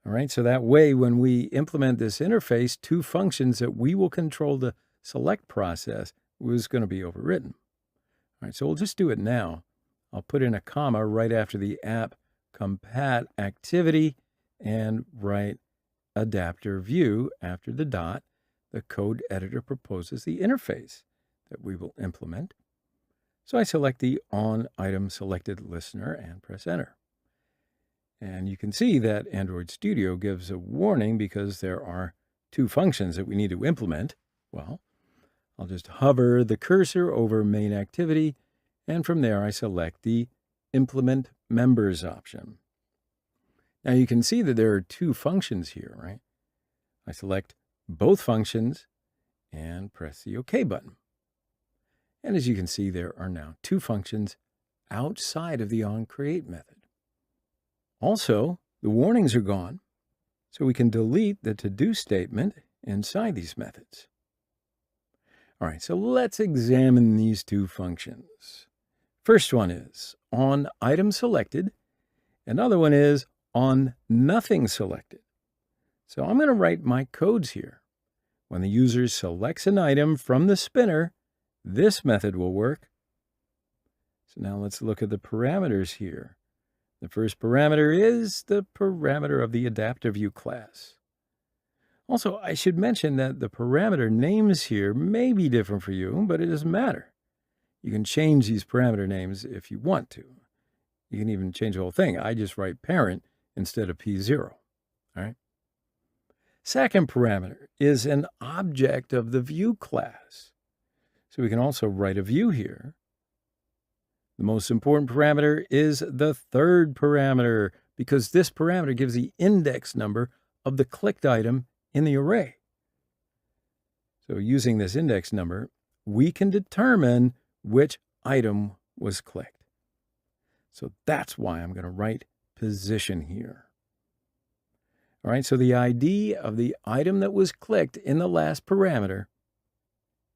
A: All right, so that way, when we implement this interface, two functions that we will control the select process was going to be overwritten. All right, so we'll just do it now. I'll put in a comma right after the app compat activity and write adapter view after the dot. The code editor proposes the interface that we will implement. So I select the onItemSelectedListener and press enter. And you can see that Android Studio gives a warning because there are two functions that we need to implement. Well, I'll just hover the cursor over main activity, and from there I select the Implement Members option. Now you can see that there are two functions here, right? I select both functions and press the OK button. And as you can see, there are now two functions outside of the onCreate method. Also, the warnings are gone, so we can delete the to-do statement inside these methods. All right, so let's examine these two functions. First one is onItemSelected. Another one is onNothingSelected. So I'm going to write my codes here. When the user selects an item from the spinner, this method will work. So now let's look at the parameters here. The first parameter is the parameter of the adapter view class. Also, I should mention that the parameter names here may be different for you, but it doesn't matter. You can change these parameter names if you want to. You can even change the whole thing. I just write parent instead of P0. All right. Second parameter is an object of the view class. So we can also write a view here. The most important parameter is the third parameter because this parameter gives the index number of the clicked item in the array. So using this index number, we can determine which item was clicked. So that's why I'm going to write position here. All right, so the ID of the item that was clicked in the last parameter,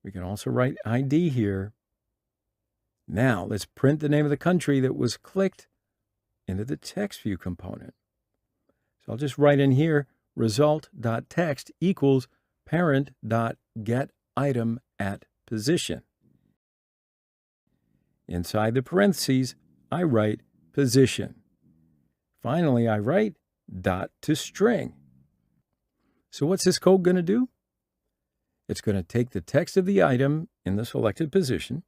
A: we can also write ID here. Now, let's print the name of the country that was clicked into the text view component. So I'll just write in here, result.text equals parent.getItemAtPosition. Inside the parentheses, I write position. Finally, I write dot to string. So what's this code going to do? It's going to take the text of the item in the selected position,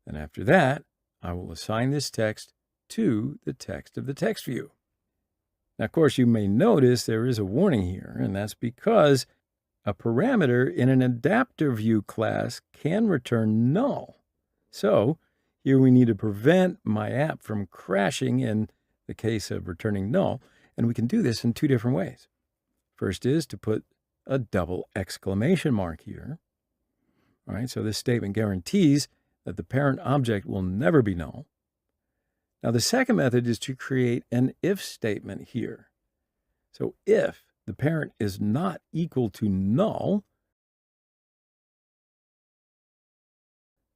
A: and after that, I will assign this text to the text of the text view. Now, of course, you may notice there is a warning here, and that's because a parameter in an adapter view class can return null. So here we need to prevent my app from crashing in the case of returning null, and we can do this in two different ways. First is to put a double exclamation mark here. All right, so this statement guarantees that the parent object will never be null. Now, the second method is to create an if statement here. So if the parent is not equal to null,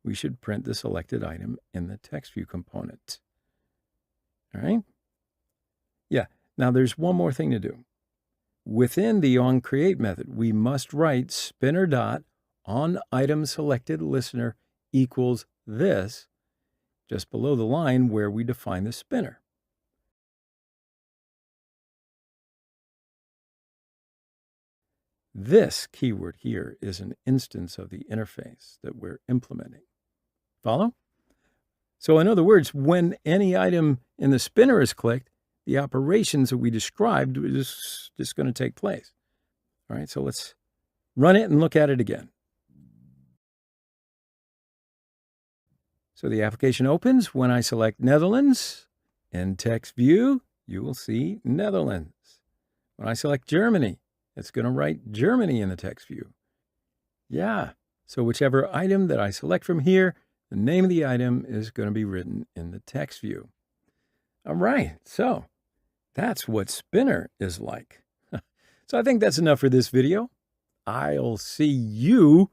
A: we should print the selected item in the text view component. All right? Yeah, now there's one more thing to do. Within the onCreate method, we must write spinner.onItemSelectedListener equals this, just below the line where we define the spinner. This keyword here is an instance of the interface that we're implementing. Follow? So in other words, when any item in the spinner is clicked, the operations that we described is just going to take place. All right, so let's run it and look at it again. So the application opens when I select Netherlands. In text view, you will see Netherlands. When I select Germany, it's going to write Germany in the text view. Yeah, so whichever item that I select from here, the name of the item is going to be written in the text view. All right, so that's what Spinner is like. So I think that's enough for this video. I'll see you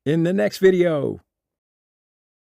A: in the next video.